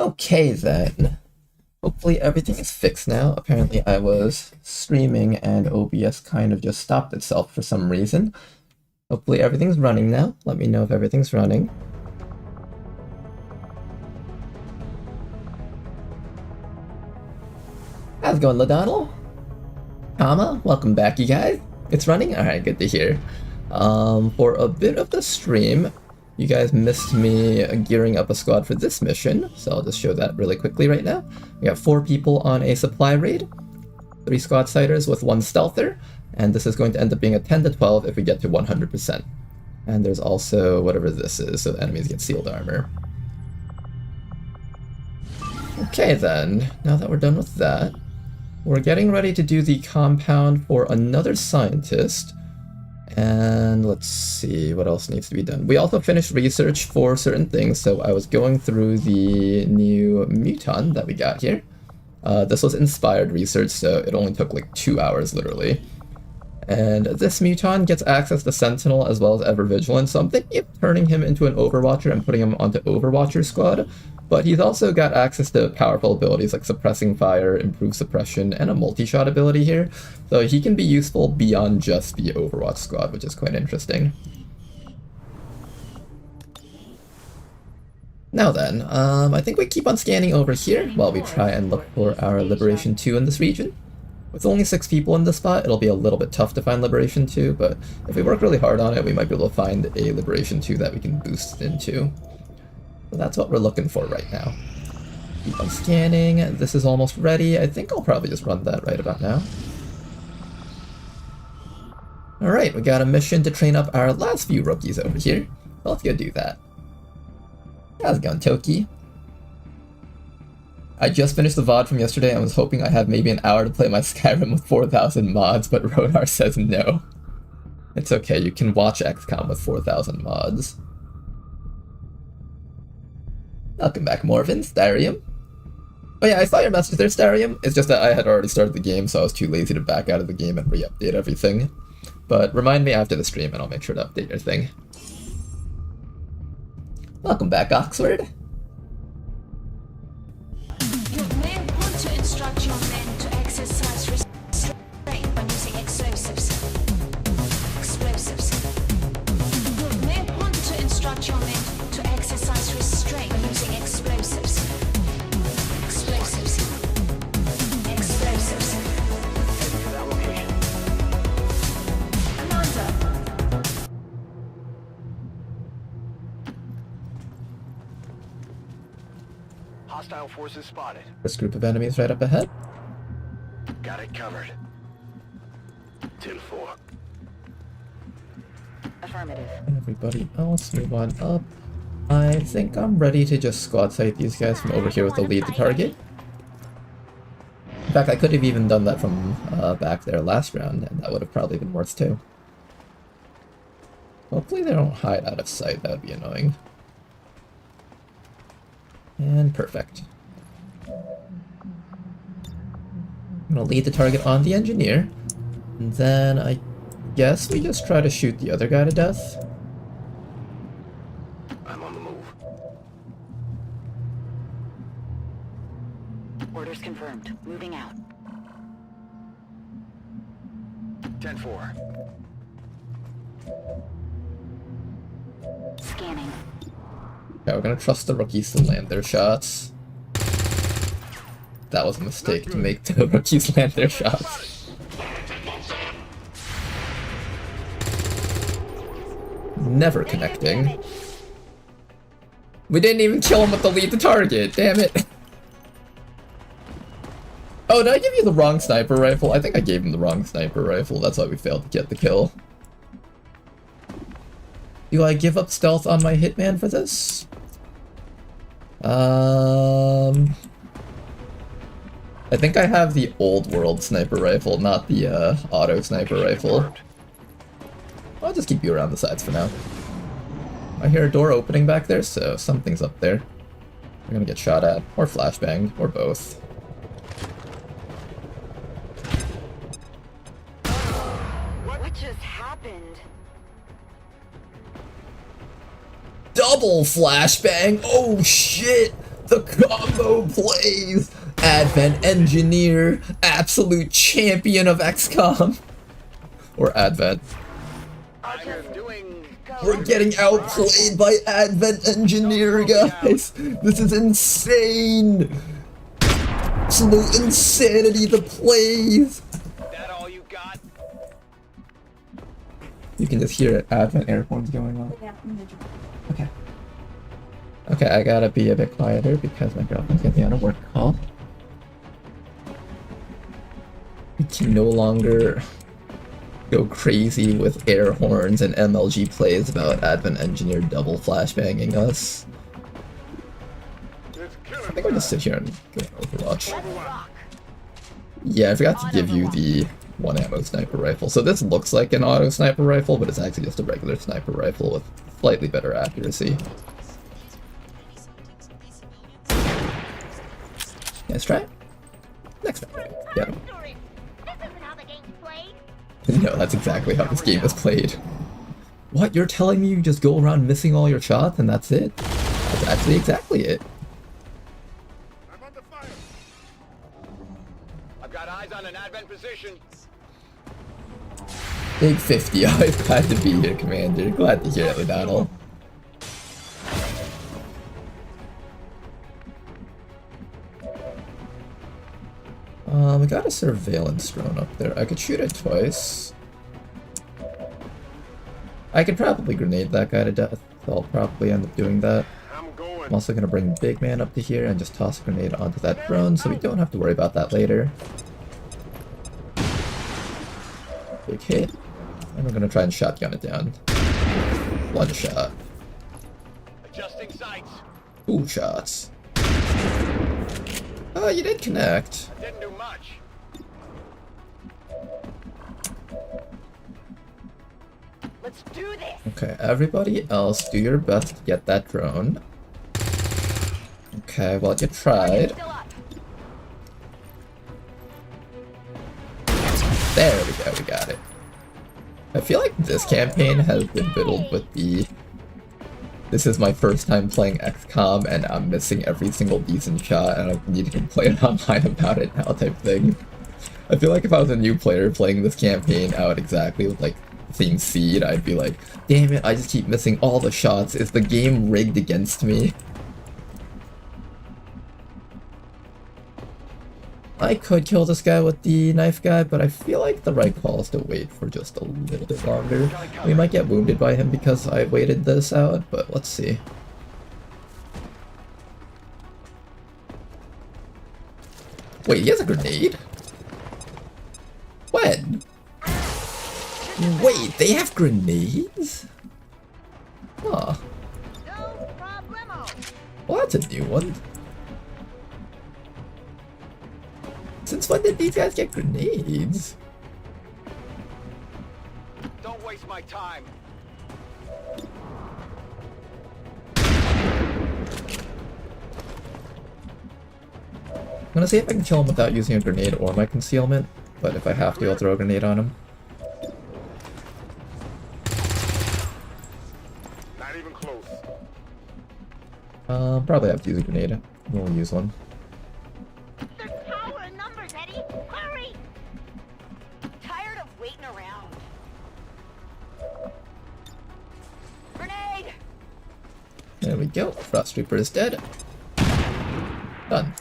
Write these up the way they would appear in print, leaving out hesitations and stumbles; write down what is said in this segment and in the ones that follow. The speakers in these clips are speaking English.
Okay then. Hopefully everything is fixed now. Apparently I was streaming and OBS kind of just stopped itself for some reason. Hopefully everything's running now. Let me know if everything's running. How's it going, Ladonnell? Kama, welcome back, you guys. It's running? Alright, good to hear. For a bit of the stream, you guys missed me gearing up a squad for this mission, so I'll just show that really quickly right now. We got 4 people on a supply raid, 3 squad sighters with 1 stealther, and this is going to end up being a 10 to 12 if we get to 100%. And there's also whatever this is, so the enemies get sealed armor. Okay then, now that we're done with that, we're getting ready to do the compound for another scientist. And let's see what else needs to be done. We also finished research for certain things, so I was going through the new muton that we got here. This was inspired research, so it only took like 2 hours literally. And this muton gets access to Sentinel as well as Ever Vigilant, so I'm thinking of turning him into an Overwatcher and putting him onto Overwatcher squad. But he's also got access to powerful abilities like Suppressing Fire, Improved Suppression, and a multi-shot ability here. So he can be useful beyond just the Overwatch squad, which is quite interesting. Now then, I think we keep on scanning over here while we try and look for our Liberation 2 in this region. With only 6 people in this spot, it'll be a little bit tough to find Liberation 2, but if we work really hard on it, we might be able to find a Liberation 2 that we can boost into. So that's what we're looking for right now. Keep on scanning. This is almost ready. I think I'll probably just run that right about now. Alright, we got a mission to train up our last few rookies over here. So let's go do that. How's it going, Toki? I just finished the VOD from yesterday and was hoping I had maybe an hour to play my Skyrim with 4,000 mods, but Rodar says no. It's okay, you can watch XCOM with 4,000 mods. Welcome back, Morvin, Starium. Oh yeah, I saw your message there, Starium. It's just that I had already started the game, so I was too lazy to back out of the game and re-update everything. But remind me after the stream and I'll make sure to update your thing. Welcome back, Oxford. You may want to instruct your men to exercise restraint when using explosives. You may want to instruct your men to exercise restraint when using explosives. Commander. Hostile forces spotted. This group of enemies right up ahead. Got it covered. 10-4. Affirmative. Everybody else, move on up. I think I'm ready to just squad sight these guys from over here with the lead to target. In fact, I could have even done that from back there last round, and that would have probably been worth too. Hopefully they don't hide out of sight, that would be annoying. And perfect. I'm gonna lead the target on the engineer, and then I guess we just try to shoot the other guy to death. I'm on the move. Orders confirmed. Moving out. 10-4. Scanning. Okay, we're gonna trust the rookies to land their shots. That was a mistake to make the rookies land their shots. Never connecting. We didn't even kill him with the lead to target, damn it. Oh, did I give you the wrong sniper rifle? I think I gave him the wrong sniper rifle, that's why we failed to get the kill. Do I give up stealth on my hitman for this? I think I have the old world sniper rifle, not the auto sniper rifle. I'll just keep you around the sides for now. I hear a door opening back there, so something's up there. We're gonna get shot at, or flashbanged, or both. What just happened? Double flashbang! Oh shit! The combo plays! Advent Engineer, absolute champion of XCOM. Or Advent. I'm doing... We're getting outplayed by Advent Engineer, guys! This is insane! Absolute insanity, the plays! That all you got? You can just hear Advent air horns going on. Okay. Okay, I gotta be a bit quieter because my girlfriend's getting me on a work call. We can no longer go crazy with air horns and MLG plays about Advent Engineer double flashbanging us. I think I'll just sit here and go Overwatch. Yeah, I forgot to give you the one ammo sniper rifle. So this looks like an auto sniper rifle, but it's actually just a regular sniper rifle with slightly better accuracy. Let's try it. Next time. Yeah. No, that's exactly how this game is played. What? You're telling me you just go around missing all your shots and that's it? That's actually exactly it. I'm under fire. I've got eyes on an Advent position. Big 50, always glad to be here, Commander. Glad to hear it, O'Donnell. We got a surveillance drone up there. I could shoot it twice. I could probably grenade that guy to death. I'll probably end up doing that. I'm also gonna bring Big Man up to here and just toss a grenade onto that drone so we don't have to worry about that later. Big hit. And we're gonna try and shotgun it down. One shot. Adjusting sights. 2 shots. Oh, you did connect. Didn't do much. Let's do this. Okay, everybody else, do your best to get that drone. Okay, well, you tried. Still up. There we go, we got it. I feel like this campaign has been riddled with the... This is my first time playing XCOM and I'm missing every single decent shot and I need to complain online about it now type thing. I feel like if I was a new player playing this campaign out exactly with like the same seed, I'd be like, damn it, I just keep missing all the shots. Is the game rigged against me? I could kill this guy with the knife guy, but I feel like the right call is to wait for just a little bit longer. We might get wounded by him because I waited this out, but let's see. Wait, he has a grenade? When? Wait, they have grenades? Huh. No problemo. Well, that's a new one. Since when did these guys get grenades? Don't waste my time. I'm gonna see if I can kill him without using a grenade or my concealment, but if I have to, I'll throw a grenade on him. Not even close. Probably have to use a grenade. We'll use one. There's power in numbers, Eddie. Hurry! Tired of waiting around. Grenade! There we go. Frost Trooper is dead. Done.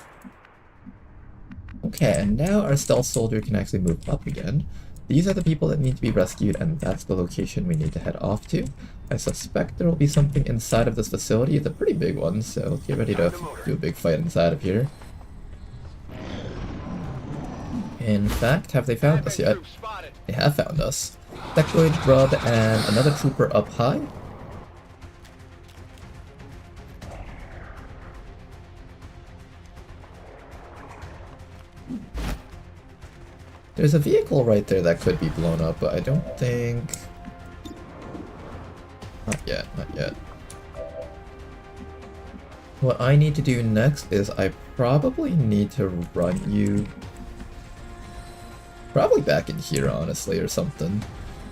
Okay, and now our stealth soldier can actually move up again. These are the people that need to be rescued, and that's the location we need to head off to. I suspect there will be something inside of this facility. It's a pretty big one, so let's get ready to do a big fight inside of here. In fact, have they found us yet? They have found us. Sectoid, Drub, and another trooper up high. There's a vehicle right there that could be blown up, but I don't think... Not yet, not yet. What I need to do next is I probably need to run you... Probably back in here, honestly, or something.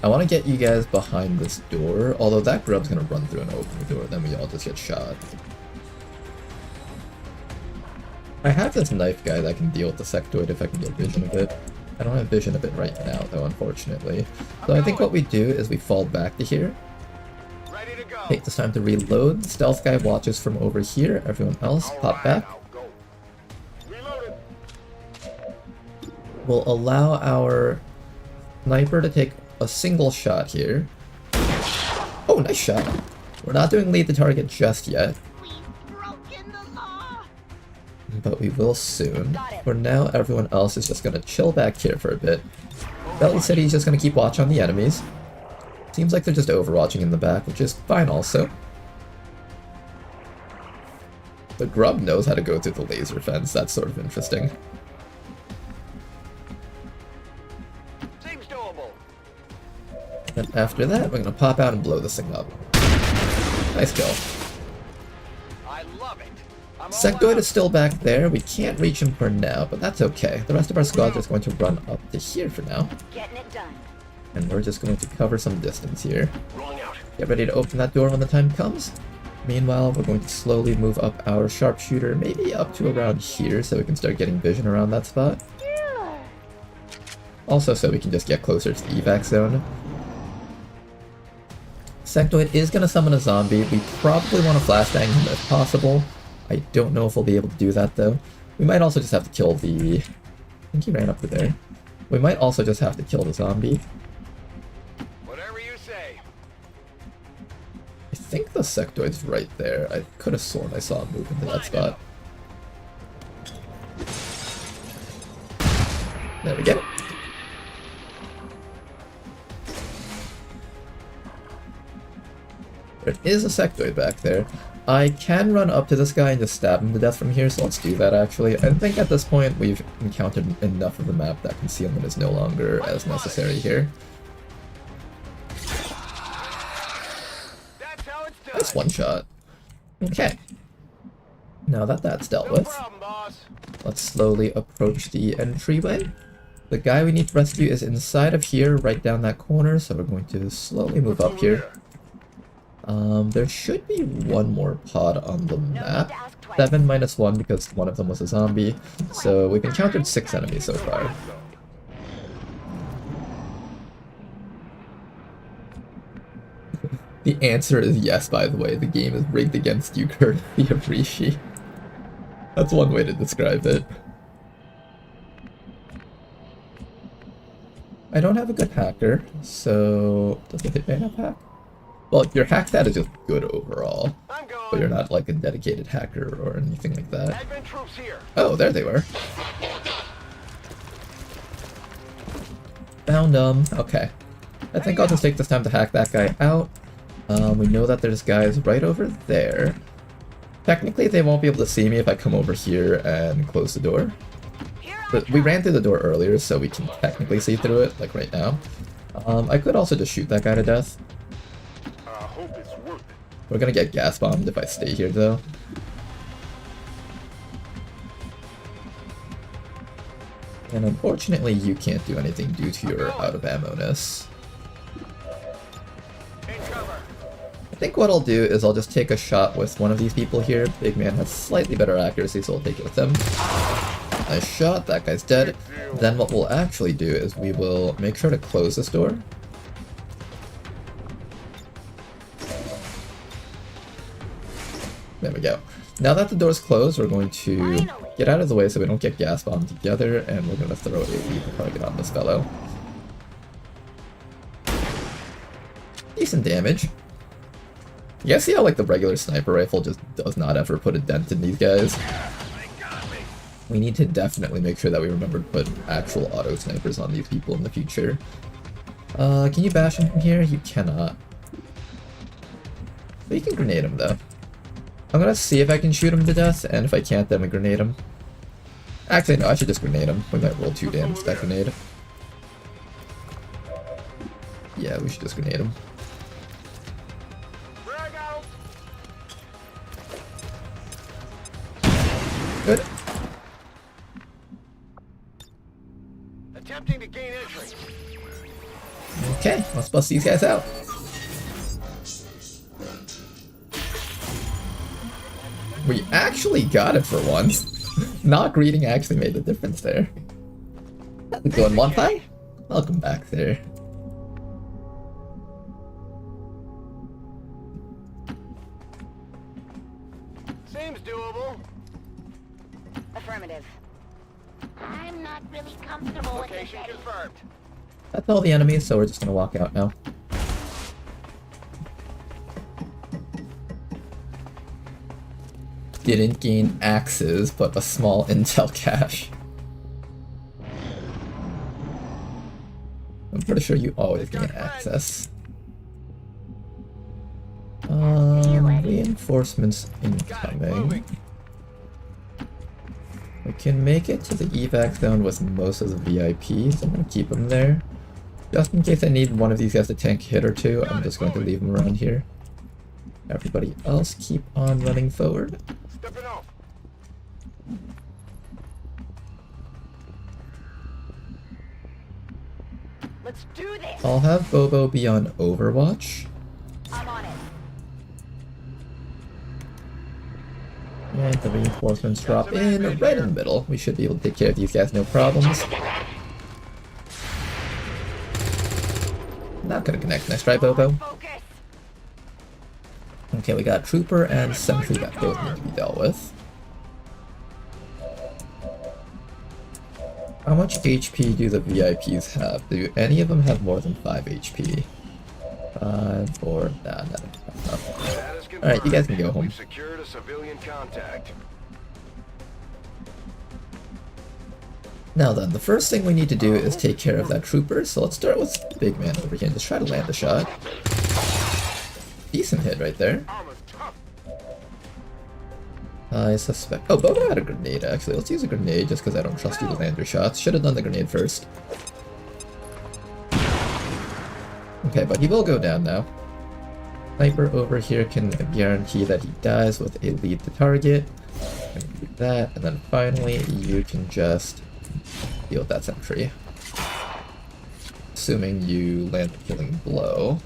I want to get you guys behind this door, although that grub's gonna run through an open door, then we all just get shot. I have this knife guy that can deal with the sectoid if I can get vision of it. I don't have vision of it right now, though, unfortunately. So I think what we do is we fall back to here. Ready to go. Take this time to reload. The stealth guy watches from over here. Everyone else, pop back. Now, go. Reloaded. We'll allow our sniper to take a single shot here. Oh, nice shot. We're not doing lead the target just yet, We've broken the law. but we will soon. For now, everyone else is just gonna chill back here for a bit. Belly City's just gonna keep watch on the enemies. Seems like they're just overwatching in the back, which is fine also. The grub knows how to go through the laser fence, that's sort of interesting. Seems doable. And after that, we're gonna pop out and blow this thing up. Nice kill. I love it. I'm all Sectoid out. is still back there. We can't reach him for now, but that's okay. The rest of our squad is going to run up to here for now. Getting it done. And we're just going to cover some distance here. Rolling out. Get ready to open that door when the time comes. Meanwhile, we're going to slowly move up our sharpshooter, maybe up to around here so we can start getting vision around that spot. Also so we can just get closer to the evac zone. Sectoid is going to summon a zombie. We probably want to flashbang him if possible. I don't know if we'll be able to do that though. We might also just have to kill the... I think he ran up to there. We might also just have to kill the zombie. Whatever you say. I think the sectoid's right there. I could have sworn I saw him move into that spot. There we go. There is a sectoid back there. I can run up to this guy and just stab him to death from here, so let's do that actually. I think at this point we've encountered enough of the map that concealment is no longer as necessary here. That's how it's done. That's one shot. Okay. Now that that's dealt No with, problem, boss. let's slowly approach the entryway. The guy we need to rescue is inside of here, right down that corner, so we're going to slowly move up here. There should be one more pod on the map. 7 minus 1 because one of them was a zombie. So we've encountered 6 enemies so far. The answer is yes, by the way. The game is rigged against you, courtesy of Rishi. That's one way to describe it. I don't have a good hacker, so... Does the hitman have hack? Well, your hack stat is just good overall, I'm going. but you're not like a dedicated hacker or anything like that. Advent troops here. Oh, there they were. Found them. Okay. I think I'll just take this time to hack that guy out. We know that there's guys right over there. Technically, they won't be able to see me if I come over here and close the door. But we ran through the door earlier, so we can technically see through it, like right now. I could also just shoot that guy to death. I hope it's worth it. We're gonna get gas bombed if I stay here, though. And unfortunately, you can't do anything due to your out of ammo-ness. In cover. I think what I'll do is I'll just take a shot with one of these people here. Big man has slightly better accuracy, so I'll take it with him. Nice shot, that guy's dead. Then what we'll actually do is we will make sure to close this door. There we go. Now that the door's closed, we're going to get out of the way so we don't get gas bombed together, and we're going to throw a lead target on this fellow. Decent damage. You guys see how like the regular sniper rifle just does not ever put a dent in these guys? We need to definitely make sure that we remember to put actual auto snipers on these people in the future. Can you bash him from here? You cannot. But you can grenade him though. I'm gonna see if I can shoot him to death, and if I can't, then we grenade him. Actually, no, I should just grenade him. We might roll 2 damage to that grenade. Yeah, we should just grenade him. Frag out. Good. Attempting to gain entry. Okay, let's bust these guys out. We actually got it for once. Not greeting actually made the difference there. How's it going, Monty? Welcome back there. Seems doable. Affirmative. I'm not really comfortable with Location this. confirmed. That's all the enemies, so we're just gonna walk out now. Didn't gain axes, but a small intel cache. I'm pretty sure you always gain access. Reinforcements incoming. We can make it to the evac zone with most of the VIPs. I'm gonna keep them there. Just in case I need one of these guys to tank a hit or two, I'm just going to leave them around here. Everybody else keep on running forward. Stepping off. Let's do this. I'll have Bobo be on Overwatch. I'm on it. And the reinforcements drop in right in the middle. We should be able to take care of these guys, no problems. Not gonna connect. Nice try, Bobo. Focus. Okay, we got Trooper and Sentry that both need to be dealt with. How much HP do the VIPs have? Do any of them have more than 5 HP? 5 or... nah, not enough. Status confirmed. Alright, you guys can go home. We've secured a civilian contact. Now then, the first thing we need to do is take care of that Trooper, so let's start with Big Man over here and just try to land a shot. Decent hit right there. Armor's tough. I suspect... oh, Bobo had a grenade, actually. Let's use a grenade, just because I don't trust you to land your shots. Should have done the grenade first. Okay, but he will go down now. Sniper over here can guarantee that he dies with a lead to target. And do that, and then finally, you can just deal with that sentry. Assuming you land a killing blow.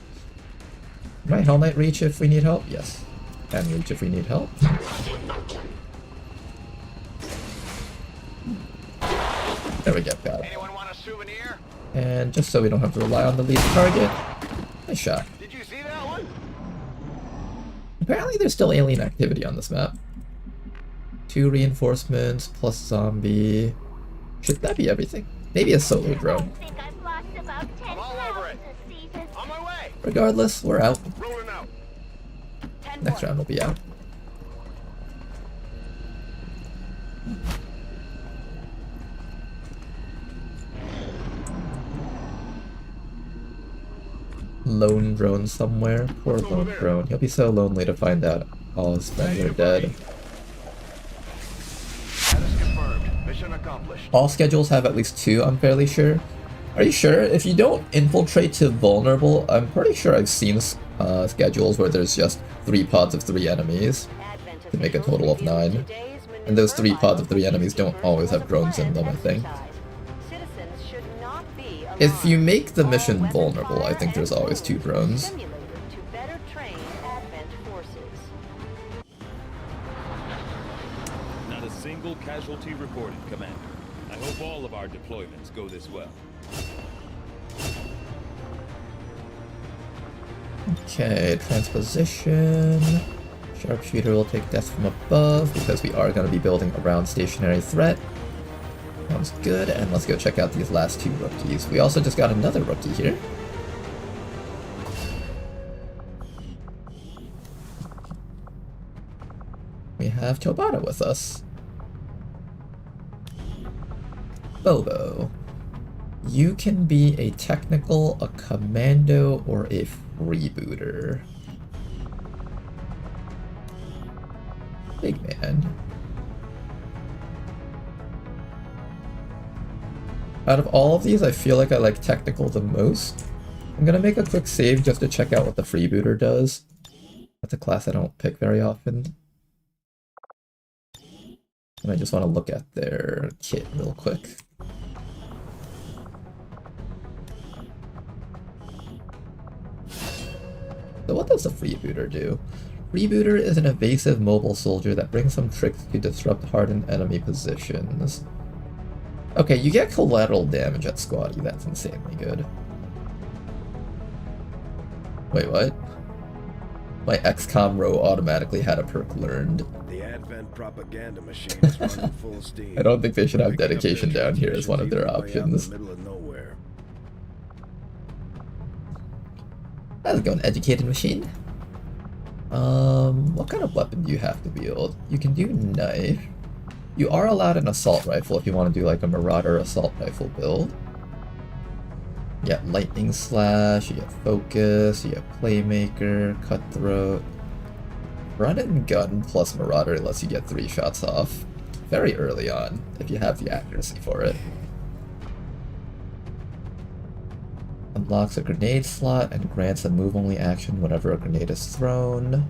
Might Hell Knight reach if we need help? Yes. Can reach if we need help. There we go, got it. Anyone want a souvenir? And just so we don't have to rely on the lead target, nice shot. Did you see that one? Apparently there's still alien activity on this map. 2 reinforcements plus zombie. Should that be everything? Maybe a solo drone. I think I've lost about 10 I'm all over pounds it. this season. On my way. Regardless, we're out. Rolling out. 10 Next round will be out. Lone drone somewhere. Poor lone drone. He'll be so lonely to find out all his friends are dead. Status confirmed. Mission accomplished. All schedules have at least 2, I'm fairly sure. Are you sure? If you don't infiltrate to vulnerable, I'm pretty sure I've seen schedules where there's just 3 pods of 3 enemies to make a total of 9. And those 3 pods of 3 enemies don't always have drones in them, I think. If you make the mission vulnerable, I think there's always 2 drones. Not a single casualty reported, Commander. I hope all of our deployments go this well. Okay, transposition. Sharpshooter will take death from above because we are going to be building around stationary threat. Sounds good, and let's go check out these last 2 rookies. We also just got another rookie here. We have Tobata with us. Bobo. You can be a technical, a commando, or a freebooter. Big man. Out of all of these, I feel like I like technical the most. I'm gonna make a quick save just to check out what the freebooter does. That's a class I don't pick very often. And I just want to look at their kit real quick. So what does the freebooter do? Freebooter is an evasive mobile soldier that brings some tricks to disrupt hardened enemy positions. Okay, you get collateral damage at Squatty, that's insanely good. Wait, what? My XCOM row automatically had a perk learned. The Advent propaganda machine is running full steam. I don't think they should have Picking up dedication their down here as one of their transmissions even way out in options. the middle of nowhere. How's it going, educated machine? What kind of weapon do you have to wield? You can do knife. You are allowed an assault rifle if you want to do like a Marauder assault rifle build. You get lightning slash, you get focus, you get playmaker, cutthroat. Run and gun plus Marauder lets you get 3 shots off very early on if you have the accuracy for it. Unlocks a grenade slot and grants a move-only action whenever a grenade is thrown.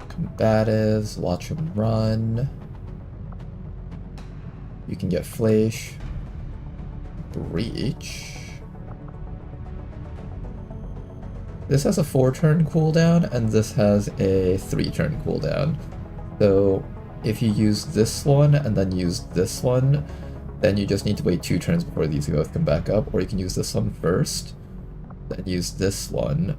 Combatives, watch them run. You can get Flash, Breach. This has a 4-turn cooldown, and this has a 3-turn cooldown. So if you use this one and then use this one, then you just need to wait 2 turns before these both come back up, or you can use this one first, then use this one,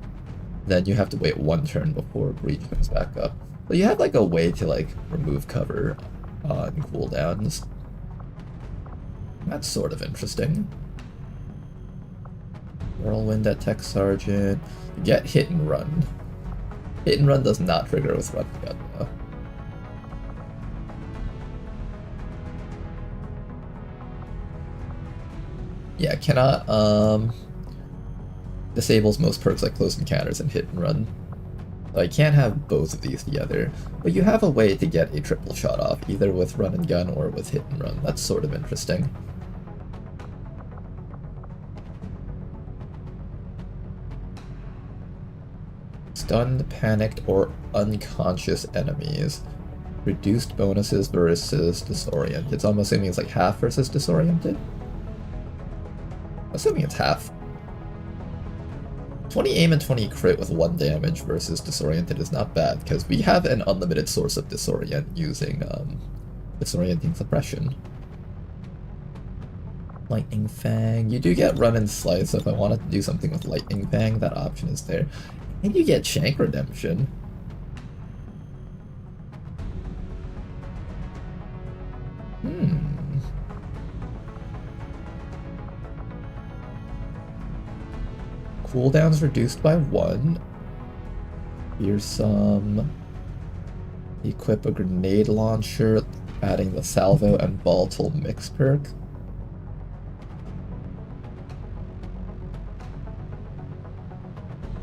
then you have to wait 1 turn before Breach comes back up. So you have like a way to like remove cover on cooldowns. That's sort of interesting. Whirlwind at Tech Sergeant. Get hit and run. Hit and run does not trigger with run gun though. Yeah, cannot disables most perks like close encounters and hit and run. So I can't have both of these together, but you have a way to get a triple shot off, either with run and gun or with hit and run. That's sort of interesting. Stunned, panicked, or unconscious enemies. Reduced bonuses versus disoriented. So I'm assuming it's like half versus disoriented? Assuming it's half. 20 aim and 20 crit with 1 damage versus disoriented is not bad, because we have an unlimited source of disorient using disorienting suppression. Lightning Fang. You do get run and slice, so if I wanted to do something with Lightning Fang, that option is there. And you get Shank Redemption. Cooldowns reduced by 1. Here's some. Equip a grenade launcher, adding the salvo and volatile mix perk.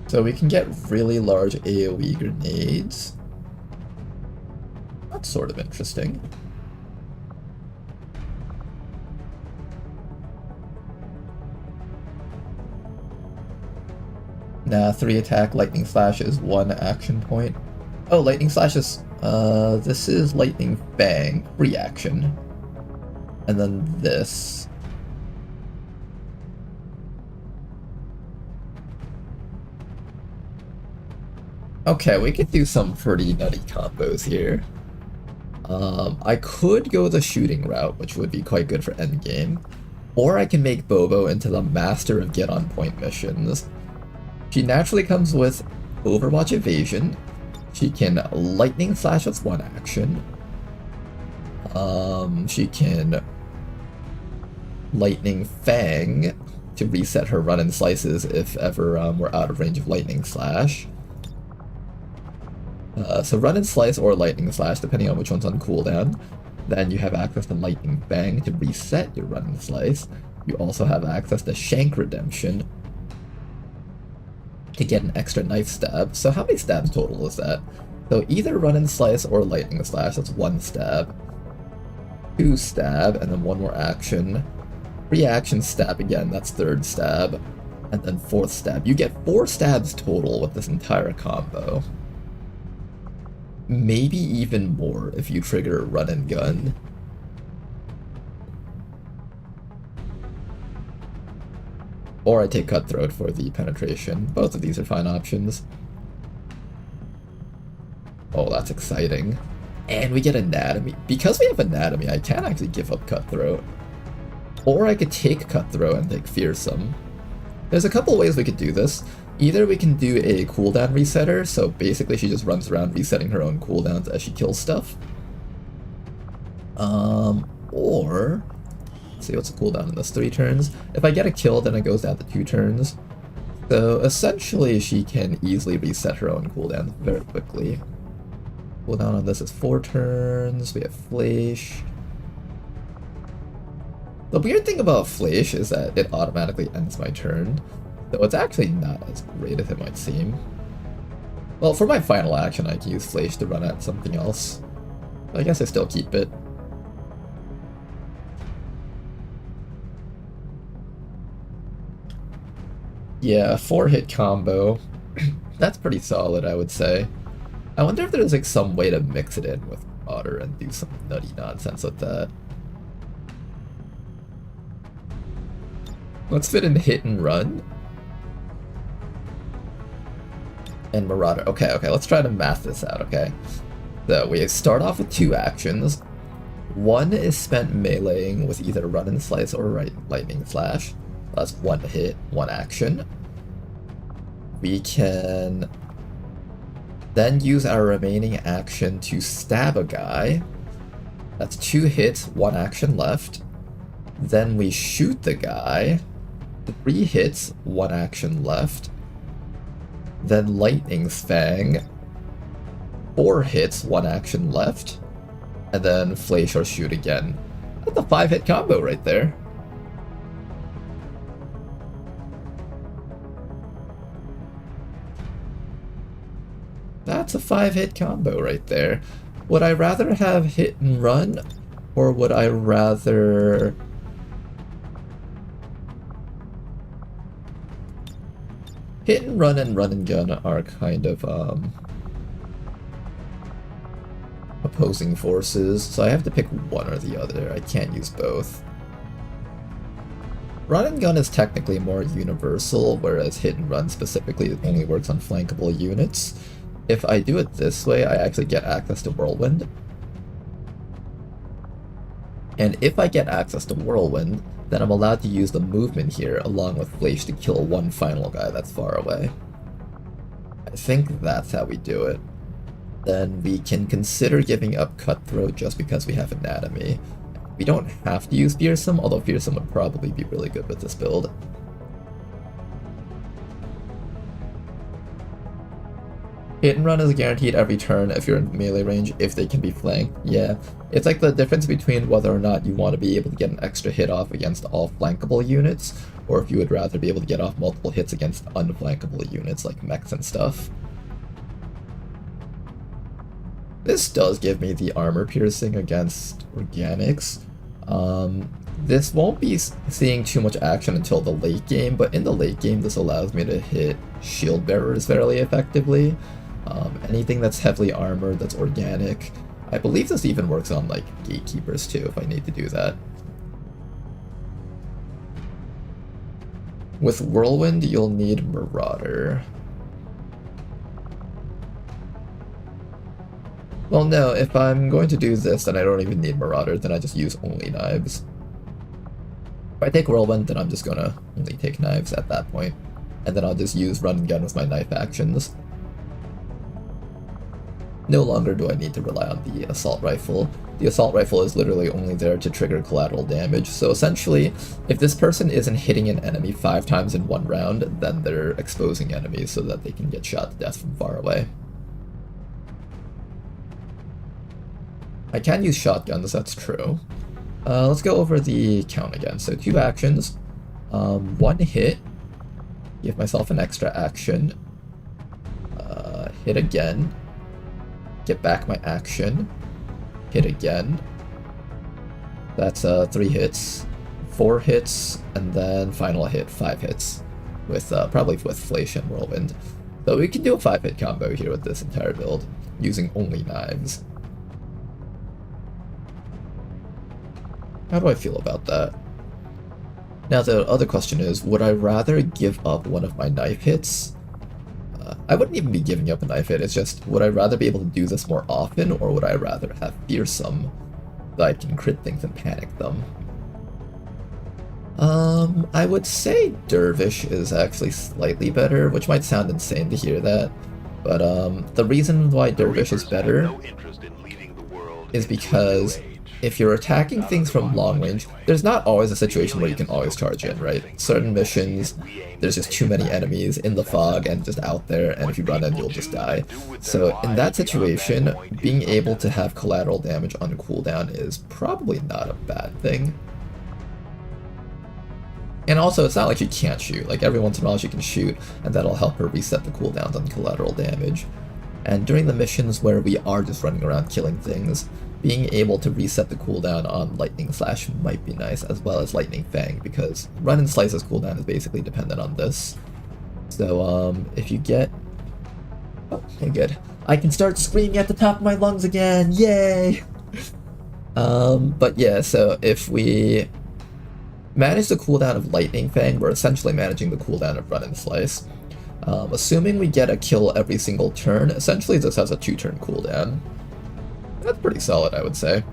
So we can get really large AoE grenades. That's sort of interesting. Nah, 3 attack, lightning slash is 1 action point. Oh, lightning slash is, this is lightning fang, reaction. And then this. Okay, we could do some pretty nutty combos here. I could go the shooting route, which would be quite good for endgame. Or I can make Bobo into the master of get-on-point missions. She naturally comes with Overwatch Evasion. She can Lightning Slash with 1 action. She can Lightning Fang to reset her run and slices if ever we're out of range of Lightning Slash. So run and slice or lightning slash, depending on which one's on cooldown. Then you have access to lightning fang to reset your run and slice. You also have access to shank redemption to get an extra knife stab. So how many stabs total is that? So either run and slice or lightning slash, that's 1 stab. 2 stab, and then 1 more action. 3 action stab again, that's 3rd stab. And then 4th stab. You get 4 stabs total with this entire combo. Maybe even more if you trigger run and gun. Or I take Cutthroat for the penetration. Both of these are fine options. Oh, that's exciting. And we get Anatomy. Because we have Anatomy, I can actually give up Cutthroat. Or I could take Cutthroat and take Fearsome. There's a couple ways we could do this. Either we can do a cooldown resetter, so basically she just runs around resetting her own cooldowns as she kills stuff. Or... Let's see, what's the cooldown in this? 3 turns? If I get a kill, then it goes down to 2 turns. So essentially she can easily reset her own cooldown very quickly. Cooldown on this is 4 turns. We have Flash. The weird thing about Flash is that it automatically ends my turn, though it's actually not as great as it might seem. Well, for my final action, I can use Flash to run at something else. I guess I still keep it. Yeah, 4-hit combo. That's pretty solid, I would say. I wonder if there's like some way to mix it in with Otter and do some nutty nonsense with that. Let's fit in Hit and Run. And Marauder. Okay, let's try to math this out, okay? So we start off with 2 actions. One is spent meleeing with either Run and Slice or Lightning Slash. That's 1 hit, 1 action. We can then use our remaining action to stab a guy. That's 2 hits, 1 action left. Then we shoot the guy. 3 hits, 1 action left. Then Lightning's Fang. 4 hits, 1 action left. And then Flash or shoot again. That's a 5-hit combo right there. That's a 5-hit combo right there. Would I rather have Hit and Run, or would I rather... Hit and Run Gun are kind of opposing forces, so I have to pick one or the other. I can't use both. Run and Gun is technically more universal, whereas Hit and Run specifically only works on flankable units. If I do it this way, I actually get access to Whirlwind. And if I get access to Whirlwind, then I'm allowed to use the movement here along with Flash to kill one final guy that's far away. I think that's how we do it. Then we can consider giving up Cutthroat just because we have Anatomy. We don't have to use Fearsome, although Fearsome would probably be really good with this build. Hit and Run is guaranteed every turn if you're in melee range, if they can be flanked. Yeah, it's like the difference between whether or not you want to be able to get an extra hit off against all flankable units, or if you would rather be able to get off multiple hits against unflankable units like mechs and stuff. This does give me the armor piercing against organics. This won't be seeing too much action until the late game, but in the late game this allows me to hit shield bearers fairly effectively. Anything that's heavily armored, that's organic. I believe this even works on like gatekeepers too, if I need to do that. With Whirlwind, you'll need Marauder. Well, no, if I'm going to do this, then I don't even need Marauder, then I just use only knives. If I take Whirlwind, then I'm just gonna only take knives at that point. And then I'll just use Run and Gun with my knife actions. No longer do I need to rely on the Assault Rifle. The Assault Rifle is literally only there to trigger collateral damage, so essentially, if this person isn't hitting an enemy 5 times in one round, then they're exposing enemies so that they can get shot to death from far away. I can use shotguns, that's true. Let's go over the count again. So 2 actions, 1 hit, give myself an extra action, hit again, get back my action, hit again. That's 3 hits, 4 hits, and then final hit, 5 hits, with probably with Flash and Whirlwind. So we can do a 5-hit combo here with this entire build, using only knives. How do I feel about that? Now the other question is, would I rather give up one of my knife hits? I wouldn't even be giving up a knife hit, it's just, would I rather be able to do this more often, or would I rather have fearsome that I can crit things and panic them? I would say Dervish is actually slightly better, which might sound insane to hear that, but the reason why Dervish is better is because if you're attacking things from long range, there's not always a situation where you can always charge in, right? Certain missions, there's just too many enemies in the fog and just out there, and if you run in, you'll just die. So in that situation, being able to have collateral damage on cooldown is probably not a bad thing. And also, it's not like she can't shoot. Like, every once in a while she can shoot, and that'll help her reset the cooldowns on collateral damage. And during the missions where we are just running around killing things, being able to reset the cooldown on Lightning Slash might be nice, as well as Lightning Fang, because Run and Slice's cooldown is basically dependent on this. So, if you get... Oh, okay, good. I can start screaming at the top of my lungs again! Yay! But yeah, so if we manage the cooldown of Lightning Fang, we're essentially managing the cooldown of Run and Slice. Assuming we get a kill every single turn, essentially this has a 2-turn cooldown. That's pretty solid, I would say.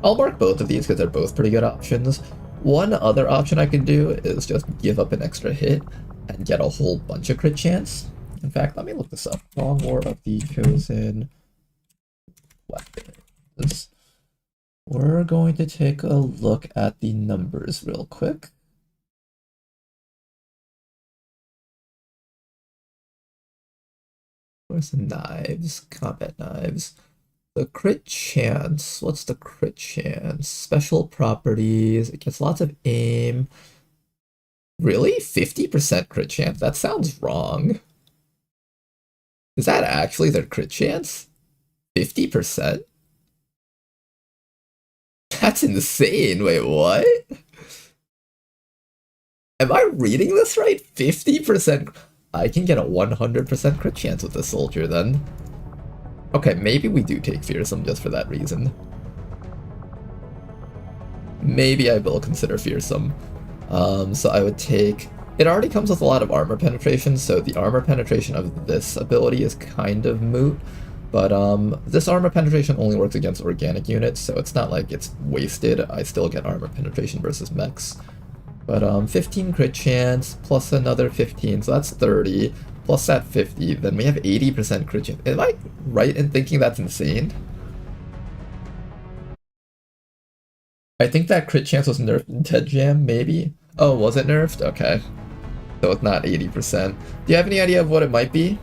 I'll mark both of these because they're both pretty good options. One other option I could do is just give up an extra hit and get a whole bunch of crit chance. In fact, let me look this up. Long War of the Chosen Weapons. We're going to take a look at the numbers real quick. Where's the knives? Combat knives. The crit chance. What's the crit chance? Special properties. It gets lots of aim. Really? 50% crit chance? That sounds wrong. Is that actually their crit chance? 50%? That's insane. Wait, what? Am I reading this right? 50%? I can get a 100% crit chance with this soldier then. Okay, maybe we do take Fearsome just for that reason. Maybe I will consider Fearsome. So I would take... It already comes with a lot of armor penetration, so the armor penetration of this ability is kind of moot. But this armor penetration only works against organic units, so it's not like it's wasted. I still get armor penetration versus mechs. But 15 crit chance, plus another 15, so that's 30, plus that 50, then we have 80% crit chance. Am I right in thinking that's insane? I think that crit chance was nerfed in Ted Jam, maybe? Oh, was it nerfed? Okay. So it's not 80%. Do you have any idea of what it might be?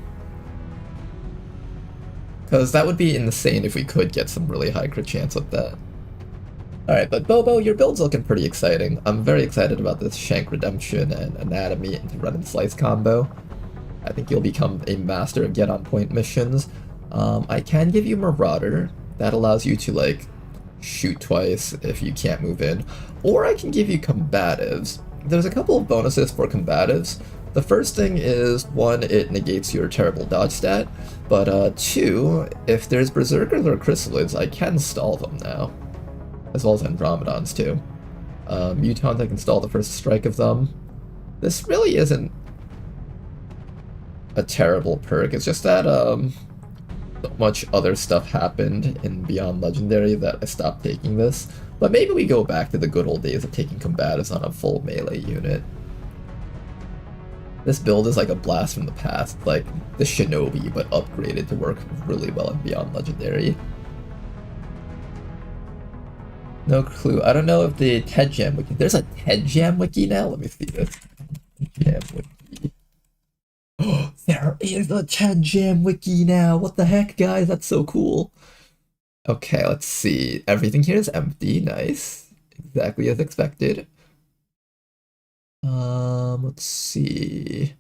Because that would be insane if we could get some really high crit chance with that. Alright, but Bobo, your build's looking pretty exciting. I'm very excited about this Shank Redemption and Anatomy into Run and Slice combo. I think you'll become a master of get-on-point missions. I can give you Marauder. That allows you to, like, shoot twice if you can't move in. Or I can give you Combatives. There's a couple of bonuses for Combatives. The first thing is, 1, it negates your terrible dodge stat, but 2, if there's Berserkers or Chrysalids, I can stall them now. As well as Andromedons too. Mutons, I can stall the first strike of them. This really isn't a terrible perk, it's just that so much other stuff happened in Beyond Legendary that I stopped taking this. But maybe we go back to the good old days of taking Combatives on a full melee unit. This build is like a blast from the past, like the Shinobi, but upgraded to work really well in Beyond Legendary. No clue. I don't know if the Ted Jam wiki... There's a Ted Jam wiki now? Let me see this. Jam wiki. Oh, there is a Ted Jam wiki now! What the heck, guys? That's so cool. Okay, let's see. Everything here is empty. Nice. Exactly as expected. Let's see.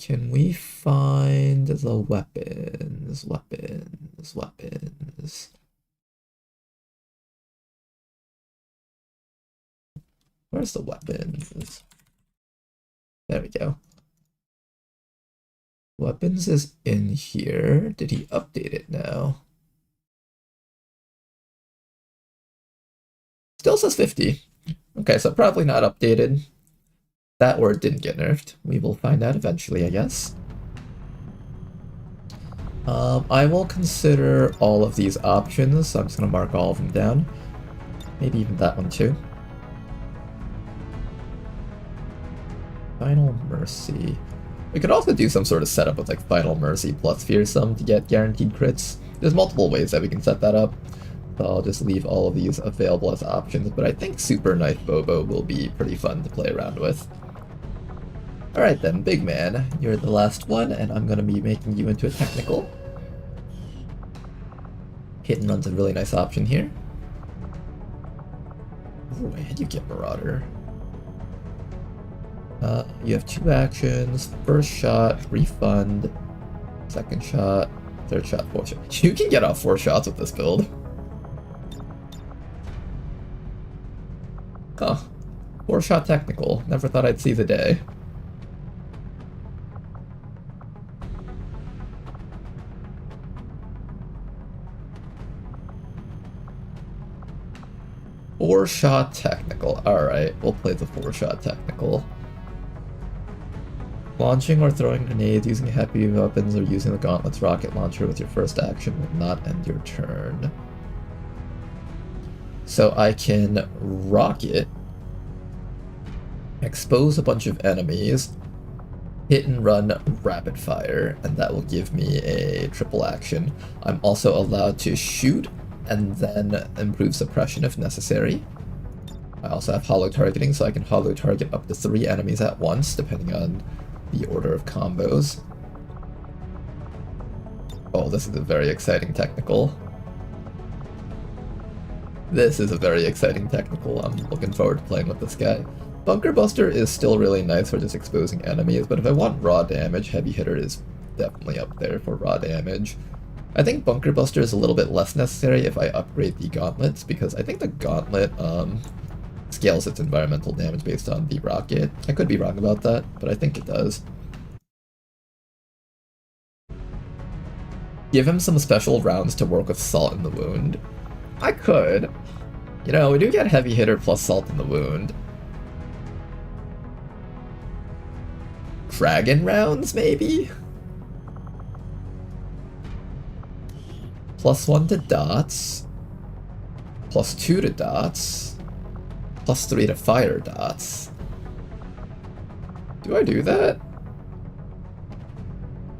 Can we find the weapons? Weapons. Where's the weapons? There we go. Weapons is in here. Did he update it now? Still says 50. Okay, so probably not updated. That word didn't get nerfed. We will find out eventually, I guess. I will consider all of these options, so I'm just going to mark all of them down. Maybe even that one too. Final Mercy. We could also do some sort of setup with like Final Mercy plus Fearsome to get guaranteed crits. There's multiple ways that we can set that up. So I'll just leave all of these available as options, but I think Super Knife Bobo will be pretty fun to play around with. Alright then, big man, you're the last one, and I'm going to be making you into a technical. Hit and run's a really nice option here. Ooh, and you get Marauder. You have 2 actions, first shot, refund, second shot, third shot, fourth shot. You can get off 4 shots with this build. Huh. 4-shot technical. Never thought I'd see the day. Four-shot technical. Alright, we'll play the 4-shot technical. Launching or throwing grenades using heavy weapons or using the Gauntlet's rocket launcher with your first action will not end your turn. So I can rocket, expose a bunch of enemies, hit and run rapid fire, and that will give me a triple action. I'm also allowed to shoot and then improve suppression if necessary. I also have hollow targeting, so I can hollow target up to 3 enemies at once, depending on the order of combos. Oh, this is a very exciting technical. This is a very exciting technical. I'm looking forward to playing with this guy. Bunker Buster is still really nice for just exposing enemies, but if I want raw damage, Heavy Hitter is definitely up there for raw damage. I think Bunker Buster is a little bit less necessary if I upgrade the gauntlets, because I think the gauntlet scales its environmental damage based on the rocket. I could be wrong about that, but I think it does. Give him some special rounds to work with Salt in the Wound. I could. You know, we do get Heavy Hitter plus Salt in the Wound. Dragon rounds, maybe? +1 to dots. +2 to dots. +3 to fire dots. Do I do that?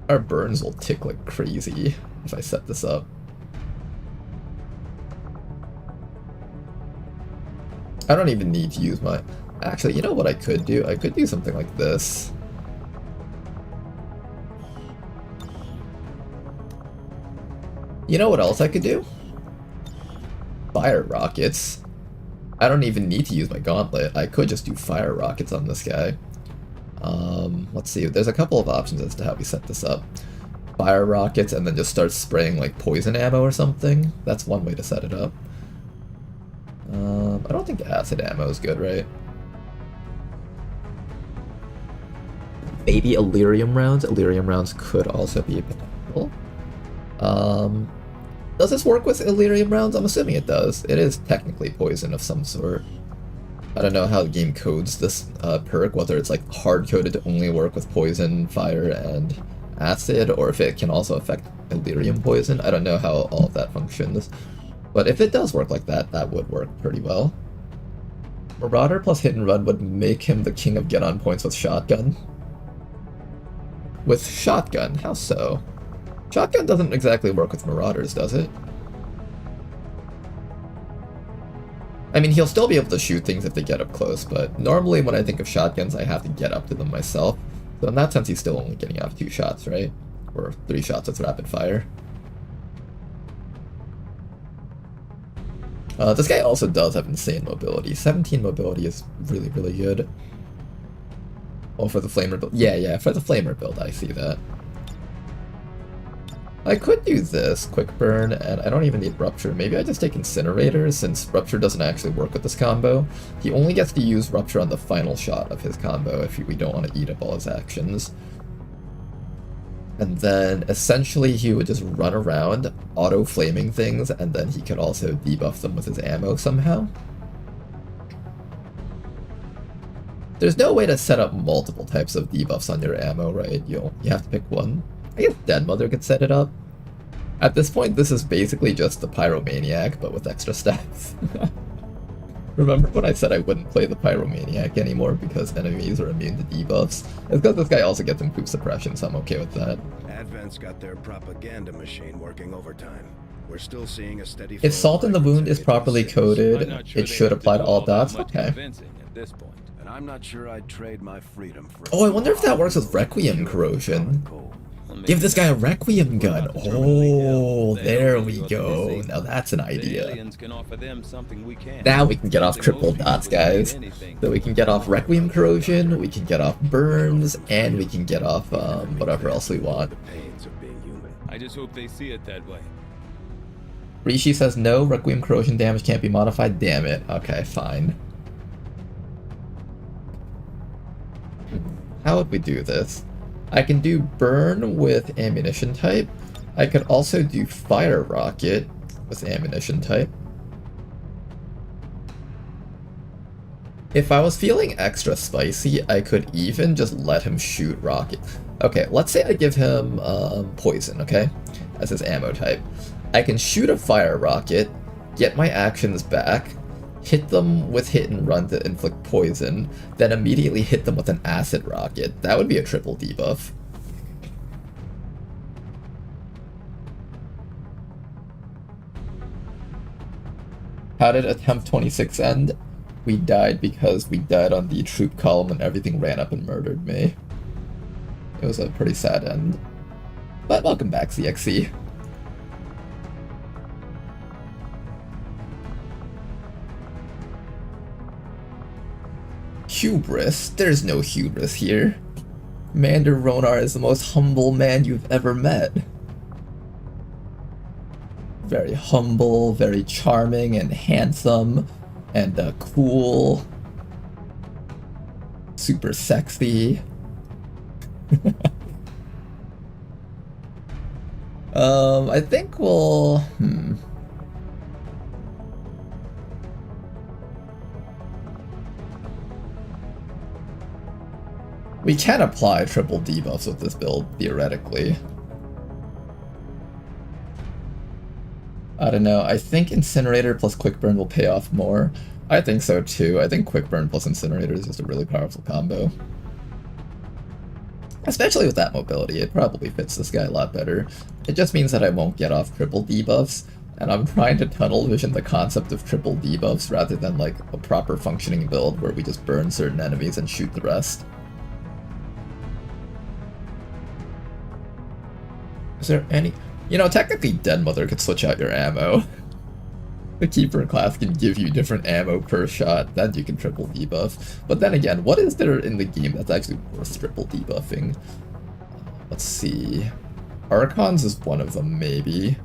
Our burns will tick like crazy if I set this up. I don't even need to use my... Actually, you know what I could do? I could do something like this. You know what else I could do? Fire rockets. I don't even need to use my gauntlet. I could just do fire rockets on this guy. Let's see. There's a couple of options as to how we set this up. Fire rockets and then just start spraying like poison ammo or something. That's one way to set it up. I don't think acid ammo is good, right? Maybe Illyrium rounds. Illyrium rounds could also be a potential. Does this work with Illyrium rounds? I'm assuming it does. It is technically poison of some sort. I don't know how the game codes this perk, whether it's like hard-coded to only work with poison, fire, and acid, or if it can also affect Illyrium poison. I don't know how all of that functions. But if it does work like that, that would work pretty well. Marauder plus hit and run would make him the king of get-on points with shotgun. With shotgun? How so? Shotgun doesn't exactly work with Marauders, does it? I mean, he'll still be able to shoot things if they get up close, but normally when I think of shotguns, I have to get up to them myself. So in that sense, he's still only getting off 2 shots, right? Or 3 shots with rapid fire. This guy also does have insane mobility. 17 mobility is really, really good. Oh, for the flamer build. Yeah, for the flamer build, I see that. I could do this, quick burn, and I don't even need rupture. Maybe I just take incinerator, since rupture doesn't actually work with this combo. He only gets to use rupture on the final shot of his combo if we don't want to eat up all his actions. And then essentially he would just run around auto-flaming things, and then he could also debuff them with his ammo somehow. There's no way to set up multiple types of debuffs on your ammo, right? You have to pick one. I guess Dead Mother could set it up. At this point, this is basically just the Pyromaniac, but with extra stats. Remember when I said I wouldn't play the Pyromaniac anymore because enemies are immune to debuffs? It's because this guy also gets improved suppression, so I'm okay with that. Advent's got their propaganda machine working overtime. We're still seeing a steady If flow Salt in the of Wound is migrants properly into the cities. coded, I'm not sure it they should have to apply to do all all that dots? much Okay. convincing at this point. And I'm not sure I'd trade my freedom for. Oh, I wonder if that works with Requiem Corrosion. Give this guy a Requiem gun. Oh, there we go. Now that's an idea. Now we can get off triple dots, guys. So we can get off Requiem Corrosion, we can get off Burns, and we can get off whatever else we want. Pains of being human. I just hope they see it that way. Rishi says no, Requiem Corrosion damage can't be modified. Damn it. Okay, fine. How would we do this? I can do Burn with Ammunition type. I could also do Fire Rocket with Ammunition type. If I was feeling extra spicy, I could even just let him shoot Rocket. Okay, let's say I give him Poison, okay? As his ammo type. I can shoot a Fire Rocket, get my actions back, hit them with Hit and Run to inflict poison, then immediately hit them with an Acid Rocket. That would be a triple debuff. How did Attempt 26 end? We died because we died on the troop column and everything ran up and murdered me. It was a pretty sad end. But welcome back, CXC. Hubris? There's no hubris here. Commander Ronar is the most humble man you've ever met. Very humble, very charming and handsome, and cool. Super sexy. I think we'll... We can apply triple debuffs with this build, theoretically. I don't know, I think Incinerator plus Quick Burn will pay off more. I think so too. I think Quick Burn plus Incinerator is just a really powerful combo. Especially with that mobility, it probably fits this guy a lot better. It just means that I won't get off triple debuffs, and I'm trying to tunnel vision the concept of triple debuffs rather than like a proper functioning build where we just burn certain enemies and shoot the rest. Is there any... You know, technically Dead Mother could switch out your ammo. The Keeper class can give you different ammo per shot, then you can triple debuff. But then again, what is there in the game that's actually worth triple debuffing? Let's see. Archons is one of them, maybe.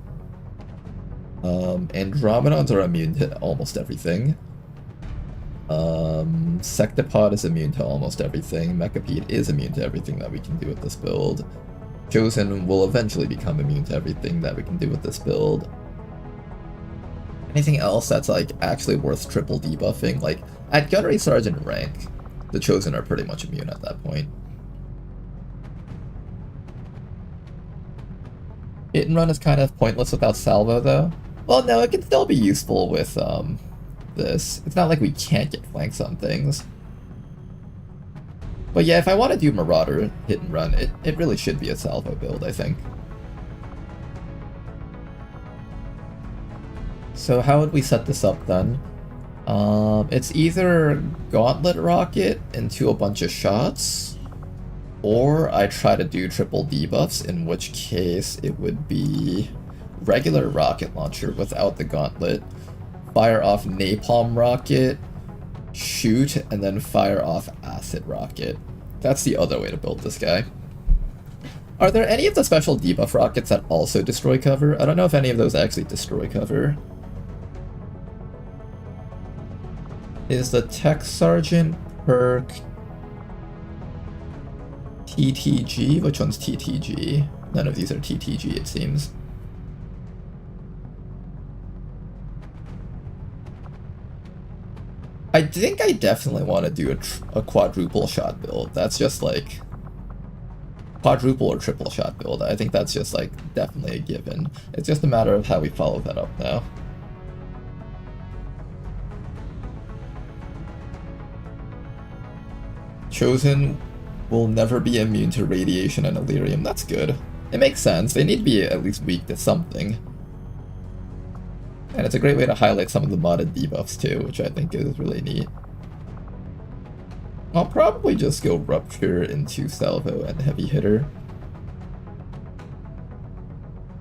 Andromedons are immune to almost everything. Sectopod is immune to almost everything. Mechapede is immune to everything that we can do with this build. Chosen will eventually become immune to everything that we can do with this build. Anything else that's like actually worth triple debuffing? Like at Gunnery Sergeant rank, the Chosen are pretty much immune at that point. Hit and Run is kind of pointless without Salvo though. Well no, it can still be useful with this. It's not like we can't get flanks on things. But yeah, if I want to do Marauder Hit and Run, it really should be a Salvo build, I think. So how would we set this up then? It's either Gauntlet Rocket into a bunch of shots, or I try to do triple debuffs, in which case it would be regular rocket launcher without the gauntlet, fire off Napalm Rocket, shoot, and then fire off Acid Rocket. That's the other way to build this guy. Are there any of the special debuff rockets that also destroy cover? I don't know if any of those actually destroy cover. Is the Tech Sergeant perk TTG? Which one's TTG? None of these are TTG, it seems. I think I definitely want to do a quadruple shot build. That's just like quadruple or triple shot build. I think that's just like definitely a given. It's just a matter of how we follow that up now. Chosen will never be immune to radiation and Illyrium. That's good. It makes sense. They need to be at least weak to something. And it's a great way to highlight some of the modded debuffs too, which I think is really neat. I'll probably just go Rupture into Salvo and Heavy Hitter.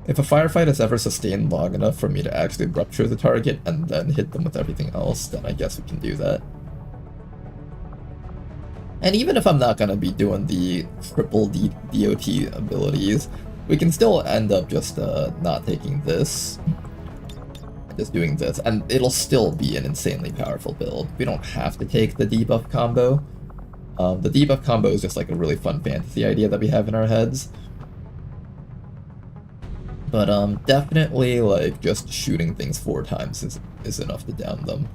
If a firefight is ever sustained long enough for me to actually rupture the target and then hit them with everything else, then I guess we can do that. And even if I'm not going to be doing the triple DOT abilities, we can still end up just not taking this. Just doing this, and it'll still be an insanely powerful build. We don't have to take the debuff combo. The debuff combo is just like a really fun fantasy idea that we have in our heads. But definitely like just shooting things 4 times is enough to down them.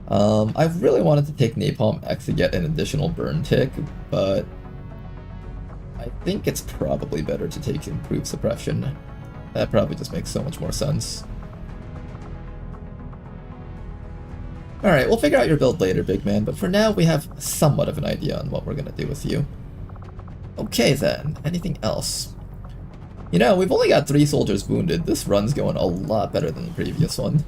I really wanted to take Napalm X to get an additional burn tick, but I think it's probably better to take Improved Suppression. That probably just makes so much more sense. Alright, we'll figure out your build later, big man, but for now we have somewhat of an idea on what we're gonna do with you. Okay then, anything else? You know, we've only got 3 soldiers wounded. This run's going a lot better than the previous one.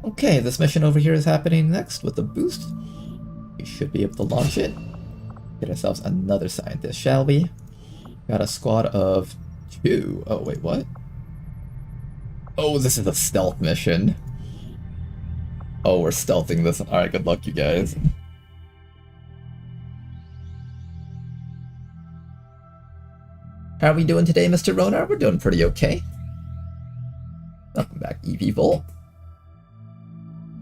Okay, this mission over here is happening next with the boost. We should be able to launch it. Get ourselves another scientist, shall we? Got a squad of 2. Oh, wait, what? Oh, this is a stealth mission. Oh, we're stealthing this. Alright, good luck, you guys. How are we doing today, Mr. Ronar? We're doing pretty okay. Welcome back, EV Volt.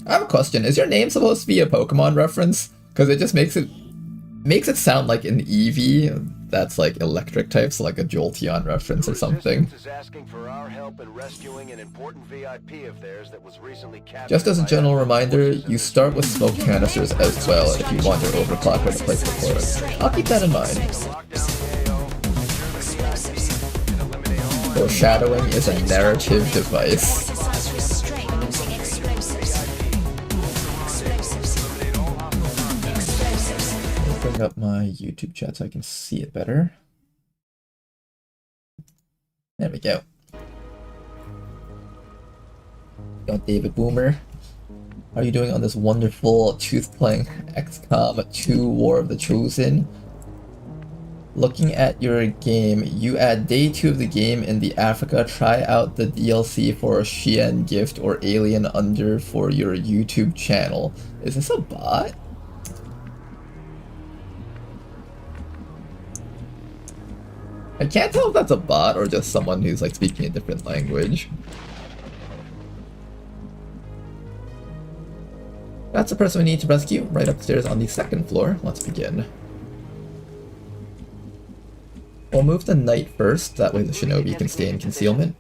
I have a question. Is your name supposed to be a Pokemon reference? Because it just makes it sound like an Eevee that's like electric types, like a Jolteon reference or something. Is asking for our help in rescuing an important VIP of theirs that was recently captured. Just as a general reminder, you start with smoke canisters as well if you want your overclocker to place before it. I'll keep that in mind. Foreshadowing is a narrative device. Bring up my YouTube chat so I can see it better. There we go. Yo, David Boomer. How are you doing on this wonderful tooth-playing XCOM 2 War of the Chosen? Looking at your game, you add day 2 of the game in the Africa, try out the DLC for a Shien gift or Alien Under for your YouTube channel. Is this a bot? I can't tell if that's a bot or just someone who's like speaking a different language. That's the person we need to rescue, right upstairs on the 2nd floor. Let's begin. We'll move the knight first, that way the shinobi can stay in concealment.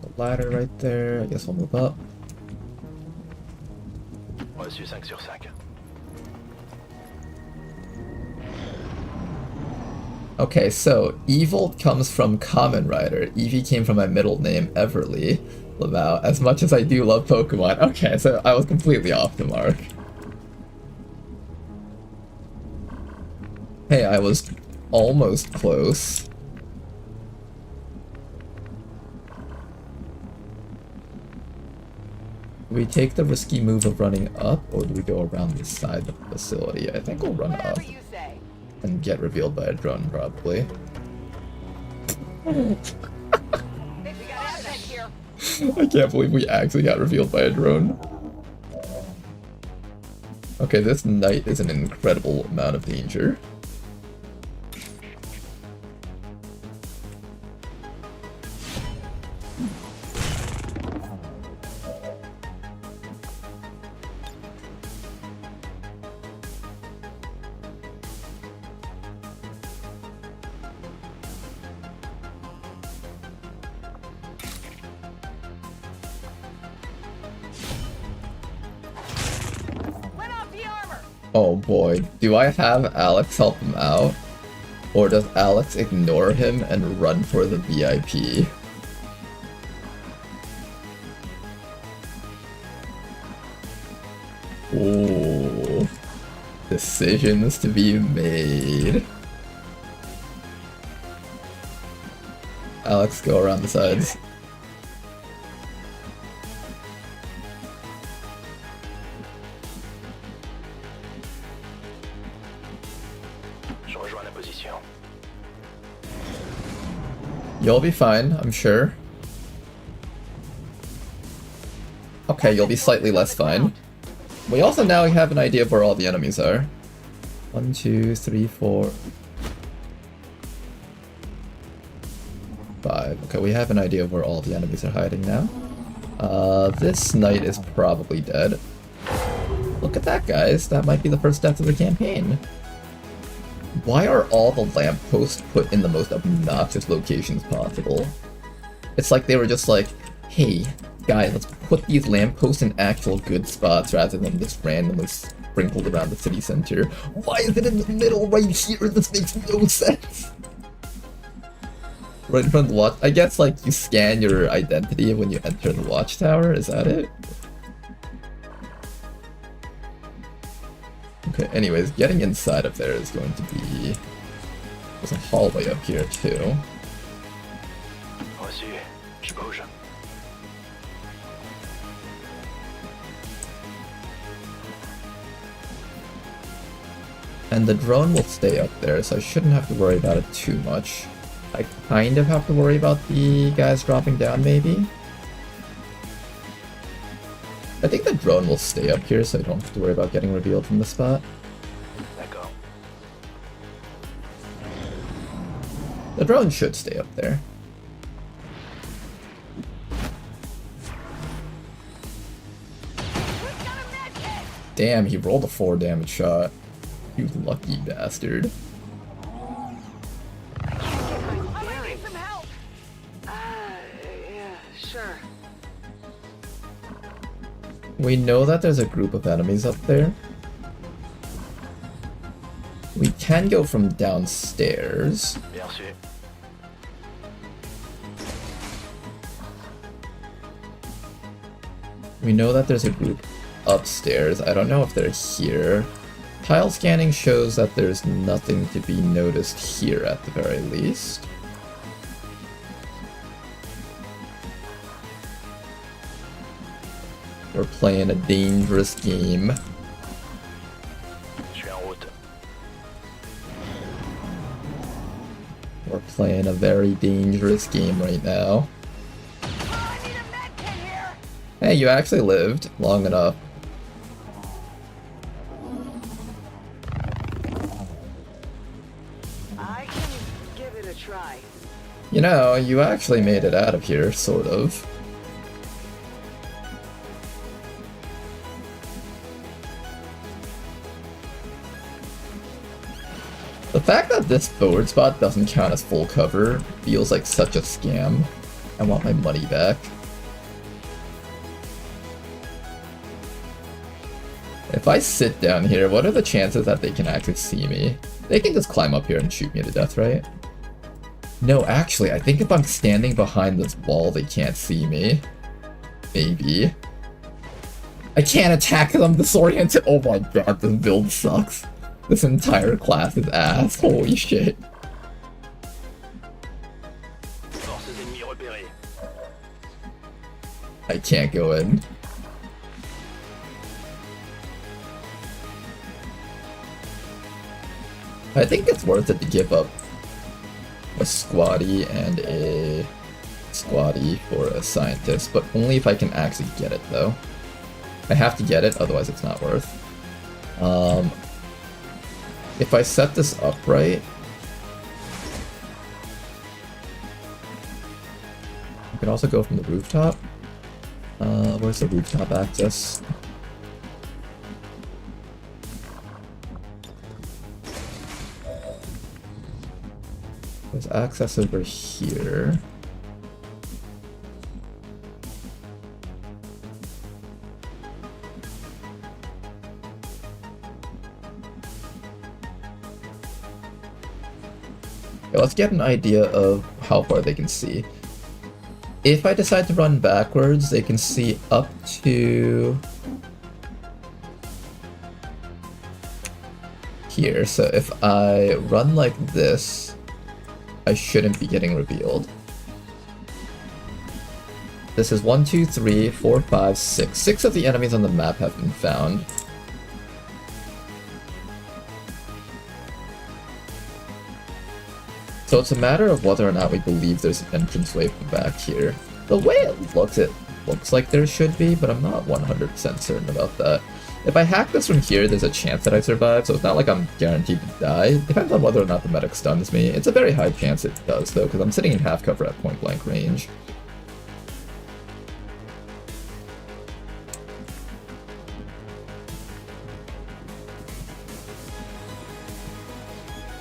The ladder right there, I guess we'll move up. Reçu 5 sur 5. Okay, so Evil comes from Kamen Rider. Eevee came from my middle name, Everly. About as much as I do love Pokemon. Okay, so I was completely off the mark. Hey, I was almost close. Do we take the risky move of running up, or do we go around the side of the facility? I think we'll run up and get revealed by a drone, probably. I can't believe we actually got revealed by a drone. Okay, this knight is an incredible amount of danger. Oh boy, do I have Alex help him out? Or does Alex ignore him and run for the VIP? Ooh. Decisions to be made. Alex, go around the sides. You'll be fine, I'm sure. Okay, you'll be slightly less fine. We also now have an idea of where all the enemies are. 1, 2, 3, 4, 5. Okay, we have an idea of where all the enemies are hiding now. This knight is probably dead. Look at that, guys. That might be the first death of the campaign. Why are all the lampposts put in the most obnoxious locations possible? It's like they were just like, hey, guys, let's put these lampposts in actual good spots rather than just randomly sprinkled around the city center. Why is it in the middle right here? This makes no sense. Right in front of the watch. I guess like you scan your identity when you enter the watchtower. Is that it? Okay, anyways, getting inside of there is going to be... There's a hallway up here, too. And the drone will stay up there, so I shouldn't have to worry about it too much. I kind of have to worry about the guys dropping down, maybe? I think the drone will stay up here, so I don't have to worry about getting revealed from the spot. Echo. The drone should stay up there. Damn, he rolled a 4 damage shot. You lucky bastard. I need some help. Yeah, sure. We know that there's a group of enemies up there. We can go from downstairs. We know that there's a group upstairs. I don't know if they're here. Tile scanning shows that there's nothing to be noticed here at the very least. We're playing a dangerous game. We're playing a very dangerous game right now. Hey, you actually lived long enough. I can give it a try. You know, you actually made it out of here, sort of. The fact that this forward spot doesn't count as full cover feels like such a scam. I want my money back. If I sit down here, what are the chances that they can actually see me? They can just climb up here and shoot me to death, right? No, actually, I think if I'm standing behind this wall, they can't see me. Maybe. I can't attack because I'm disoriented. Oh my god, this build sucks. This entire class is ass. Holy shit. I can't go in. I think it's worth it to give up a squatty and a squatty for a scientist, but only if I can actually get it though. I have to get it, otherwise it's not worth. If I set this up right, I can also go from the rooftop. Where's the rooftop access? There's access over here. let's get an idea of how far they can see. If I decide to run backwards, they can see up to here. So if I run like this, I shouldn't be getting revealed. This is 1, 2, 3, 4, 5, 6. 6 of the enemies on the map have been found. So it's a matter of whether or not we believe there's an entranceway from back here. The way it looks like there should be, but I'm not 100% certain about that. If I hack this from here, there's a chance that I survive, so it's not like I'm guaranteed to die. It depends on whether or not the medic stuns me. It's a very high chance it does, though, because I'm sitting in half cover at point blank range.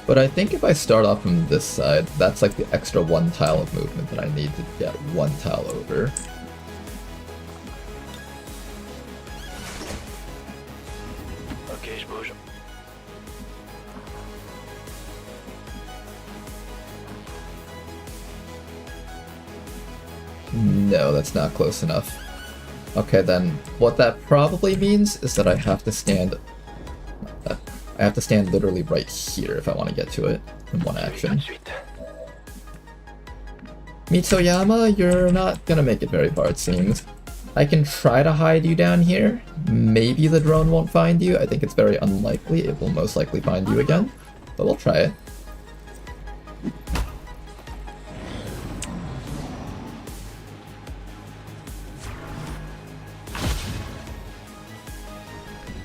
But I think if I start off from this side, that's like the extra 1 tile of movement that I need to get 1 tile over. Okay, je bouge. No, that's not close enough. Okay, then what that probably means is that I have to stand literally right here if I want to get to it in one action. Mitsoyama, you're not gonna make it very far, it seems. I can try to hide you down here. Maybe the drone won't find you. I think it's very unlikely. It will most likely find you again, but we'll try it.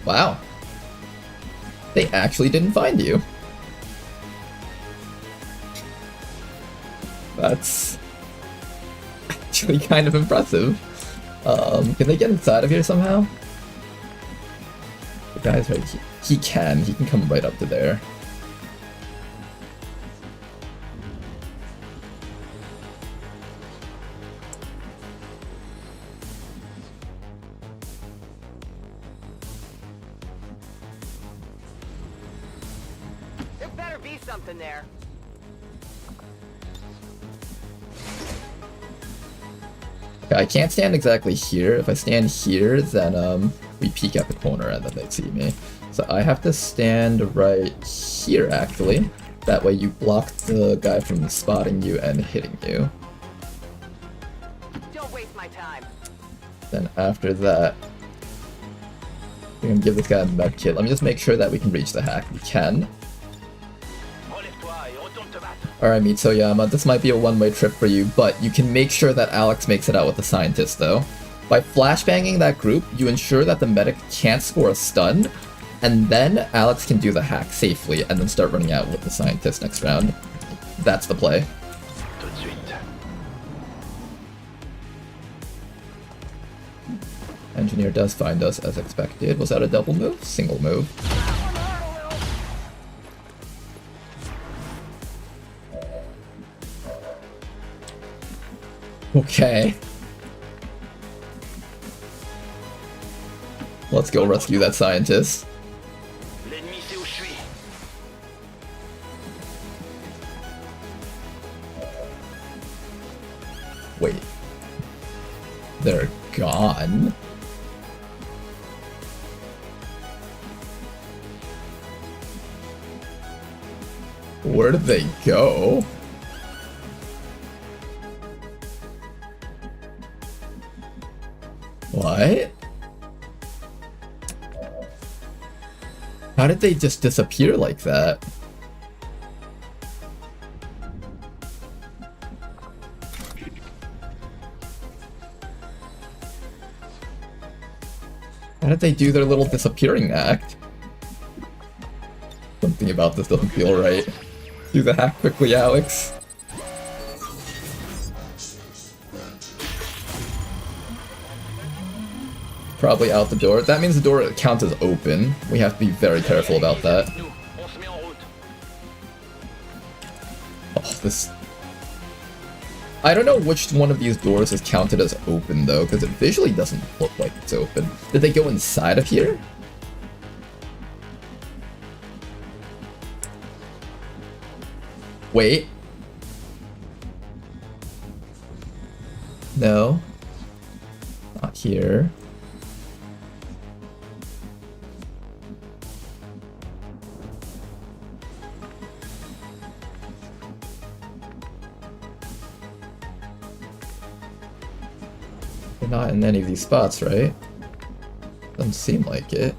Wow. They actually didn't find you. That's actually kind of impressive. Can they get inside of here somehow? The guy's right here. He can come right up to there. There better be something there. Okay, I can't stand exactly here. If I stand here, then we peek at the corner and then they see me. So I have to stand right here, actually. That way you block the guy from spotting you and hitting you. Don't waste my time. Then after that, we're gonna give this guy a med kit. Let me just make sure that we can reach the hack. We can. Alright, Mitsoyama, this might be a one-way trip for you, but you can make sure that Alex makes it out with the scientist, though. By flashbanging that group, you ensure that the medic can't score a stun, and then Alex can do the hack safely, and then start running out with the scientist next round. That's the play. Engineer does find us as expected. Was that a double move? Single move. Okay. Let's go rescue that scientist. Wait. They're gone? Where did they go? What? How did they just disappear like that? How did they do their little disappearing act? Something about this doesn't feel right. Do the hack quickly, Alex. Probably out the door. That means the door counts as open. We have to be very careful about that. Oh, this... I don't know which one of these doors is counted as open, though, because it visually doesn't look like it's open. Did they go inside of here? Wait. No. Not here. They're not in any of these spots, right? Doesn't seem like it.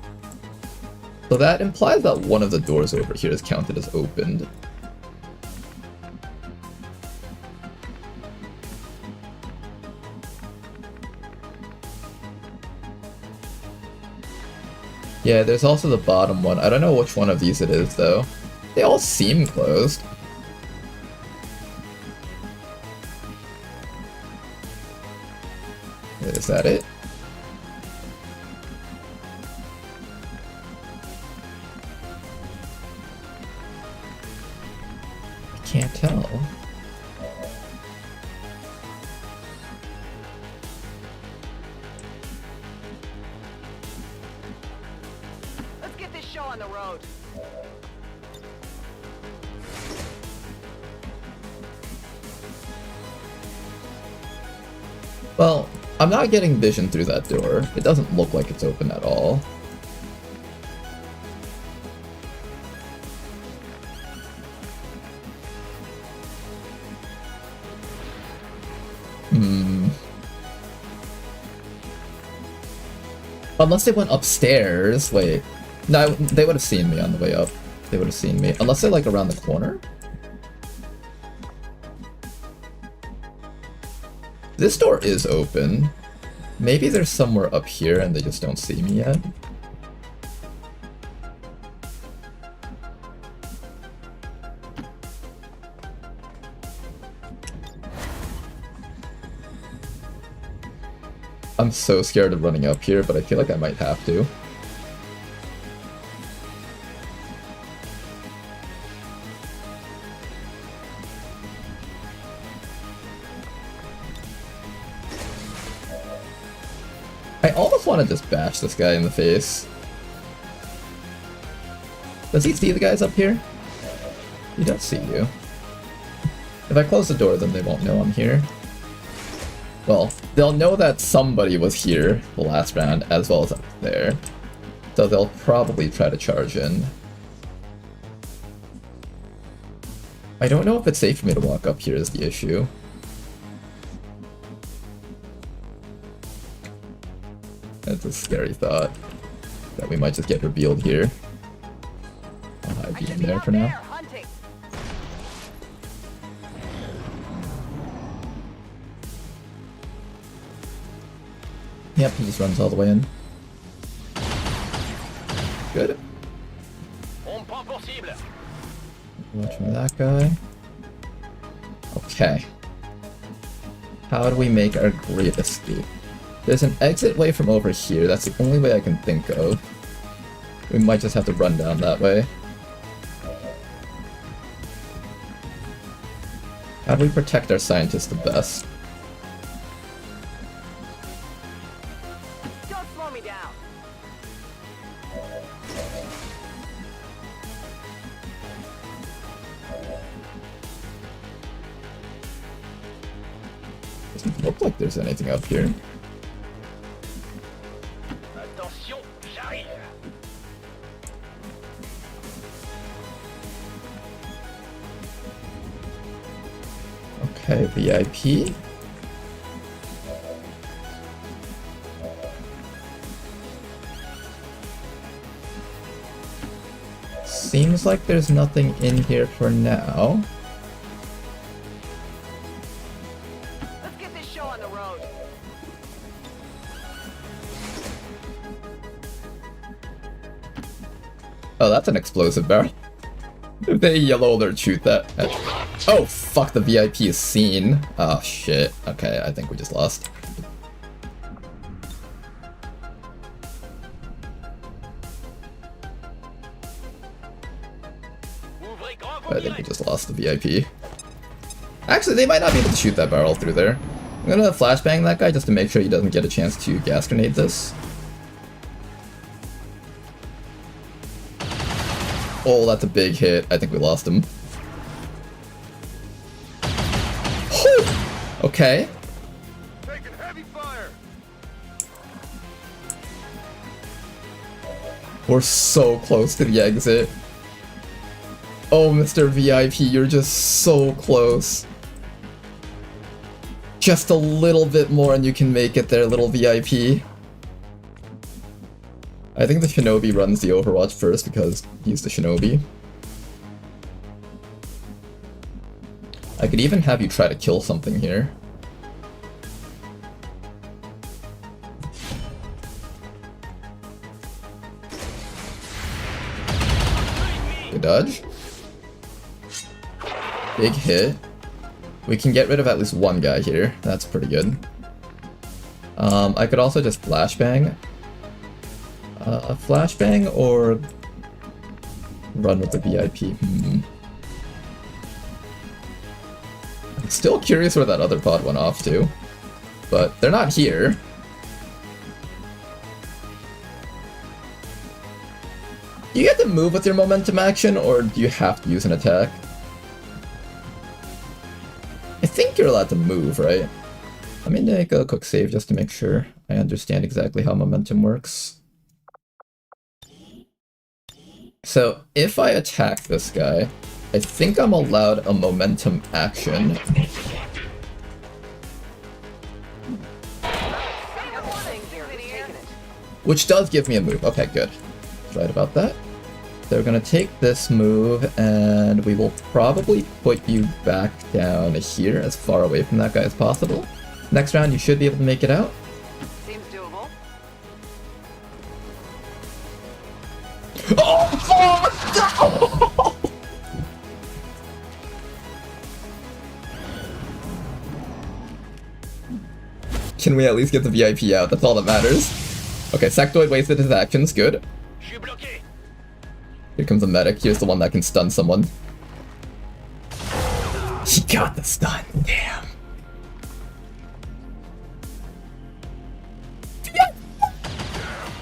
So that implies that one of the doors over here is counted as opened. Yeah, there's also the bottom one. I don't know which one of these it is, though. They all seem closed. Is that it? I can't tell. Let's get this show on the road. Well, I'm not getting vision through that door. It doesn't look like it's open at all. Unless they went upstairs. Wait. No, they would have seen me on the way up. They would have seen me. Unless they're like around the corner. This door is open. Maybe they're somewhere up here and they just don't see me yet. I'm so scared of running up here, but I feel like I might have to. I almost want to just bash this guy in the face. Does he see the guys up here? He does see you. If I close the door, then they won't know I'm here. Well, they'll know that somebody was here the last round, as well as up there. So they'll probably try to charge in. I don't know if it's safe for me to walk up here is the issue. That's a scary thought. That we might just get revealed here. I'll hide you in there for now. Hunting. Yep, he just runs all the way in. Good. Watching that guy. Okay. How do we make our great escape? There's an exit way from over here. That's the only way I can think of. We might just have to run down that way. How do we protect our scientists the best? Don't slow me down. Doesn't look like there's anything up here. Attention, j'arrive. Okay, VIP. Seems like there's nothing in here for now. Let's get this show on the road. Oh, that's an explosive barrel. If they yellow alert, shoot that. Oh, fuck, the VIP is seen. Oh, shit. Okay, I think we just lost. I think we just lost the VIP. Actually, they might not be able to shoot that barrel through there. I'm gonna flashbang that guy just to make sure he doesn't get a chance to gas grenade this. Oh, that's a big hit. I think we lost him. Okay. We're so close to the exit. Oh, Mr. VIP, you're just so close. Just a little bit more and you can make it there, little VIP. I think the Shinobi runs the Overwatch first because he's the Shinobi. I could even have you try to kill something here. Good dodge. Big hit. We can get rid of at least one guy here. That's pretty good. I could also just flashbang. Flashbang or run with the VIP. I'm still curious where that other pod went off to, but they're not here. Do you get to move with your momentum action, or do you have to use an attack? I think you're allowed to move, right? Let me make a quick save just to make sure I understand exactly how momentum works. So, if I attack this guy, I think I'm allowed a momentum action. Which does give me a move. Okay, good. Right about that. They're gonna take this move, and we will probably put you back down here as far away from that guy as possible. Next round, you should be able to make it out. Seems doable. Oh, fuck! Can we at least get the VIP out? That's all that matters. Okay, Sectoid wasted his actions. Good. Here comes a medic. Here's the one that can stun someone. He got the stun. Damn.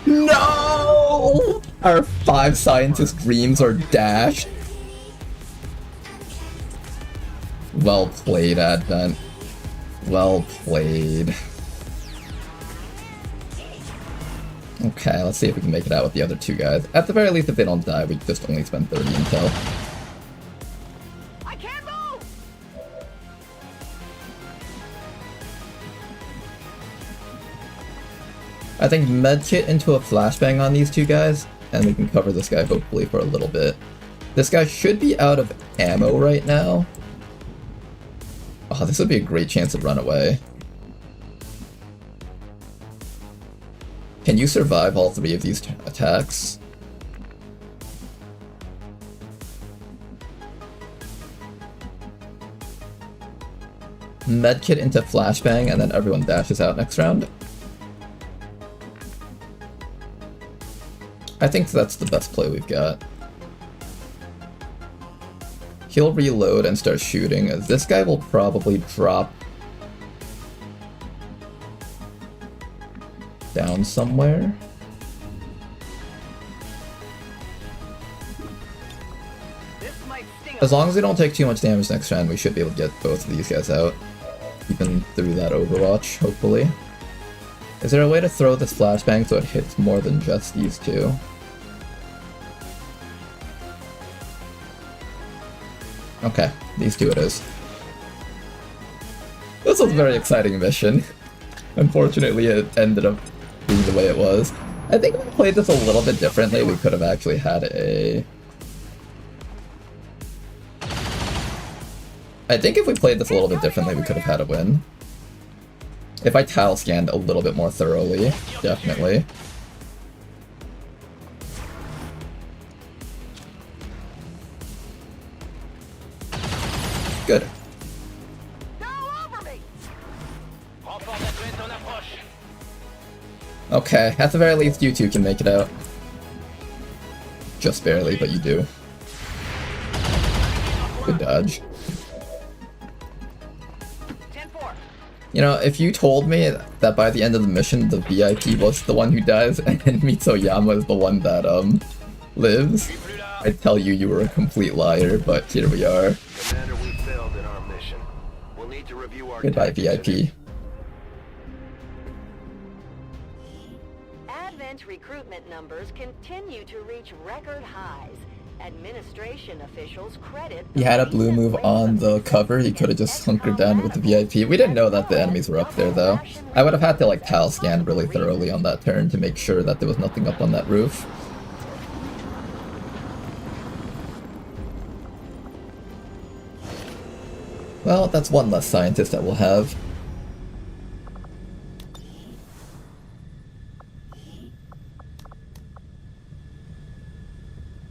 No! Our 5 scientist dreams are dashed. Well played, Advent. Well played. Okay, let's see if we can make it out with the other 2 guys. At the very least, if they don't die, we just only spend 30 intel. I can't move. I think medkit into a flashbang on these 2 guys, and we can cover this guy hopefully for a little bit. This guy should be out of ammo right now. Oh, this would be a great chance to run away. Can you survive all 3 of these attacks? Medkit into flashbang, and then everyone dashes out next round. I think that's the best play we've got. He'll reload and start shooting. This guy will probably drop down somewhere. As long as we don't take too much damage next round, we should be able to get both of these guys out. Even through that Overwatch, hopefully. Is there a way to throw this flashbang so it hits more than just these 2? Okay, these 2 it is. This was a very exciting mission. Unfortunately, it ended up being the way it was. I think if we played this a little bit differently, we could have actually had a... I think if we played this a little bit differently, we could have had a win. If I tile scanned a little bit more thoroughly, definitely. Good. Okay, at the very least, you 2 can make it out. Just barely, but you do. Good dodge. You know, if you told me that by the end of the mission, the VIP was the one who dies, and Mitsoyama is the one that, lives, I'd tell you you were a complete liar, but here we are. Commander, we failed in our mission. We'll need to review our Goodbye, tactics. VIP. Advent Agent recruitment numbers continue to reach record highs. Administration officials credit... He had a blue move on the cover, he could have just hunkered down with the VIP. We didn't know that the enemies were up there though. I would have had to like PAL scan really thoroughly on that turn to make sure that there was nothing up on that roof. Well, that's one less scientist that we'll have.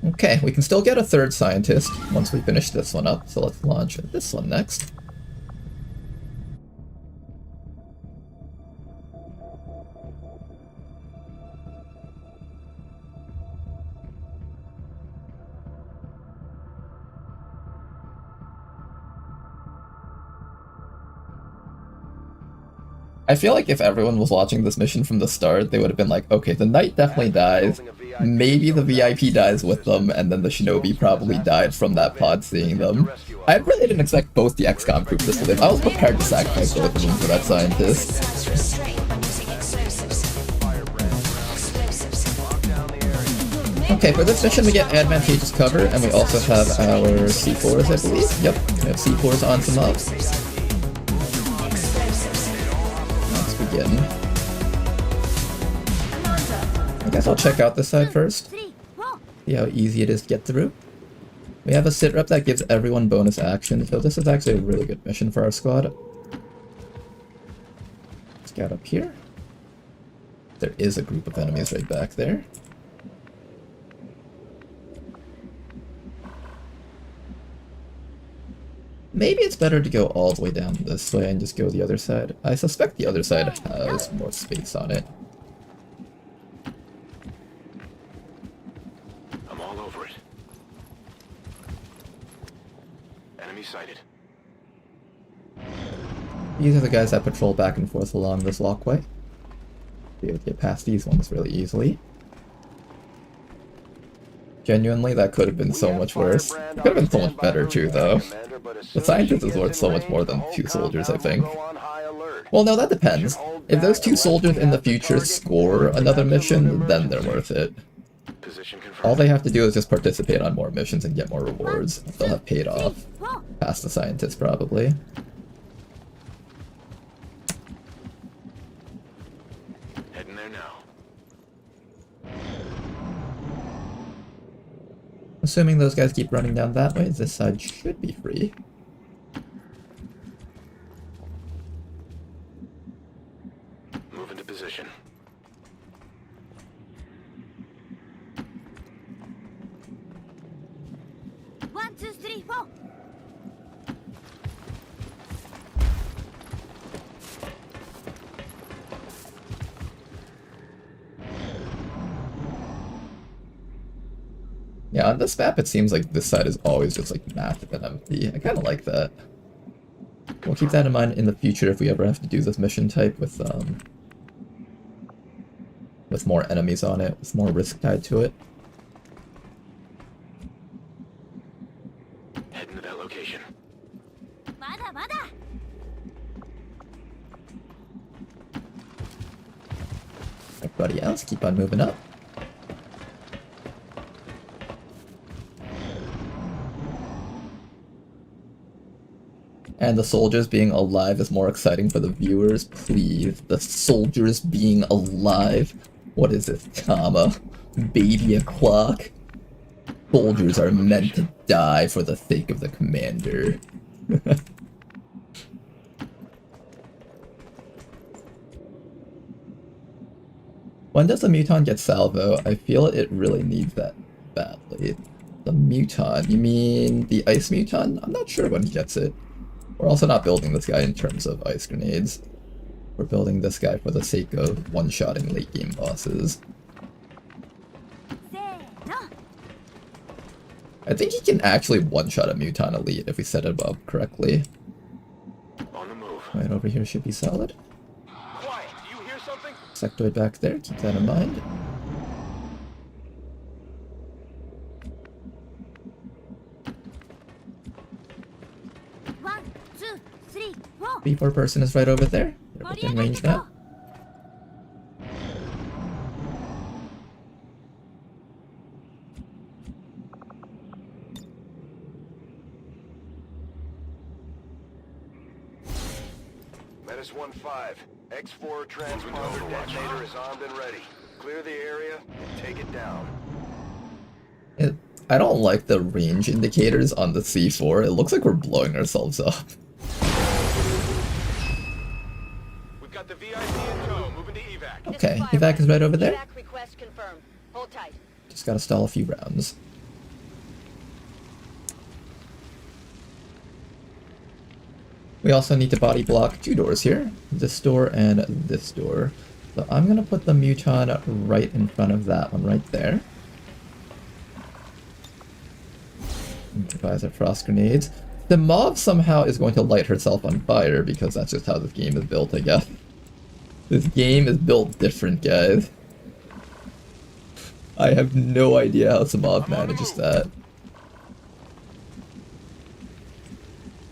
Okay, we can still get a third scientist once we finish this one up, so let's launch this one next. I feel like if everyone was watching this mission from the start, they would have been like, okay, the knight definitely dies, maybe the VIP dies with them, and then the shinobi probably died from that pod seeing them. I really didn't expect both the XCOM troopers to live. I was prepared to sacrifice both of them for that scientist. Okay, for this mission we get advantageous cover, and we also have our C4s, I believe. Yep, we have C4s on some up. Begin. I guess I'll check out this side first. See how easy it is to get through. We have a sit rep that gives everyone bonus action, so this is actually a really good mission for our squad. Let's get up here. There is a group of enemies right back there. Maybe it's better to go all the way down this way and just go the other side. I suspect the other side has more space on it. I'm all over it. Enemy sighted. These are the guys that patrol back and forth along this walkway. Be able to get past these ones really easily. Genuinely, that could have been so much worse. It could have been so much better too, though. The scientist is worth so much more than 2 soldiers, I think. Well, no, that depends. If those 2 soldiers in the future score another mission, then they're worth it. All they have to do is just participate on more missions and get more rewards. They'll have paid off. Past the scientist, probably. Heading there now. Assuming those guys keep running down that way, this side should be free. Move into position. One, two, three, four. Yeah, on this map it seems like this side is always just like massive and empty. I kind of like that. We'll keep that in mind in the future if we ever have to do this mission type with more enemies on it, with more risk tied to it. Heading to that location. Everybody else, keep on moving up. And the soldiers being alive is more exciting for the viewers. Please, the soldiers being alive. What is this, comma? Baby o'clock? Soldiers are meant to die for the sake of the commander. When does the Muton get salvo? I feel it really needs that badly. The Muton? You mean the Ice Muton? I'm not sure when he gets it. We're also not building this guy in terms of ice grenades. We're building this guy for the sake of one-shotting late-game bosses. I think he can actually one-shot a Muton Elite if we set it up correctly. On the move. Right over here should be solid. Quiet. Do you hear something? Sectoid back there, keep that in mind. B4 person is right over there. They're within range now. this 1-5. X4 transponder detonator is armed and ready. Clear the area and take it down. I don't like the range indicators on the C4. It looks like we're blowing ourselves up. We've got the VIP in tow, moving to evac. Okay, evac is right over there. Evac request confirmed. Hold tight. Just gotta stall a few rounds. We also need to body block 2 doors here. This door and this door. So I'm gonna put the Muton right in front of that one right there. Improvise our frost grenades. The mob somehow is going to light herself on fire because that's just how this game is built, I guess. This game is built different, guys. I have no idea how Samov manages that.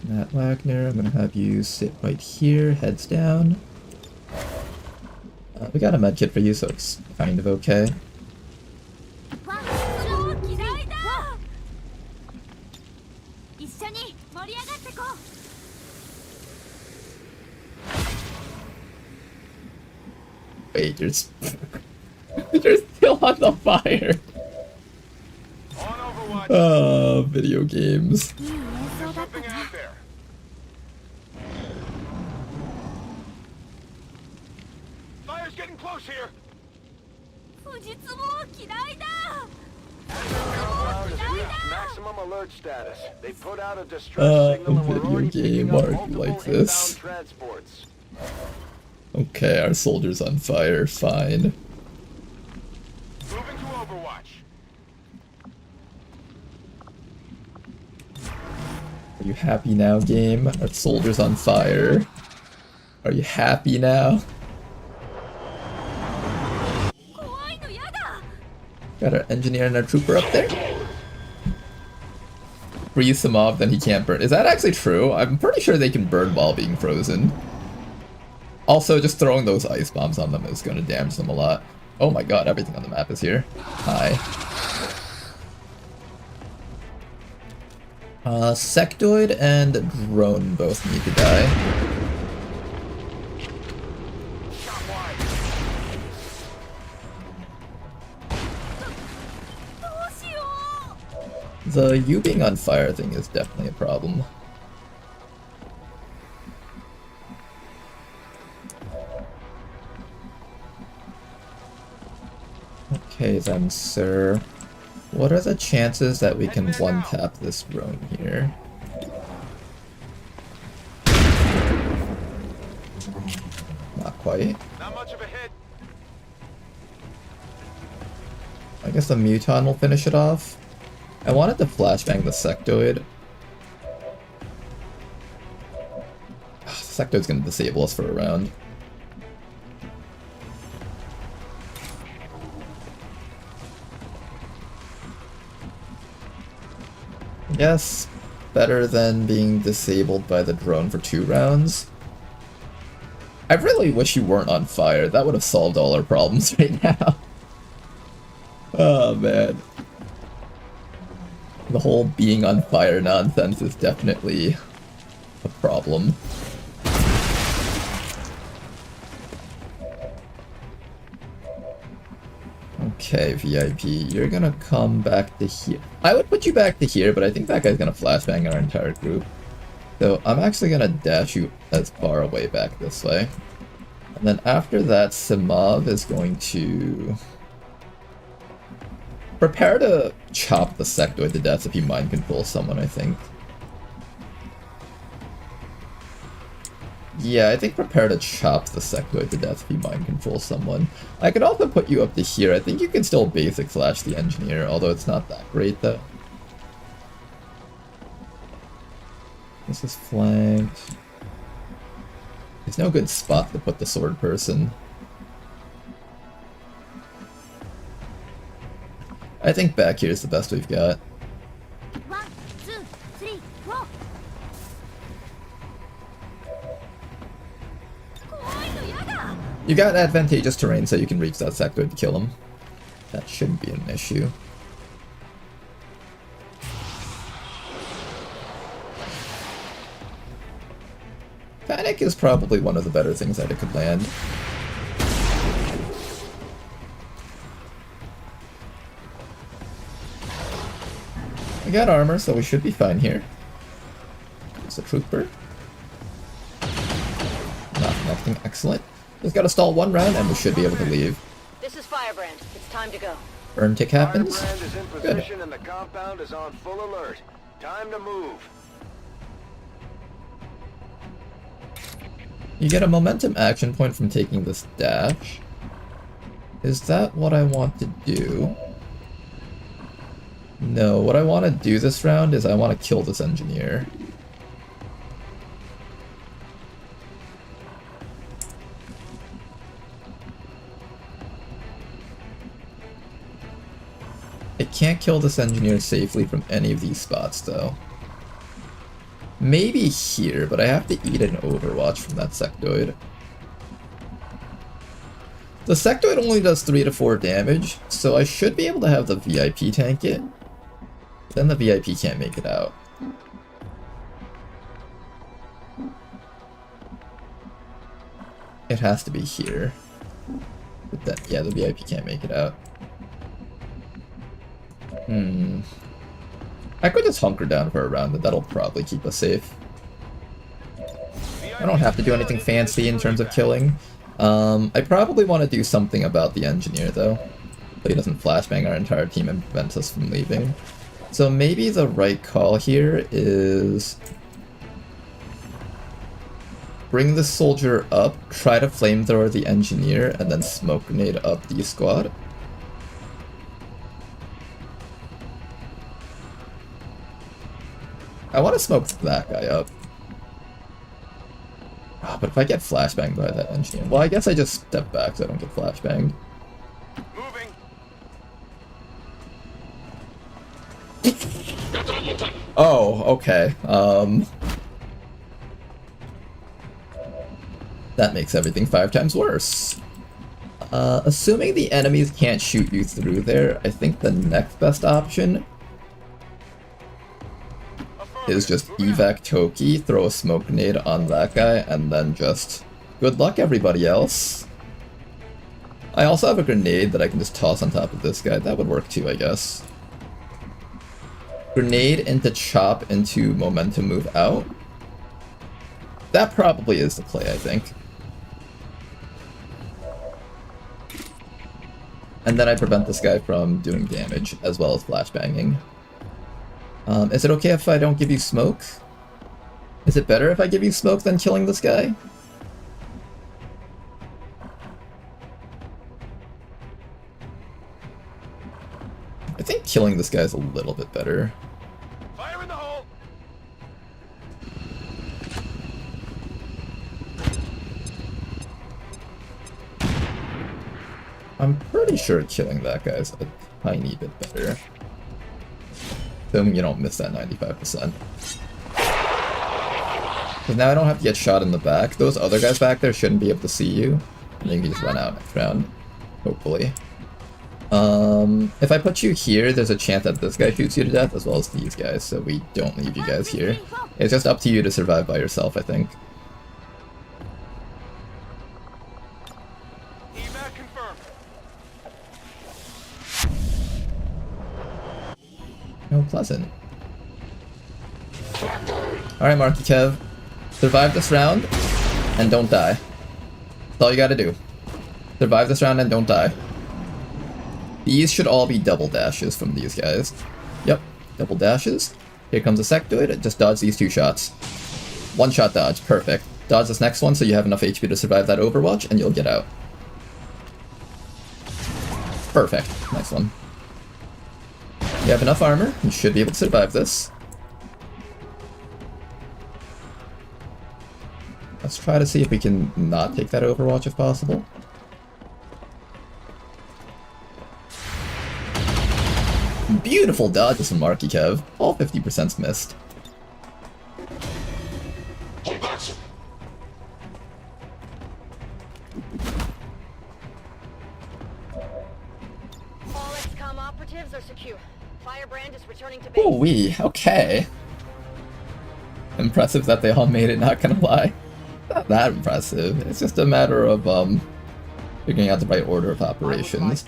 Matt Wagner, I'm gonna have you sit right here, heads down. We got a med kit for you, so it's kind of okay. Wait, you're still on the fire. On Overwatch. Video games. There's something out there. Fire's getting close here. Maximum alert status. They put out a distress signal and we're video already game picking up art multiple like this. inbound transports. Okay, our soldier's on fire, fine. Moving to Overwatch. Are you happy now, game? Our soldier's on fire. Are you happy now? Got our engineer and our trooper up there. Freeze him off, then he can't burn. Is that actually true? I'm pretty sure they can burn while being frozen. Also, just throwing those ice bombs on them is going to damage them a lot. Oh my god, everything on the map is here. Hi. Sectoid and Drone both need to die. The you being on fire thing is definitely a problem. Okay then, sir. What are the chances that we can one-tap this drone here? Not quite. Not much of a hit. I guess the Muton will finish it off. I wanted to flashbang the Sectoid. Sectoid's gonna disable us for a round. Yes, better than being disabled by the drone for 2 rounds. I really wish you weren't on fire. That would have solved all our problems right now. Oh man. The whole being on fire nonsense is definitely a problem. Okay, VIP, you're gonna come back to here. I would put you back to here, but I think that guy's gonna flashbang our entire group. So I'm actually gonna dash you as far away back this way. And then after that, Simov is going to prepare to chop the Sectoid to death if he mind controls someone, I think. Yeah, I think prepare to chop the Sectoid to death if he mind controls someone. I could also put you up to here. I think you can still basic slash the engineer, although it's not that great though. This is flanked. There's no good spot to put the sword person. I think back here is the best we've got. 1, 2, 3, 4. You got advantageous terrain so you can reach that sector to kill him. That shouldn't be an issue. Panic is probably one of the better things that it could land. We got armor, so we should be fine here. It's a trooper. Not connecting, excellent. Just gotta stall one round and we should be able to leave. This is Firebrand. It's time to go. Burn tick happens. Firebrand is in Good. position and the compound is on full alert. Time to move. You get a momentum action point from taking this dash. Is that what I want to do? No, what I want to do this round is I want to kill this engineer. I can't kill this engineer safely from any of these spots though. Maybe here, but I have to eat an overwatch from that sectoid. The sectoid only does 3 to 4 damage, so I should be able to have the VIP tank it. Then the VIP can't make it out. It has to be here. But then, yeah, the VIP can't make it out. I could just hunker down for a round, but that'll probably keep us safe. I don't have to do anything fancy in terms of killing. I probably want to do something about the engineer, though. So he doesn't flashbang our entire team and prevent us from leaving. So maybe the right call here is... bring the soldier up, try to flamethrower the engineer, and then smoke grenade up the squad. I want to smoke that guy up. Oh, but if I get flashbanged by that engineer... well, I guess I just step back so I don't get flashbanged. Moving. Oh, okay. That makes everything 5 times worse. Assuming the enemies can't shoot you through there, I think the next best option is just evac Toki, throw a smoke grenade on that guy, and then just good luck everybody else. I also have a grenade that I can just toss on top of this guy. That would work too, I guess. Grenade into chop into momentum move out. That probably is the play, I think. And then I prevent this guy from doing damage, as well as flashbanging. Is it okay if I don't give you smoke? Is it better if I give you smoke than killing this guy? I think killing this guy is a little bit better. Fire in the hole. I'm pretty sure killing that guy is a tiny bit better. Assuming you don't miss that 95%. Because now I don't have to get shot in the back. Those other guys back there shouldn't be able to see you. And then you can just run out next round. Hopefully. If I put you here, there's a chance that this guy shoots you to death, as well as these guys, so we don't leave you guys here. It's just up to you to survive by yourself, I think. Evac confirmed. Oh, pleasant. Alright, Marky Kev. Survive this round, and don't die. That's all you gotta do. Survive this round and don't die. These should all be double dashes from these guys. Yep, double dashes. Here comes a sectoid, just dodge these 2 shots. 1 shot dodge, perfect. Dodge this next one so you have enough HP to survive that overwatch, and you'll get out. Perfect, nice one. You have enough armor, you should be able to survive this. Let's try to see if we can not take that overwatch if possible. Beautiful dodges from Marky Kev. All 50%'s missed. All XCOM operatives are secure. Firebrand is returning to base. Ooh-wee, okay. Impressive that they all made it, not gonna lie. not that impressive. It's just a matter of figuring out the right order of operations.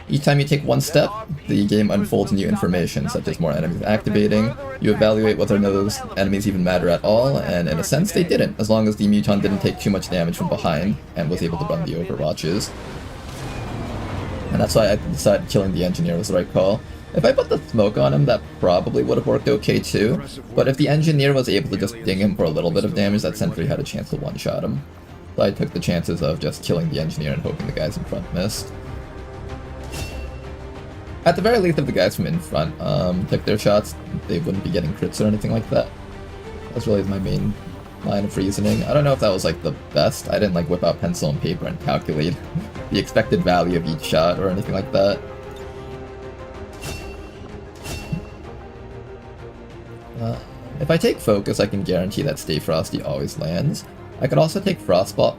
Each time you take one step, the game unfolds new information, such as more enemies activating. You evaluate whether those enemies even matter at all, and in a sense they didn't, as long as the muton didn't take too much damage from behind and was able to run the overwatches. And that's why I decided killing the engineer was the right call. If I put the smoke on him, that probably would have worked okay too, but if the engineer was able to just ding him for a little bit of damage, that sentry had a chance to one-shot him. So I took the chances of just killing the engineer and hoping the guys in front missed. At the very least, if the guys from in front took their shots, they wouldn't be getting crits or anything like that. That's really my main line of reasoning. I don't know if that was like the best. I didn't like whip out pencil and paper and calculate the expected value of each shot or anything like that. If I take focus, I can guarantee that Stay Frosty always lands. I could also take fastball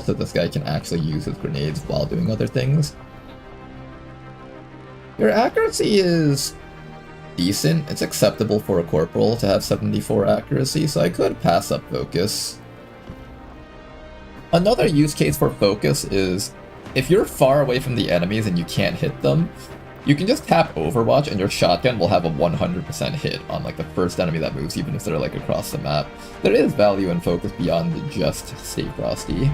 so this guy can actually use his grenades while doing other things. Your accuracy is decent. It's acceptable for a corporal to have 74 accuracy, so I could pass up focus. Another use case for focus is if you're far away from the enemies and you can't hit them, you can just tap Overwatch and your shotgun will have a 100% hit on like the first enemy that moves, even if they're like across the map. There is value in focus beyond just Stay Frosty.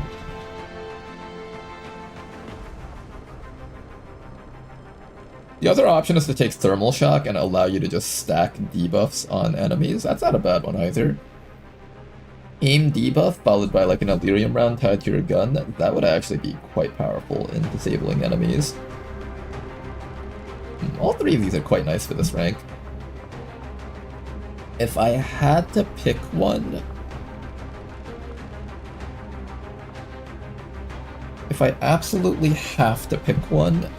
The other option is to take Thermal Shock and allow you to just stack debuffs on enemies. That's not a bad one either. Aim debuff followed by like an Elerium round tied to your gun, that would actually be quite powerful in disabling enemies. All three of these are quite nice for this rank. If I had to pick one... If I absolutely have to pick one...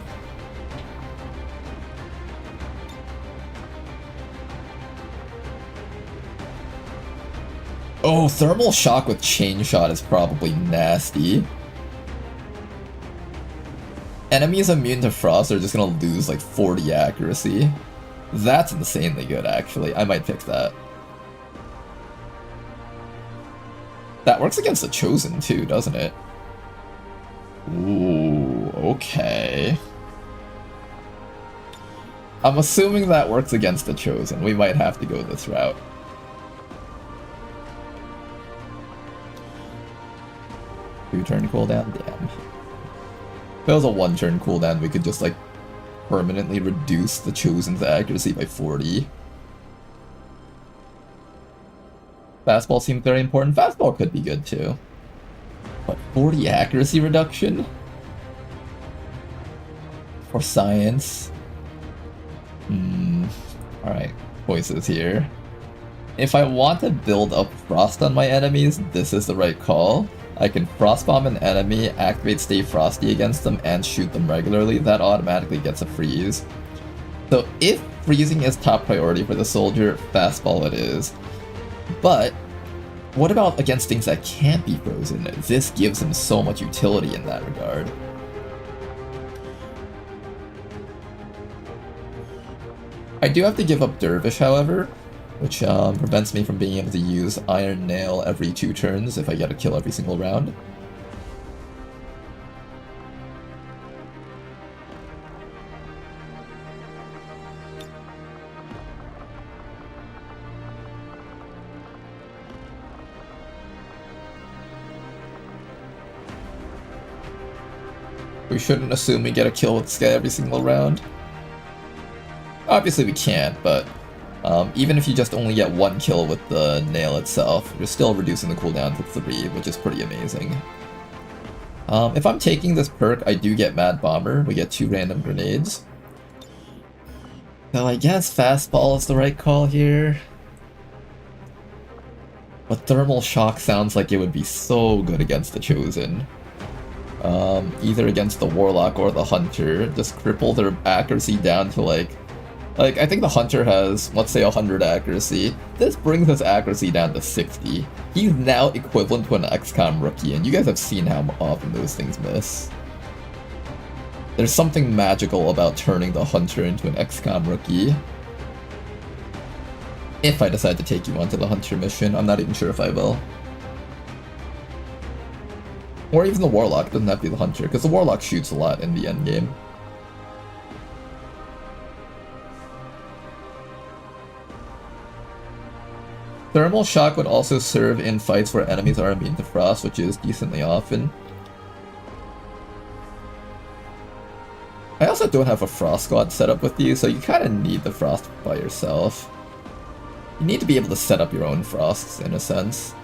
Oh, Thermal Shock with Chain Shot is probably nasty. Enemies immune to frost are just gonna lose like 40 accuracy. That's insanely good, actually. I might pick that. That works against the Chosen too, doesn't it? Ooh, okay. I'm assuming that works against the Chosen. We might have to go this route. 2-turn cooldown? Damn. If it was a 1-turn cooldown, we could just like permanently reduce the Chosen's accuracy by 40. Fastball seemed very important. Fastball could be good too. But 40 accuracy reduction? For science? Alright, choices here. If I want to build up frost on my enemies, this is the right call. I can Frostbomb an enemy, activate Stay Frosty against them, and shoot them regularly. That automatically gets a freeze. So if freezing is top priority for the soldier, fastball it is. But what about against things that can't be frozen? This gives him so much utility in that regard. I do have to give up Dervish, however, which prevents me from being able to use Iron Nail every 2 turns if I get a kill every single round. We shouldn't assume we get a kill with this guy every single round. Obviously we can't, but even if you just only get 1 kill with the nail itself, you're still reducing the cooldown to 3, which is pretty amazing. If I'm taking this perk, I do get Mad Bomber. We get 2 random grenades. So I guess Fastball is the right call here. But Thermal Shock sounds like it would be so good against the Chosen. Either against the Warlock or the Hunter. Just cripple their accuracy down to like I think the Hunter has, let's say, 100 accuracy. This brings his accuracy down to 60. He's now equivalent to an XCOM rookie, and you guys have seen how often those things miss. There's something magical about turning the Hunter into an XCOM rookie. If I decide to take you onto the Hunter mission, I'm not even sure if I will. Or even the Warlock, doesn't have to be the Hunter, because the Warlock shoots a lot in the endgame. Thermal Shock would also serve in fights where enemies are immune to frost, which is decently often. I also don't have a Frost Squad set up with you, so you kind of need the Frost by yourself. You need to be able to set up your own Frosts, in a sense.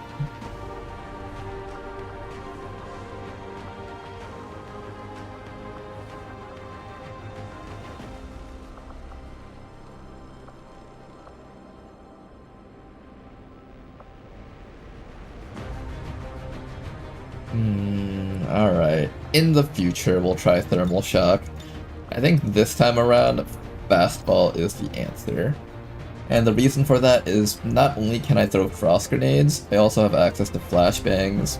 Alright. In the future, we'll try Thermal Shock. I think this time around, Fastball is the answer. And the reason for that is not only can I throw Frost Grenades, I also have access to Flashbangs.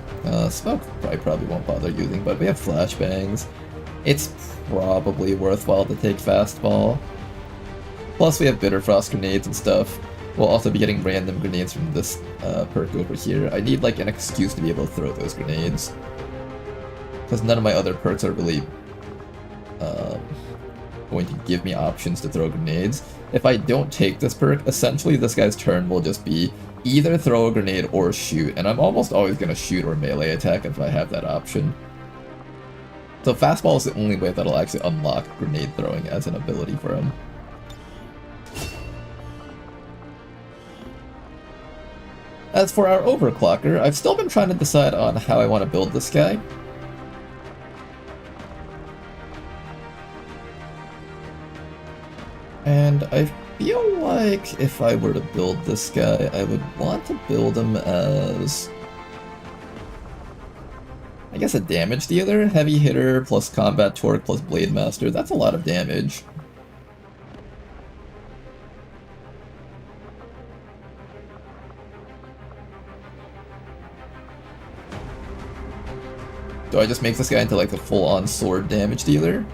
Smoke I probably won't bother using, but we have Flashbangs. It's probably worthwhile to take Fastball. Plus we have Bitter Frost Grenades and stuff. We'll also be getting random grenades from this perk over here. I need like an excuse to be able to throw those grenades. Because none of my other perks are really going to give me options to throw grenades. If I don't take this perk, essentially this guy's turn will just be either throw a grenade or shoot, and I'm almost always going to shoot or melee attack if I have that option. So Fastball is the only way that'll actually unlock grenade throwing as an ability for him. As for our Overclocker, I've still been trying to decide on how I want to build this guy. And I feel like if I were to build this guy, I would want to build him as, I guess, a damage dealer. Heavy hitter plus combat torque plus blade master. That's a lot of damage. Do I just make this guy into like a full-on sword damage dealer?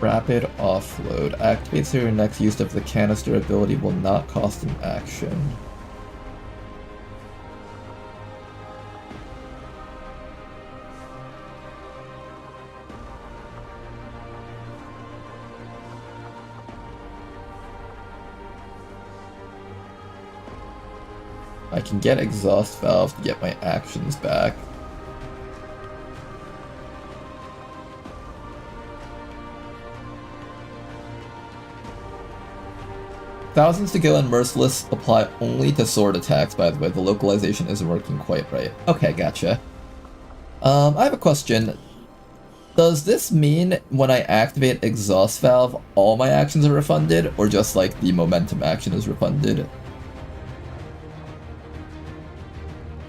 Rapid offload. Activates your next use of the canister ability will not cost an action. I can get Exhaust Valve to get my actions back. Thousands to Go and Merciless apply only to sword attacks, by the way. The localization isn't working quite right. Okay, gotcha. I have a question. Does this mean when I activate Exhaust Valve, all my actions are refunded, or just like the momentum action is refunded?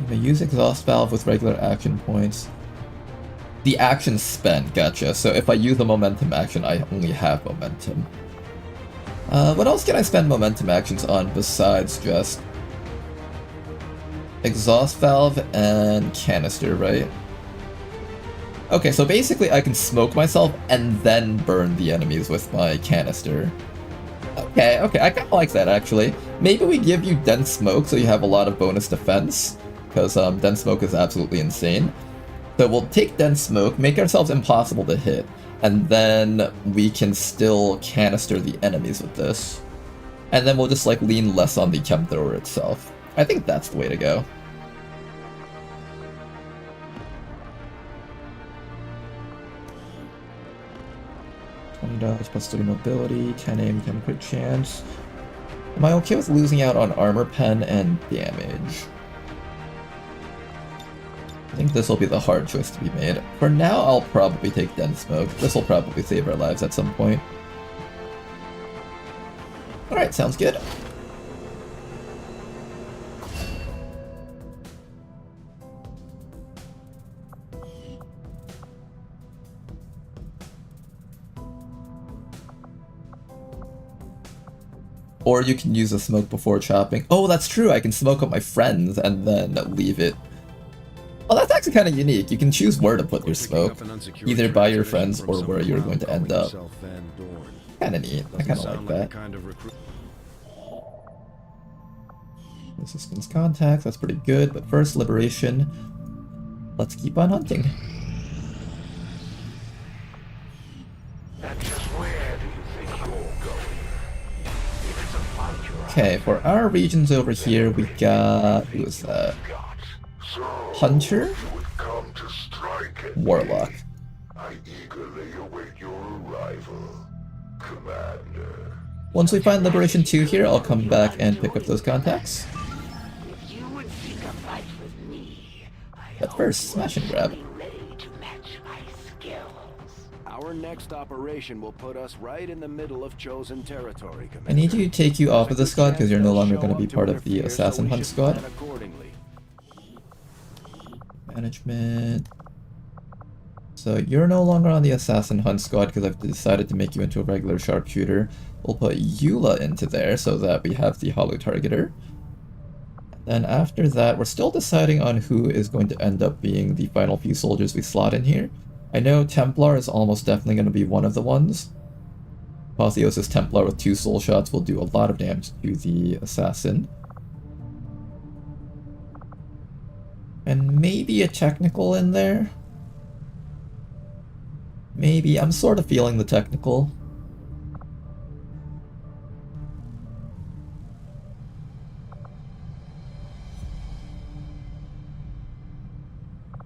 If I use Exhaust Valve with regular action points. The action spent, gotcha. So if I use a momentum action, I only have momentum. What else can I spend momentum actions on besides just Exhaust Valve and Canister, right? Okay, so basically I can smoke myself and then burn the enemies with my canister. Okay, I kinda like that actually. Maybe we give you Dense Smoke so you have a lot of bonus defense, because Dense Smoke is absolutely insane. So we'll take Dense Smoke, make ourselves impossible to hit, and then we can still canister the enemies with this. And then we'll just like lean less on the Chem Thrower itself. I think that's the way to go. $20 plus 3 mobility, 10 aim, 10 crit chance. Am I okay with losing out on armor pen and damage? I think this will be the hard choice to be made. For now, I'll probably take Dense Smoke. This will probably save our lives at some point. Alright, sounds good. or you can use the smoke before chopping. Oh, that's true. I can smoke up my friends and then leave it. Oh, that's actually kind of unique. You can choose where to put your smoke, either by your friends or where you're going to end up. Kind of neat. I kind of like that. Resistance contacts, that's pretty good. But first, liberation. Let's keep on hunting. Okay, for our regions over here, we got... who is that? Hunter? Warlock. I eagerly await your arrival, Commander. Once we find Liberation 2 here, I'll come back and pick up those contacts. If you would seek a fight with me, But first, smash and grab. ready to match my skills. Our next operation will put us right in the middle of chosen territory, Commander. I need to take you off of the squad because you're no longer going to be part of the Assassin Hunt squad. Management. So you're no longer on the Assassin Hunt squad because I've decided to make you into a regular sharpshooter. We'll put Eula into there so that we have the Hollow Targeter. Then after that, we're still deciding on who is going to end up being the final few soldiers we slot in here. I know Templar is almost definitely going to be one of the ones. Apotheosis Templar with 2 soul shots will do a lot of damage to the Assassin. And maybe a technical in there? Maybe. I'm sort of feeling the technical.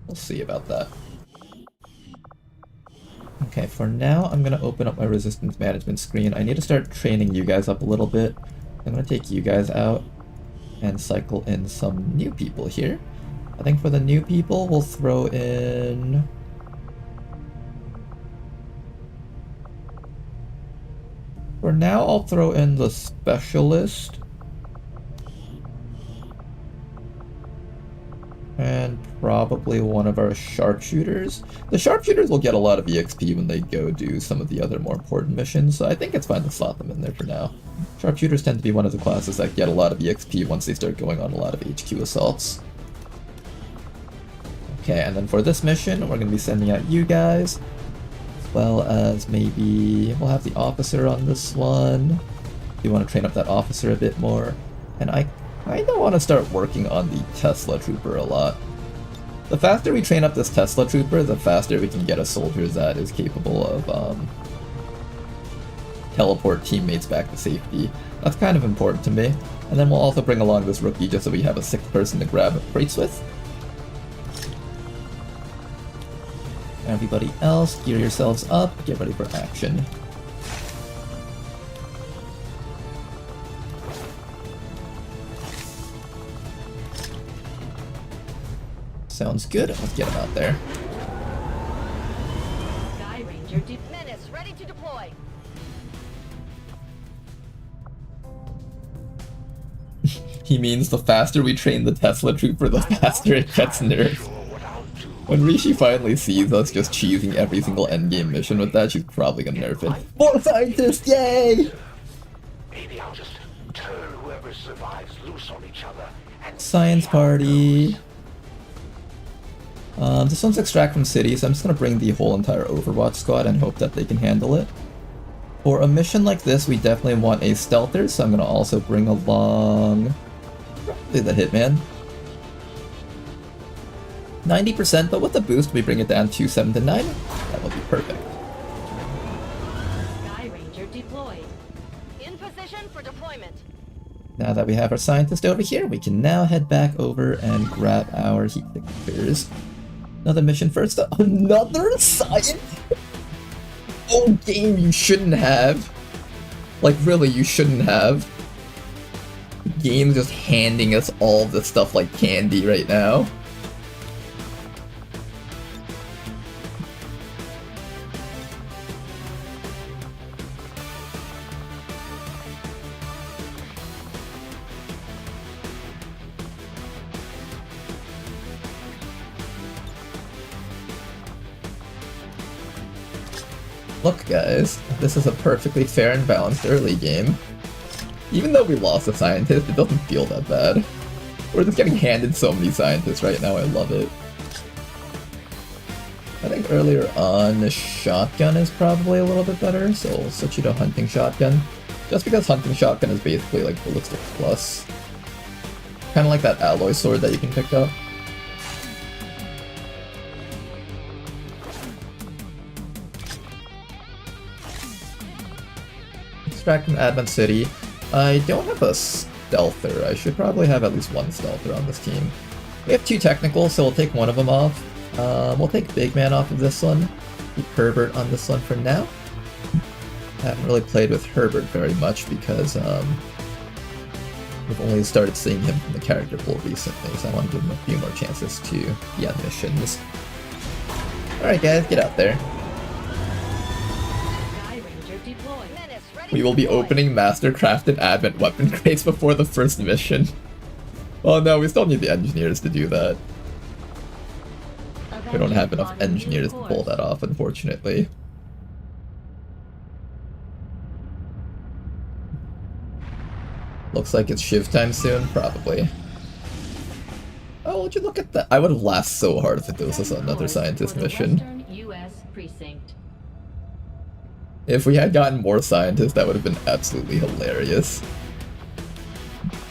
We'll see about that. Okay, for now, I'm going to open up my resistance management screen. I need to start training you guys up a little bit. I'm going to take you guys out and cycle in some new people here. I think for the new people, we'll throw in... For now, I'll throw in the Specialist. And probably one of our Sharpshooters. The Sharpshooters will get a lot of EXP when they go do some of the other more important missions, so I think it's fine to slot them in there for now. Sharpshooters tend to be one of the classes that get a lot of EXP once they start going on a lot of HQ assaults. Okay, and then for this mission, we're going to be sending out you guys, as well as maybe we'll have the officer on this one. We want to train up that officer a bit more, and I kind of want to start working on the Tesla Trooper a lot. The faster we train up this Tesla Trooper, the faster we can get a soldier that is capable of teleport teammates back to safety. That's kind of important to me. And then we'll also bring along this rookie just so we have a 6th person to grab crates with. Everybody else, gear yourselves up, get ready for action. Sounds good, let's get him out there. Sky Ranger Menace, ready to deploy. He means the faster we train the Tesla Trooper, the faster it gets nerfed. When Rishi finally sees us just cheesing every single endgame mission with that, she's probably gonna nerf it. More scientists, yay! Maybe I'll just turn whoever survives loose on each other and Science party. This one's extract from city, so I'm just gonna bring the whole entire Overwatch squad and hope that they can handle it. For a mission like this, we definitely want a stealther, so I'm gonna also bring along probably the Hitman. 90%, but with the boost, we bring it down to 7 to 9. That will be perfect. Sky Ranger deployed. In position for deployment. Now that we have our scientist over here, we can now head back over and grab our heat signatures. Another mission first. Another science? Oh, game, you shouldn't have. Like, really, you shouldn't have. The game's just handing us all this stuff like candy right now. Look guys, this is a perfectly fair and balanced early game. Even though we lost a scientist, it doesn't feel that bad. We're just getting handed so many scientists right now, I love it. I think earlier on, the shotgun is probably a little bit better, so we'll switch you to hunting shotgun. Just because hunting shotgun is basically like ballistic plus. Kinda like that alloy sword that you can pick up. Extract from Advent City. I don't have a stealther. I should probably have at least one stealther on this team. We have 2 technicals, so we'll take one of them off. We'll take Big Man off of this one. Keep Herbert on this one for now. I haven't really played with Herbert very much because we've only started seeing him from the character pool recently, so I want to give him a few more chances to be on missions. Alright guys, get out there. We will be opening Master-crafted Advent weapon crates before the first mission. Oh no, we still need the engineers to do that. We don't have enough engineers to pull that off, unfortunately. Looks like it's shift time soon, probably. Oh, would you look at that? I would have laughed so hard if it was another scientist mission. If we had gotten more scientists, that would have been absolutely hilarious.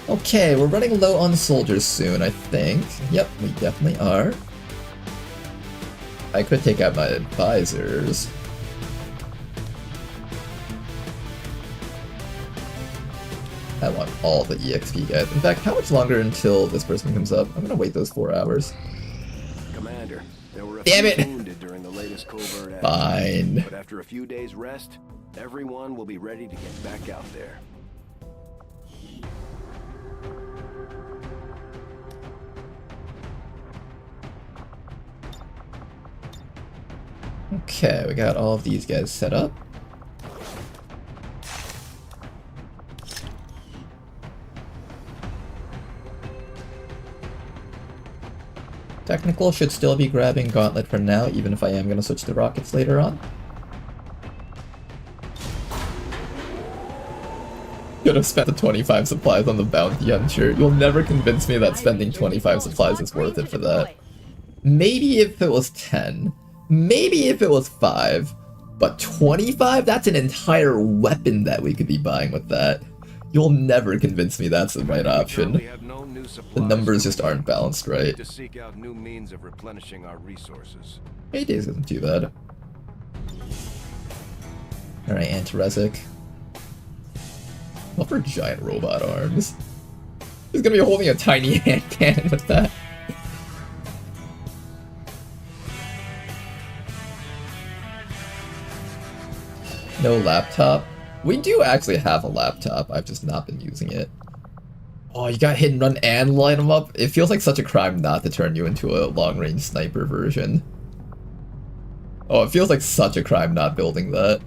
Okay, we're running low on soldiers soon, I think. Yep, we definitely are. I could take out my advisors. I want all the EXP guys. In fact, how much longer until this person comes up? I'm gonna wait those 4 hours. Commander, there were a Damn few it! wounded during the latest covert action. Fine. But after a few days rest, everyone will be ready to get back out there. Okay, we got all of these guys set up. Technical should still be grabbing Gauntlet for now, even if I am going to switch to rockets later on. Could have spent the 25 supplies on the bounty hunter. You'll never convince me that spending 25 supplies is worth it for that. Maybe if it was 10. Maybe if it was 5. But 25? That's an entire weapon that we could be buying with that. You'll never convince me that's the right option. The numbers just aren't balanced right. To seek out new means of replenishing our resources. 8 days isn't too bad. Alright, Antiresic. What for giant robot arms? He's gonna be holding a tiny hand cannon with that. No laptop. We do actually have a laptop, I've just not been using it. Oh, you got hit and run and light them up? It feels like such a crime not to turn you into a long-range sniper version. Oh, it feels like such a crime not building that.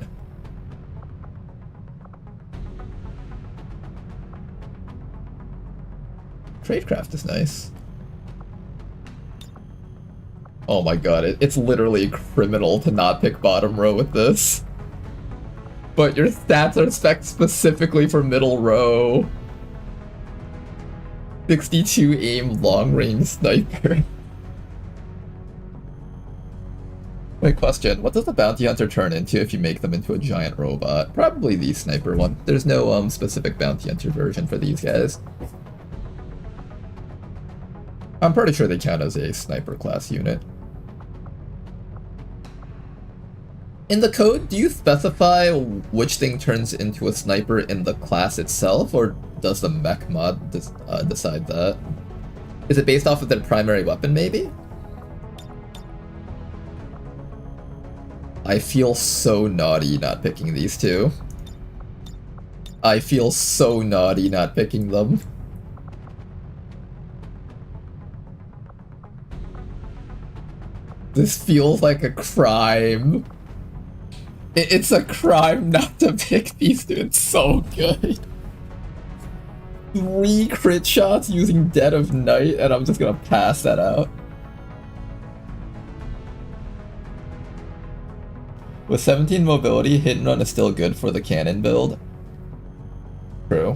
Tradecraft is nice. Oh my god, it's literally criminal to not pick bottom row with this. But your stats are spec'd specifically for middle row. 62 aim long range sniper. Wait, question. What does the bounty hunter turn into if you make them into a giant robot? Probably the sniper one. There's no specific bounty hunter version for these guys. I'm pretty sure they count as a sniper class unit. In the code, do you specify which thing turns into a sniper in the class itself, or does the mech mod decide that? Is it based off of their primary weapon, maybe? I feel so naughty not picking these two. I feel so naughty not picking them. This feels like a crime. It's a crime not to pick these two. It's so good. 3 crit shots using Dead of Night, and I'm just gonna pass that out. With 17 mobility, hit and run is still good for the cannon build. True.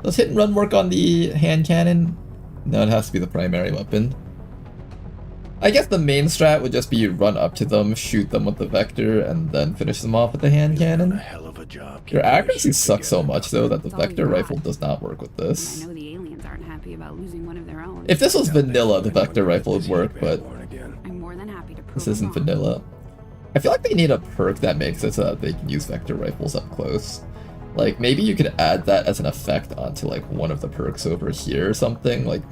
Does hit and run work on the hand cannon? No, it has to be the primary weapon. I guess the main strat would just be run up to them, shoot them with the vector, and then finish them off with the hand cannon. A hell of a job. Your accuracy sucks so much though that the vector rifle does not work with I this. know the aliens aren't happy about losing one of their own. If this was vanilla, the vector rifle would work, but I'm more than happy to prove this them isn't wrong. vanilla. I feel like they need a perk that makes it so that they can use vector rifles up close. Like, maybe you could add that as an effect onto, like, one of the perks over here or something. Like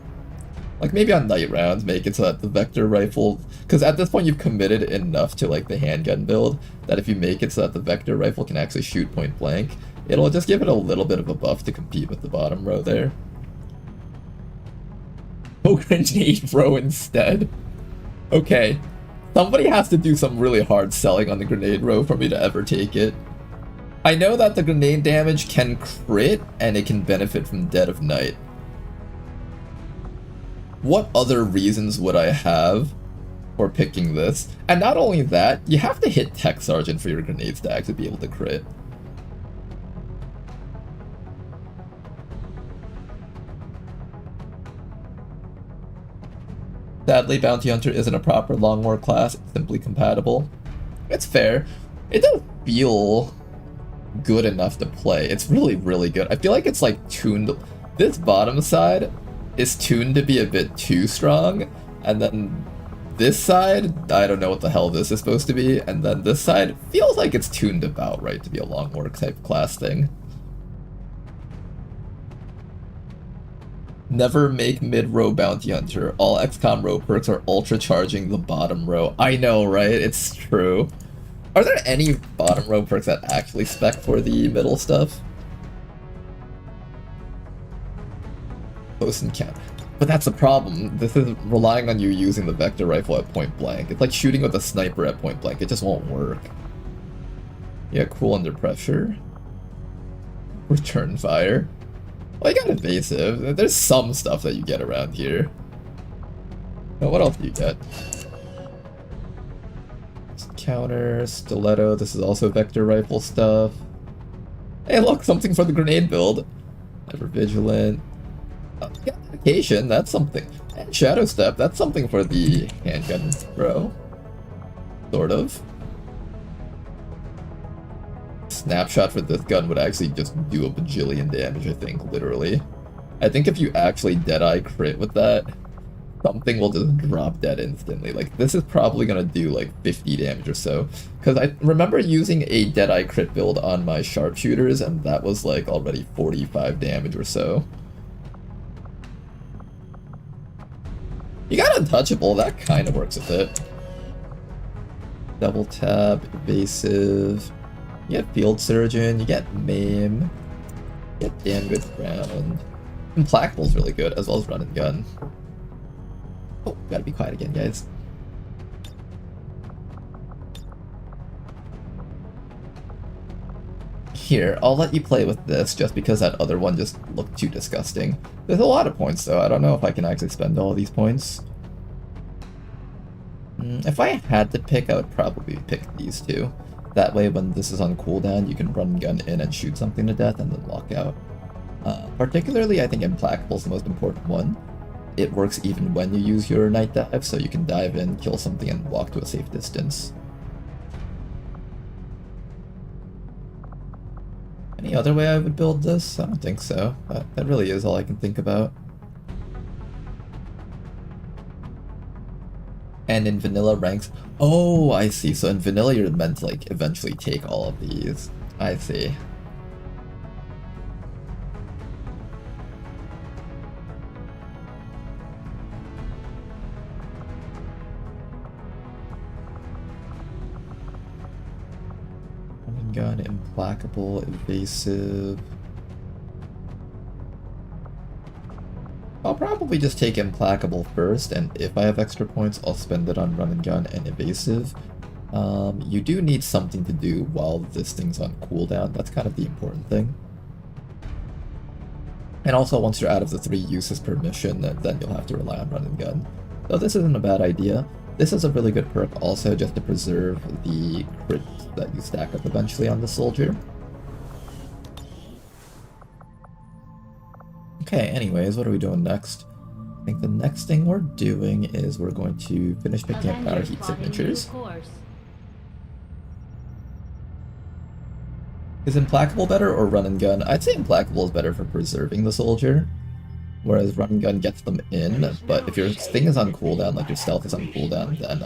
maybe on night rounds, make it so that the vector rifle... Because at this point, you've committed enough to, like, the handgun build that if you make it so that the vector rifle can actually shoot point blank, it'll just give it a little bit of a buff to compete with the bottom row there. Oh, grenade throw instead. Okay. Somebody has to do some really hard selling on the grenade row for me to ever take it. I know that the grenade damage can crit, and it can benefit from Dead of Night. What other reasons would I have for picking this? And not only that, you have to hit Tech Sergeant for your grenade stack to be able to crit. Sadly, Bounty Hunter isn't a proper Long War class, it's simply compatible. It's fair. It doesn't feel good enough to play. It's really, really good. I feel like it's like tuned. This bottom side is tuned to be a bit too strong, and then this side, I don't know what the hell this is supposed to be, and then this side feels like it's tuned about right to be a Long War type class thing. Never make mid-row Bounty Hunter. All XCOM row perks are ultra-charging the bottom row. I know, right? It's true. Are there any bottom row perks that actually spec for the middle stuff? Close encounter. But that's the problem. This is relying on you using the vector rifle at point blank. It's like shooting with a sniper at point blank. It just won't work. Yeah, cool under pressure. Return fire. Well, you got evasive. There's some stuff that you get around here. Now, what else do you get? Counter, stiletto. This is also vector rifle stuff. Hey, look, something for the grenade build. Ever vigilant. Yeah, dedication, that's something. And shadow step, that's something for the handgun, bro. Sort of. Snapshot for this gun would actually just do a bajillion damage, I think, literally. I think if you actually Deadeye crit with that, something will just drop dead instantly. Like, this is probably gonna do like 50 damage or so. Because I remember using a Deadeye crit build on my sharpshooters, and that was like already 45 damage or so. You got Untouchable, that kind of works with it. Double tap, evasive. You get Field Surgeon, you get Maim. You get damn good ground. Implacable's really good, as well as Run and Gun. Oh, gotta be quiet again, guys. Here, I'll let you play with this just because that other one just looked too disgusting. There's a lot of points though, I don't know if I can actually spend all these points. If I had to pick, I would probably pick these two. That way when this is on cooldown, you can run and gun in and shoot something to death and then walk out. Particularly, I think Implacable is the most important one. It works even when you use your night dive, so you can dive in, kill something, and walk to a safe distance. Any other way I would build this? I don't think so. That really is all I can think about. And in vanilla ranks... Oh, I see. So in vanilla you're meant to like eventually take all of these. I see. Gun, implacable, evasive. I'll probably just take implacable first, and if I have extra points, I'll spend it on run and gun and evasive. You do need something to do while this thing's on cooldown. That's kind of the important thing. And also, once you're out of the 3 uses per mission, then you'll have to rely on run and gun. So this isn't a bad idea. This is a really good perk also just to preserve the crit that you stack up eventually on the soldier. Okay, anyways, what are we doing next? I think the next thing we're doing is we're going to finish picking up our heat signatures. Is Implacable better or Run and Gun? I'd say Implacable is better for preserving the soldier, whereas Run and Gun gets them in, but if your thing is on cooldown, like your stealth is on cooldown, then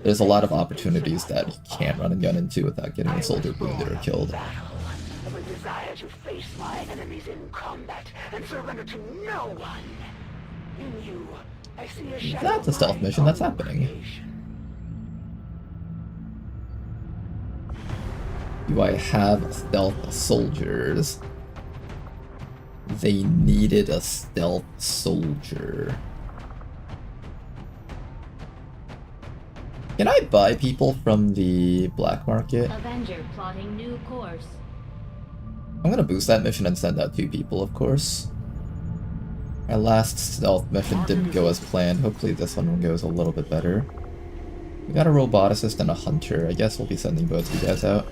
there's a lot of opportunities that you can't Run and Gun into without getting the soldier wounded or killed. Of a desire to face my enemies in combat and surrender to no one. In you, I see a shadow. That's a stealth mission, that's happening. Do I have stealth soldiers? They needed a stealth soldier. Can I buy people from the black market? Avenger plotting new course. I'm gonna boost that mission and send out 2 people, of course. Our last stealth mission didn't go as planned. Hopefully this one goes a little bit better. We got a roboticist and a hunter. I guess we'll be sending both of you guys out.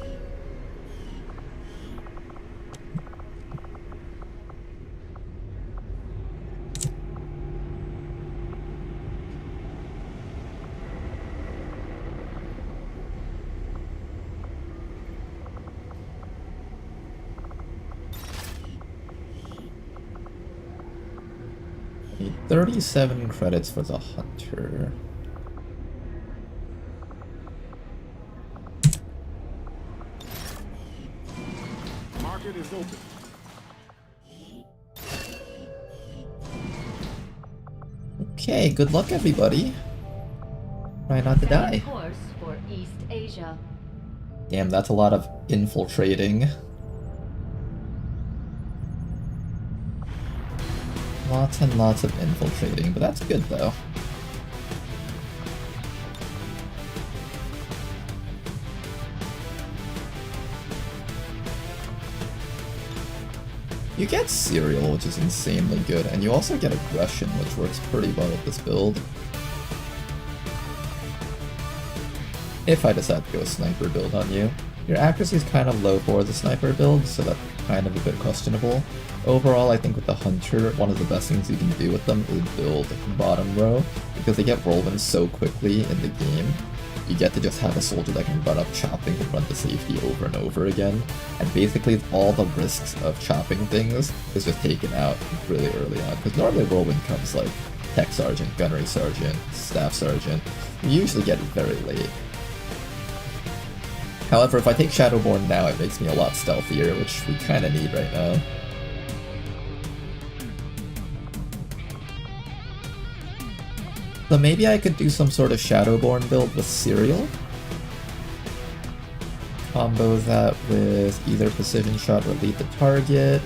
Need 37 credits for the hunter. Market is open. Okay, good luck everybody. Try not to die. Course for East Asia. Damn, that's a lot of infiltrating. Lots and lots of infiltrating, but that's good though. You get Serial, which is insanely good, and you also get Aggression, which works pretty well with this build. If I decide to go a sniper build on you. Your accuracy is kind of low for the sniper build, so that's kind of a bit questionable. Overall, I think with the Hunter, one of the best things you can do with them is build bottom row, because they get whirlwind so quickly in the game. You get to just have a soldier that can run up chopping and run to safety over and over again, and basically all the risks of chopping things is just taken out really early on, because normally whirlwind comes like tech sergeant, gunnery sergeant, staff sergeant. You usually get it very late. However, if I take Shadowborn now, it makes me a lot stealthier, which we kind of need right now. So maybe I could do some sort of Shadowborn build with Serial. Combo that with either Precision Shot or Lead the Target.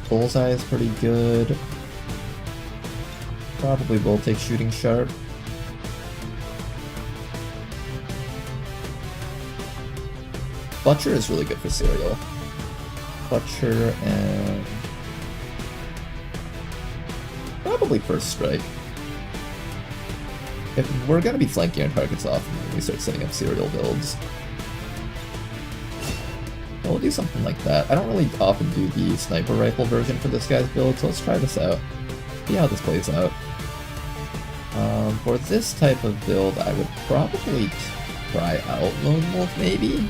Bullseye is pretty good. Probably will take Shooting Sharp. Butcher is really good for Serial. Butcher and probably First Strike. If we're gonna be flanking our targets off when we start setting up Serial builds. We'll do something like that. I don't really often do the sniper rifle version for this guy's build, so let's try this out. See how this plays out. For this type of build, I would probably try out Lone Wolf, maybe?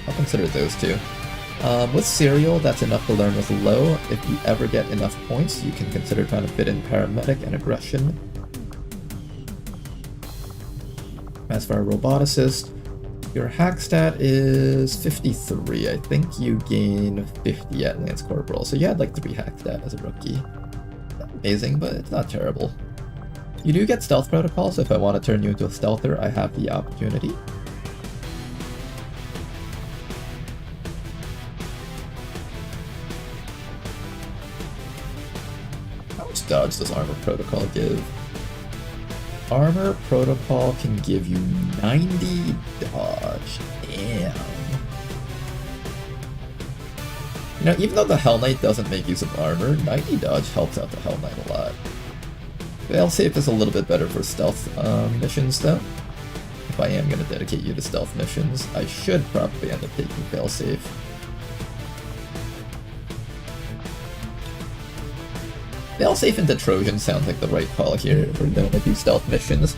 I'll consider those two. With Serial, that's enough to learn with low. If you ever get enough points, you can consider trying to fit in Paramedic and Aggression. As for our Roboticist, your hack stat is 53. I think you gain 50 at Lance Corporal, so you had like 3 hack stat as a rookie. Not amazing, but it's not terrible. You do get Stealth Protocol, so if I want to turn you into a Stealther, I have the opportunity. Dodge does Armor Protocol give? Armor Protocol can give you 90 dodge. Damn. You know, even though the Hell Knight doesn't make use of armor, 90 dodge helps out the Hell Knight a lot. Failsafe is a little bit better for stealth missions though. If I am going to dedicate you to stealth missions, I should probably end up taking Failsafe. Failsafe into Trojan sounds like the right call here if we're going to do stealth missions.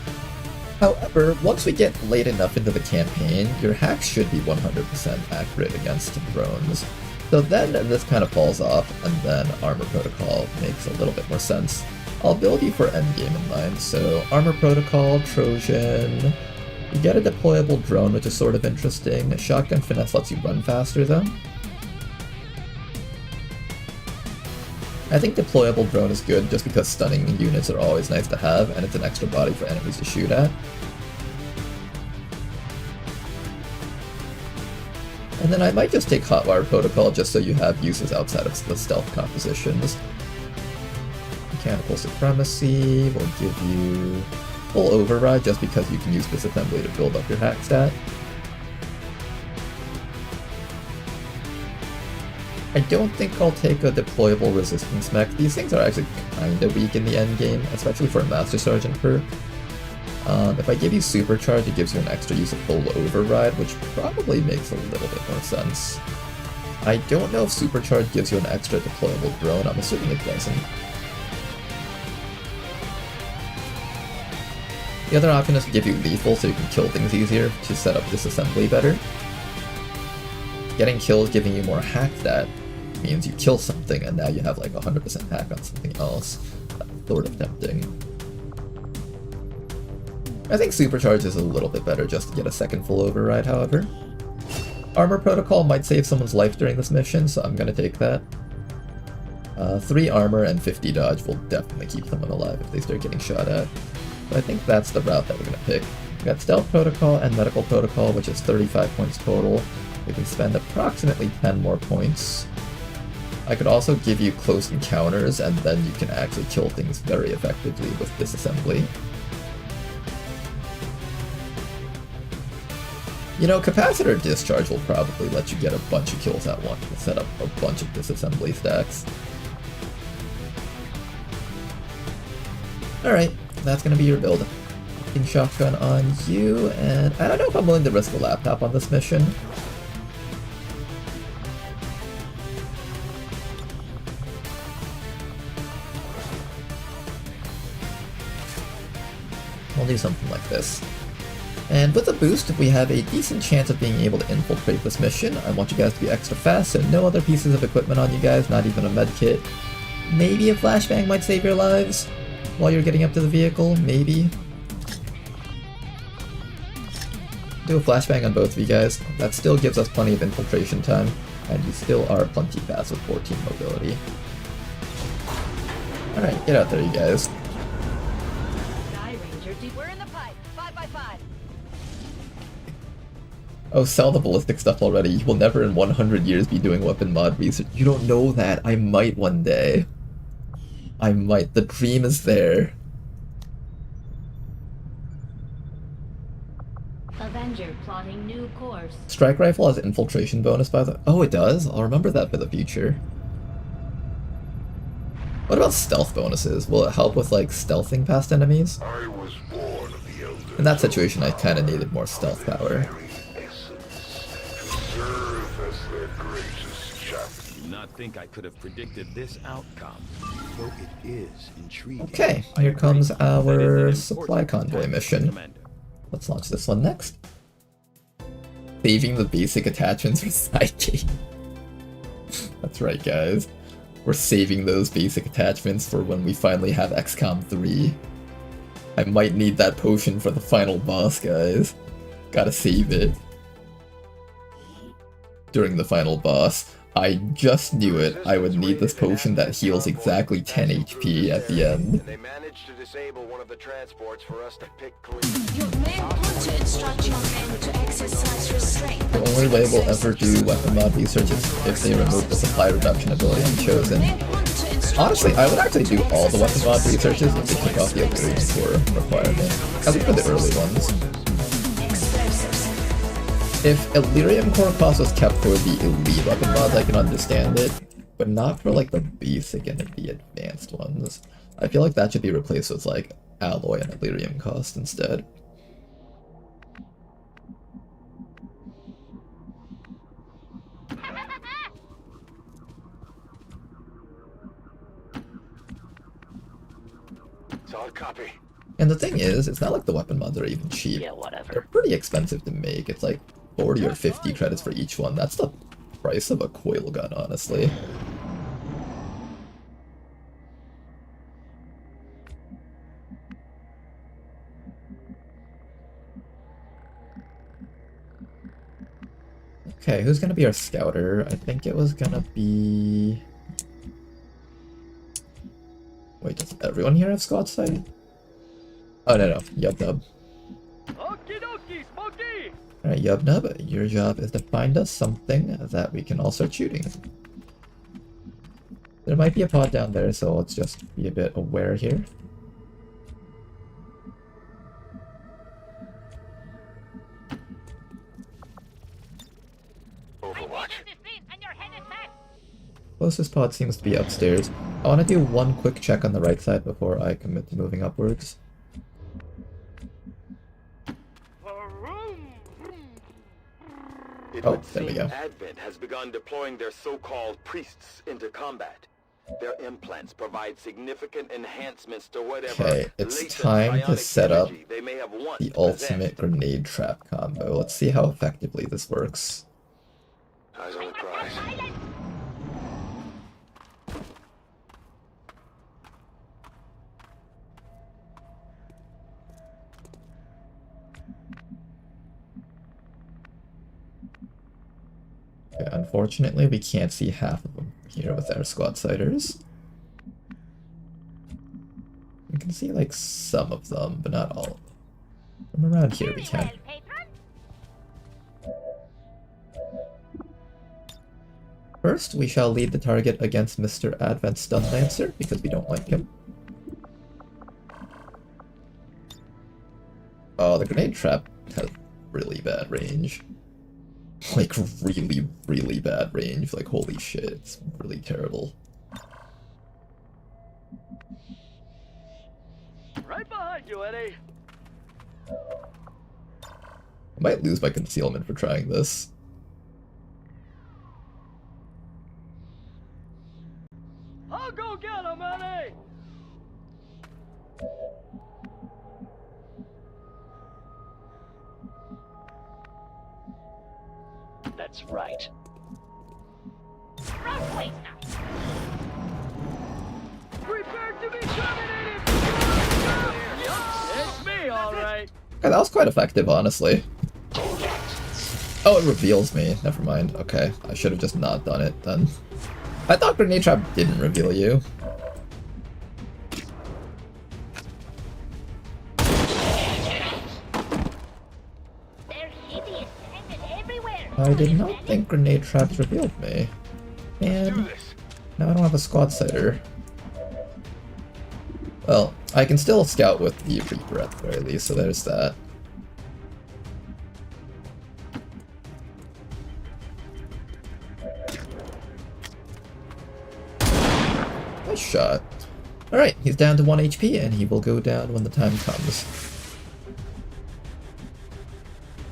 However, once we get late enough into the campaign, your hacks should be 100% accurate against drones. So then this kind of falls off, and then Armor Protocol makes a little bit more sense. I'll build you for endgame in mind, so Armor Protocol, Trojan. You get a deployable drone, which is sort of interesting. Shotgun Finesse lets you run faster though. I think deployable drone is good just because stunning units are always nice to have, and it's an extra body for enemies to shoot at. And then I might just take Hotwire Protocol just so you have uses outside of the stealth compositions. Mechanical Supremacy will give you full override just because you can use disassembly to build up your hack stat. I don't think I'll take a deployable resistance mech. These things are actually kinda weak in the end game, especially for a Master Sergeant perk. If I give you Supercharge, it gives you an extra use of full override, which probably makes a little bit more sense. I don't know if Supercharge gives you an extra deployable drone, I'm assuming it doesn't. The other option is to give you lethal so you can kill things easier to set up disassembly better. Getting kills giving you more hack stat means you kill something and now you have like 100% hack on something else. That's sort of tempting. I think Supercharge is a little bit better just to get a second full override, however. Armor Protocol might save someone's life during this mission, so I'm gonna take that. 3 armor and 50 dodge will definitely keep someone alive if they start getting shot at. But I think that's the route that we're gonna pick. We got Stealth Protocol and Medical Protocol, which is 35 points total. We can spend approximately 10 more points. I could also give you Close Encounters, and then you can actually kill things very effectively with disassembly. You know, Capacitor Discharge will probably let you get a bunch of kills at once and set up a bunch of disassembly stacks. Alright, that's gonna be your build. King Shotgun on you, and I don't know if I'm willing to risk a laptop on this mission. We'll do something like this. And with a boost, we have a decent chance of being able to infiltrate this mission. I want you guys to be extra fast, so no other pieces of equipment on you guys, not even a medkit. Maybe a flashbang might save your lives while you're getting up to the vehicle, maybe. Do a flashbang on both of you guys. That still gives us plenty of infiltration time, and you still are plenty fast with 14 mobility. Alright, get out there you guys. We're in the pipe. 5x5. Oh, sell the ballistic stuff already. You will never in 100 years be doing weapon mod research. You don't know that. I might one day. I might. The dream is there. Avenger plotting new course. Strike Rifle has infiltration bonus by the... Oh, it does? I'll remember that for the future. What about stealth bonuses? Will it help with, like, stealthing past enemies? I was born of the Elder. In that situation, I kinda needed more stealth power. Serve as their greatest champion. I do not think I could have predicted this outcome. Though it is intriguing. Okay, here comes That is our an supply important convoy task, mission. Commander. Let's launch this one next. Saving the basic attachments for side game. That's right, guys. We're saving those basic attachments for when we finally have XCOM 3. I might need that potion for the final boss, guys. Gotta save it. During the final boss. I just knew it. I would need this potion that heals exactly 10 HP at the end. And they managed to disable one of the transports for us to pick clean. You may want to instruct your men to exercise restraint. The only way we'll ever do weapon mod research is if they remove the supply reduction ability on Chosen. Honestly, I would actually do all the weapon mod researches if they took off the Illyrium Core requirement. At least for the early ones. If Illyrium Core cost was kept for the elite weapon mods, I can understand it. But not for like the basic and the advanced ones. I feel like that should be replaced with like alloy and Illyrium cost instead. Solid copy. And the thing is, it's not like the weapon mods are even cheap. Yeah, whatever. They're pretty expensive to make. It's like 40 or 50 credits for each one. That's the price of a coil gun, honestly. Okay, who's gonna be our scouter? I think it was gonna be... Wait, does everyone here have squad sight? Oh, no, Yubnub. Alright, Yubnub, your job is to find us something that we can all start shooting. There might be a pod down there, so let's just be a bit aware here. Overwatch. Closest pod seems to be upstairs. I want to do one quick check on the right side before I commit to moving upwards. It Oh, would there we seem go. Advent has begun deploying their so-called priests into combat. Their implants provide significant enhancements to whatever Okay, it's latent time to psionic set up energy they may have once the possessed. ultimate grenade trap combo. Let's see how effectively this works. Eyes on the prize. Okay, unfortunately, we can't see half of them here with our squad sighters. We can see like some of them, but not all of them. From around here we can. First, we shall lead the target against Mr. Advent Stun Lancer, because we don't like him. Oh, the grenade trap has really bad range. Like, really, really bad range. Like, holy shit, it's really terrible. Right behind you, Eddie. I might lose my concealment for trying this. I'll go get him, Eddie. That's right. Prepare to be terminated. It's me, all right. Okay, that was quite effective, honestly. Oh, it reveals me. Never mind. Okay, I should have just not done it then. I thought grenade trap didn't reveal you. I did not think grenade traps revealed me. And now I don't have a squad sighter. Well, I can still scout with the Reaper at the very least, so there's that. Nice shot. Alright, he's down to 1 HP, and he will go down when the time comes.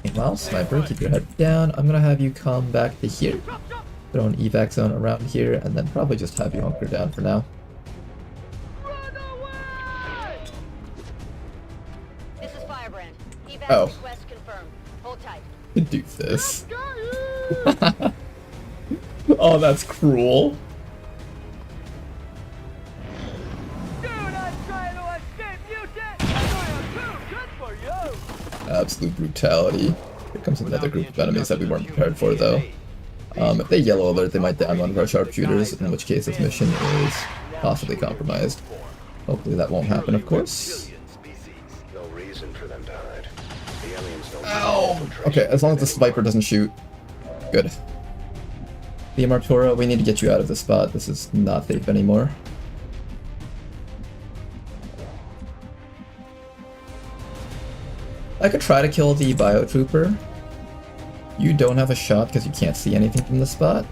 Meanwhile, Sniper, keep your head down. I'm gonna have you come back to here. Throw an evac zone around here, and then probably just have you hunker down for now. This is Firebrand. Evac Oh. request confirmed. Hold tight. Do this. Oh, that's cruel. Dude, I'm trying to escape mutant. I am too good for you. Absolute brutality. Here comes another group of enemies that we weren't prepared for, though. If they yellow alert, they might down one of our sharpshooters, in which case this mission is possibly compromised. Hopefully that won't happen, of course. No reason for them to hide. The aliens don't Ow! Okay, as long as the Viper doesn't shoot. Good. The Martura, we need to get you out of this spot. This is not safe anymore. I could try to kill the Biotrooper. You don't have a shot because you can't see anything from the spot.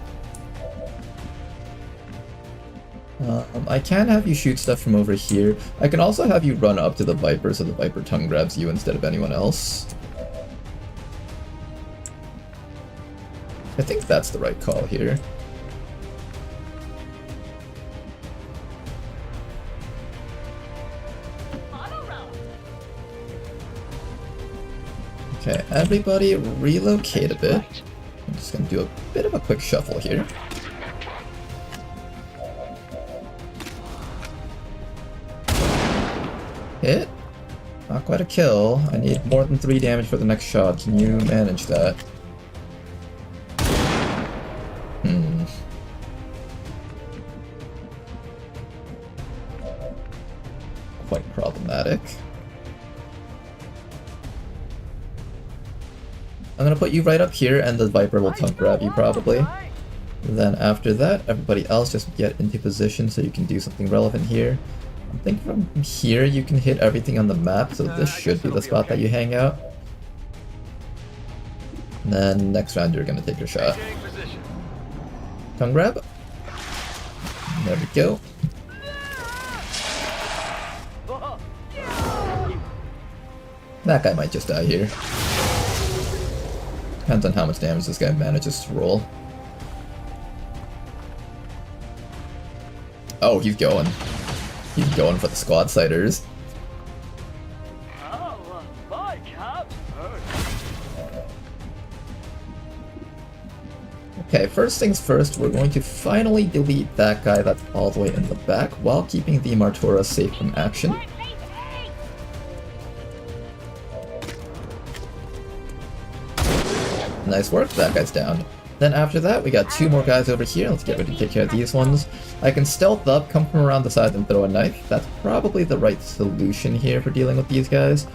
I can have you shoot stuff from over here. I can also have you run up to the Viper so the Viper tongue grabs you instead of anyone else. I think that's the right call here. Okay, everybody relocate a bit. I'm just gonna do a bit of a quick shuffle here. Hit. Not quite a kill. I need more than 3 damage for the next shot. Can you manage that? Quite problematic. I'm gonna put you right up here and the Viper will tongue grab you probably. Then after that, everybody else just get into position so you can do something relevant here. I think from here you can hit everything on the map, so this should be the spot that you hang out. And then next round you're gonna take your shot. Tongue grab. There we go. That guy might just die here. Depends on how much damage this guy manages to roll. Oh, he's going. He's going for the squad sighters. Okay, first things first, we're going to finally delete that guy that's all the way in the back while keeping the Martura safe from action. Nice work, that guy's down. Then after that, we got 2 more guys over here. Let's get ready to take care of these ones. I can stealth up, come from around the side and throw a knife. That's probably the right solution here for dealing with these guys.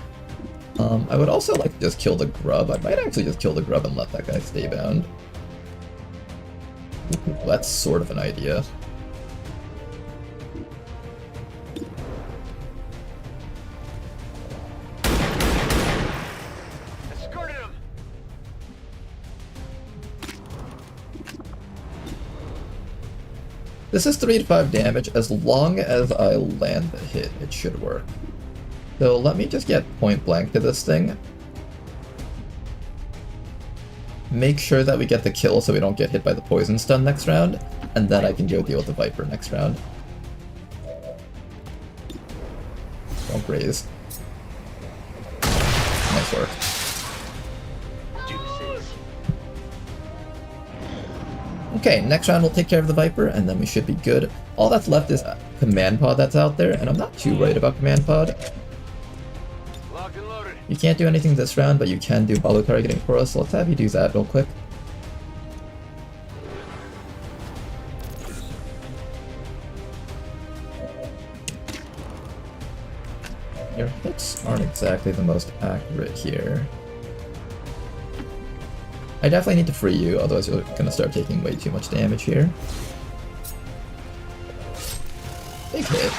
I would also like to just kill the grub. I might actually just kill the grub and let that guy stay bound. That's sort of an idea. This is 3 to 5 damage. As long as I land the hit, it should work. So let me just get point blank to this thing. Make sure that we get the kill so we don't get hit by the poison stun next round, and then I can go deal with the Viper next round. Don't graze. Nice work. Okay, next round we'll take care of the Viper, and then we should be good. All that's left is Command Pod that's out there, and I'm not too worried about Command Pod. You can't do anything this round, but you can do holo targeting for us, so let's have you do that real quick. Your hits aren't exactly the most accurate here. I definitely need to free you, otherwise you're gonna start taking way too much damage here. Big hit.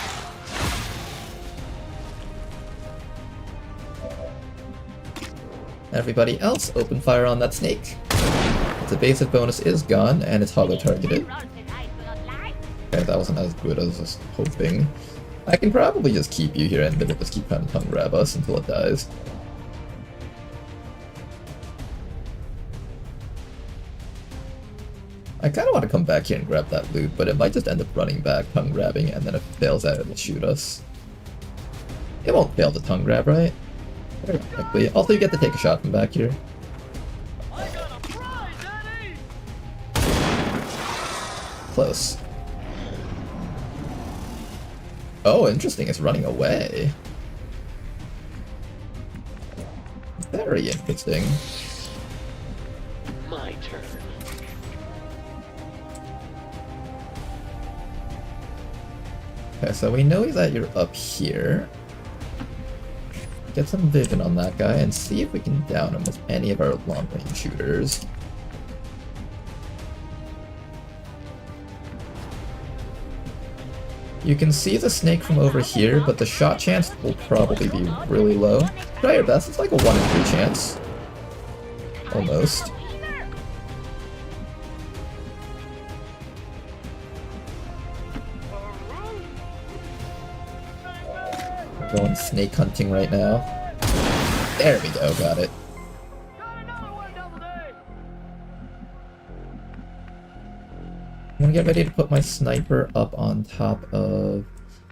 Everybody else, open fire on that snake. Its evasive bonus is gone, and it's holo targeted. Okay, that wasn't as good as I was hoping. I can probably just keep you here and then just keep trying to tongue grab us until it dies. I kind of want to come back here and grab that loot, but it might just end up running back, tongue grabbing, and then if it fails that, it'll shoot us. It won't fail the tongue grab, right? Very likely. Also, you get to take a shot from back here. Close. Oh, interesting, it's running away. Very interesting. My turn. Okay, so we know that you're up here. Get some vision on that guy and see if we can down him with any of our long-range shooters. You can see the snake from over here, but the shot chance will probably be really low. Try your best, it's like a 1 in 3 chance. Almost. We're going snake hunting right now. There we go, got it. I'm gonna get ready to put my sniper up on top of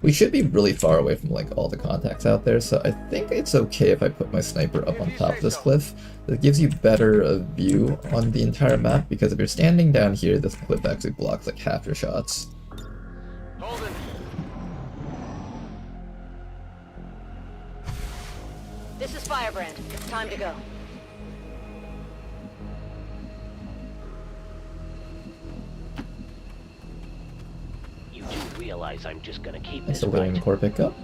We should be really far away from like all the contacts out there, so I think it's okay if I put my sniper up on top of this cliff. It gives you better view on the entire map, because if you're standing down here, this cliff actually blocks like half your shots. Holden. This is Firebrand. It's time to go. You do realize I'm just gonna keep That's this, a willing right? core pickup.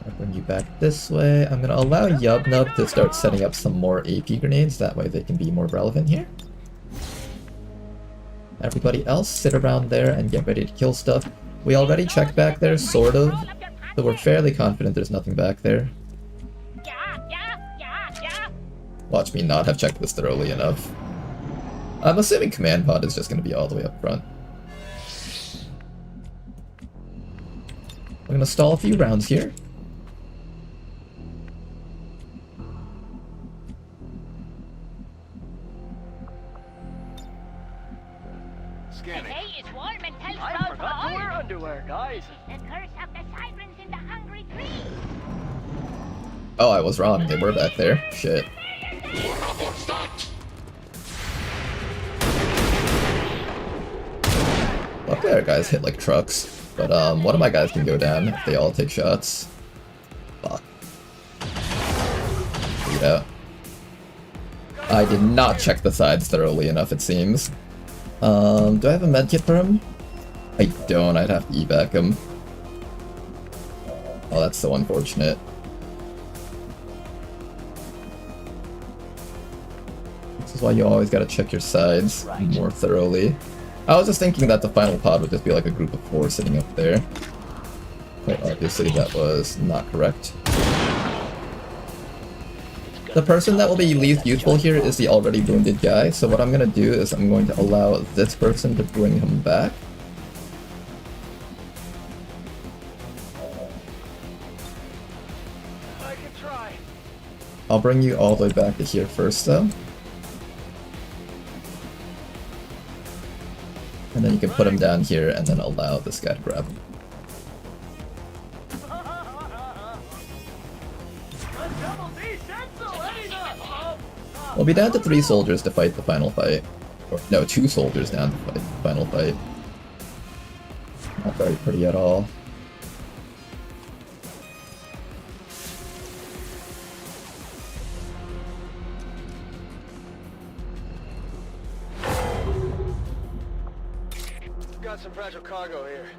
I'll bring you back this way. I'm gonna allow Yubnub to start setting up some more AP grenades, that way they can be more relevant here. Everybody else, sit around there and get ready to kill stuff. We already checked back there, sort of, so we're fairly confident there's nothing back there. Watch me not have checked this thoroughly enough. I'm assuming command pod is just going to be all the way up front. I'm going to stall a few rounds here. Scanning. Hey, it's warm and tell I forgot to wear underwear, guys. The curse of the sirens in the hungry tree. Oh, I was wrong. They were back there. Shit. Luckily our guys hit like trucks, but one of my guys can go down if they all take shots. Fuck. Beat out. I did not check the sides thoroughly enough, it seems. Do I have a medkit for him? I don't, I'd have to evac him. Oh, that's so unfortunate. This is why you always gotta check your sides more thoroughly. I was just thinking that the final pod would just be like a group of 4 sitting up there. But obviously that was not correct. The person that will be least useful here is the already wounded guy, so what I'm gonna do is I'm going to allow this person to bring him back. I can try. I'll bring you all the way back to here first though. And then you can put him down here and then allow this guy to grab him. We'll be down to 3 soldiers to fight the final fight. Or, no, 2 soldiers down to fight the final fight. Not very pretty at all. Got some fragile cargo here.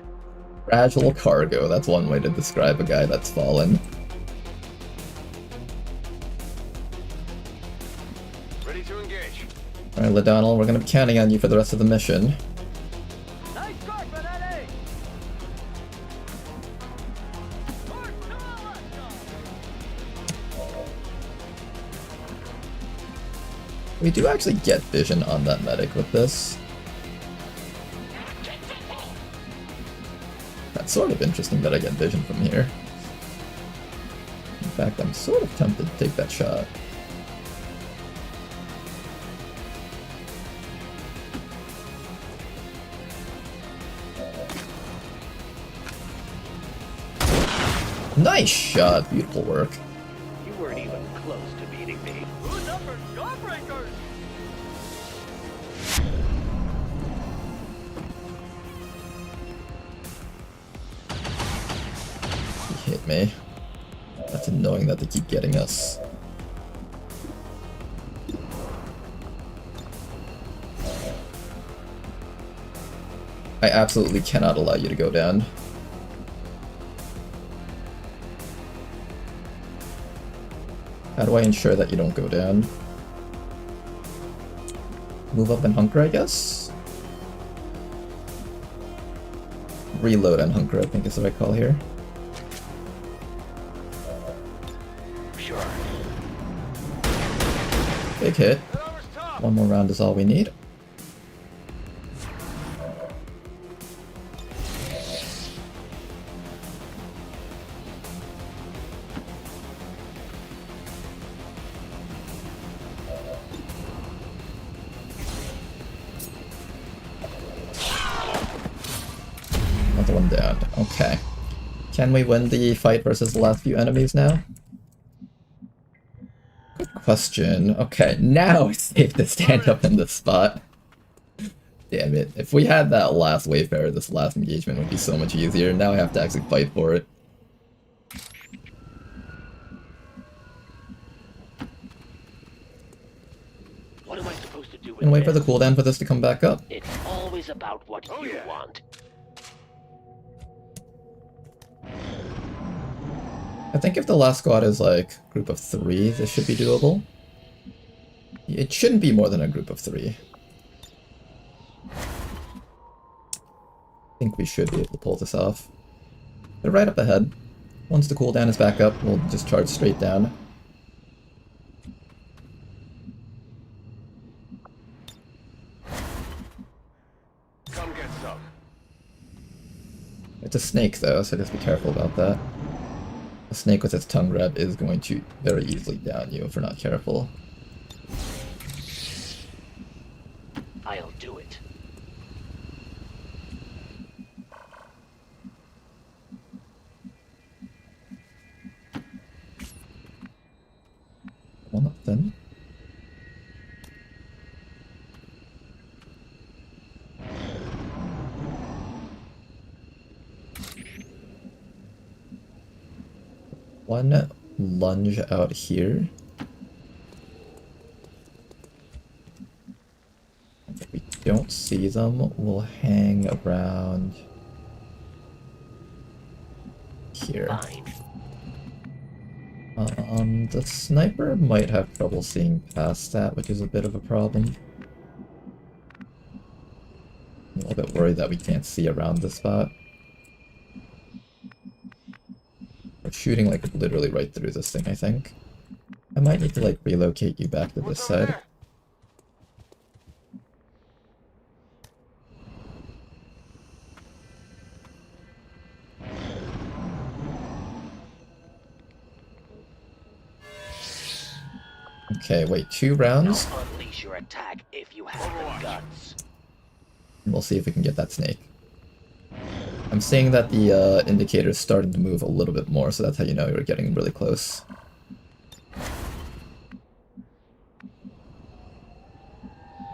Fragile cargo, that's one way to describe a guy that's fallen. Ready to engage. Alright, Ladonal, we're gonna be counting on you for the rest of the mission. Nice try, Benetti! We do actually get vision on that medic with this. That's sort of interesting that I get vision from here. In fact, I'm sort of tempted to take that shot. Nice shot, beautiful work. You weren't even close to beating me. Who's up for jawbreakers? He hit me. That's annoying that they keep getting us. I absolutely cannot allow you to go down. How do I ensure that you don't go down? Move up and hunker, I guess? Reload and hunker, I think is the right call here. Sure. Big hit. One more round is all we need. Another one down. Okay. Can we win the fight versus the last few enemies now? Good question. Okay, now it's safe to stand up in this spot. Damn it. If we had that last Wayfarer, this last engagement would be so much easier. Now I have to actually fight for it. What am I supposed to do with And wait for the this? cooldown for this to come back up. It's always about what you want. I think if the last squad is like group of 3, this should be doable. It shouldn't be more than a group of 3. I think we should be able to pull this off. They're right up ahead. Once the cooldown is back up, we'll just charge straight down. Come get some. It's a snake though, so just be careful about that. A snake with its tongue grab is going to very easily down you if we're not careful. I'll do it. One up then. One lunge out here. If we don't see them, we'll hang around here. Fine. The sniper might have trouble seeing past that, which is a bit of a problem. I'm a little bit worried that we can't see around this spot. We're shooting like literally right through this thing, I think. I might need to like relocate you back to this side. Okay, wait, 2 rounds? Now unleash your attack if you have the guts. And we'll see if we can get that snake. I'm seeing that the indicator's starting to move a little bit more, so that's how you know you're getting really close.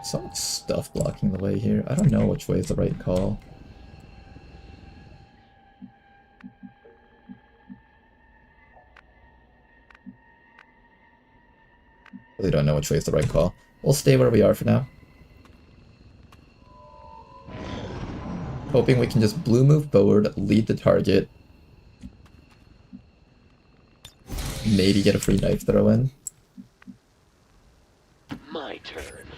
So much stuff blocking the way here. I don't know which way is the right call. Really don't know which way is the right call. We'll stay where we are for now. Hoping we can just blue move forward, lead the target. Maybe get a free knife throw in. My turn.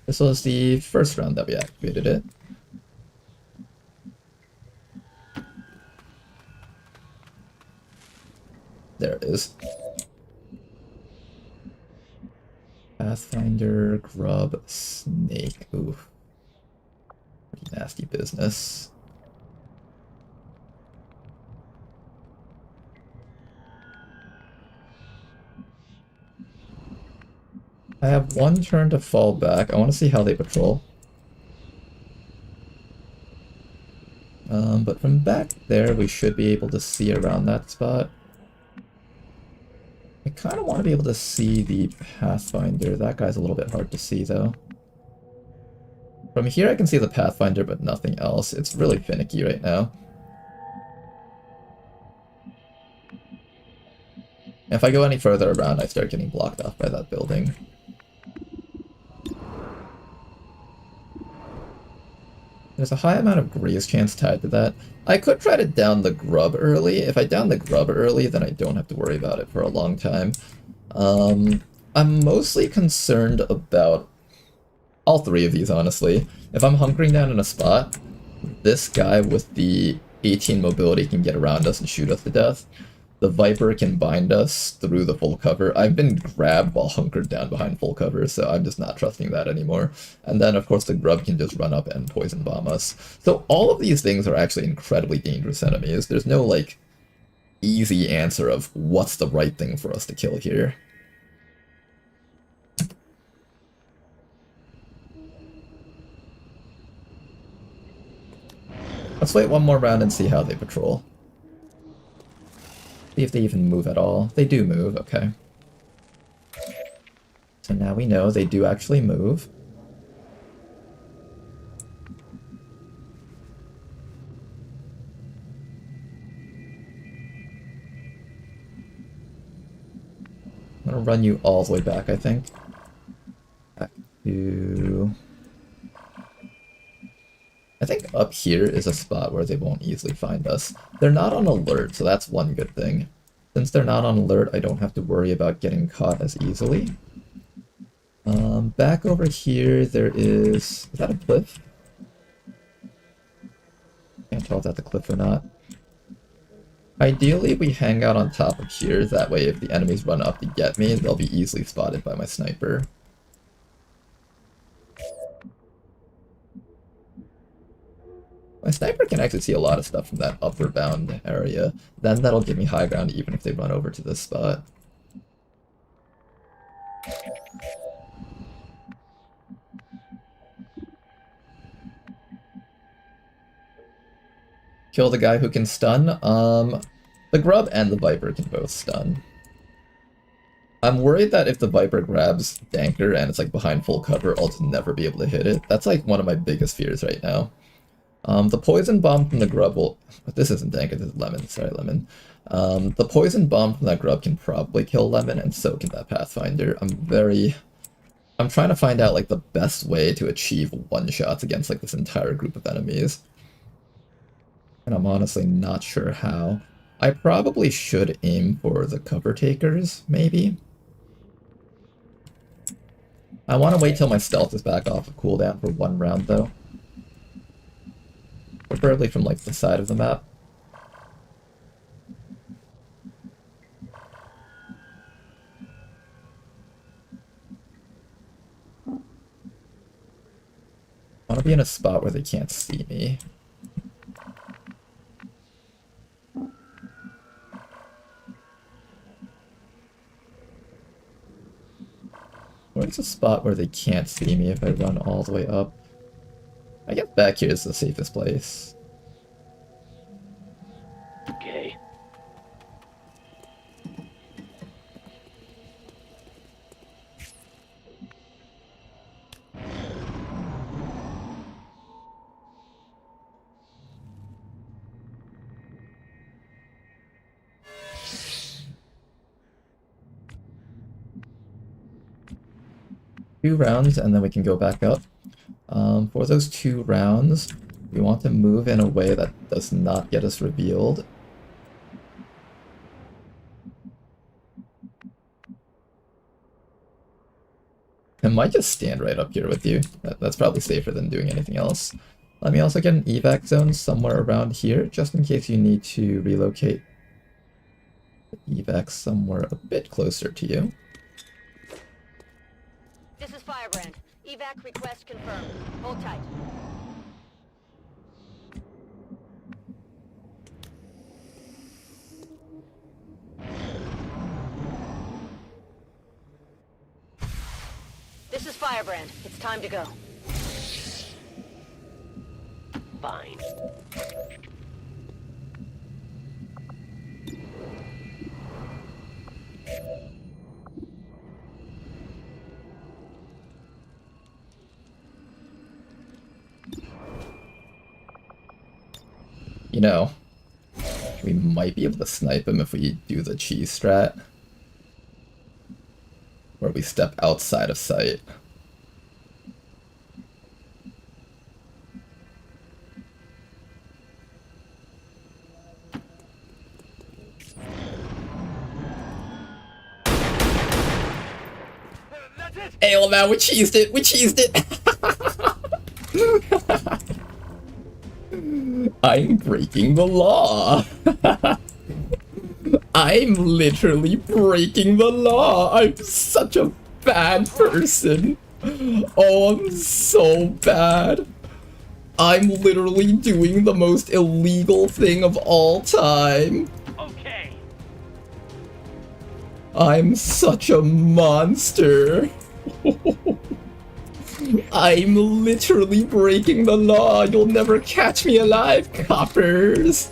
This was the first round that we activated it. There it is. Pathfinder, grub, snake. Ooh. Pretty nasty business. I have 1 turn to fall back. I want to see how they patrol. But from back there, we should be able to see around that spot. I kind of want to be able to see the Pathfinder. That guy's a little bit hard to see, though. From here, I can see the Pathfinder, but nothing else. It's really finicky right now. If I go any further around, I start getting blocked off by that building. There's a high amount of graze chance tied to that. I could try to down the grub early. If I down the grub early, then I don't have to worry about it for a long time. I'm mostly concerned about all 3 of these, honestly. If I'm hunkering down in a spot, this guy with the 18 mobility can get around us and shoot us to death. The Viper can bind us through the full cover. I've been grabbed while hunkered down behind full cover, so I'm just not trusting that anymore. And then, of course, the Grub can just run up and poison bomb us. So all of these things are actually incredibly dangerous enemies. There's no, like, easy answer of what's the right thing for us to kill here. Let's wait one more round and see how they patrol. See if they even move at all. They do move, okay. So now we know they do actually move. I'm gonna run you all the way back, I think. Back to... I think up here is a spot where they won't easily find us. They're not on alert, so that's one good thing. Since they're not on alert, I don't have to worry about getting caught as easily. Back over here, there is that a cliff? Can't tell if that's a cliff or not. Ideally, we hang out on top of here, that way if the enemies run up to get me, they'll be easily spotted by my sniper. My sniper can actually see a lot of stuff from that upper bound area. Then that'll give me high ground even if they run over to this spot. Kill the guy who can stun. The Grub and the Viper can both stun. I'm worried that if the Viper grabs Danker and it's like behind full cover, I'll just never be able to hit it. That's like one of my biggest fears right now. The Poison Bomb from the Grub will... This isn't Danker, this is Lemon. Sorry, Lemon. The Poison Bomb from that Grub can probably kill Lemon, and so can that Pathfinder. I'm trying to find out like the best way to achieve one-shots against like this entire group of enemies. And I'm honestly not sure how. I probably should aim for the cover takers, maybe. I want to wait till my stealth is back off of cooldown for one round, though. Preferably from, like, the side of the map. I want to be in a spot where they can't see me. Where's a spot where they can't see me if I run all the way up? I guess back here is the safest place. Okay. Two rounds and then we can go back up. For those 2 rounds, we want to move in a way that does not get us revealed. I might just stand right up here with you. That's probably safer than doing anything else. Let me also get an evac zone somewhere around here, just in case you need to relocate the evac somewhere a bit closer to you. This is Firebrand. Evac request confirmed. Hold tight. This is Firebrand. It's time to go. Fine. You know, we might be able to snipe him if we do the cheese strat, where we step outside of sight. Hey, old man, we cheesed it! We cheesed it! I'm breaking the law! I'm literally breaking the law! I'm such a bad person! Oh, I'm so bad! I'm literally doing the most illegal thing of all time! Okay. I'm such a monster! I'm literally breaking the law. You'll never catch me alive, coppers.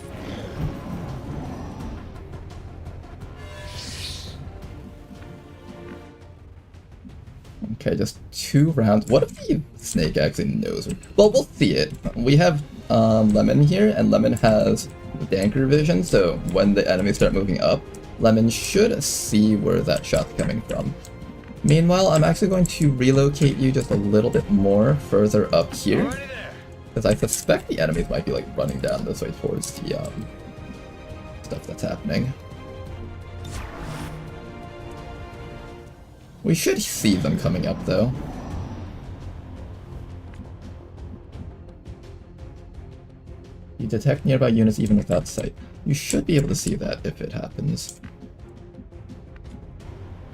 Okay, just 2 rounds. What if the snake actually knows? Well, we'll see it. We have Lemon here, and Lemon has Danker vision, so when the enemies start moving up, Lemon should see where that shot's coming from. Meanwhile, I'm actually going to relocate you just a little bit more further up here, because I suspect the enemies might be like running down this way towards the stuff that's happening. We should see them coming up though. You detect nearby units even without sight. You should be able to see that if it happens.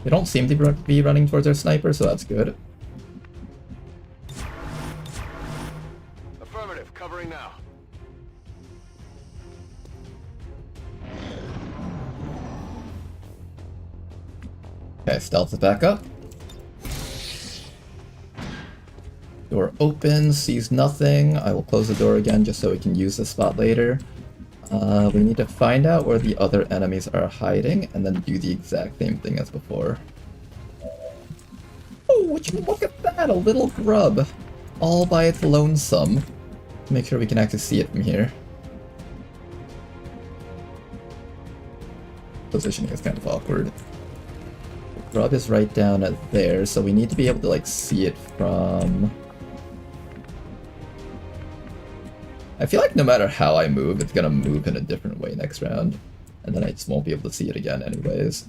They don't seem to be running towards their sniper, so that's good. Affirmative, covering now. Okay, stealth is back up. Door opens, sees nothing. I will close the door again just so we can use this spot later. We need to find out where the other enemies are hiding and then do the exact same thing as before. Oh, would you look at that? A little grub. All by its lonesome. Make sure we can actually see it from here. Positioning is kind of awkward. The grub is right down at there, so we need to be able to like see it from... I feel like no matter how I move, it's gonna move in a different way next round. And then I just won't be able to see it again anyways.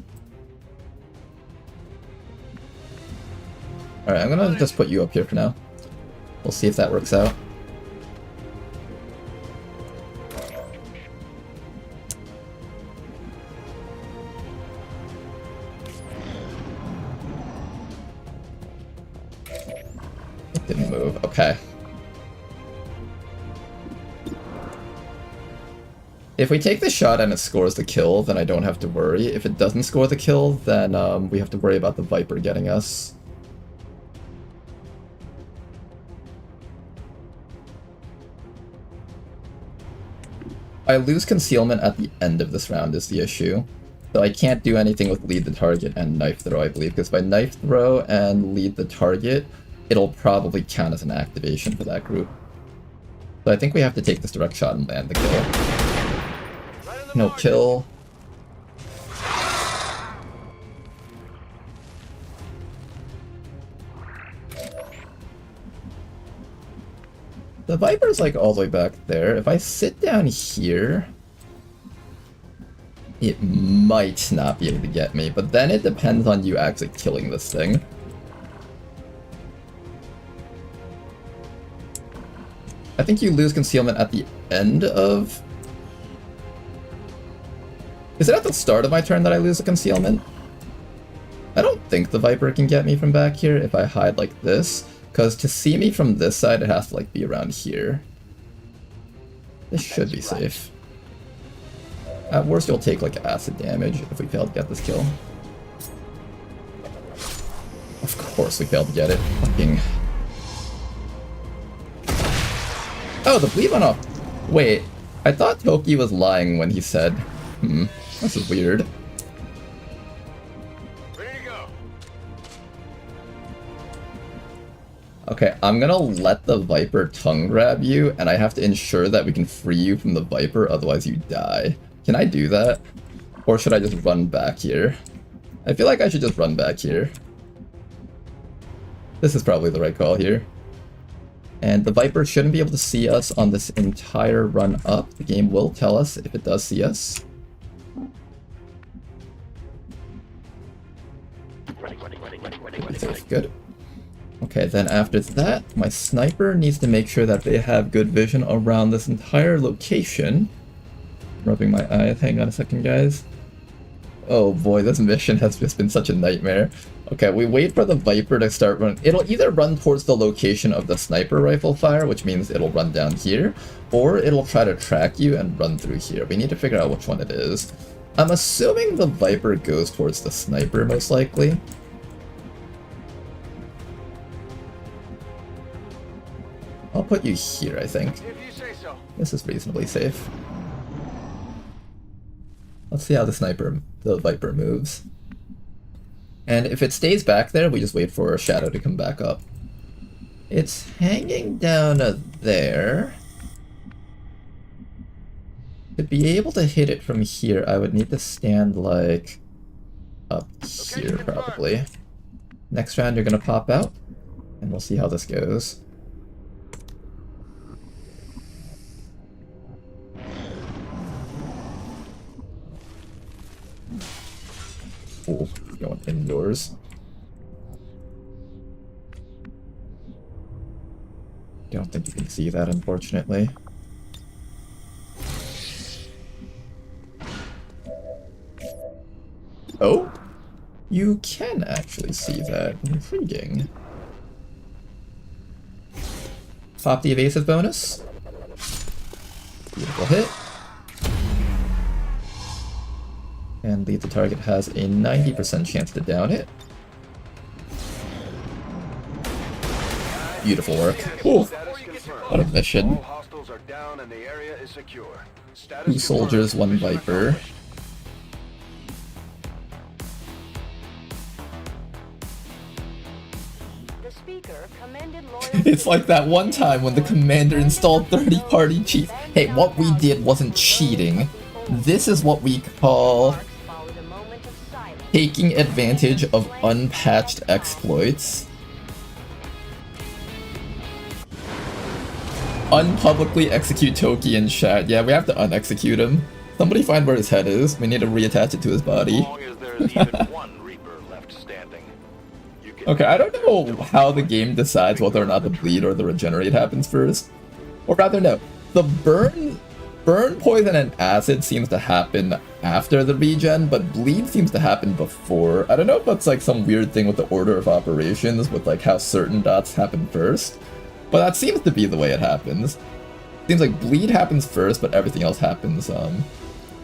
Alright, I'm gonna just put you up here for now. We'll see if that works out. It didn't move. Okay. If we take the shot and it scores the kill, then I don't have to worry. If it doesn't score the kill, then we have to worry about the Viper getting us. I lose concealment at the end of this round is the issue. So I can't do anything with lead the target and knife throw, I believe, because if I knife throw and lead the target, it'll probably count as an activation for that group. So I think we have to take this direct shot and land the kill. No kill. The Viper's like all the way back there. If I sit down here, it might not be able to get me, but then it depends on you actually killing this thing. I think you lose concealment at the end of... Is it at the start of my turn that I lose the concealment? I don't think the Viper can get me from back here if I hide like this, because to see me from this side it has to like be around here. This should be safe. At worst you'll take like acid damage if we fail to get this kill. Of course we failed to get it. Fucking... Oh, the bleed went off. Wait, I thought Toki was lying when he said, this is weird. Ready to go. Okay, I'm gonna let the Viper tongue grab you, and I have to ensure that we can free you from the Viper, otherwise you die. Can I do that? Or should I just run back here? I feel like I should just run back here. This is probably the right call here. And the Viper shouldn't be able to see us on this entire run up. The game will tell us if it does see us. Good. Okay, then after that, my sniper needs to make sure that they have good vision around this entire location. Rubbing my eyes. Hang on a second, guys. Oh boy, this mission has just been such a nightmare. Okay, we wait for the Viper to start running. It'll either run towards the location of the sniper rifle fire, which means it'll run down here, or it'll try to track you and run through here. We need to figure out which one it is. I'm assuming the Viper goes towards the sniper, most likely. I'll put you here, I think. If you say so. This is reasonably safe. Let's see how the Viper moves. And if it stays back there, we just wait for Shadow to come back up. It's hanging down there. To be able to hit it from here, I would need to stand, like, up here, probably. Next round, you're gonna pop out, and we'll see how this goes. Ooh, going indoors. Don't think you can see that, unfortunately. Oh? You can actually see that. Intriguing. Pop the evasive bonus. Beautiful hit. And the target has a 90% chance to down it. Beautiful work. Ooh. What a mission. 2 soldiers, 1 Viper. It's like that one time when the commander installed 30-party cheats. Hey, what we did wasn't cheating. This is what we call taking advantage of unpatched exploits. Unpublicly execute Toki in chat. Yeah, we have to unexecute him. Somebody find where his head is. We need to reattach it to his body. Okay, I don't know how the game decides whether or not the bleed or the regenerate happens first. Or rather, no. The burn, poison, and acid seems to happen after the regen, but bleed seems to happen before. I don't know if that's like some weird thing with the order of operations, with like how certain dots happen first. But that seems to be the way it happens. Seems like bleed happens first, but everything else happens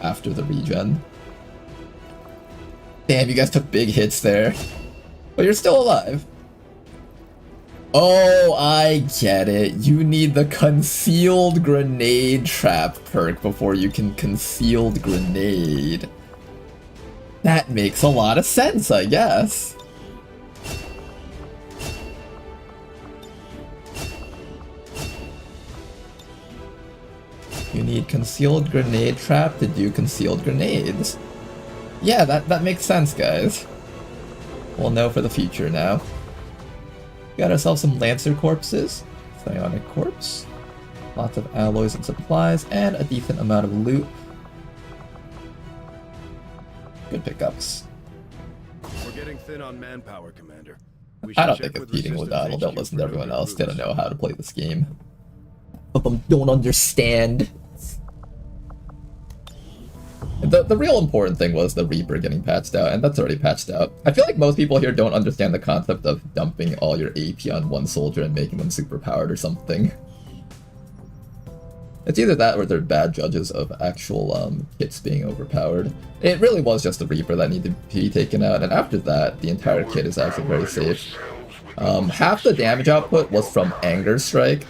after the regen. Damn, you guys took big hits there. But you're still alive. Oh, I get it. You need the concealed grenade trap perk before you can concealed grenade. That makes a lot of sense, I guess. You need concealed grenade trap to do concealed grenades. Yeah, that makes sense, guys. We'll know for the future now. Got ourselves some Lancer corpses, Psionic corpse, lots of alloys and supplies, and a decent amount of loot. Good pickups. We're getting thin on manpower, Commander. I don't think it's beating Ladonal. Don't listen to everyone else. They don't know how to play this game. But them don't understand. The real important thing was the Reaper getting patched out, and that's already patched out. I feel like most people here don't understand the concept of dumping all your AP on one soldier and making them super powered or something. It's either that or they're bad judges of actual kits being overpowered. It really was just the Reaper that needed to be taken out, and after that, the entire kit is actually very safe. Half the damage output was from Anger Strike,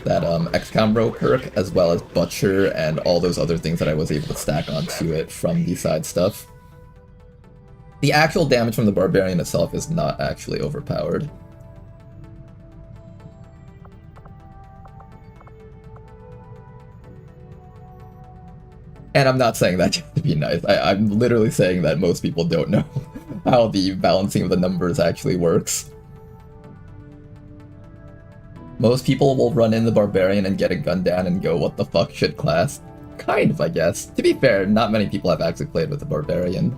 that XCOM row perk, as well as Butcher and all those other things that I was able to stack onto it from the side stuff. The actual damage from the Barbarian itself is not actually overpowered. And I'm not saying that just to be nice. I'm literally saying that most people don't know how the balancing of the numbers actually works. Most people will run in the Barbarian and get a gun down and go, what the fuck, shit class? Kind of, I guess. To be fair, not many people have actually played with the Barbarian.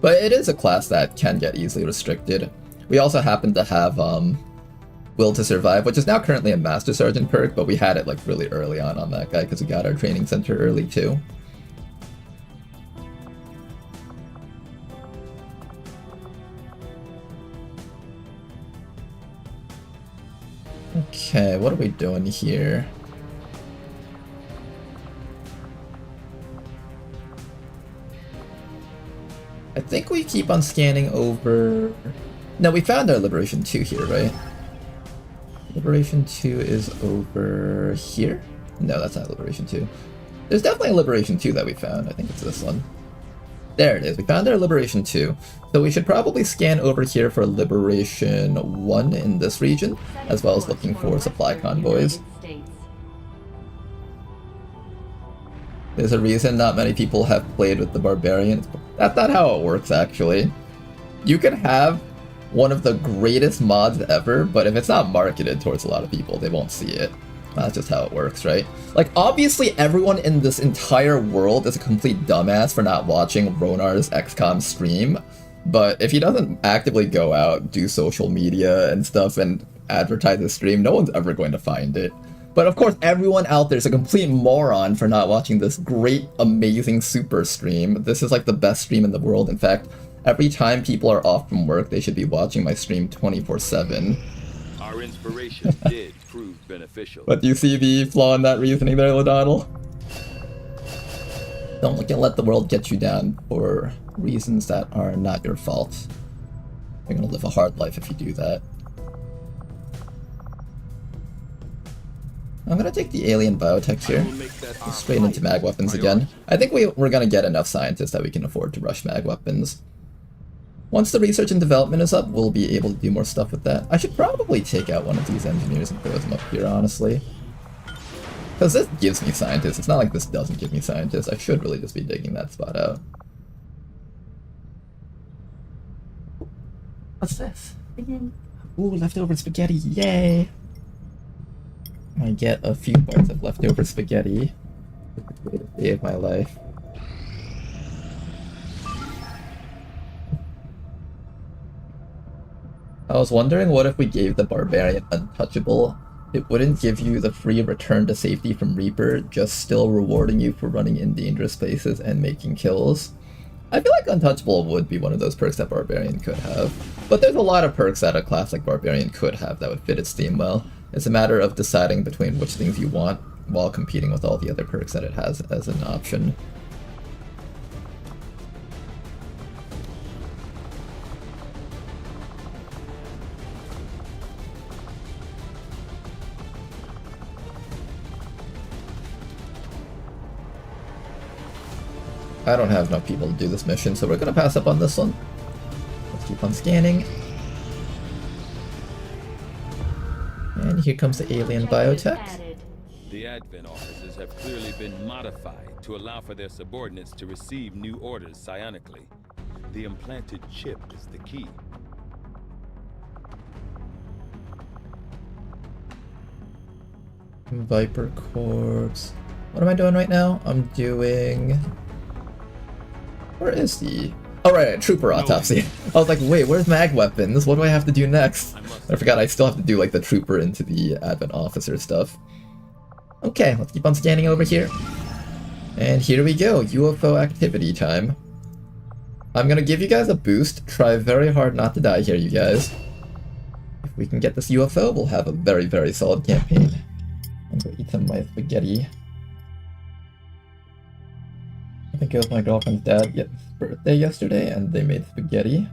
But it is a class that can get easily restricted. We also happen to have Will to Survive, which is now currently a Master Sergeant perk, but we had it like really early on that guy because we got our training center early too. Okay, what are we doing here? I think we keep on scanning over... No, we found our Liberation 2 here, right? Liberation 2 is over here? No, that's not Liberation 2. There's definitely a Liberation 2 that we found. I think it's this one. There it is. We found our Liberation 2. So we should probably scan over here for Liberation 1 in this region, as well as looking for supply convoys. There's a reason not many people have played with the Barbarians. That's not how it works, actually. You can have one of the greatest mods ever, but if it's not marketed towards a lot of people, they won't see it. That's just how it works, right? Like, obviously everyone in this entire world is a complete dumbass for not watching Ronar's XCOM stream, but if he doesn't actively go out, do social media and stuff, and advertise his stream, no one's ever going to find it. But of course, everyone out there is a complete moron for not watching this great, amazing super stream. This is like the best stream in the world. In fact, every time people are off from work, they should be watching my stream 24/7. Our inspiration did prove beneficial. But do you see the flaw in that reasoning there, Ladonal? Don't let the world get you down for reasons that are not your fault. You're gonna live a hard life if you do that. I'm gonna take the alien biotech here. Just straight into mag weapons again. I think we're gonna get enough scientists that we can afford to rush mag weapons. Once the research and development is up, we'll be able to do more stuff with that. I should probably take out one of these engineers and throw them up here, honestly. Because this gives me scientists. It's not like this doesn't give me scientists. I should really just be digging that spot out. What's this? Ooh, leftover spaghetti, yay! I get a few parts of leftover spaghetti. Greatest day of my life. I was wondering what if we gave the Barbarian Untouchable. It wouldn't give you the free return to safety from Reaper, just still rewarding you for running in dangerous places and making kills. I feel like Untouchable would be one of those perks that Barbarian could have. But there's a lot of perks that a class like Barbarian could have that would fit its theme well. It's a matter of deciding between which things you want while competing with all the other perks that it has as an option. I don't have enough people to do this mission, so we're gonna pass up on this one. Let's keep on scanning. And here comes the alien biotech. The advent officers have clearly been modified to allow for their subordinates to receive new orders psionically. The implanted chip is the key. Viper Corps. What am I doing right now? I'm doing... Where is the... Oh right, Trooper Autopsy. I was like, wait, where's mag weapons? What do I have to do next? I forgot I still have to do like the Trooper into the Advent Officer stuff. Okay, let's keep on scanning over here. And here we go, UFO activity time. I'm gonna give you guys a boost. Try very hard not to die here, you guys. If we can get this UFO, we'll have a very, very solid campaign. I'm gonna eat some of my spaghetti. I think it was my girlfriend's dad's birthday yesterday, and they made spaghetti.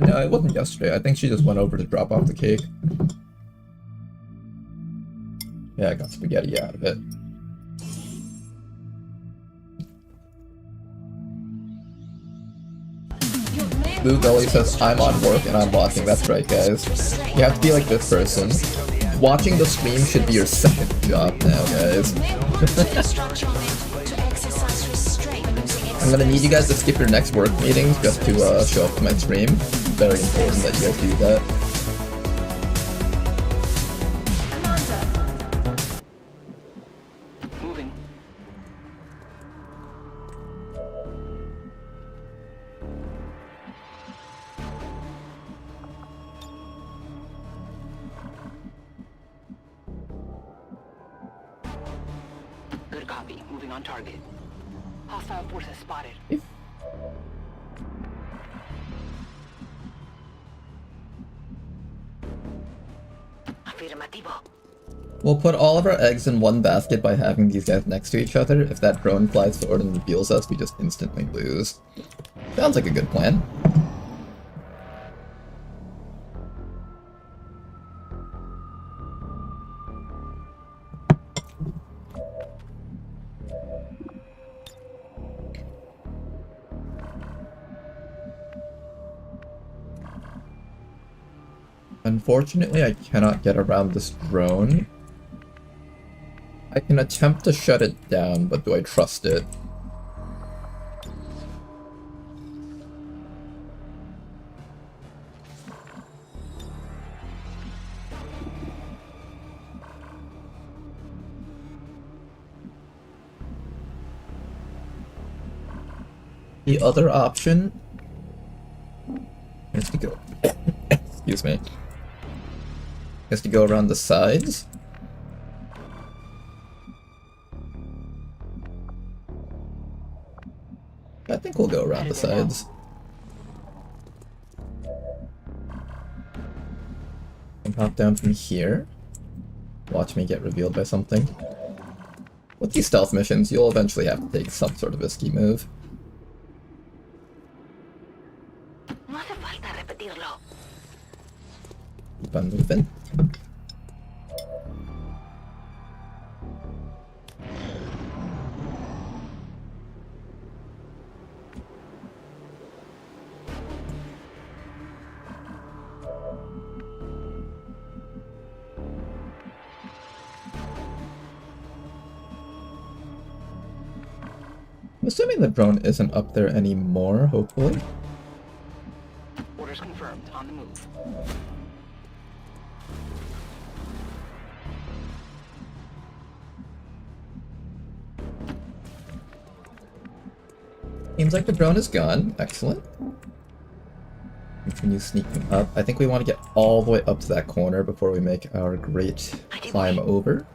No, it wasn't yesterday. I think she just went over to drop off the cake. Yeah, I got spaghetti out of it. Blue Belly says, I'm on work and I'm watching. That's right, guys. You have to be like this person. Watching the stream should be your second job now, guys. I'm gonna need you guys to skip your next work meetings just to show up to my stream. Very important that you guys do that. Moving. Good copy. Moving on target. Hostile forces spotted. Afirmativo. We'll put all of our eggs in one basket by having these guys next to each other. If that drone flies forward and reveals us, we just instantly lose. Sounds like a good plan. Unfortunately, I cannot get around this drone. I can attempt to shut it down, but do I trust it? The other option is to go excuse me, is to go around the sides. I think we'll go around the sides. And hop down from here. Watch me get revealed by something. With these stealth missions, you'll eventually have to take some sort of risky move. No hace falta repetirlo. Keep on moving. I'm assuming the drone isn't up there anymore, hopefully. Orders confirmed. On the move. Seems like the drone is gone. Excellent. Continue sneaking up. I think we want to get all the way up to that corner before we make our great climb over.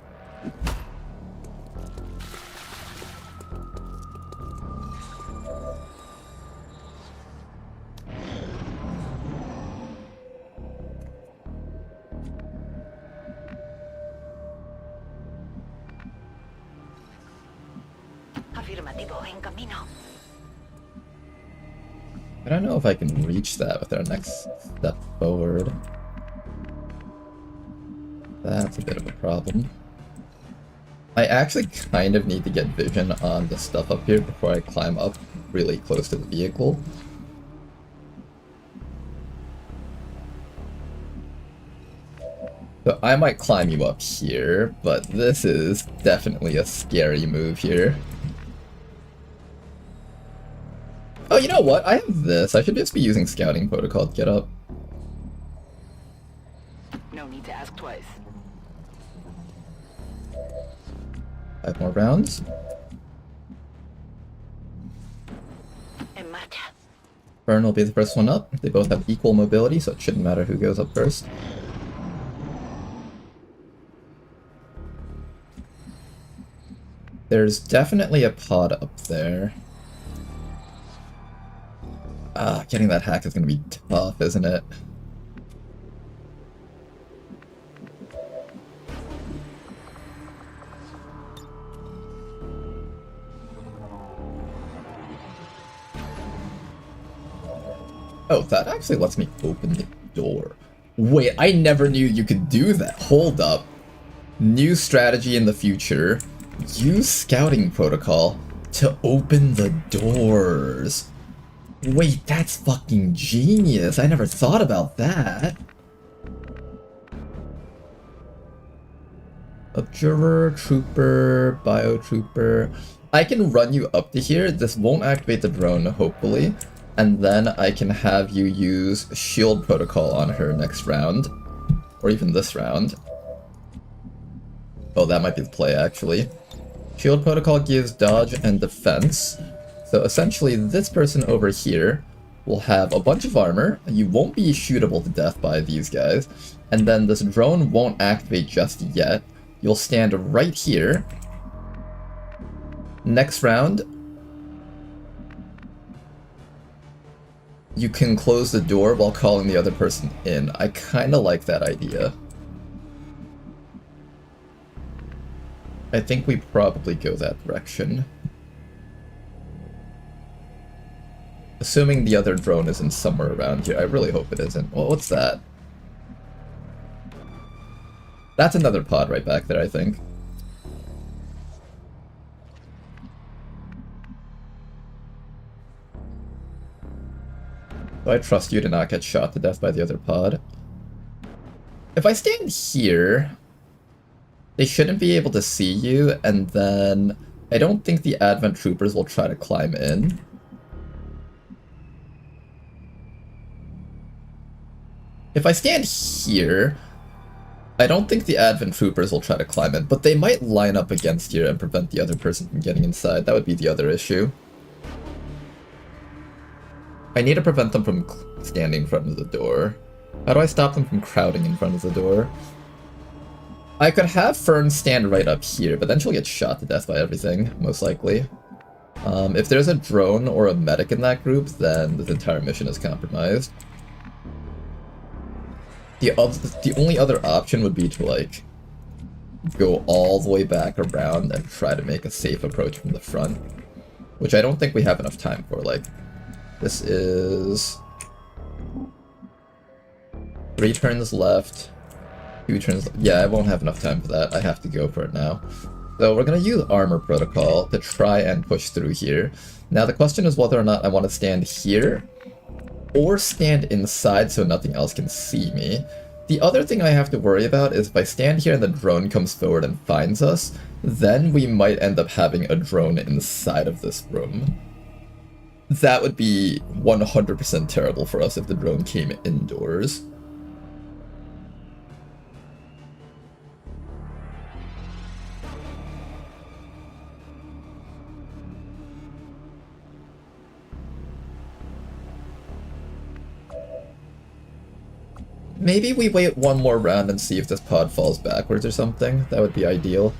Afirmativo, en camino. I don't know if I can reach that with our next step forward. That's a bit of a problem. I actually kind of need to get vision on the stuff up here before I climb up really close to the vehicle. So I might climb you up here, but this is definitely a scary move here. Oh, you know what? I have this. I should just be using scouting protocol to get up. No need to ask twice. 5 more rounds. En marcha. Burn will be the first one up. They both have equal mobility, so it shouldn't matter who goes up first. There's definitely a pod up there. Getting that hack is gonna be tough, isn't it? Oh, that actually lets me open the door. Wait, I never knew you could do that. Hold up. New strategy in the future. Use scouting protocol to open the doors. Wait, that's fucking genius. I never thought about that. Observer, trooper, biotrooper. I can run you up to here. This won't activate the drone, hopefully. And then I can have you use shield protocol on her next round. Or even this round. Oh, that might be the play, actually. Shield protocol gives dodge and defense. So essentially, this person over here will have a bunch of armor. You won't be shootable to death by these guys. And then this drone won't activate just yet. You'll stand right here. Next round, you can close the door while calling the other person in. I kind of like that idea. I think we probably go that direction. Assuming the other drone isn't somewhere around here. I really hope it isn't. Well, what's that? That's another pod right back there, I think. So I trust you to not get shot to death by the other pod. If I stand here, they shouldn't be able to see you, and then I don't think the Advent Troopers will try to climb in. If I stand here, I don't think the Advent Troopers will try to climb in, but they might line up against here and prevent the other person from getting inside. That would be the other issue. I need to prevent them from standing in front of the door. How do I stop them from crowding in front of the door? I could have Fern stand right up here, but then she'll get shot to death by everything, most likely. If there's a drone or a medic in that group, then this entire mission is compromised. The only other option would be to, like, go all the way back around and try to make a safe approach from the front, which I don't think we have enough time for. Like, this is 3 turns left, 2 turns. Yeah, I won't have enough time for that. I have to go for it now. So we're going to use Armor Protocol to try and push through here. Now the question is whether or not I want to stand here or stand inside so nothing else can see me. The other thing I have to worry about is if I stand here and the drone comes forward and finds us, then we might end up having a drone inside of this room. That would be 100% terrible for us if the drone came indoors. Maybe we wait one more round and see if this pod falls backwards or something. That would be ideal.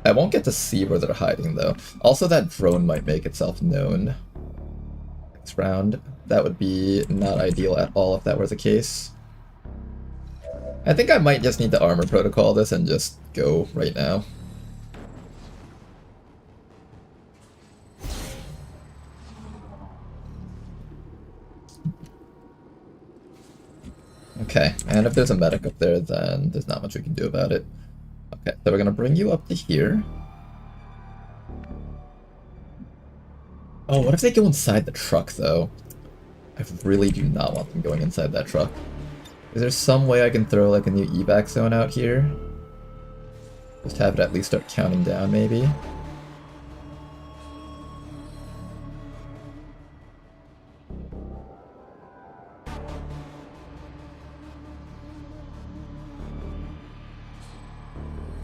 I won't get to see where they're hiding, though. Also, that drone might make itself known next round. That would be not ideal at all if that were the case. I think I might just need to Armor Protocol this and just go right now. Okay, and if there's a medic up there, then there's not much we can do about it. Okay, so we're gonna bring you up to here. Oh, what if they go inside the truck, though? I really do not want them going inside that truck. Is there some way I can throw, like, a new evac zone out here? Just have it at least start counting down, maybe?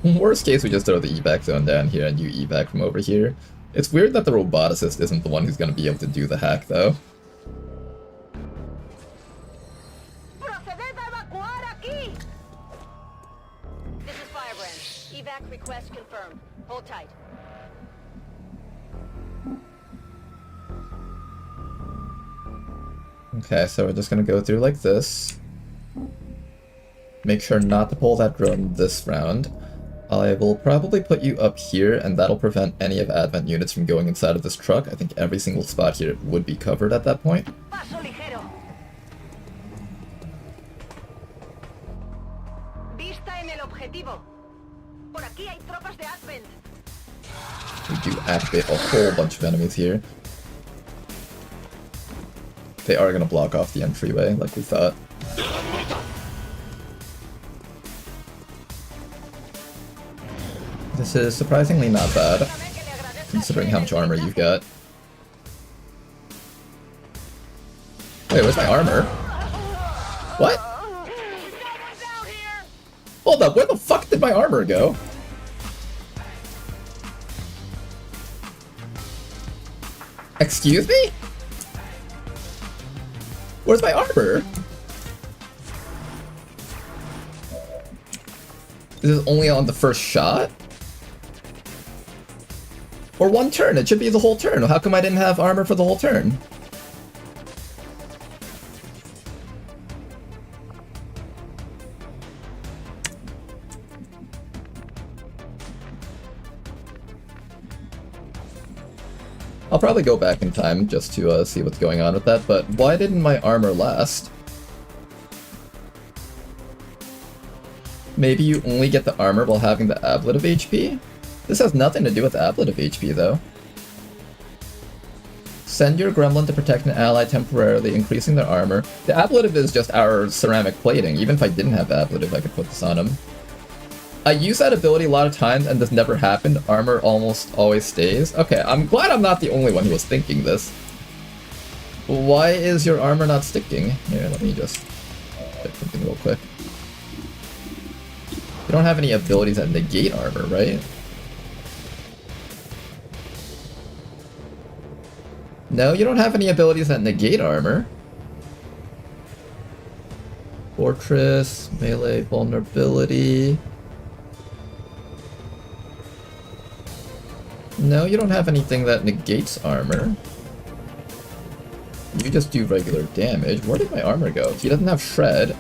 Worst case, we just throw the evac zone down here and you evac from over here. It's weird that the roboticist isn't the one who's going to be able to do the hack, though. This is Firebrand. Evac request confirmed. Hold tight. Okay, so we're just going to go through like this. Make sure not to pull that drone this round. I will probably put you up here, and that'll prevent any of Advent units from going inside of this truck. I think every single spot here would be covered at that point. We do activate a whole bunch of enemies here. They are going to block off the entryway, like we thought. This is surprisingly not bad, considering how much armor you've got. Wait, where's my armor? What? Hold up, where the fuck did my armor go? Excuse me? Where's my armor? Is this only on the first shot? Or one turn? It should be the whole turn. How come I didn't have armor for the whole turn? I'll probably go back in time just to see what's going on with that, but why didn't my armor last? Maybe you only get the armor while having the ablative HP? This has nothing to do with ablative HP, though. Send your gremlin to protect an ally temporarily, increasing their armor. The ablative is just our ceramic plating. Even if I didn't have ablative, I could put this on him. I use that ability a lot of times, and this never happened. Armor almost always stays. Okay, I'm glad I'm not the only one who was thinking this. Why is your armor not sticking? Here, let me just check something real quick. You don't have any abilities that negate armor, right? No, you don't have any abilities that negate armor. Fortress, melee, vulnerability. No, you don't have anything that negates armor. You just do regular damage. Where did my armor go? He doesn't have shred.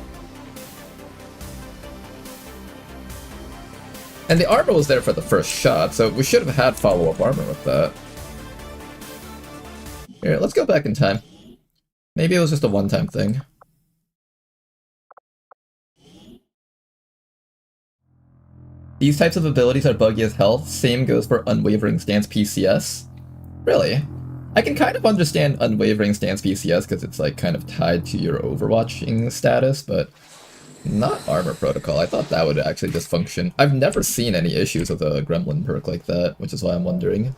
And the armor was there for the first shot, so we should have had follow-up armor with that. Here, let's go back in time. Maybe it was just a one-time thing. These types of abilities are buggy as hell. Same goes for Unwavering Stance PCS. Really? I can kind of understand Unwavering Stance PCS because it's like kind of tied to your overwatching status, but not Armor Protocol. I thought that would actually just function. I've never seen any issues with a Gremlin perk like that, which is why I'm wondering.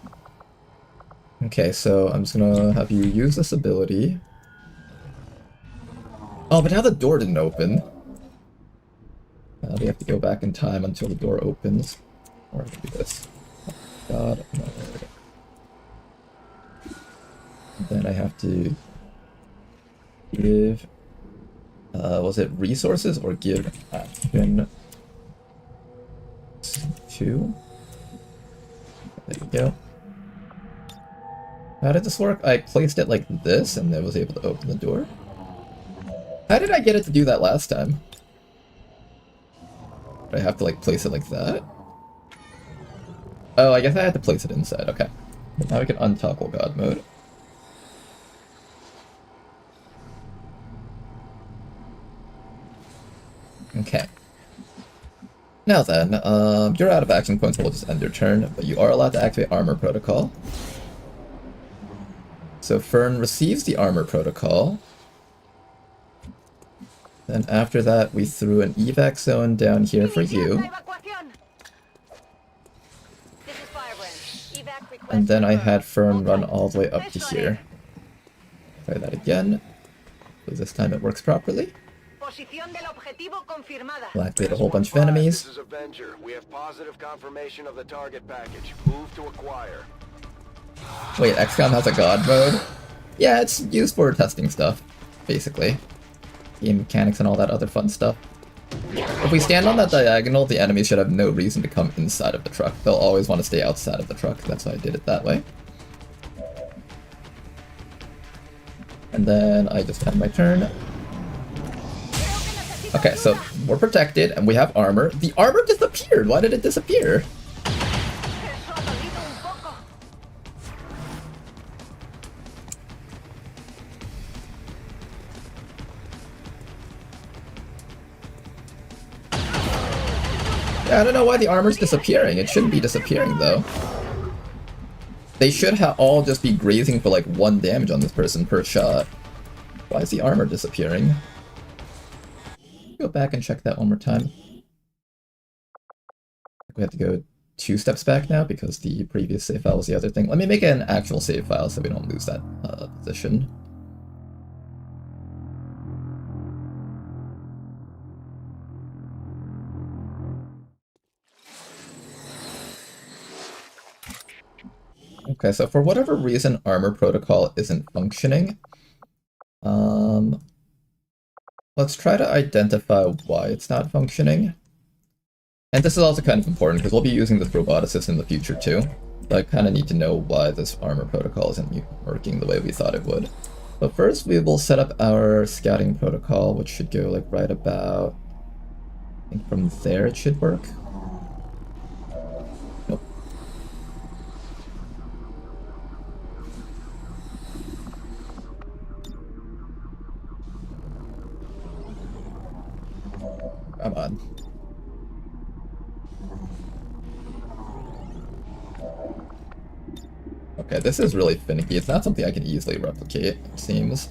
Okay, so I'm just gonna have you use this ability. Oh, but now the door didn't open. We have to go back in time until the door opens. Or do this. Oh, God, no. Then I have to give, was it resources or give action 2? There you go. How did this work? I placed it like this and then was able to open the door. How did I get it to do that last time? Did I have to like place it like that? Oh, I guess I had to place it inside. Okay. Now we can untoggle God mode. Okay. Now then, you're out of action points, so we'll just end your turn, but you are allowed to activate Armor Protocol. So Fern receives the Armor Protocol. Then after that, we threw an evac zone down here for you. And then I had Fern run all the way up to here. Try that again. So this time it works properly. We'll activate a whole bunch of enemies. This is Avenger. We have positive confirmation of the target package. Move to acquire. Wait, XCOM has a god mode? Yeah, it's used for testing stuff, basically. Game mechanics and all that other fun stuff. If we stand on that diagonal, the enemies should have no reason to come inside of the truck. They'll always want to stay outside of the truck. That's why I did it that way. And then I just had my turn. Okay, so we're protected and we have armor. The armor disappeared! Why did it disappear? Yeah, I don't know why the armor's disappearing. It shouldn't be disappearing though. They should all just be grazing for like 1 damage on this person per shot. Why is the armor disappearing? Go back and check that one more time. We have to go 2 steps back now because the previous save file was the other thing. Let me make an actual save file so we don't lose that position. Okay, so for whatever reason, Armor Protocol isn't functioning. Let's try to identify why it's not functioning. And this is also kind of important because we'll be using this roboticist in the future too. So I kind of need to know why this Armor Protocol isn't working the way we thought it would. But first we will set up our scouting protocol, which should go like right about, I think from there it should work. Nope. Come on. Okay, this is really finicky. It's not something I can easily replicate, it seems.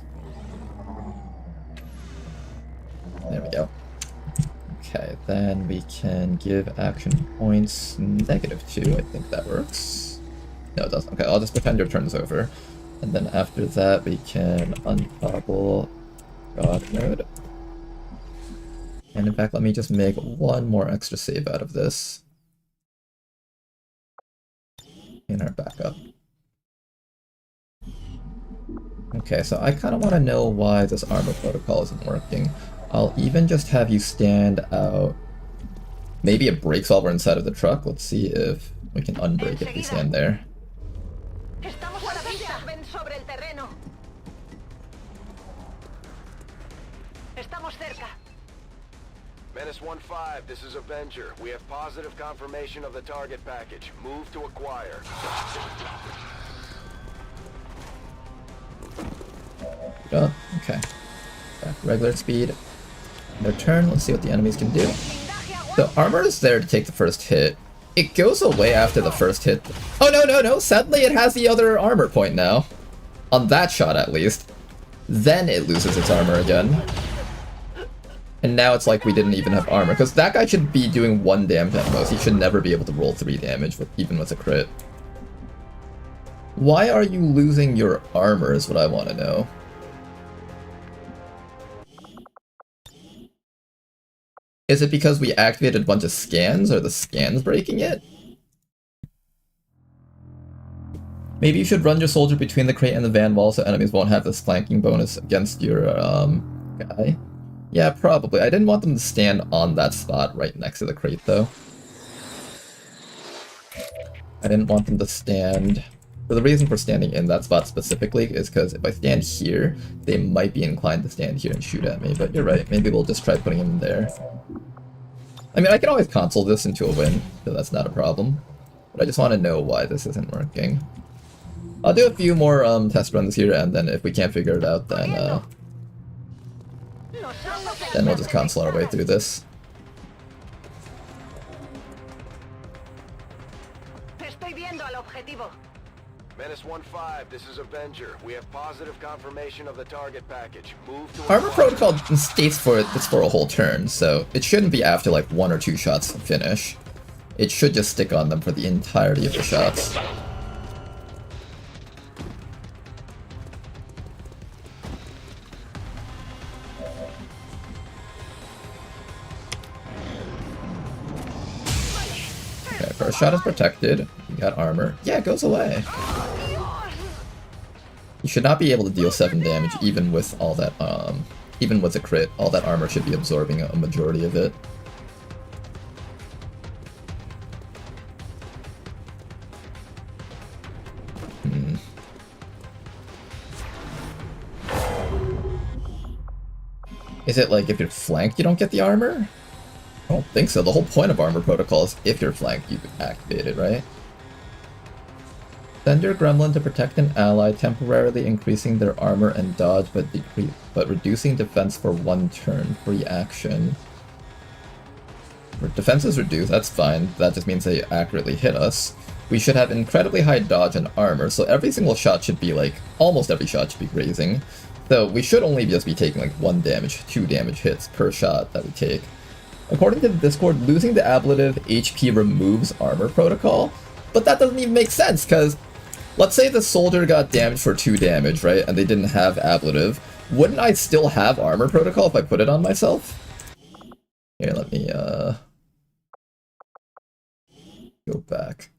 There we go. Okay, then we can give action points -2. I think that works. No, it doesn't. Okay, I'll just pretend your turn's over. And then after that, we can untoggle God mode. And in fact, let me just make one more extra save out of this. In our backup. Okay, so I kind of want to know why this armor protocol isn't working. I'll even just have you stand out. Maybe it breaks while we're inside of the truck. Let's see if we can unbreak if we stand there. Estamos a la vista. Ven sobre el terreno. Estamos cerca. Menace 1-5, this is Avenger. We have positive confirmation of the target package. Move to acquire. Oh, okay. Back to regular speed. Their turn. Let's see what the enemies can do. The armor is there to take the first hit. It goes away after the first hit. Oh, no, no, no. Suddenly it has the other armor point now. On that shot, at least. Then it loses its armor again. And now it's like we didn't even have armor. Because that guy should be doing 1 damage at most. He should never be able to roll 3 damage, even with a crit. Why are you losing your armor is what I want to know. Is it because we activated a bunch of scans? Are the scans breaking it? Maybe you should run your soldier between the crate and the van wall so enemies won't have this flanking bonus against your guy. Yeah, probably. I didn't want them to stand on that spot right next to the crate, though. I didn't want them to stand... So the reason for standing in that spot specifically is because if I stand here, they might be inclined to stand here and shoot at me, but you're right. Maybe we'll just try putting them there. I mean, I can always console this into a win, so that's not a problem. But I just want to know why this isn't working. I'll do a few more test runs here, and then if we can't figure it out, then we'll just console our way through this. Menace 1-5, this is Avenger. We have positive confirmation of the target package. Move to Armor protocol states for it's for a whole turn, so it shouldn't be after like 1 or 2 shots to finish. It should just stick on them for the entirety of the shots. Okay, first shot is protected. You got armor. Yeah, it goes away. You should not be able to deal 7 damage even with all that, even with a crit. All that armor should be absorbing a majority of it. Is it like if you're flanked you don't get the armor? I don't think so. The whole point of armor protocol is if you're flanked you activate it, right? Send your gremlin to protect an ally, temporarily increasing their armor and dodge, but reducing defense for 1 turn. Free action. Defense is reduced, that's fine. That just means they accurately hit us. We should have incredibly high dodge and armor, so every single shot should be like, almost every shot should be grazing. So we should only just be taking like 1 damage, 2 damage hits per shot that we take. According to the Discord, losing the ablative HP removes armor protocol, but that doesn't even make sense, because let's say the soldier got damaged for 2 damage, right, and they didn't have ablative. Wouldn't I still have armor protocol if I put it on myself? Here, let me, go back.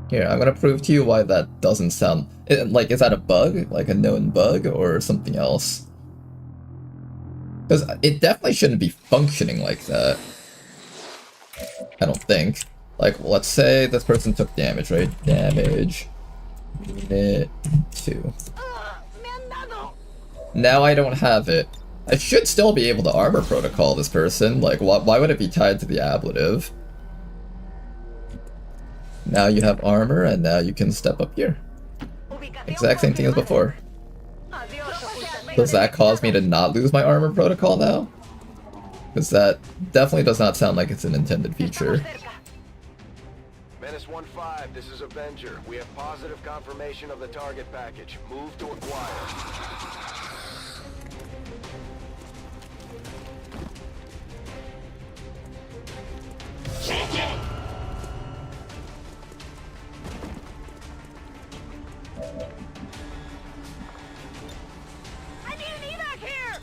Here, I'm gonna prove to you why that doesn't sound... Like, is that a bug? Like a known bug, or something else? Because it definitely shouldn't be functioning like that. I don't think. Like, let's say this person took damage, right? Damage. Unit 2. Now I don't have it. I should still be able to armor protocol this person. Like, why would it be tied to the ablative? Now you have armor, and now you can step up here. Exact same thing as before. Does that cause me to not lose my armor protocol now? Because that definitely does not sound like it's an intended feature. Menace 1-5, this is Avenger. We have positive confirmation of the target package. Move to acquire. I need an evac here!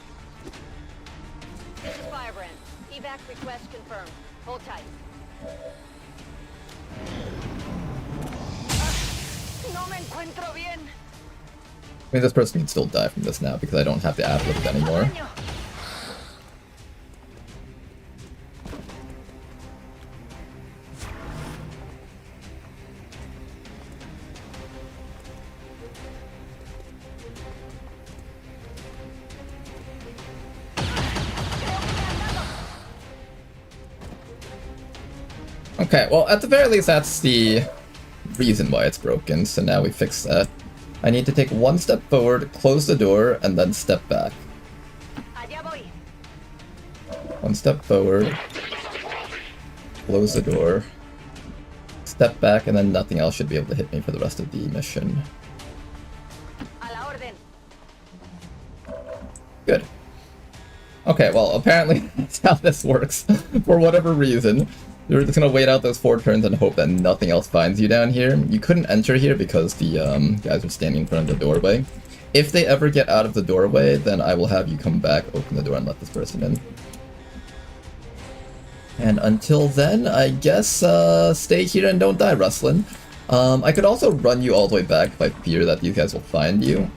This is Firebrand. Evac request confirmed. Hold tight. No me encuentro bien. I mean, this person can still die from this now because I don't have to ad-lib it anymore. Okay, well, at the very least, that's the reason why it's broken, so now we fix that. I need to take one step forward, close the door, and then step back. One step forward, close the door, step back, and then nothing else should be able to hit me for the rest of the mission. Good. Okay, well, apparently that's how this works. For whatever reason. You're just gonna wait out those 4 turns and hope that nothing else finds you down here. You couldn't enter here because the guys are standing in front of the doorway. If they ever get out of the doorway, then I will have you come back, open the door, and let this person in. And until then, I guess stay here and don't die, Rustlin. I could also run you all the way back if I fear that these guys will find you.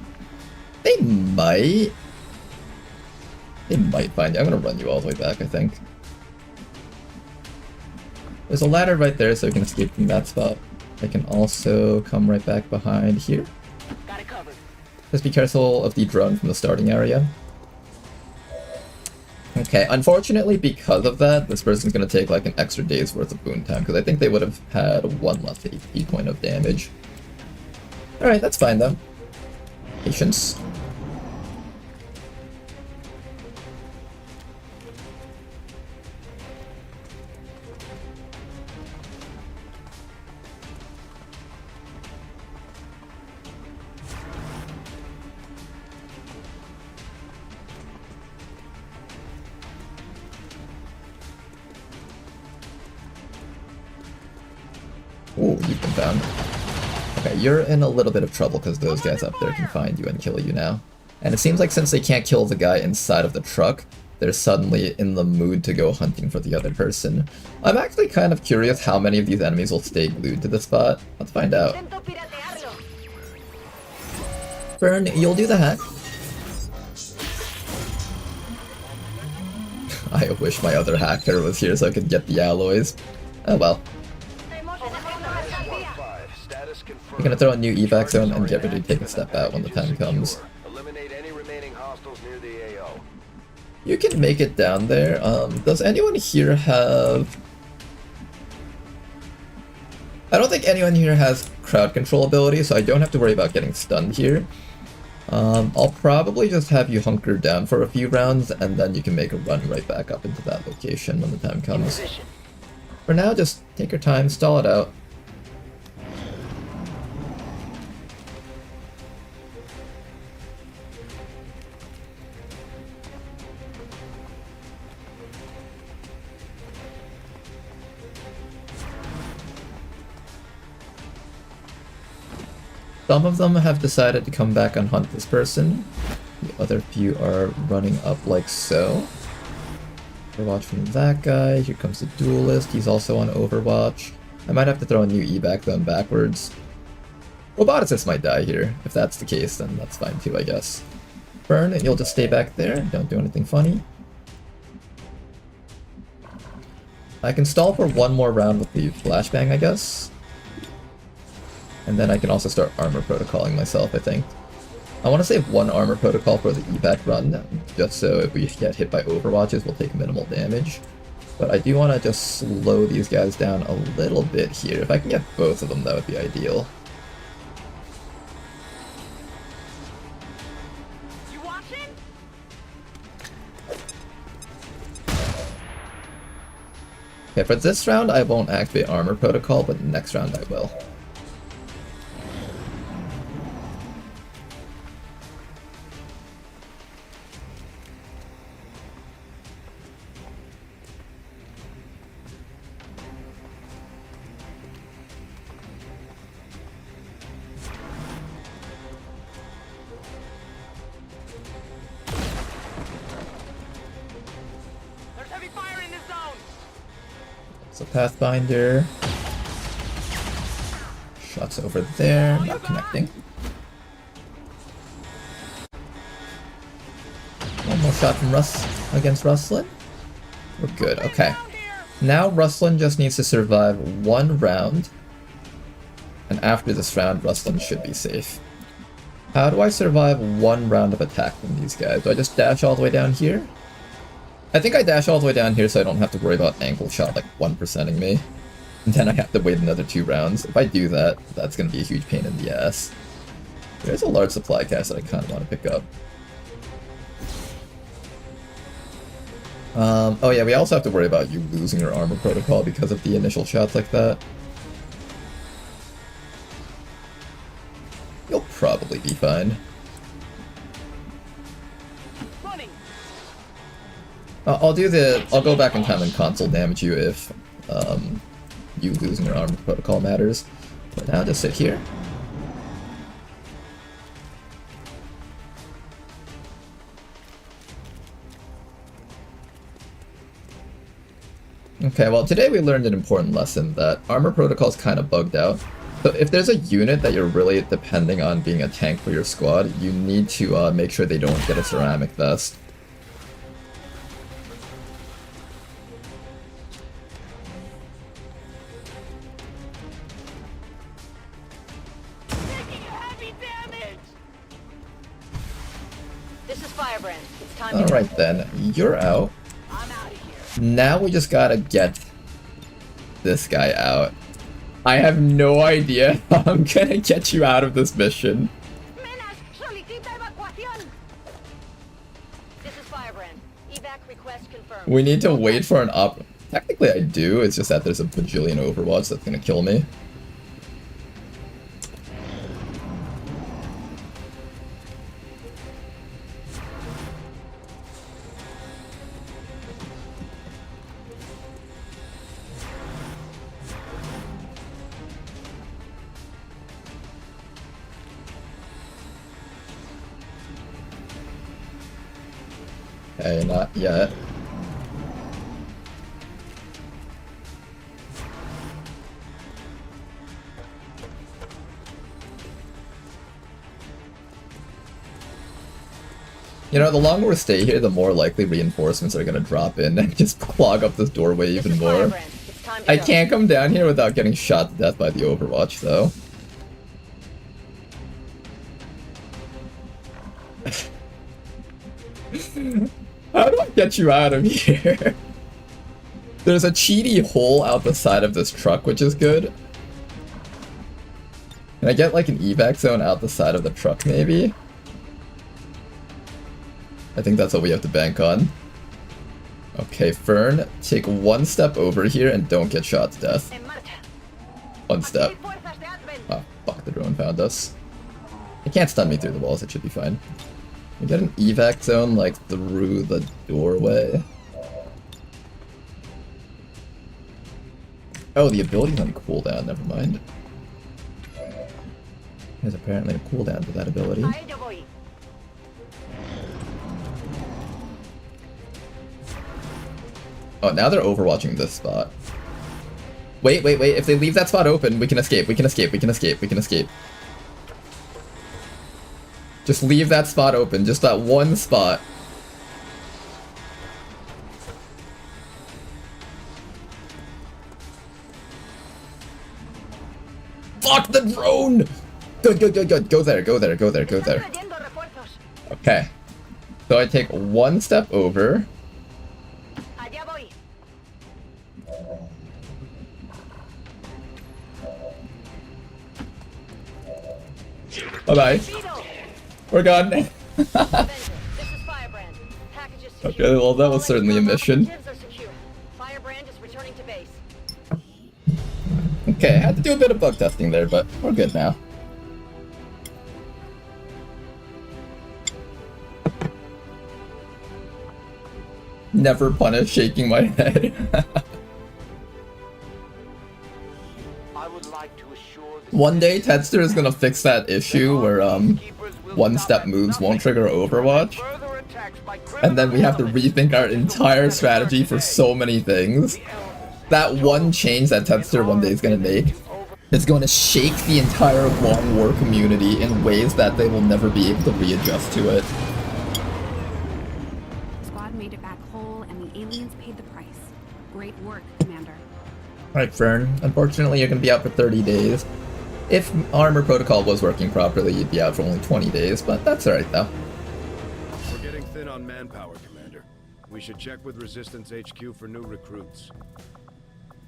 They might. They might find you. I'm gonna run you all the way back, I think. There's a ladder right there so we can escape from that spot. I can also come right back behind here. Got it covered. Just be careful of the drone from the starting area. Okay, unfortunately because of that, this person's gonna take like an extra day's worth of wound time, because I think they would have had 1 less HP point of damage. Alright, that's fine though. Patience. Ooh, you've been found. Okay, you're in a little bit of trouble because those guys up there can find you and kill you now. And it seems like since they can't kill the guy inside of the truck, they're suddenly in the mood to go hunting for the other person. I'm actually kind of curious how many of these enemies will stay glued to the spot. Let's find out. Burn, you'll do the hack. I wish my other hacker was here so I could get the alloys. Oh well. We're gonna throw a new evac zone and get ready to take a step out when the time comes. Eliminate any remaining hostiles near the AO. You can make it down there. Does anyone here have... I don't think anyone here has crowd control ability, so I don't have to worry about getting stunned here. I'll probably just have you hunker down for a few rounds, and then you can make a run right back up into that location when the time comes. For now, just take your time, stall it out. Some of them have decided to come back and hunt this person. The other few are running up like so. Overwatch from that guy. Here comes the duelist. He's also on Overwatch. I might have to throw a new evac zone backwards. Roboticist might die here. If that's the case, then that's fine too, I guess. Burn, you'll just stay back there. Don't do anything funny. I can stall for one more round with the flashbang, I guess. And then I can also start armor protocoling myself, I think. I want to save one armor protocol for the evac run, just so if we get hit by overwatches, we'll take minimal damage. But I do want to just slow these guys down a little bit here. If I can get both of them, that would be ideal. You watching? Okay, for this round I won't activate armor protocol, but next round I will. There's heavy fire in this zone. So Pathfinder. Shots over there, not connecting. One more shot from Russ against Rustlin. We're good, okay. Now Rustlin just needs to survive one round. And after this round, Rustlin should be safe. How do I survive one round of attack from these guys? Do I just dash all the way down here? I think I dash all the way down here so I don't have to worry about ankle shot like 1%ing me. And then I have to wait another 2 rounds. If I do that, that's going to be a huge pain in the ass. There's a large supply cache that I kind of want to pick up. Oh yeah, we also have to worry about you losing your armor protocol because of the initial shots like that. You'll probably be fine. I'll go back in time and console damage you if you losing your armor protocol matters. But now just sit here. Okay, well today we learned an important lesson that armor protocol is kind of bugged out. So if there's a unit that you're really depending on being a tank for your squad, you need to make sure they don't get a ceramic vest. This is Firebrand. It's time to Alright then, you're out. Now we just gotta get this guy out. I have no idea how I'm gonna get you out of this mission. This is Firebrand. Evac request confirmed. We need to wait for an op. Technically I do, it's just that there's a bajillion Overwatch that's gonna kill me. Okay, not yet. You know, the longer we stay here, the more likely reinforcements are gonna drop in and just clog up this doorway even more. I can't come down here without getting shot to death by the Overwatch, though. How do I get you out of here? There's a cheaty hole out the side of this truck, which is good. Can I get like an evac zone out the side of the truck, maybe? I think that's what we have to bank on. Okay, Fern, take one step over here and don't get shot to death. One step. Oh, fuck, the drone found us. It can't stun me through the walls, it should be fine. We get an evac zone, like, through the doorway. Oh, the ability's on cooldown, never mind. There's apparently a cooldown to that ability. Oh, now they're overwatching this spot. Wait, wait, wait, if they leave that spot open, we can escape, we can escape, we can escape, we can escape. Just leave that spot open, just that one spot. Fuck the drone! Good, good, good, good. Go there, go there, go there, go there. Okay. So I take one step over. Bye-bye. We're gone. Okay, well that was certainly a mission. Firebrand is returning to base. Okay, I had to do a bit of bug testing there, but we're good now. Never punish shaking my head. I would like to assure the One day, Tedster is gonna fix that issue where, one-step moves won't trigger Overwatch. further attacks by And then we have to rethink our entire strategy for so many things. That one change that Tedster one day is gonna make is going to shake the entire Long War community in ways that they will never be able to readjust to it. Squad made it back whole, and the aliens paid the price. Great work, Commander. Alright, Fern. Unfortunately, you're going to be out for 30 days. If Armor Protocol was working properly, you'd be out for only 20 days, but that's alright though. We're getting thin on manpower, Commander. We should check with Resistance HQ for new recruits.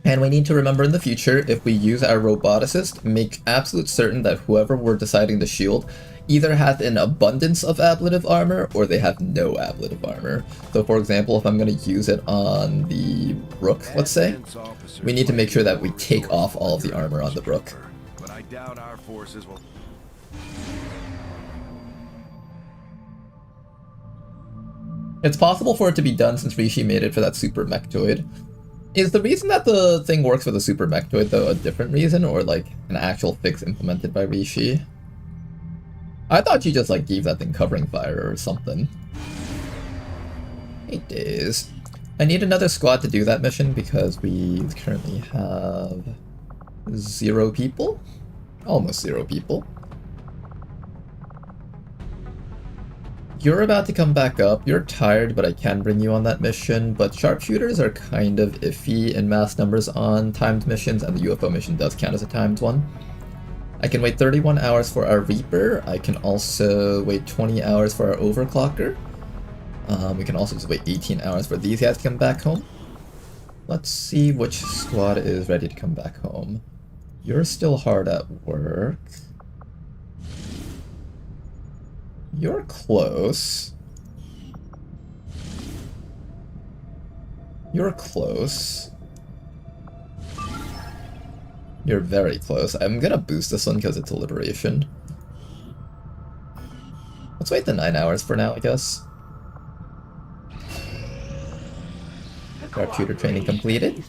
And we need to remember in the future, if we use our roboticist, make absolute certain that whoever we're deciding to shield either has an abundance of ablative armor or they have no ablative armor. So for example, if I'm going to use it on the Rook, let's say, we need to make sure that we take off all of the armor on the Rook. But I doubt our forces will. It's possible for it to be done since Rishi made it for that Super Mechtoid. Is the reason that the thing works for the Super Mechtoid, though, a different reason, or, like, an actual fix implemented by Rishi? I thought you just, like, gave that thing covering fire or something. 8 days. I need another squad to do that mission because we currently have 0 people? Almost 0 people. You're about to come back up. You're tired, but I can bring you on that mission. But sharpshooters are kind of iffy in mass numbers on timed missions, and the UFO mission does count as a timed one. I can wait 31 hours for our Reaper. I can also wait 20 hours for our Overclocker. We can also just wait 18 hours for these guys to come back home. Let's see which squad is ready to come back home. You're still hard at work. You're close. You're close. You're very close. I'm gonna boost this one because it's a liberation. Let's wait the 9 hours for now, I guess. Sharpshooter training completed.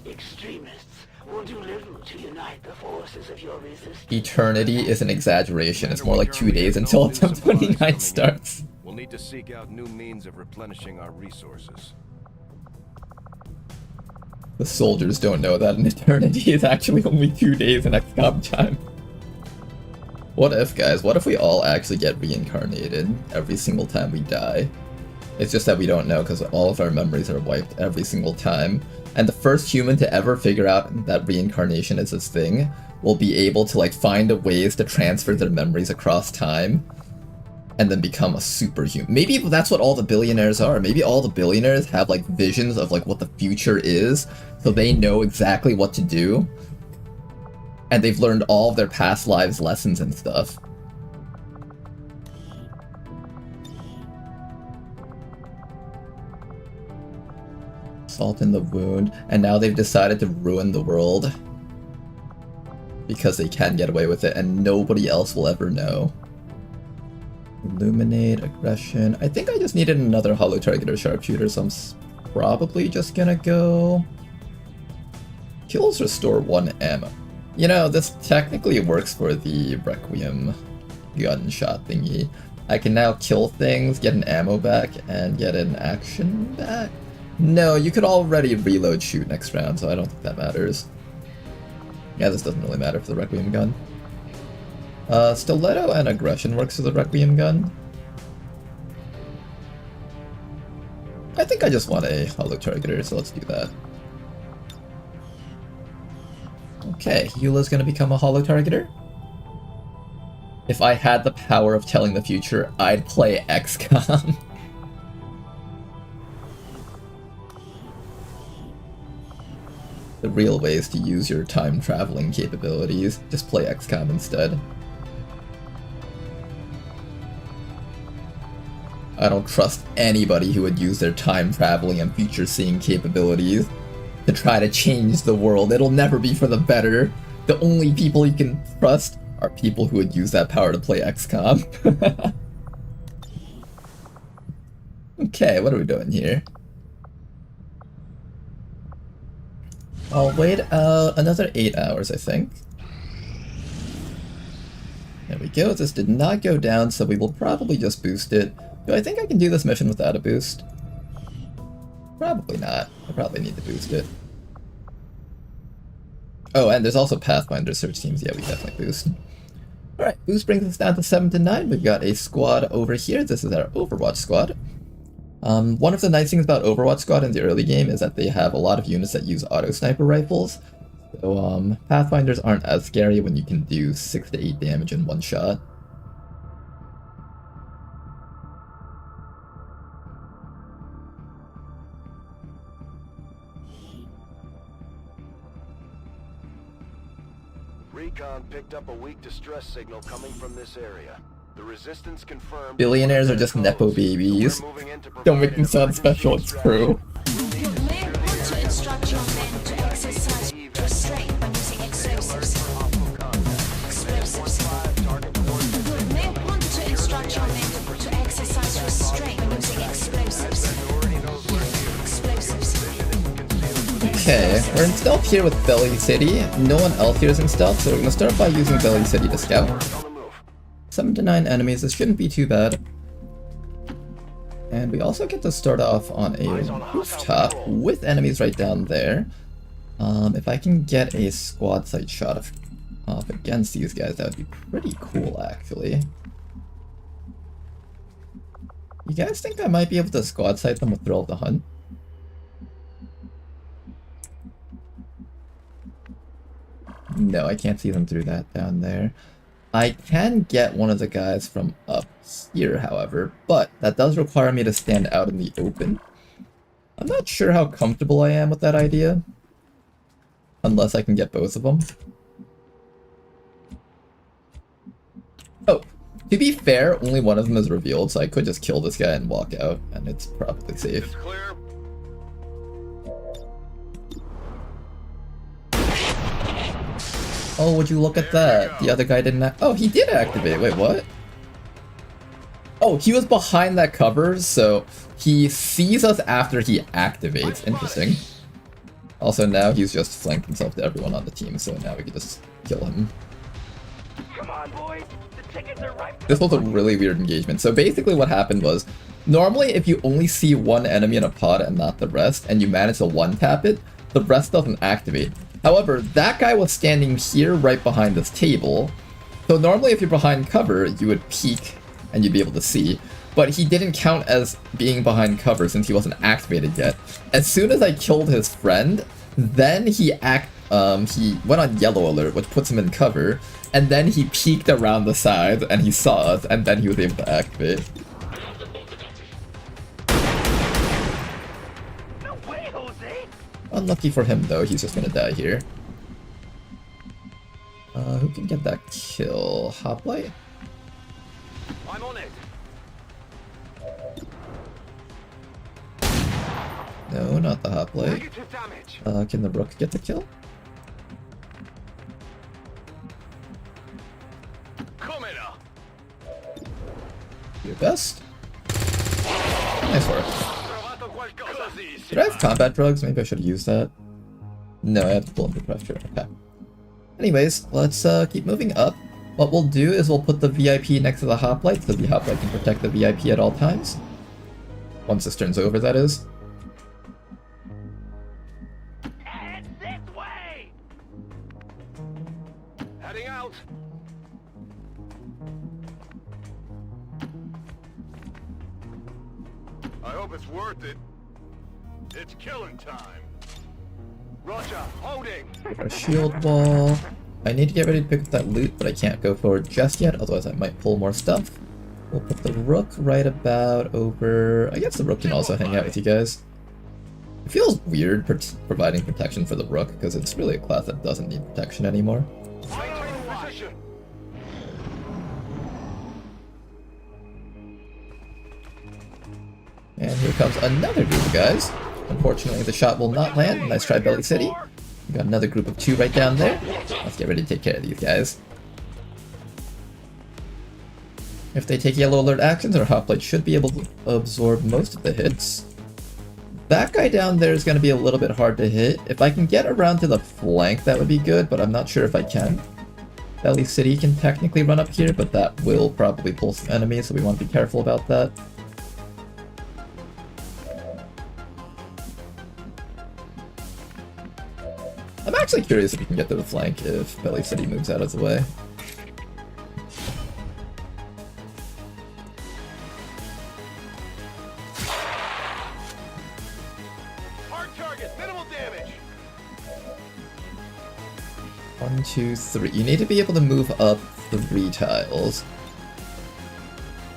Eternity is an exaggeration. It's more like 2 days until attempt 29 starts. We'll need to seek out new means of replenishing our resources. The soldiers don't know that an eternity is actually only 2 days in XCOM time. What if, guys? What if we all actually get reincarnated every single time we die? It's just that we don't know because all of our memories are wiped every single time. And the first human to ever figure out that reincarnation is this thing will be able to, like, find ways to transfer their memories across time and then become a superhuman. Maybe that's what all the billionaires are. Maybe all the billionaires have, like, visions of, like, what the future is, so they know exactly what to do. And they've learned all of their past lives' lessons and stuff. Salt in the wound, and now they've decided to ruin the world. Because they can get away with it, and nobody else will ever know. Illuminate, aggression. I think I just needed another hollow targeter sharpshooter, so I'm probably just gonna go... Kills restore 1 ammo. You know, this technically works for the Requiem gunshot thingy. I can now kill things, get an ammo back, and get an action back? No, you could already reload shoot next round, so I don't think that matters. Yeah, this doesn't really matter for the Requiem gun. Stiletto and aggression works for the Requiem gun. I think I just want a hollow targeter, so let's do that. Okay, Eula's gonna become a hollow targeter. If I had the power of telling the future, I'd play XCOM. The real way is to use your time traveling capabilities. Just play XCOM instead. I don't trust anybody who would use their time traveling and future seeing capabilities to try to change the world. It'll never be for the better. the only people you can trust are people who would use that power to play XCOM. Okay, what are we doing here? I'll wait another 8 hours, I think. There we go. This did not go down, so we will probably just boost it. Do I think I can do this mission without a boost? Probably not. I probably need to boost it. Oh, and there's also Pathfinder search teams. Yeah, we definitely boost. Alright, boost brings us down to 7 to 9. We've got a squad over here. This is our Overwatch squad. One of the nice things about Overwatch squad in the early game is that they have a lot of units that use auto sniper rifles. So Pathfinders aren't as scary when you can do 6 to 8 damage in one shot. Recon picked up a weak distress signal coming from this area. The resistance confirmed. Billionaires are just nepo babies. Don't make them sound special, it's true. You may want to instruct your men to exercise restraint when using explosives. You may want to instruct your men to exercise restraint when using explosives. Okay, we're in stealth here with Belly City. No one else here is in stealth, so we're gonna start by using Belly City to scout. 7 to 9 enemies, this shouldn't be too bad. And we also get to start off on a rooftop with enemies right down there. If I can get a squad sight shot off against these guys, that would be pretty cool, actually. You guys think I might be able to squad sight them with Thrill of the Hunt? No, I can't see them through that down there. I can get one of the guys from up here, however, but that does require me to stand out in the open. I'm not sure how comfortable I am with that idea. Unless I can get both of them. Oh, to be fair, only one of them is revealed, so I could just kill this guy and walk out, and it's probably safe. It's clear. Oh, would you look at that? The other guy didn't oh, he did activate. Wait, what? Oh, he was behind that cover, so he sees us after he activates. Interesting. Also, now he's just flanked himself to everyone on the team, so now we can just kill him. Come on, boys. The tickets are right. This was a really weird engagement. So basically what happened was, normally if you only see one enemy in a pod and not the rest, and you manage to one-tap it, the rest doesn't activate. However, that guy was standing here right behind this table. So normally if you're behind cover, you would peek and you'd be able to see. But he didn't count as being behind cover since he wasn't activated yet. As soon as I killed his friend, then he went on yellow alert, which puts him in cover. And then he peeked around the side and he saw us, and then he was able to activate. Unlucky for him though, he's just gonna die here. Who can get that kill? Hoplite? I'm on it. No, not the Hoplite. Negative damage. Can the Rook get the kill? Your best. Nice work. Did I have combat drugs? Maybe I should have used that. No, I have to pull under pressure. Okay. Anyways, let's keep moving up. What we'll do is we'll put the VIP next to the hoplite, so the hoplite can protect the VIP at all times. Once this turns over, that is. Head this way. Heading out. I hope it's worth it. It's killing time. Roger, holding. Our shield wall. I need to get ready to pick up that loot, but I can't go forward just yet, otherwise I might pull more stuff. We'll put the Rook right about over... I guess the Rook can also hang out with you guys. It feels weird providing protection for the Rook, because it's really a class that doesn't need protection anymore. And here comes another group of guys. Unfortunately, the shot will not land. Nice try, Belly City. Got another group of 2 right down there. Let's get ready to take care of these guys. If they take yellow alert actions, our hoplite should be able to absorb most of the hits. That guy down there is going to be a little bit hard to hit. If I can get around to the flank, that would be good, but I'm not sure if I can. Valley City can technically run up here, but that will probably pull some enemies, so we want to be careful about that. I'm actually curious if we can get to the flank if Valley City moves out of the way. Hard target, minimal damage. 1, 2, 3. You need to be able to move up 3 tiles.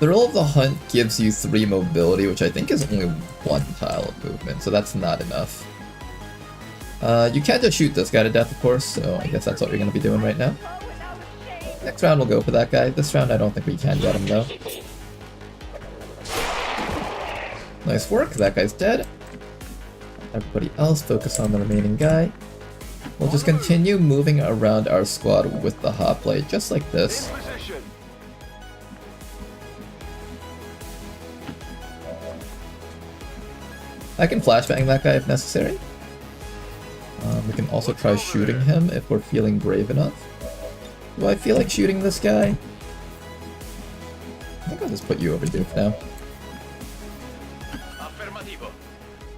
The Roll of the Hunt gives you 3 mobility, which I think is only 1 tile of movement, so that's not enough. You can't just shoot this guy to death, of course, so I guess that's what you're going to be doing right now. Next round we'll go for that guy. This round I don't think we can get him, though. Nice work, that guy's dead. Everybody else focus on the remaining guy. We'll just continue moving around our squad with the hoplite, just like this. I can flashbang that guy if necessary. We can also try shooting him if we're feeling brave enough. Do I feel like shooting this guy? I think I'll just put you over here for now.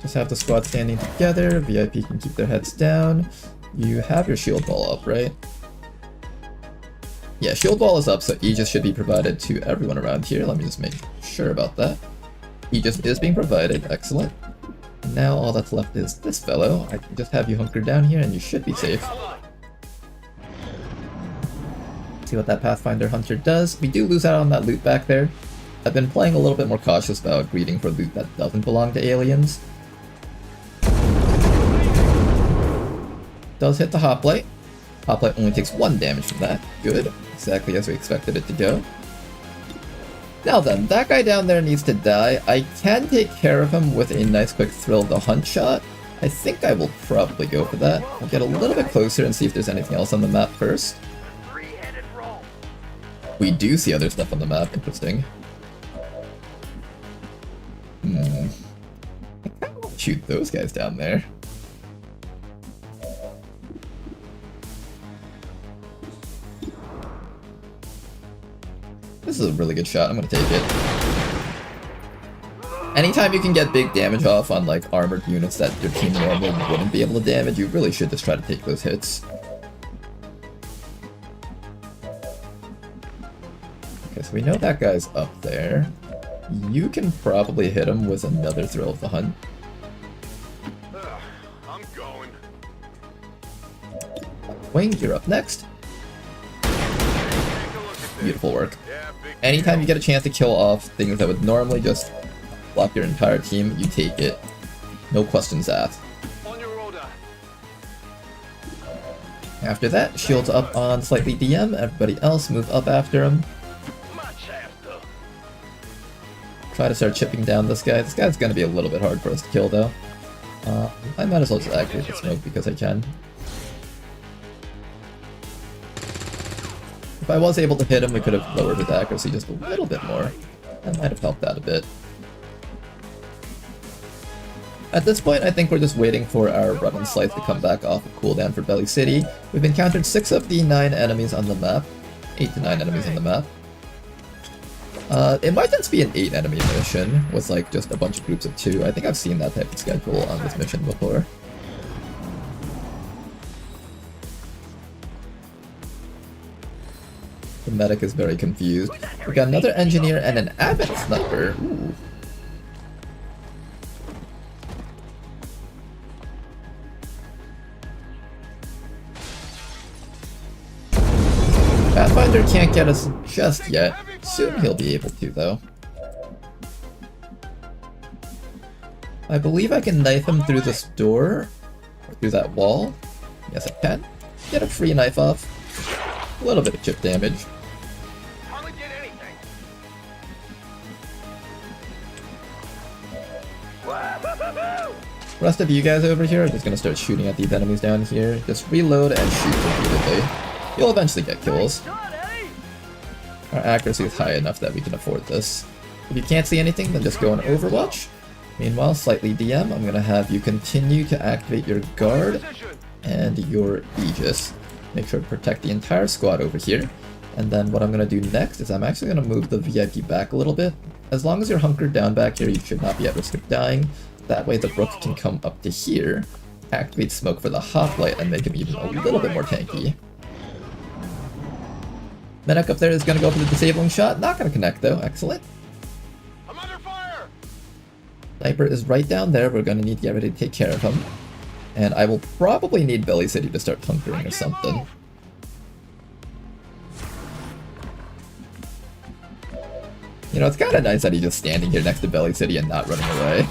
Just have the squad standing together. VIP can keep their heads down. You have your shield wall up, right? Yeah, shield wall is up, so Aegis should be provided to everyone around here. Let me just make sure about that. Aegis is being provided. Excellent. Now all that's left is this fellow. I can just have you hunker down here and you should be safe. See what that Pathfinder Hunter does. We do lose out on that loot back there. I've been playing a little bit more cautious about greeting for loot that doesn't belong to aliens. Does hit the hoplite. Hoplite only takes 1 damage from that. Good. Exactly as we expected it to go. Now then, that guy down there needs to die. I can take care of him with a nice quick Thrill of the Hunt shot. I think I will probably go for that. I'll get a little bit closer and see if there's anything else on the map first. We do see other stuff on the map. Interesting. I kind of want to shoot those guys down there. This is a really good shot, I'm gonna take it. Anytime you can get big damage off on like armored units that your team normally wouldn't be able to damage, you really should just try to take those hits. Okay, so we know that guy's up there. You can probably hit him with another Thrill of the Hunt. I'm going. Wing, you're up next. Beautiful work. Anytime you get a chance to kill off things that would normally just block your entire team, you take it. No questions asked. After that, shields up on Slightly DM, everybody else move up after him. Try to start chipping down this guy. This guy's gonna be a little bit hard for us to kill though. I might as well just activate the smoke because I can. If I was able to hit him, we could have lowered his accuracy just a little bit more. That might have helped out a bit. At this point, I think we're just waiting for our run and slice to come back off of cooldown for Belly City. We've encountered 6 of the 9 enemies on the map. 8 to 9 enemies on the map. It might just be an 8 enemy mission with like just a bunch of groups of 2. I think I've seen that type of schedule on this mission before. The medic is very confused. We got another engineer and an avid sniper. Ooh. Pathfinder can't get us just yet. Soon he'll be able to, though. I believe I can knife him through this door, or through that wall. Yes, I can. Get a free knife off. A little bit of chip damage. Hardly did anything. Rest of you guys over here are just gonna start shooting at these enemies down here. Just reload and shoot repeatedly. You'll eventually get kills. Our accuracy is high enough that we can afford this. If you can't see anything, then just go on Overwatch. Meanwhile, slightly DM, I'm gonna have you continue to activate your guard and your Aegis. Make sure to protect the entire squad over here. And then what I'm gonna do next is I'm actually gonna move the VIP back a little bit. As long as you're hunkered down back here, you should not be at risk of dying. That way the Brook can come up to here, activate smoke for the hoplite, and make him even a little bit more tanky. Medic up there is gonna go for the disabling shot. Not gonna connect though. Excellent. I'm under fire. Sniper is right down there. We're gonna need to get ready to take care of him. And I will probably need Belly City to start hunkering or something. You know, it's kind of nice that he's just standing here next to Belly City and not running away.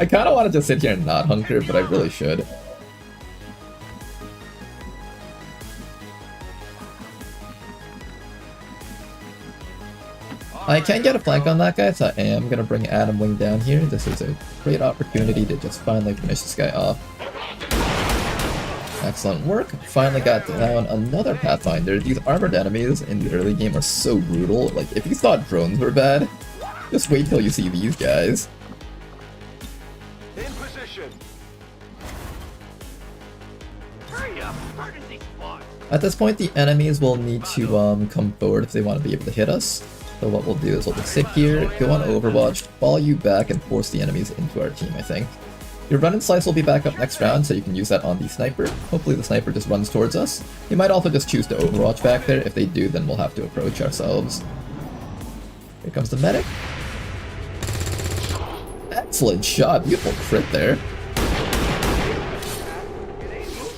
I kind of want to just sit here and not hunker, but I really should. I can get a flank on that guy, so I am going to bring Adam Wing down here. This is a great opportunity to just finally finish this guy off. Excellent work. Finally got down another Pathfinder. These armored enemies in the early game are so brutal. Like, if you thought drones were bad, just wait till you see these guys. In position. Hurry up! Burn these spots! At this point, the enemies will need to come forward if they want to be able to hit us. So what we'll do is we'll just sit here, go on Overwatch, follow you back, and force the enemies into our team, I think. Your run and slice will be back up next round, so you can use that on the sniper. Hopefully the sniper just runs towards us. You might also just choose to Overwatch back there. If they do, then we'll have to approach ourselves. Here comes the medic. Excellent shot. Beautiful crit there.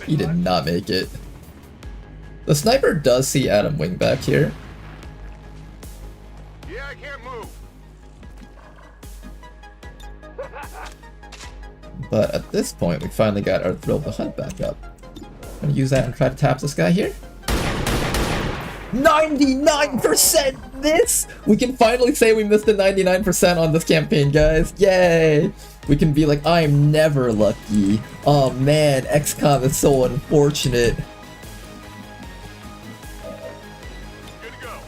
He did not make it. The sniper does see Adam Wing back here. Yeah, I can't move. But at this point, we finally got our Thrill of the Hunt back up. I'm gonna use that and try to tap this guy here. 99% miss! We can finally say we missed a 99% on this campaign, guys. Yay! We can be like, I'm never lucky. Oh man, XCOM is so unfortunate. Good to go.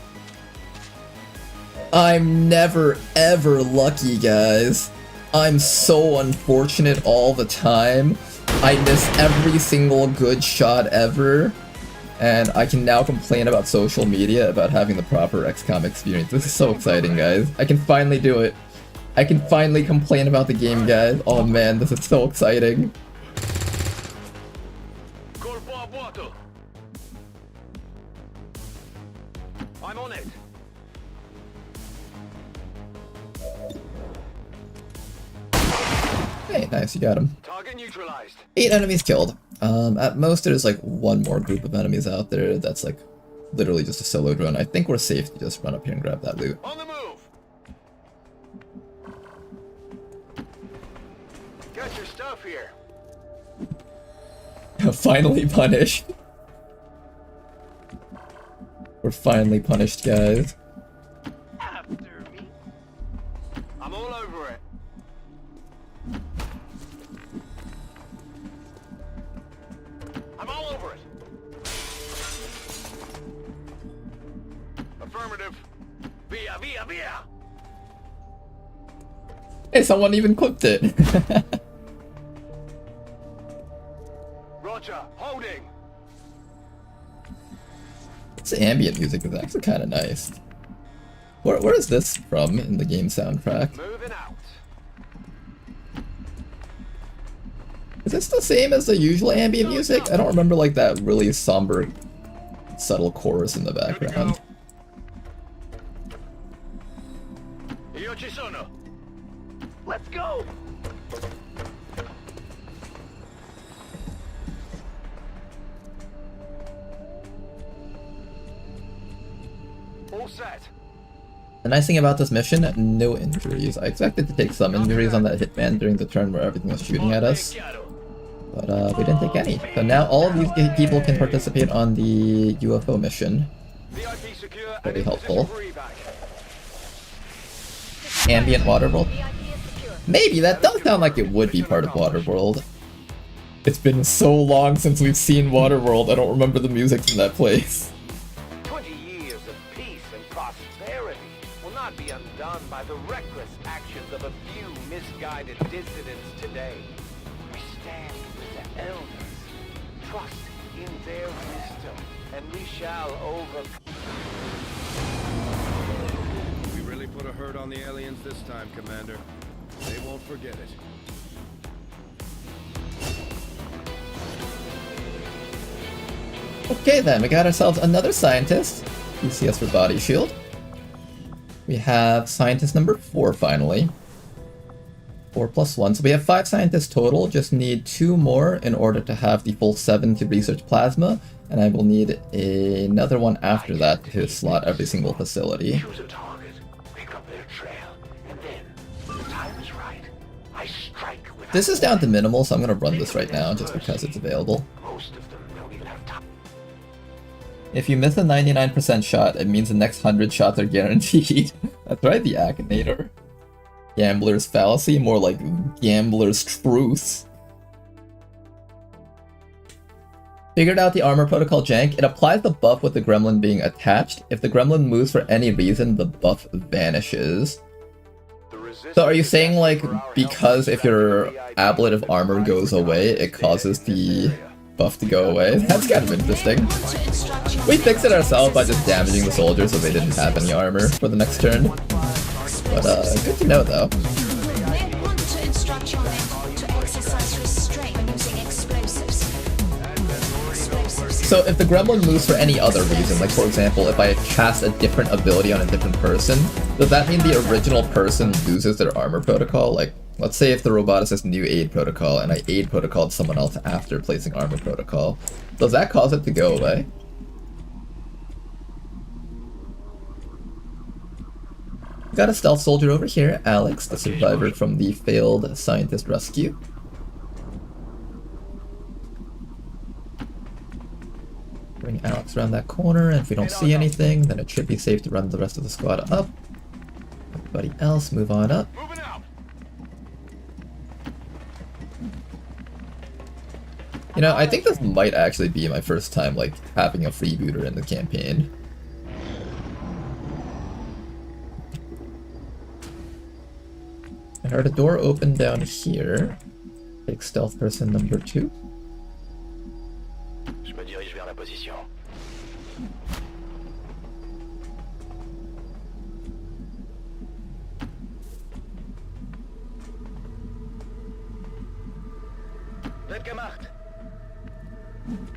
I'm never ever lucky, guys. I'm so unfortunate all the time. I miss every single good shot ever. And I can now complain about social media about having the proper XCOM experience. This is so exciting, guys. I can finally do it. I can finally complain about the game, guys. Oh man, this is so exciting. I'm on it. Hey, nice, you got him. Target neutralized. 8 enemies killed. At most there's like one more group of enemies out there that's like literally just a solo drone. I think we're safe to just run up here and grab that loot. On the move. Got your stuff here. Finally punished. We're finally punished, guys. After me. I'm all over it. I'm all over it. Affirmative. Via. Hey, someone even clipped it. Roger. Holding. This ambient music is actually kind of nice. Where is this from in the game soundtrack? Moving out. Is this the same as the usual ambient music? I don't remember like that really somber, subtle chorus in the background. Io ci sono. Let's go! All set. The nice thing about this mission, no injuries. I expected to take some injuries on that hitman during the turn where everything was shooting at us. But we didn't take any. So now all of these people can participate on the UFO mission. VIP secure. Very helpful. Ambient water roll. VIP is secure. Maybe, that does sound like it would be part of Waterworld. It's been so long since we've seen Waterworld, I don't remember the music from that place. 20 years of peace and prosperity will not be undone by the reckless actions of a few misguided dissidents today. We stand with the elders, trust in their wisdom, and we shall overcome. We really put a hurt on the aliens this time, Commander. They won't forget it. Okay then, we got ourselves another scientist. PCS for body shield. We have scientist number 4 finally. 4 plus 1, so we have 5 scientists total, just need 2 more in order to have the full 7 to research plasma, and I will need another one after that to slot every single facility. Choose a target, pick up their trail, and then, when the time is right, I strike with... This is down to minimal, so I'm going to run this right now just because it's available. Most of them don't even have time. If you miss a 99% shot, it means the next 100 shots are guaranteed. That's right, the Akinator. Gambler's fallacy, more like gambler's truth. Figured out the armor protocol jank. It applies the buff with the gremlin being attached. If the gremlin moves for any reason, the buff vanishes. So are you saying, like, because if your ablative armor goes away, it causes the buff to go away? That's kind of interesting. We fixed it ourselves by just damaging the soldiers so they didn't have any armor for the next turn. But good to know though. May want to instruct your men to exercise restraint when using explosives. So if the gremlin moves for any other reason, like for example, if I cast a different ability on a different person, does that mean the original person loses their armor protocol? Like, let's say if the roboticist knew aid protocol and I aid protocoled someone else after placing armor protocol, does that cause it to go away? Got a stealth soldier over here, Alex, the survivor from the failed scientist rescue. Bring Alex around that corner, and if we don't see anything, then it should be safe to run the rest of the squad up. Everybody else, move on up. You know, I think this might actually be my first time, like, having a freebooter in the campaign. I heard a door open down here. Take stealth person number 2. Je me dirige vers la position.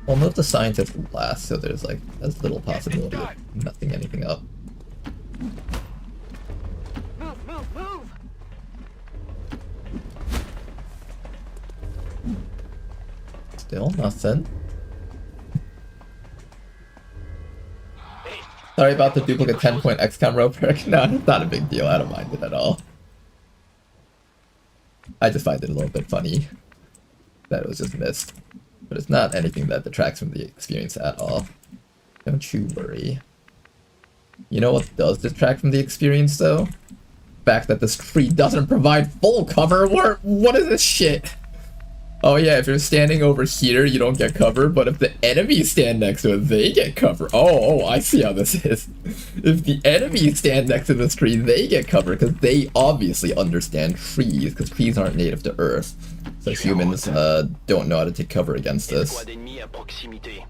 We'll move the scientist last, so there's like as little possibility of messing anything up. Move, move, move! Still nothing. Sorry about the duplicate 10-point XCOM rope perk. No, it's not a big deal. I don't mind it at all. I just find it a little bit funny that it was just missed. But it's not anything that detracts from the experience at all. Don't you worry. You know what does detract from the experience, though? The fact that this tree doesn't provide full cover. What is this shit? Oh yeah, if you're standing over here, you don't get cover, but if the enemies stand next to it, they get cover. Oh, I see how this is. If the enemies stand next to this tree, they get cover, because they obviously understand trees, because trees aren't native to Earth. So humans don't know how to take cover against this.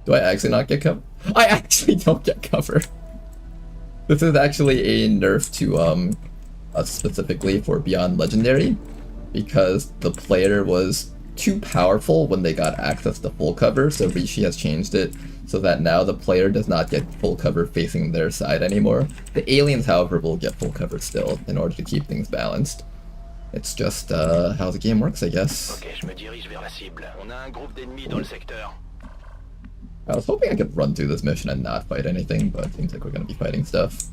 Do I actually not get cover? I actually don't get cover. This is actually a nerf to us specifically for Beyond Legendary, because the player was too powerful when they got access to full cover, so Rishi has changed it so that now the player does not get full cover facing their side anymore. The aliens, however, will get full cover still in order to keep things balanced. It's just how the game works, I guess. I was hoping I could run through this mission and not fight anything, but it seems like we're going to be fighting stuff.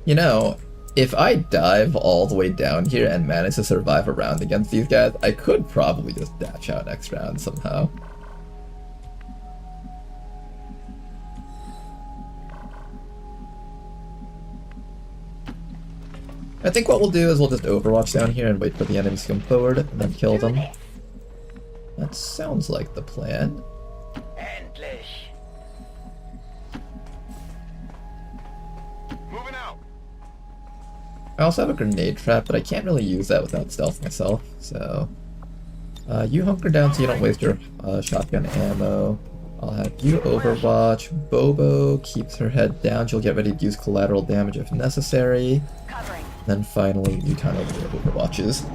You know, if I dive all the way down here and manage to survive a round against these guys, I could probably just dash out next round somehow. I think what we'll do is we'll just overwatch down here and wait for the enemies to come forward and then kill them. That sounds like the plan. Endlich. Moving out. I also have a grenade trap, but I can't really use that without stealth myself, so... you hunker down so you don't waste your shotgun ammo. I'll have you overwatch. Bobo keeps her head down. She'll get ready to use collateral damage if necessary. Covering. Then finally, you turn over your overwatches.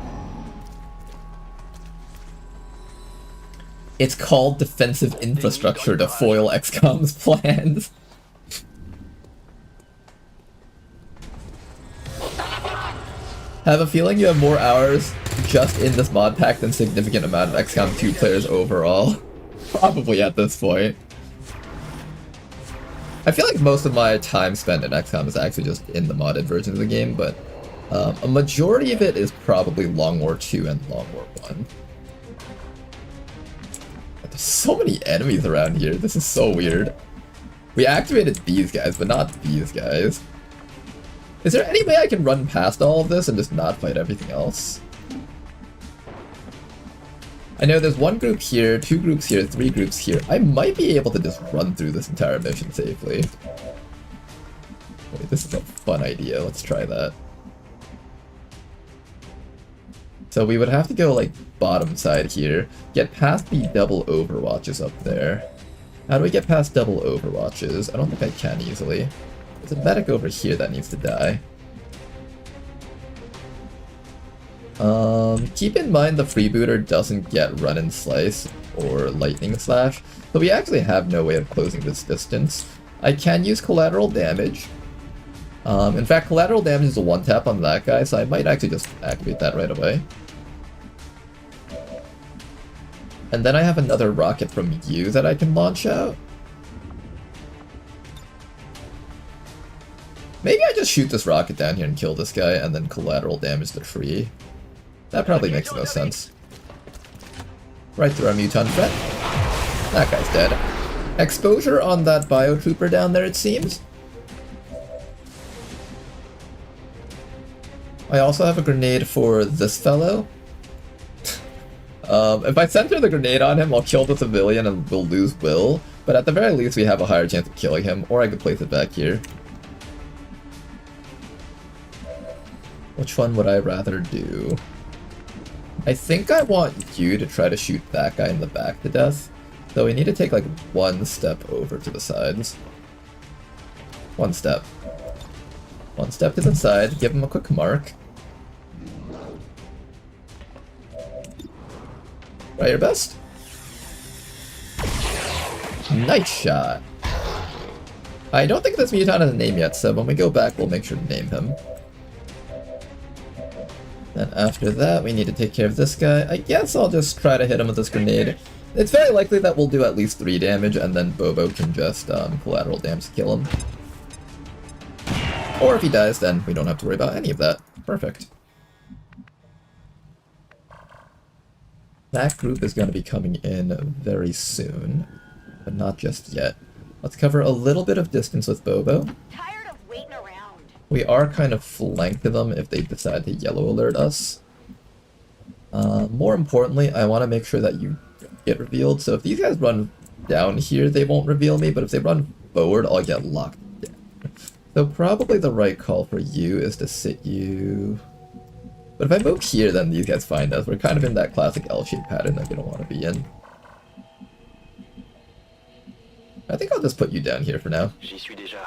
It's called defensive infrastructure to foil XCOM's plans. Have a feeling you have more hours just in this mod pack than significant amount of XCOM 2 players overall. Probably at this point. I feel like most of my time spent in XCOM is actually just in the modded version of the game, but a majority of it is probably Long War 2 and Long War 1. There's so many enemies around here, this is so weird. We activated these guys, but not these guys. Is there any way I can run past all of this and just not fight everything else? I know there's one group here, 2 groups here, 3 groups here. I might be able to just run through this entire mission safely. Wait, this is a fun idea. Let's try that. So we would have to go, like, bottom side here. Get past the double overwatches up there. How do we get past double overwatches? I don't think I can easily. There's a medic over here that needs to die. Keep in mind the freebooter doesn't get run and slice or lightning slash, so we actually have no way of closing this distance. I can use collateral damage. In fact, collateral damage is a one tap on that guy, so I might actually just activate that right away. And then I have another rocket from you that I can launch out. Maybe I just shoot this rocket down here and kill this guy and then collateral damage the tree. That probably makes no sense. Right through our mutant threat. That guy's dead. Exposure on that biotrooper down there, it seems. I also have a grenade for this fellow. If I center the grenade on him, I'll kill the civilian and we'll lose Will. But at the very least, we have a higher chance of killing him, or I could place it back here. Which one would I rather do? I think I want you to try to shoot that guy in the back to death. So we need to take like one step over to the sides. One step. One step to the side, give him a quick mark. Try your best. Nice shot. I don't think this mutant has a name yet, so when we go back, we'll make sure to name him. Then after that, we need to take care of this guy. I guess I'll just try to hit him with this grenade. It's very likely that we'll do at least 3 damage, and then Bobo can just collateral damage to kill him. Or if he dies, then we don't have to worry about any of that. Perfect. That group is going to be coming in very soon, but not just yet. Let's cover a little bit of distance with Bobo. Tired of waiting around. We are kind of flanked to them if they decide to yellow alert us. More importantly, I want to make sure that you get revealed. So if these guys run down here, they won't reveal me, but if they run forward, I'll get locked down. So probably the right call for you is to sit you... But if I move here, then these guys find us. We're kind of in that classic L-shaped pattern that we don't want to be in. I think I'll just put you down here for now. J'y suis déjà.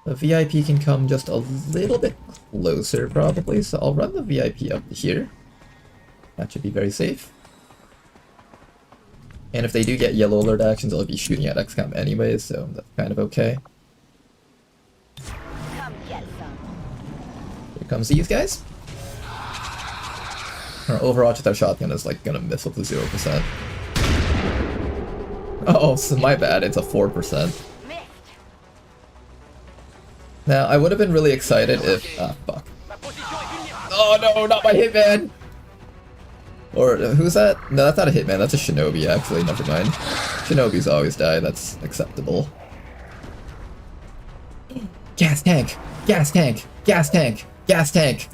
The VIP can come just a little bit closer, probably, so I'll run the VIP up to here. That should be very safe. And if they do get yellow alert actions, I'll be shooting at XCOM anyways, so that's kind of okay. Come get some. Here comes these guys. Our Overwatch with our shotgun is like gonna miss with the 0%. Oh, so my bad, it's a 4%. Now, I would have been really excited if... Ah, fuck. Oh no, not my hitman! Or, who's that? No, that's not a hitman, that's a shinobi, actually, never mind. Shinobis always die, that's acceptable. Gas tank! Gas tank! Gas tank! Gas tank!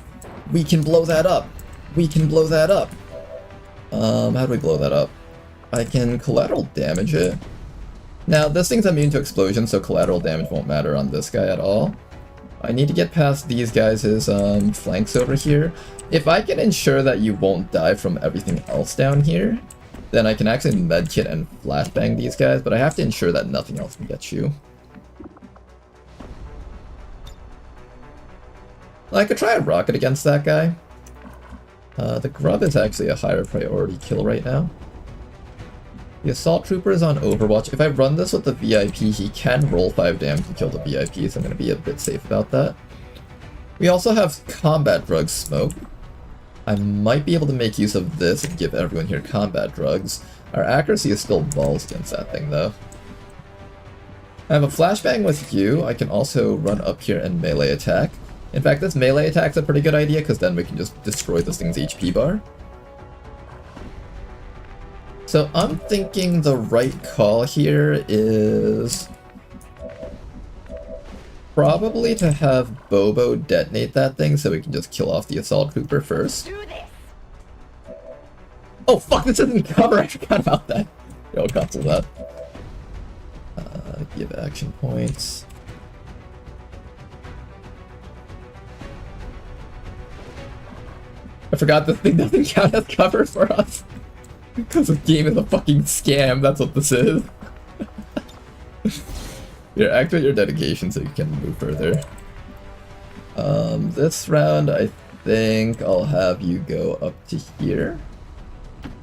We can blow that up! We can blow that up! How do we blow that up? I can collateral damage it. Now, this thing's immune to explosion, so collateral damage won't matter on this guy at all. I need to get past these guys' flanks over here. If I can ensure that you won't die from everything else down here, then I can actually medkit and flashbang these guys, but I have to ensure that nothing else can get you. I could try a rocket against that guy. The grub is actually a higher priority kill right now. The assault trooper is on Overwatch. If I run this with the VIP, he can roll 5 damage to kill the VIP, so I'm going to be a bit safe about that. We also have combat drug smoke. I might be able to make use of this and give everyone here combat drugs. Our accuracy is still balls against that thing, though. I have a flashbang with you. I can also run up here and melee attack. In fact, this melee attack's a pretty good idea, because then we can just destroy this thing's HP bar. So I'm thinking the right call here is probably to have Bobo detonate that thing so we can just kill off the assault trooper first. Oh fuck, this isn't cover, I forgot about that. Yo, cancel that. Give action points. I forgot this thing doesn't count as cover for us. Because this game is a fucking scam, that's what this is. Here, activate your dedication so you can move further. This round, I think I'll have you go up to here.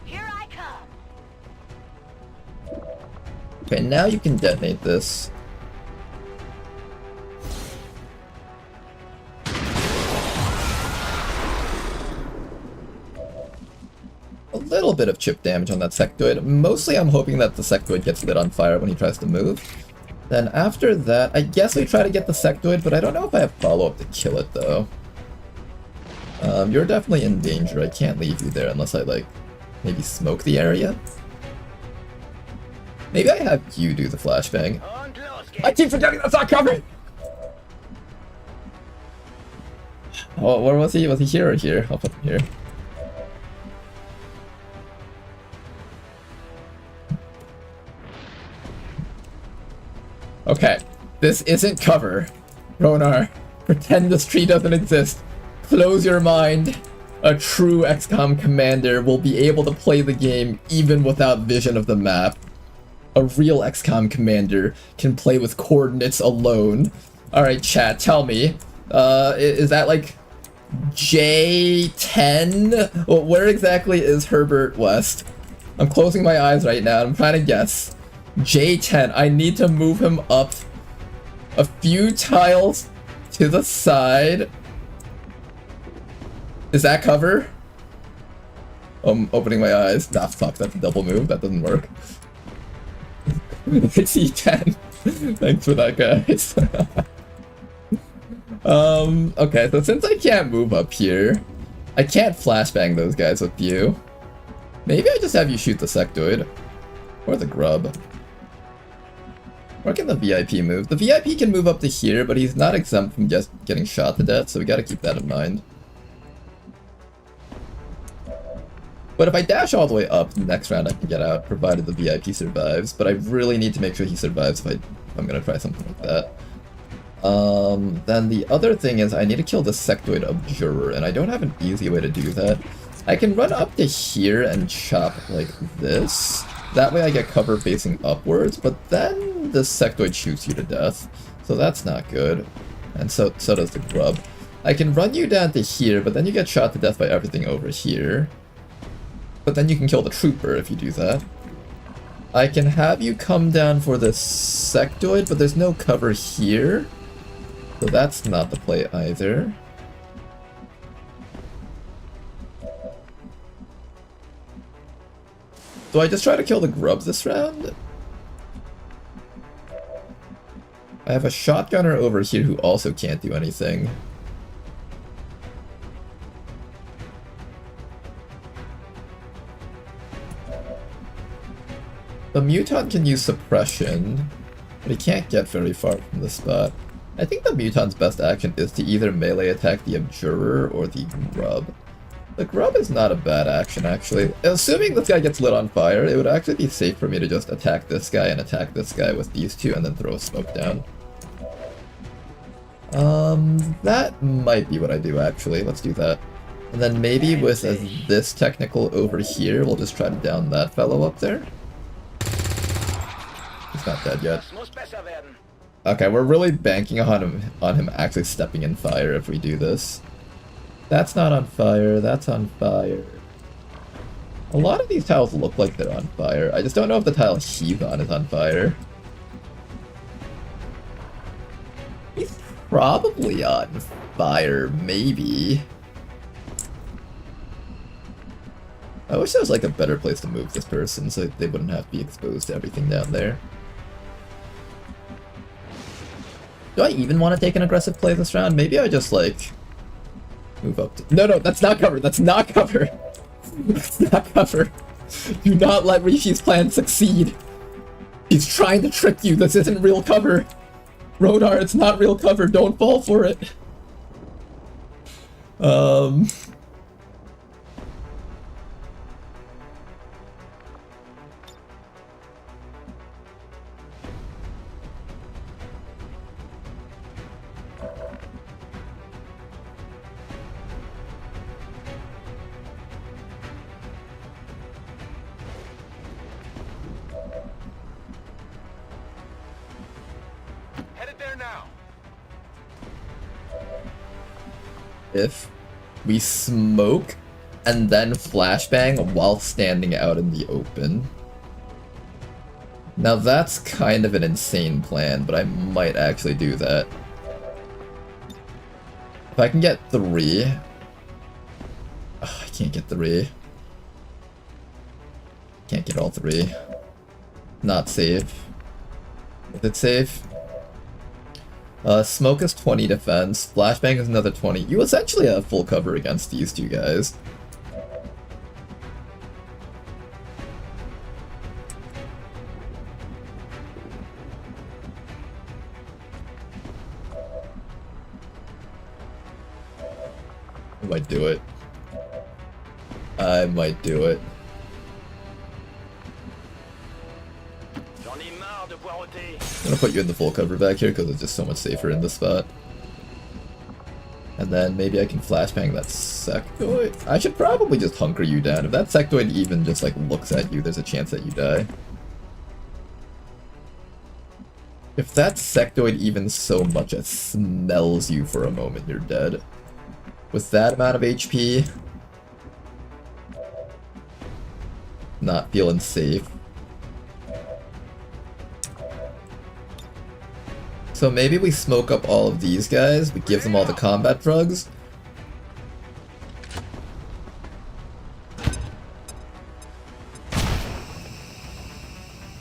Here I come. Okay, now you can detonate this. A little bit of chip damage on that sectoid. Mostly I'm hoping that the sectoid gets lit on fire when he tries to move. Then after that, I guess we try to get the sectoid, but I don't know if I have follow-up to kill it though. You're definitely in danger. I can't leave you there unless I like maybe smoke the area. Maybe I have you do the flashbang. I keep forgetting that's not covered! Oh, where was he? Was he here or here? I'll put him here. Okay, this isn't cover. Ronar, pretend this tree doesn't exist. Close your mind. A true XCOM commander will be able to play the game even without vision of the map. A real XCOM commander can play with coordinates alone. Alright, chat, tell me. Is that like J10? Well, where exactly is Herbert West? I'm closing my eyes right now. I'm trying to guess. J10. I need to move him up a few tiles to the side. Is that cover? I'm opening my eyes. Nah, fuck, that's a double move. That doesn't work. It's E10. Thanks for that, guys. Okay, so since I can't move up here, I can't flashbang those guys with you. Maybe I just have you shoot the sectoid. Or the grub. Or can the VIP move? The VIP can move up to here, but he's not exempt from just getting shot to death, so we gotta keep that in mind. But if I dash all the way up, next round I can get out, provided the VIP survives. But I really need to make sure he survives if I'm gonna try something like that. Then the other thing is I need to kill the sectoid observer, and I don't have an easy way to do that. I can run up to here and chop like this. That way I get cover facing upwards, but then the sectoid shoots you to death. So that's not good. And so does the grub. I can run you down to here, but then you get shot to death by everything over here. But then you can kill the trooper if you do that. I can have you come down for the sectoid, but there's no cover here. So that's not the play either. Do I just try to kill the grubs this round? I have a shotgunner over here who also can't do anything. The mutant can use suppression, but he can't get very far from the spot. I think the Muton's best action is to either melee attack the Abjurer or the Grub. The Grub is not a bad action, actually. Assuming this guy gets lit on fire, it would actually be safe for me to just attack this guy and attack this guy with these two and then throw a smoke down. That might be what I do, actually. Let's do that. And then maybe with this technical over here, we'll just try to down that fellow up there. He's not dead yet. Okay, we're really banking on him actually stepping in fire if we do this. That's not on fire, that's on fire. A lot of these tiles look like they're on fire. I just don't know if the tile he's on is on fire. He's probably on fire, maybe. I wish there was like a better place to move this person so they wouldn't have to be exposed to everything down there. Do I even want to take an aggressive play this round? Maybe I just like move up to— No, that's not cover. That's not cover. That's not cover. Do not let Rishi's plan succeed. He's trying to trick you. This isn't real cover. Rodar, it's not real cover. Don't fall for it. If we smoke and then flashbang while standing out in the open. Now that's kind of an insane plan, but I might actually do that. If I can get 3... I can't get 3. Can't get all 3. Not safe. Is it safe? Smoke is 20 defense, flashbang is another 20. You essentially have full cover against these two guys. I might do it. I might do it. I'm gonna put you in the full cover back here because it's just so much safer in this spot. And then maybe I can flashbang that sectoid. I should probably just hunker you down. If that sectoid even just like looks at you, there's a chance that you die. If that sectoid even so much as smells you for a moment, you're dead. With that amount of HP, not feeling safe. So maybe we smoke up all of these guys, we give them all the combat drugs.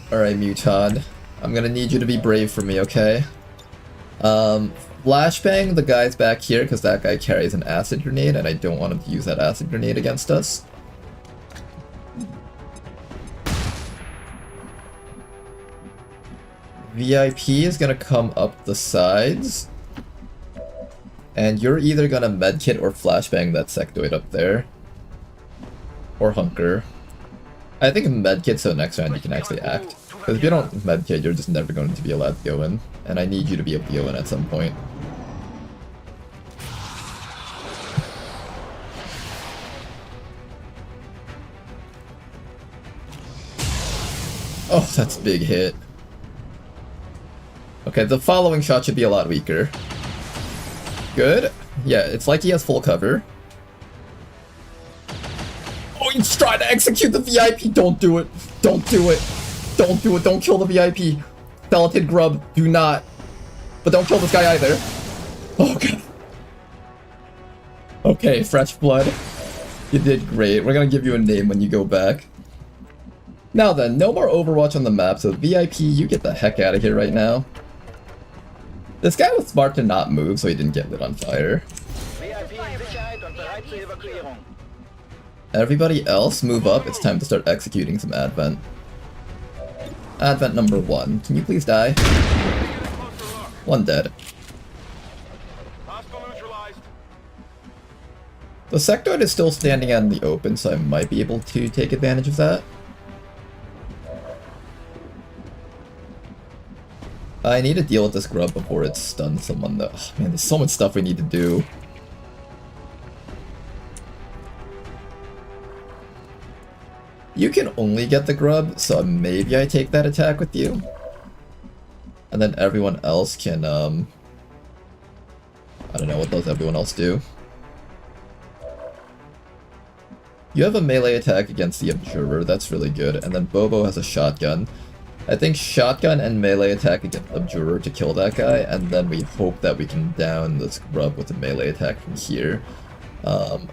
Alright, Muton. I'm gonna need you to be brave for me, okay? Flashbang the guys back here, because that guy carries an acid grenade, and I don't want him to use that acid grenade against us. VIP is gonna come up the sides, and you're either gonna medkit or flashbang that sectoid up there, or hunker. I think medkit so next round you can actually act, because if you don't medkit you're just never going to be allowed to go in, and I need you to be able to go in at some point. Oh, that's a big hit. Okay, the following shot should be a lot weaker. Good. Yeah, it's like he has full cover. Oh, he's trying to execute the VIP! Don't do it! Don't do it! Don't do it! Don't kill the VIP! Skeleton Grub, do not! But don't kill this guy either. Oh god. Okay, fresh blood. You did great. We're gonna give you a name when you go back. Now then, no more Overwatch on the map, so VIP, you get the heck out of here right now. This guy was smart to not move so he didn't get lit on fire. Everybody else move up, it's time to start executing some Advent. Advent number 1, can you please die? 1 dead. The sectoid is still standing out in the open, so I might be able to take advantage of that. I need to deal with this grub before it stuns someone though. Oh, man, there's so much stuff we need to do. You can only get the grub, so maybe I take that attack with you. And then everyone else can, I don't know, what does everyone else do? You have a melee attack against the Observer, that's really good. And then Bobo has a shotgun. I think shotgun and melee attack against Observer to kill that guy, and then we hope that we can down this grub with a melee attack from here.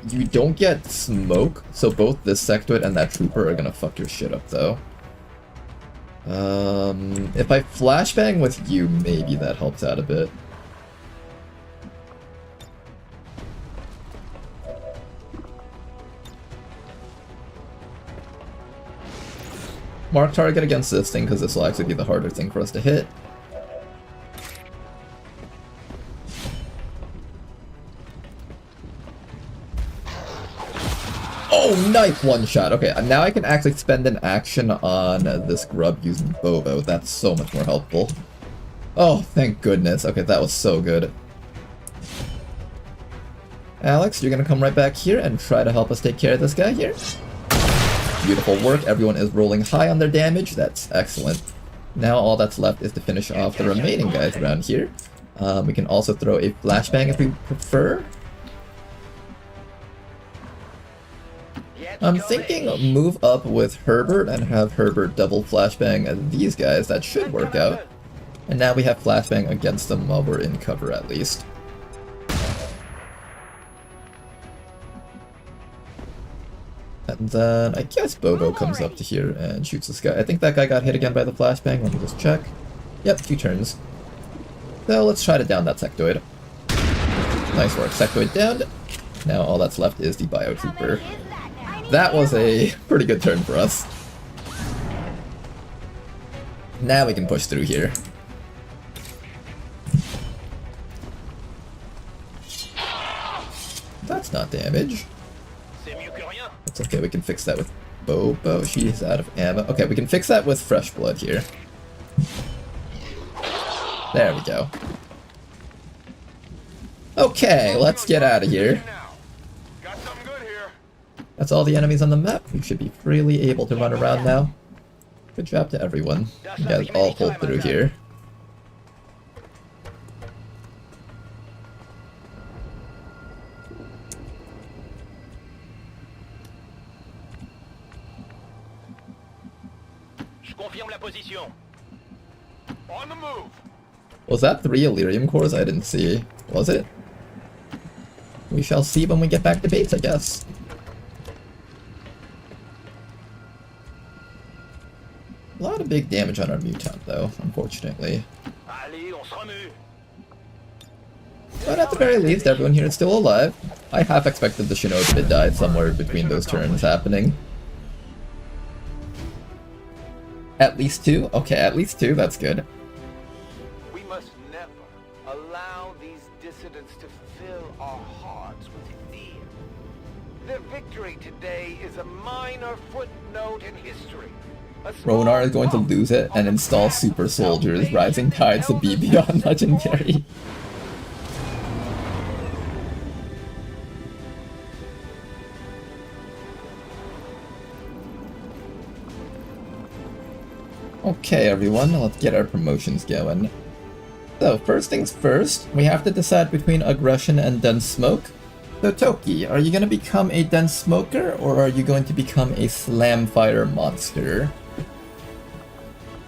You don't get smoke, so both this sectoid and that trooper are gonna fuck your shit up though. If I flashbang with you, maybe that helps out a bit. Mark target against this thing, because this will actually be the harder thing for us to hit. Oh, knife one shot. Okay, now I can actually spend an action on this grub using Bobo. That's so much more helpful. Oh, thank goodness. Okay, that was so good. Alex, you're gonna come right back here and try to help us take care of this guy here. Beautiful work. Everyone is rolling high on their damage. That's excellent. Now all that's left is to finish off the remaining guys around here. We can also throw a flashbang if we prefer. I'm thinking move up with Herbert and have Herbert double flashbang these guys. That should work out. And now we have flashbang against them while we're in cover at least. And then I guess Bobo comes up to here and shoots this guy. I think that guy got hit again by the flashbang. Let me just check. Yep, 2 turns. So let's try to down that sectoid. Nice work, sectoid downed. Now all that's left is the biotrooper. That was a pretty good turn for us. Now we can push through here. That's not damage. It's okay, we can fix that with Bobo. She's out of ammo. Okay, we can fix that with fresh blood here. There we go. Okay, let's get out of here. That's all the enemies on the map. We should be freely able to run around now. Good job to everyone. You guys all pulled through here. On the move. Was that 3 Illyrium cores? I didn't see. Was it? We shall see when we get back to base, I guess. A lot of big damage on our mutant, though, unfortunately. But at the very least, everyone here is still alive. I half expected the Shinobi to die somewhere between those turns happening. At least 2? Okay, at least 2, that's good. We must never allow these dissidents to fill our hearts with fear. Their victory today is a minor footnote in history. Ronar is going to lose it and install super soldiers. Rising tides to be beyond legendary. Okay, everyone, let's get our promotions going. So, first things first, we have to decide between aggression and dense smoke. So, Toki, are you going to become a dense smoker, or are you going to become a slam fire monster?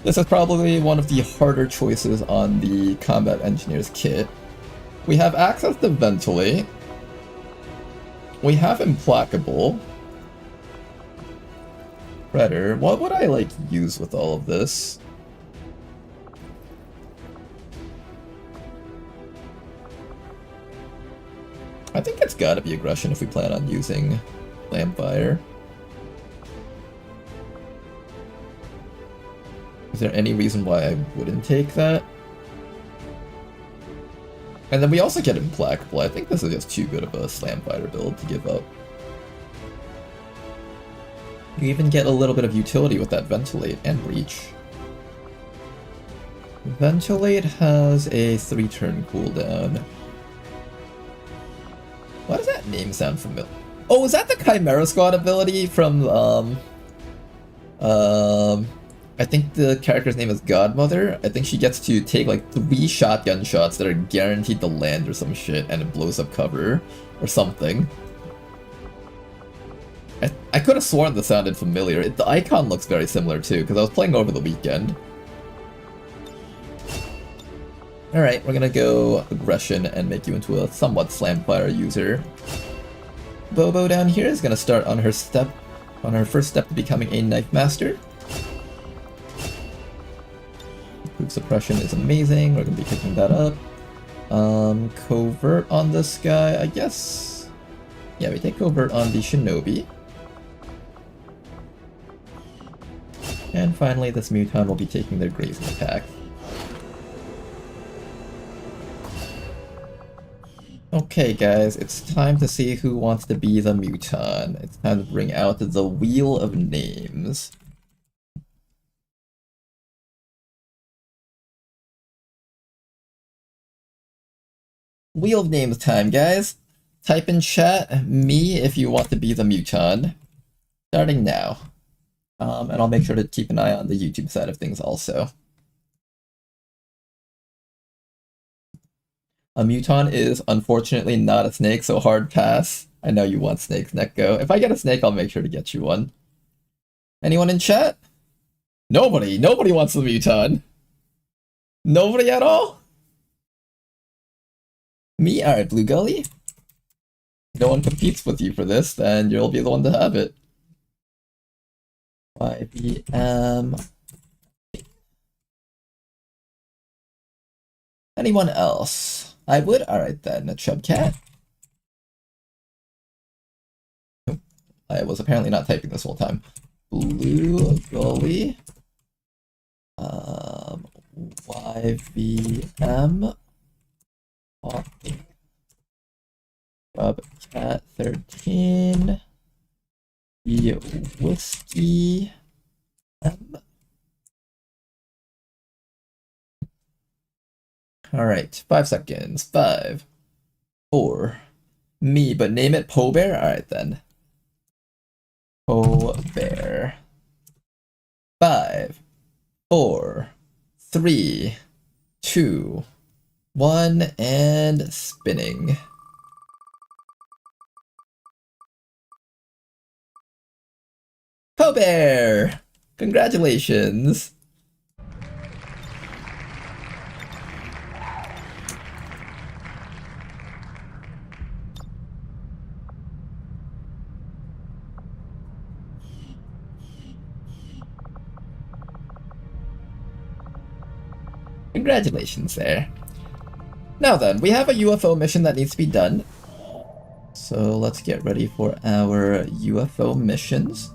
This is probably one of the harder choices on the Combat Engineer's kit. We have access to Ventilate. We have Implacable. Predator. What would I, like, use with all of this? I think it's gotta be aggression if we plan on using Fire. Is there any reason why I wouldn't take that? And then we also get Implacable. I think this is just too good of a Slam Fighter build to give up. You even get a little bit of utility with that Ventilate and Reach. Ventilate has a 3-turn cooldown. Why does that name sound familiar? Oh, is that the Chimera Squad ability from, I think the character's name is Godmother. I think she gets to take like 3 shotgun shots that are guaranteed to land or some shit, and it blows up cover or something. I could have sworn this sounded familiar. The icon looks very similar too, because I was playing over the weekend. Alright, we're gonna go Aggression and make you into a somewhat Slamfire user. Bobo down here is gonna start on her first step to becoming a Knife Master. Proof Suppression is amazing, we're gonna be picking that up. Covert on this guy, I guess. Yeah, we take Covert on the Shinobi. And finally, this Muton will be taking their grazing attack. Okay guys, it's time to see who wants to be the Muton. It's time to bring out the Wheel of Names. Wheel of Names time, guys. Type in chat, me if you want to be the Muton. Starting now. And I'll make sure to keep an eye on the YouTube side of things also. A Muton is unfortunately not a snake, so hard pass. I know you want snakes, Neko. If I get a snake, I'll make sure to get you one. Anyone in chat? Nobody! Nobody wants the Muton! Nobody at all? Me? Alright, Blue Gully. No one competes with you for this, then you'll be the one to have it. YBM. Anyone else? I would? Alright then, a Chubcat. Nope. I was apparently not typing this whole time. Blue Gully. YVM. Chubcat 13. Whiskey M. Alright, 5 seconds. 5, 4. Me, but name it Poe Bear? Alright then. Poe Bear. 5, 4, 3, 2, 1, and spinning. Poe Bear! Congratulations! Congratulations there. Now then, we have a UFO mission that needs to be done. So let's get ready for our UFO missions.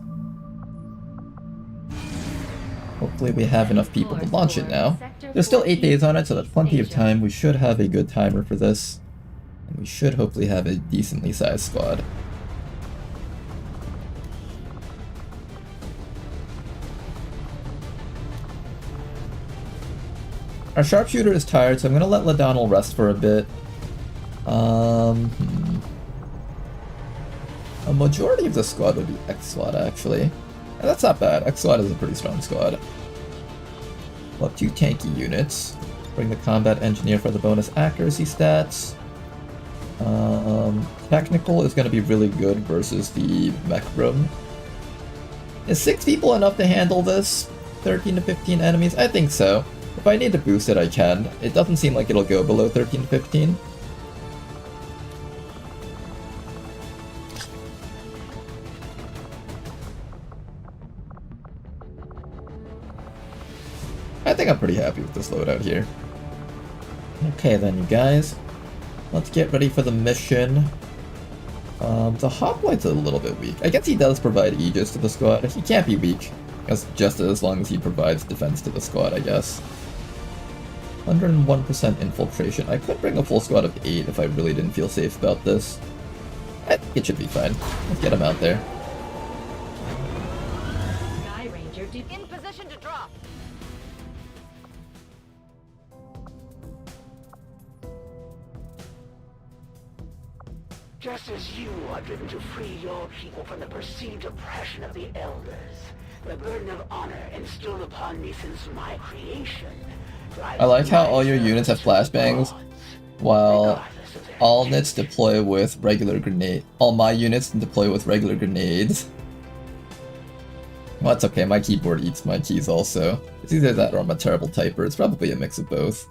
Hopefully we have enough people to launch it now. There's still 8 days on it, so that's plenty of time. We should have a good timer for this. And we should hopefully have a decently sized squad. Our sharpshooter is tired, so I'm going to let LaDonnell rest for a bit. A majority of the squad would be X-Squad, actually. And that's not bad. X-Squad is a pretty strong squad. We'll have 2 tanky units. Bring the combat engineer for the bonus accuracy stats. Technical is going to be really good versus the mech room. Is 6 people enough to handle this? 13 to 15 enemies? I think so. If I need to boost it, I can. It doesn't seem like it'll go below 13 to 15. I think I'm pretty happy with this loadout here. Okay then, you guys. Let's get ready for the mission. The Hoplite's a little bit weak. I guess he does provide Aegis to the squad. He can't be weak, just as long as he provides defense to the squad, I guess. 101% infiltration. I could bring a full squad of 8 if I really didn't feel safe about this. I think it should be fine. Let's get him out there. Sky Ranger in position to drop. Just as you are driven to free your people from the perceived oppression of the Elders, the burden of honor instilled upon me since my creation. I like how all your units have flashbangs, while all units deploy with regular grenade. All my units deploy with regular grenades. Well, that's okay, my keyboard eats my keys also. It's either that or I'm a terrible typer, it's probably a mix of both.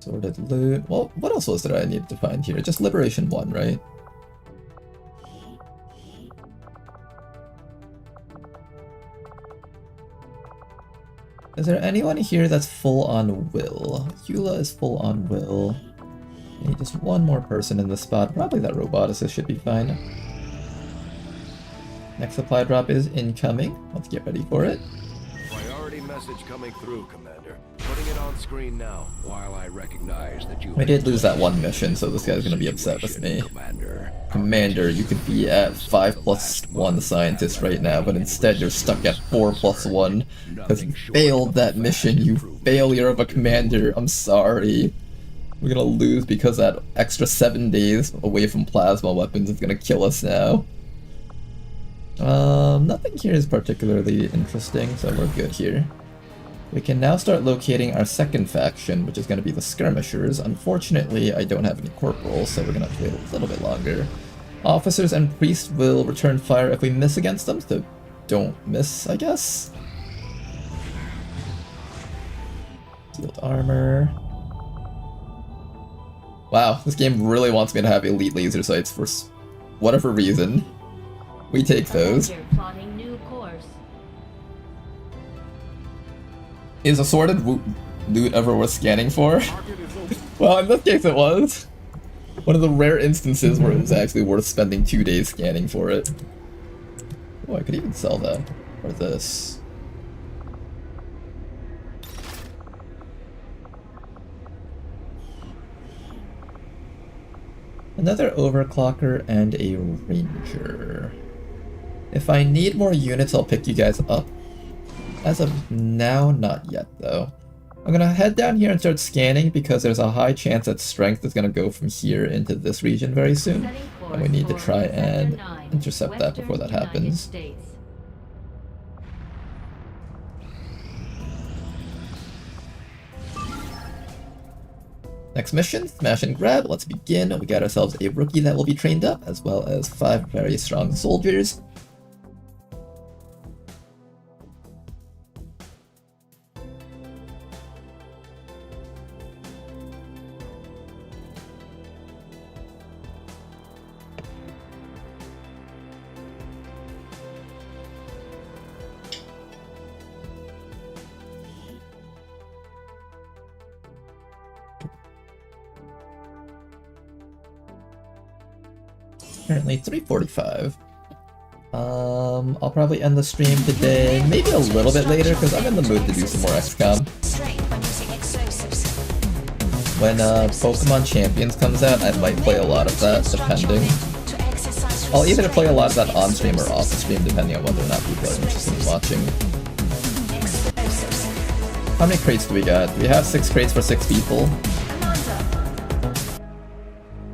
Sorted loot. Well, what else was there I needed to find here? Just Liberation 1, right? Is there anyone here that's full on will? Eula is full on will. I need just one more person in the spot. Probably that roboticist should be fine. Next supply drop is incoming. Let's get ready for it. Priority message coming through, Commander. Putting it on screen now, while I recognize that you... I did lose that one mission, so this guy's gonna be upset with me. Commander, you could be at 5+1 scientist right now, but instead you're stuck at 4+1 because you failed that mission, you failure of a commander. I'm sorry. We're gonna lose because that extra 7 days away from plasma weapons is gonna kill us now. Nothing here is particularly interesting, so we're good here. We can now start locating our second faction, which is going to be the Skirmishers. Unfortunately, I don't have any corporals, so we're going to have to wait a little bit longer. Officers and priests will return fire if we miss against them, so don't miss, I guess. Sealed armor. Wow, this game really wants me to have elite laser sights for whatever reason. We take those. Is assorted loot ever worth scanning for? Well, in this case it was. One of the rare instances where it was actually worth spending 2 days scanning for it. Oh, I could even sell that. Or this. Another overclocker and a ranger. If I need more units, I'll pick you guys up. As of now, not yet though. I'm gonna head down here and start scanning because there's a high chance that strength is gonna go from here into this region very soon. And we need to try and intercept that before that happens. Next mission, smash and grab. Let's begin. We got ourselves a rookie that will be trained up, as well as 5 very strong soldiers. Currently 3:45. I'll probably end the stream today, maybe a little bit later, because I'm in the mood to do some more XCOM. When Pokemon Champions comes out, I might play a lot of that, depending. I'll either play a lot of that on stream or off stream, depending on whether or not people are interested in watching. How many crates do we got? Do we have 6 crates for 6 people?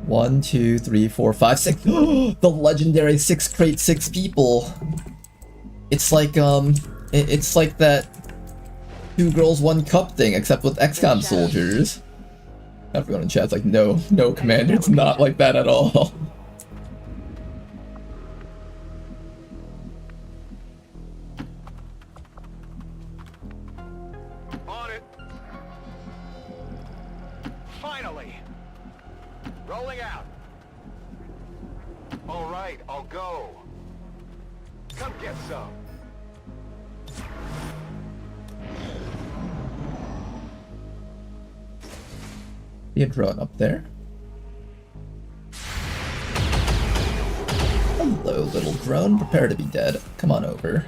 1, 2, 3, 4, 5, 6. The legendary 6 crate 6 people. It's like it's like that 2 girls 1 cup thing, except with XCOM soldiers. Everyone in chat's like, no, Commander, it's not like that at all. On it. Finally. Rolling out. All right, I'll go. Come get some. Be a drone up there. Hello, little drone. Prepare to be dead. Come on over.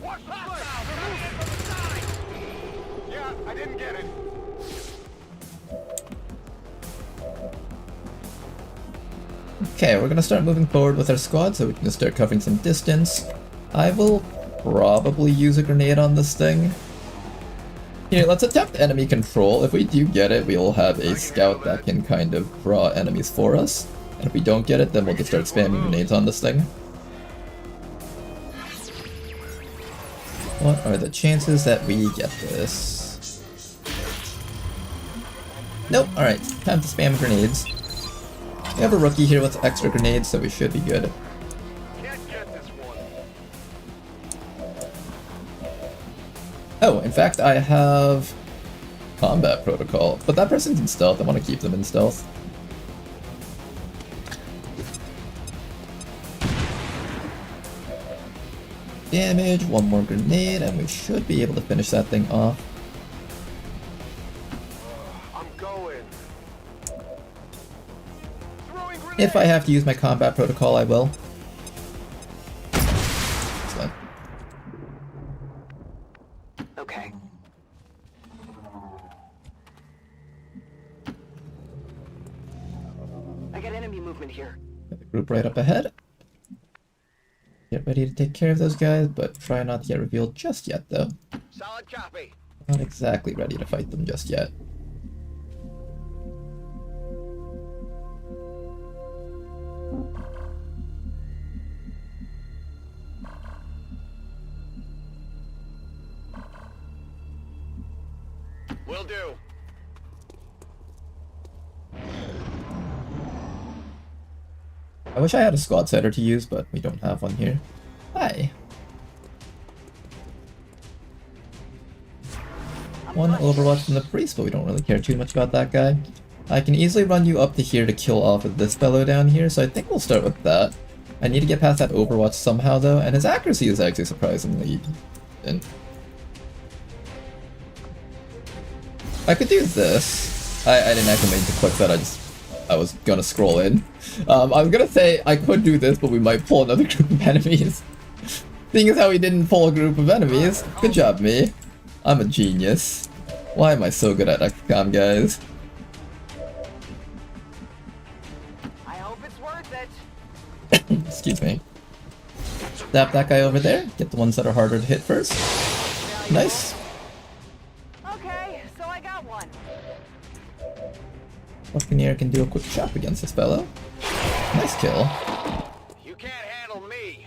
What Yeah, I didn't get it. Okay, we're gonna start moving forward with our squad so we can start covering some distance. I will probably use a grenade on this thing. Here, let's attempt enemy control. If we do get it, we'll have a scout that can kind of draw enemies for us. And if we don't get it, then we'll just start spamming grenades on this thing. What are the chances that we get this? Nope, alright, time to spam grenades. We have a rookie here with extra grenades, so we should be good. Can't get this one. Oh, in fact, I have combat protocol, but that person's in stealth. I want to keep them in stealth. Damage, one more grenade, and we should be able to finish that thing off. I'm going. If I have to use my combat protocol, I will. Excellent. Okay. I got enemy movement here. Got the group right up ahead. Get ready to take care of those guys, but try not to get revealed just yet, though. Solid copy. Not exactly ready to fight them just yet. Will do. I wish I had a squad setter to use, but we don't have one here. Hi. One Overwatch from the Priest, but we don't really care too much about that guy. I can easily run you up to here to kill off of this fellow down here, so I think we'll start with that. I need to get past that Overwatch somehow though, and his accuracy is actually surprisingly decent. I could do this. I didn't actually mean to click that, I was gonna scroll in. I'm gonna say I could do this, but we might pull another group of enemies. Seeing as how we didn't pull a group of enemies, good job me. I'm a genius. Why am I so good at XCOM, guys? I hope it's worth it. Excuse me. Zap that guy over there. Get the ones that are harder to hit first. Nice. Okay, so I got one. Buccaneer can do a quick chop against this fellow. Nice kill. You can't handle me.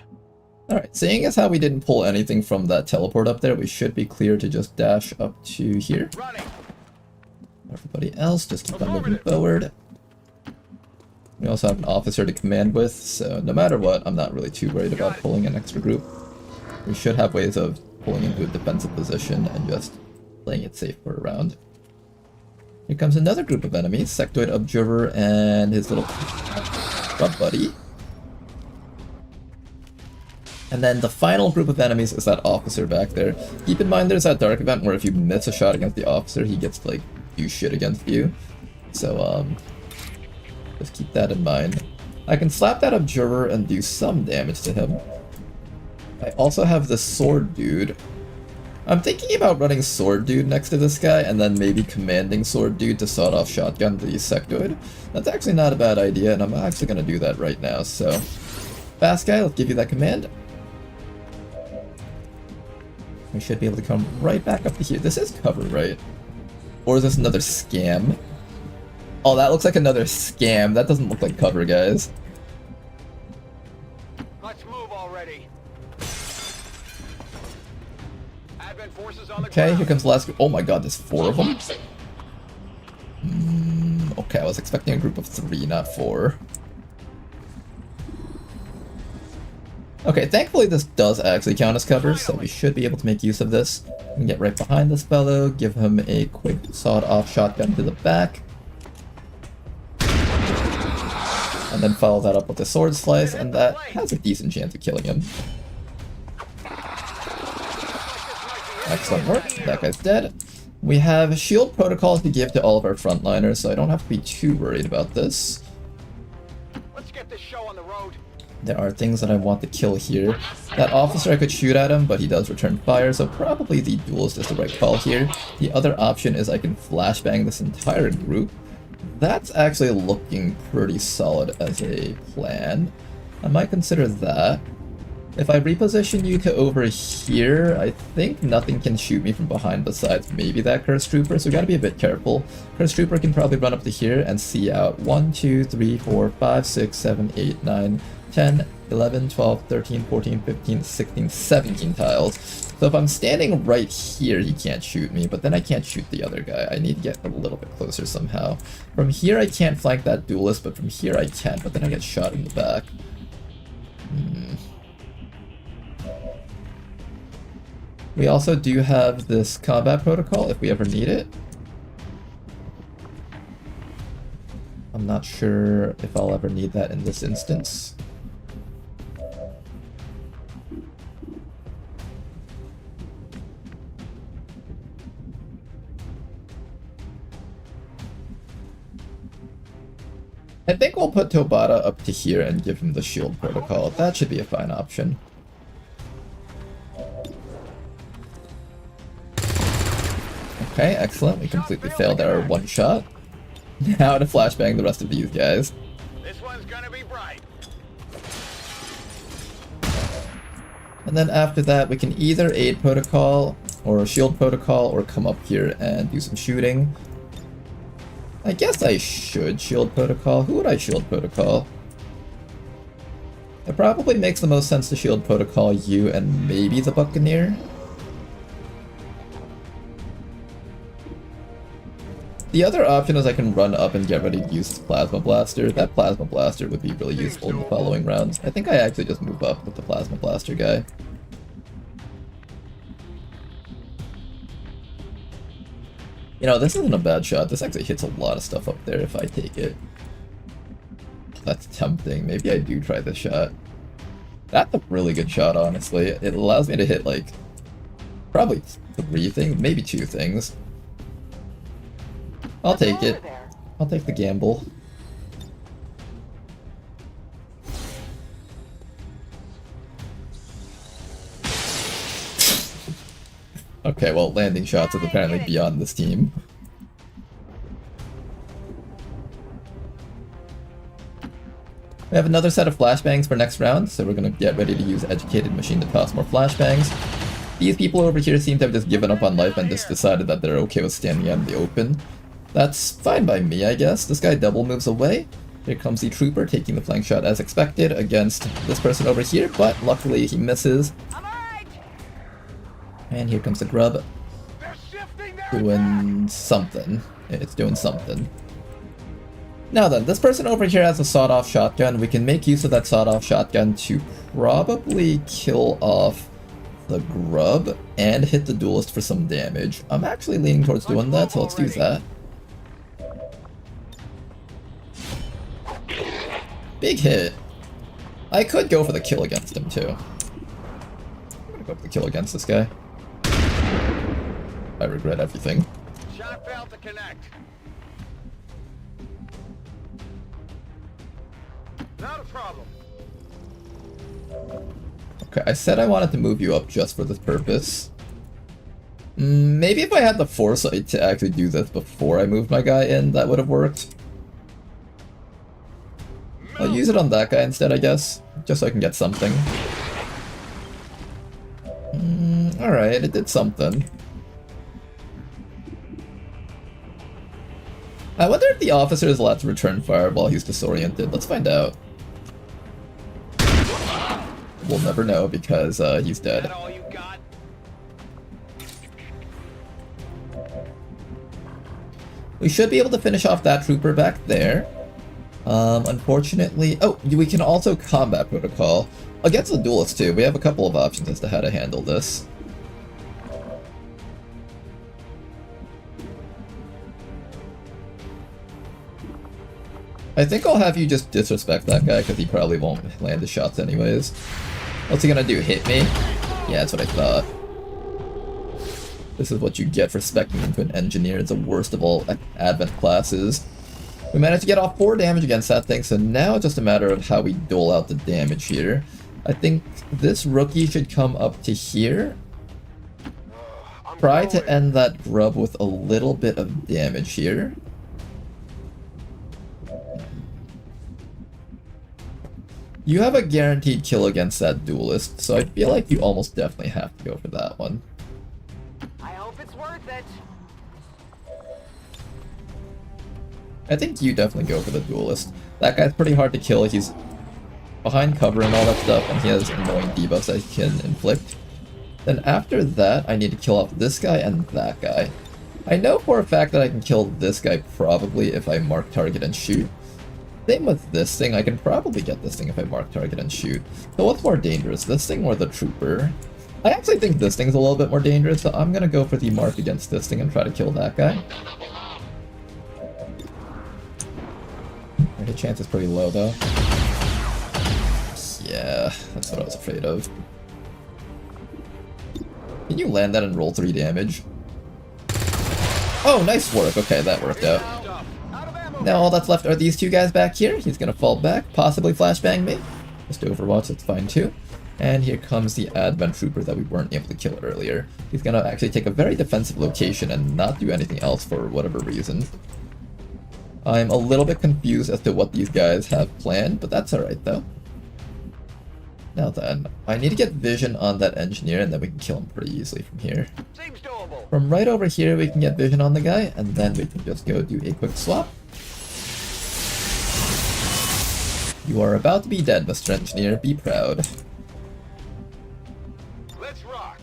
Alright, seeing as how we didn't pull anything from that teleport up there, we should be clear to just dash up to here. Running. Everybody else, just keep on moving forward. We also have an officer to command with, so no matter what, I'm not really too worried about pulling an extra group. We should have ways of pulling into a defensive position and just playing it safe for a round. Here comes another group of enemies, Sectoid Observer and his little scrub buddy. And then the final group of enemies is that officer back there. Keep in mind there's that dark event where if you miss a shot against the officer, he gets to, like, do shit against you. So, just keep that in mind. I can slap that observer and do some damage to him. I also have the sword dude. I'm thinking about running sword dude next to this guy and then maybe commanding sword dude to sawed off shotgun the sectoid. That's actually not a bad idea, and I'm actually going to do that right now, so... Fast guy, let's give you that command. We should be able to come right back up to here. This is cover, right? Or is this another scam? Oh, that looks like another scam. That doesn't look like cover, guys. Let's move already. Advent forces on the Okay, ground. here comes the last group. Oh my god, there's 4 of them. Okay, I was expecting a group of 3, not 4. Okay, thankfully this does actually count as cover, so we should be able to make use of this. We can get right behind this fellow, give him a quick sawed-off shotgun to the back. And then follow that up with a sword slice, and that has a decent chance of killing him. Excellent work, that guy's dead. We have shield protocols to give to all of our frontliners, so I don't have to be too worried about this. Let's get this show on the road. There are things that I want to kill here. That officer, I could shoot at him, but he does return fire, so probably the duelist is the right call here. The other option is I can flashbang this entire group. That's actually looking pretty solid as a plan. I might consider that. If I reposition you to over here, I think nothing can shoot me from behind besides maybe that Cursed Trooper, so we gotta be a bit careful. Cursed Trooper can probably run up to here and see out 1, 2, 3, 4, 5, 6, 7, 8, 9, 10, 11, 12, 13, 14, 15, 16, 17 tiles. So if I'm standing right here, he can't shoot me, but then I can't shoot the other guy. I need to get a little bit closer somehow. From here I can't flank that duelist, but from here I can, but then I get shot in the back. We also do have this combat protocol if we ever need it. I'm not sure if I'll ever need that in this instance. I think we'll put Tobata up to here and give him the shield protocol. That should be a fine option. Okay, excellent. We completely failed our one shot. Now to flashbang the rest of these guys. This one's gonna be bright. And then after that, we can either aid protocol or shield protocol or come up here and do some shooting. I guess I should shield protocol. Who would I shield protocol? It probably makes the most sense to shield protocol you and maybe the Buccaneer. The other option is I can run up and get ready to use this Plasma Blaster. That Plasma Blaster would be really useful in the following rounds. I think I actually just move up with the Plasma Blaster guy. You know, this isn't a bad shot. This actually hits a lot of stuff up there if I take it. That's tempting. Maybe I do try this shot. That's a really good shot, honestly. It allows me to hit, like, probably 3 things, maybe 2 things. I'll take it. I'll take the gamble. Okay, well, landing shots is apparently beyond this team. We have another set of flashbangs for next round, so we're gonna get ready to use Educated Machine to toss more flashbangs. These people over here seem to have just given up on life and just decided that they're okay with standing out in the open. That's fine by me, I guess. This guy double moves away. Here comes the trooper taking the flank shot as expected against this person over here, but luckily he misses. And here comes the grub. Doing something. It's doing something. Now then, this person over here has a sawed-off shotgun. We can make use of that sawed-off shotgun to probably kill off the grub and hit the duelist for some damage. I'm actually leaning towards doing that, so let's do that. Big hit. I could go for the kill against him too. I'm gonna go for the kill against this guy. I regret everything. Shot failed to connect. Not a problem. Okay, I said I wanted to move you up just for this purpose. Maybe if I had the foresight to actually do this before I moved my guy in, that would have worked. I'll use it on that guy instead, I guess, just so I can get something. Alright, it did something. I wonder if the officer is allowed to return fire while he's disoriented. Let's find out. We'll never know because he's dead. We should be able to finish off that trooper back there. Unfortunately... Oh, we can also combat protocol. Against the duelist too, we have a couple of options as to how to handle this. I think I'll have you just disrespect that guy because he probably won't land his shots anyways. What's he gonna do, hit me? Yeah, that's what I thought. This is what you get for speccing into an engineer. It's the worst of all Advent classes. We managed to get off 4 damage against that thing, so now it's just a matter of how we dole out the damage here. I think this rookie should come up to here. Try to end that grub with a little bit of damage here. You have a guaranteed kill against that duelist, so I feel like you almost definitely have to go for that one. I hope it's worth it. I think you definitely go for the duelist. That guy's pretty hard to kill. He's behind cover and all that stuff, and he has annoying debuffs that he can inflict. Then after that, I need to kill off this guy and that guy. I know for a fact that I can kill this guy probably if I mark target and shoot. Same with this thing, I can probably get this thing if I mark target and shoot. So what's more dangerous, this thing or the trooper? I actually think this thing's a little bit more dangerous, so I'm gonna go for the mark against this thing and try to kill that guy. The chance is pretty low though. Yeah, that's what I was afraid of. Can you land that and roll 3 damage? Oh, nice work. Okay, that worked out. Now all that's left are these 2 guys back here. He's gonna fall back, possibly flashbang me. Just Overwatch, that's fine too. And here comes the Advent Trooper that we weren't able to kill earlier. He's gonna actually take a very defensive location and not do anything else for whatever reason. I'm a little bit confused as to what these guys have planned, but that's alright though. Now then, I need to get vision on that engineer and then we can kill him pretty easily from here. Seems doable. From right over here we can get vision on the guy and then we can just go do a quick swap. You are about to be dead, Mr. Engineer. Be proud. Let's rock.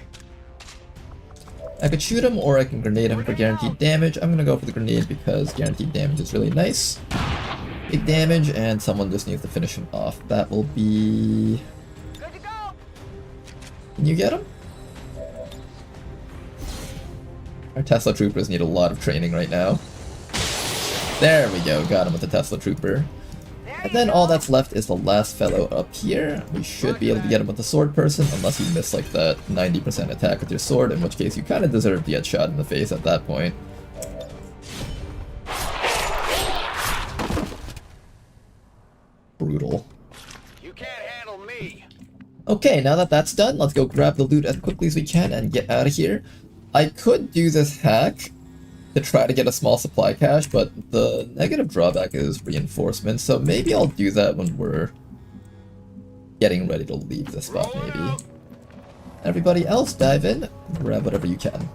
I could shoot him or I can grenade him for guaranteed damage. I'm gonna go for the grenade because guaranteed damage is really nice. Big damage and someone just needs to finish him off. That will be... Good to go. Can you get him? Our Tesla troopers need a lot of training right now. There we go, got him with the Tesla trooper. And then all that's left is the last fellow up here. We should be able to get him with the sword person, unless you miss like that 90% attack with your sword, in which case you kind of deserve to get shot in the face at that point. Brutal. You can't handle me. Okay, now that that's done, let's go grab the loot as quickly as we can and get out of here. I could do this hack to try to get a small supply cache, but the negative drawback is reinforcements, so maybe I'll do that when we're getting ready to leave this spot, maybe. Everybody else, dive in, grab whatever you can.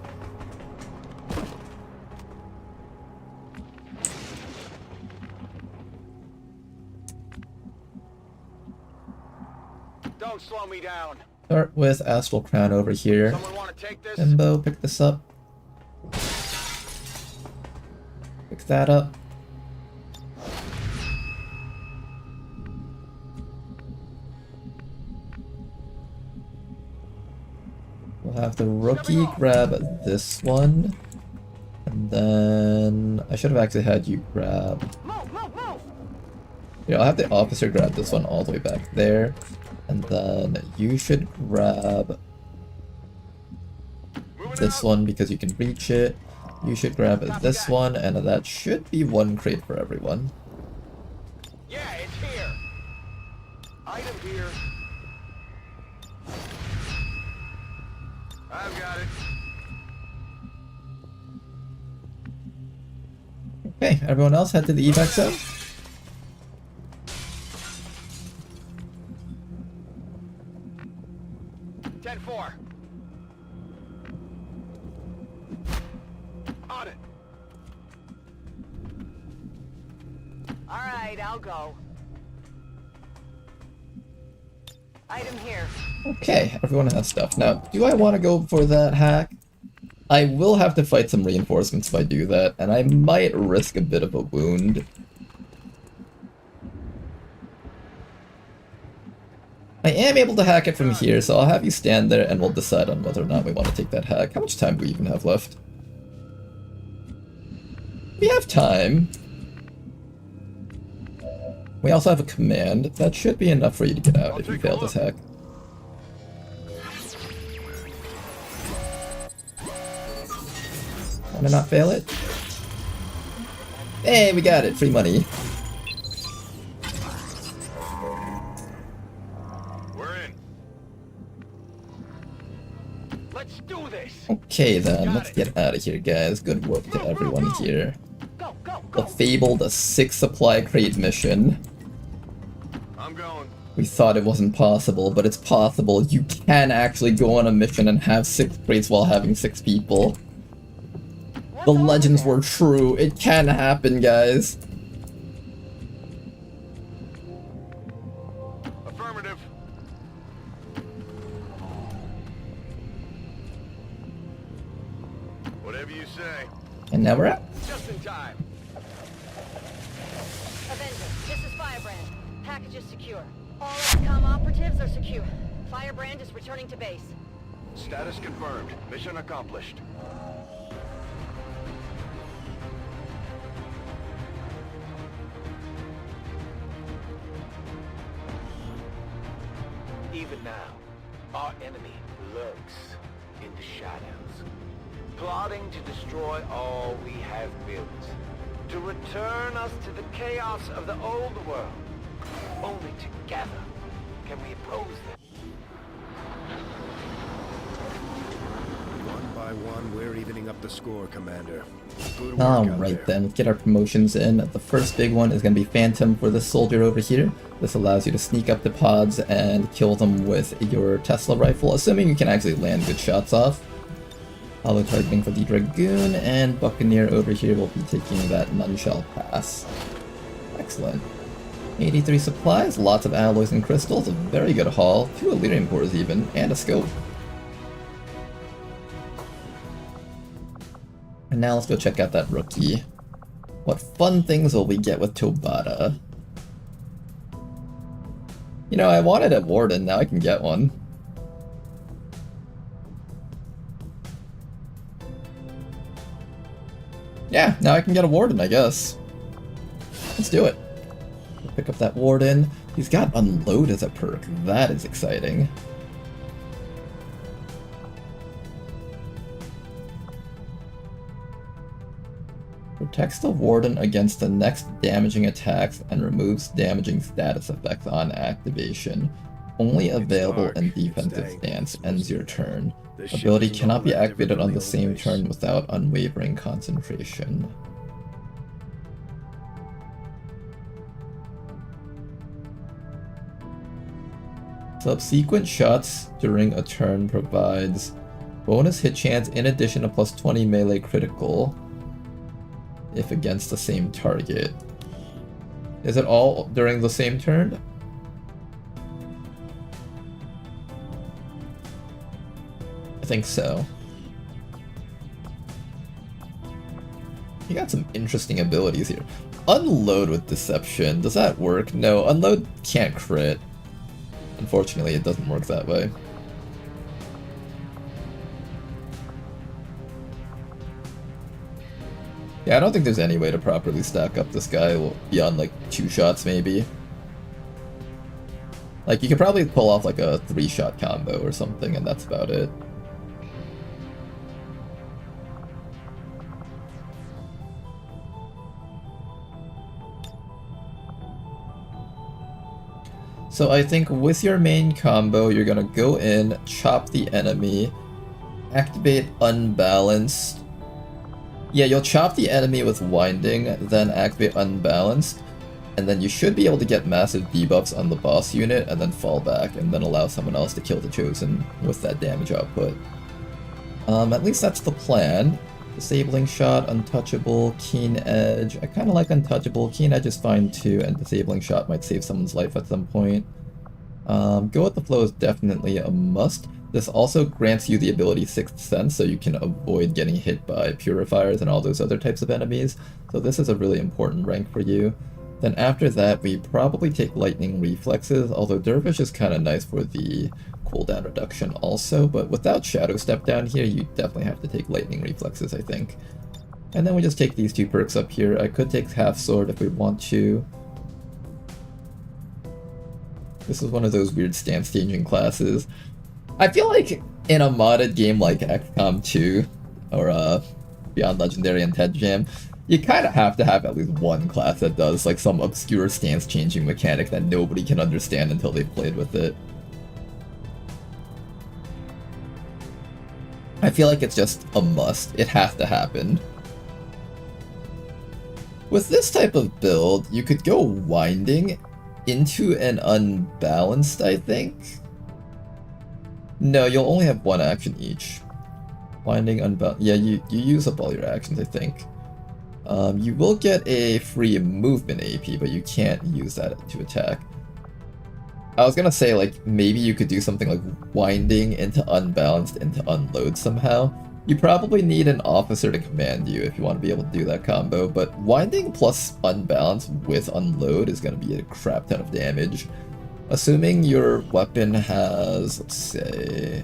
Don't slow me down. Start with Astral Crown over here. Someone want to take this? Embo, pick this up. Pick that up. We'll have the rookie grab this one. And then I should have actually had you grab... Yeah, I'll have the officer grab this one all the way back there. And then you should grab this one because you can reach it. You should grab this one, and that should be 1 crate for everyone. Yeah, it's here. Item here. I've got it. Okay, everyone else head to the evac zone. On it. All right, I'll go. Item here. Okay, everyone has stuff. Now, do I want to go for that hack? I will have to fight some reinforcements if I do that, and I might risk a bit of a wound. I am able to hack it from here, so I'll have you stand there and we'll decide on whether or not we want to take that hack. How much time do we even have left? We have time. We also have a command. That should be enough for you to get out if you fail this hack. Want to not fail it? Hey, we got it! Free money. We're in. Let's do this. Okay then, let's get out of here, guys. Good work to everyone here. Go, go, The go. fabled 6 supply crate mission. I'm going. We thought it wasn't possible, but it's possible. You can actually go on a mission and have 6 crates while having 6 people. The legends were true. It can happen, guys. Affirmative. Whatever you say. And now we're out. Just in time. Avenger, this is Firebrand. Package is secure. All XCOM operatives are secure. Firebrand is returning to base. Status confirmed. Mission accomplished. Even now, our enemy lurks in the shadows, plotting to destroy all we have built, to return us to the chaos of the old world. Only together can we oppose them. One by one, we're evening up the score, Commander. Good work out Alright there. then, let's get our promotions in. The first big one is going to be Phantom for this soldier over here. This allows you to sneak up to pods and kill them with your Tesla rifle, assuming you can actually land good shots off. Auto targeting for the Dragoon, and Buccaneer over here will be taking that None Shall Pass. Excellent. 83 supplies, lots of alloys and crystals, a very good haul, 2 Illyrium cores even, and a scope. And now let's go check out that rookie. What fun things will we get with Tobata? You know, I wanted a Warden, now I can get one. Yeah, now I can get a Warden, I guess. Let's do it. We'll pick up that Warden. He's got Unload as a perk. That is exciting. Protects the Warden against the next damaging attacks and removes damaging status effects on activation. Only available in defensive stance. Ends your turn. Ability cannot be activated on the same turn without unwavering concentration. Subsequent shots during a turn provides bonus hit chance in addition to plus 20 melee critical if against the same target. Is it all during the same turn? I think so. You got some interesting abilities here. Unload with Deception. Does that work? No, Unload can't crit. Unfortunately, it doesn't work that way. Yeah, I don't think there's any way to properly stack up this guy beyond like 2 shots maybe. Like, you could probably pull off like a 3-shot combo or something, and that's about it. So I think with your main combo, you're gonna go in, chop the enemy, activate Unbalanced. Yeah, you'll chop the enemy with Winding, then activate Unbalanced, and then you should be able to get massive debuffs on the boss unit, and then fall back, and then allow someone else to kill the Chosen with that damage output. At least that's the plan. Disabling Shot, Untouchable, Keen Edge. I kind of like Untouchable. Keen Edge is fine too, and Disabling Shot might save someone's life at some point. Go with the Flow is definitely a must. This also grants you the ability Sixth Sense, so you can avoid getting hit by Purifiers and all those other types of enemies. So this is a really important rank for you. Then after that, we probably take Lightning Reflexes, although Dervish is kind of nice for the cooldown reduction also, but without Shadow Step down here, you definitely have to take Lightning Reflexes, I think. And then we just take these 2 perks up here. I could take Half Sword if we want to. This is one of those weird stance changing classes. I feel like in a modded game like XCOM 2 or Beyond Legendary and TED Jam, You kind of have to have at least one class that does like some obscure stance changing mechanic that nobody can understand until they've played with it. I feel like it's just a must. It has to happen. With this type of build, you could go winding into an unbalanced, I think. No, you'll only have one action each. Winding, unbalanced. Yeah, you use up all your actions, I think. You will get a free movement AP, but you can't use that to attack. I was gonna say, like, maybe you could do something like winding into unbalanced into unload somehow. You probably need an officer to command you if you want to be able to do that combo, but winding plus unbalanced with unload is gonna be a crap ton of damage. Assuming your weapon has, let's say...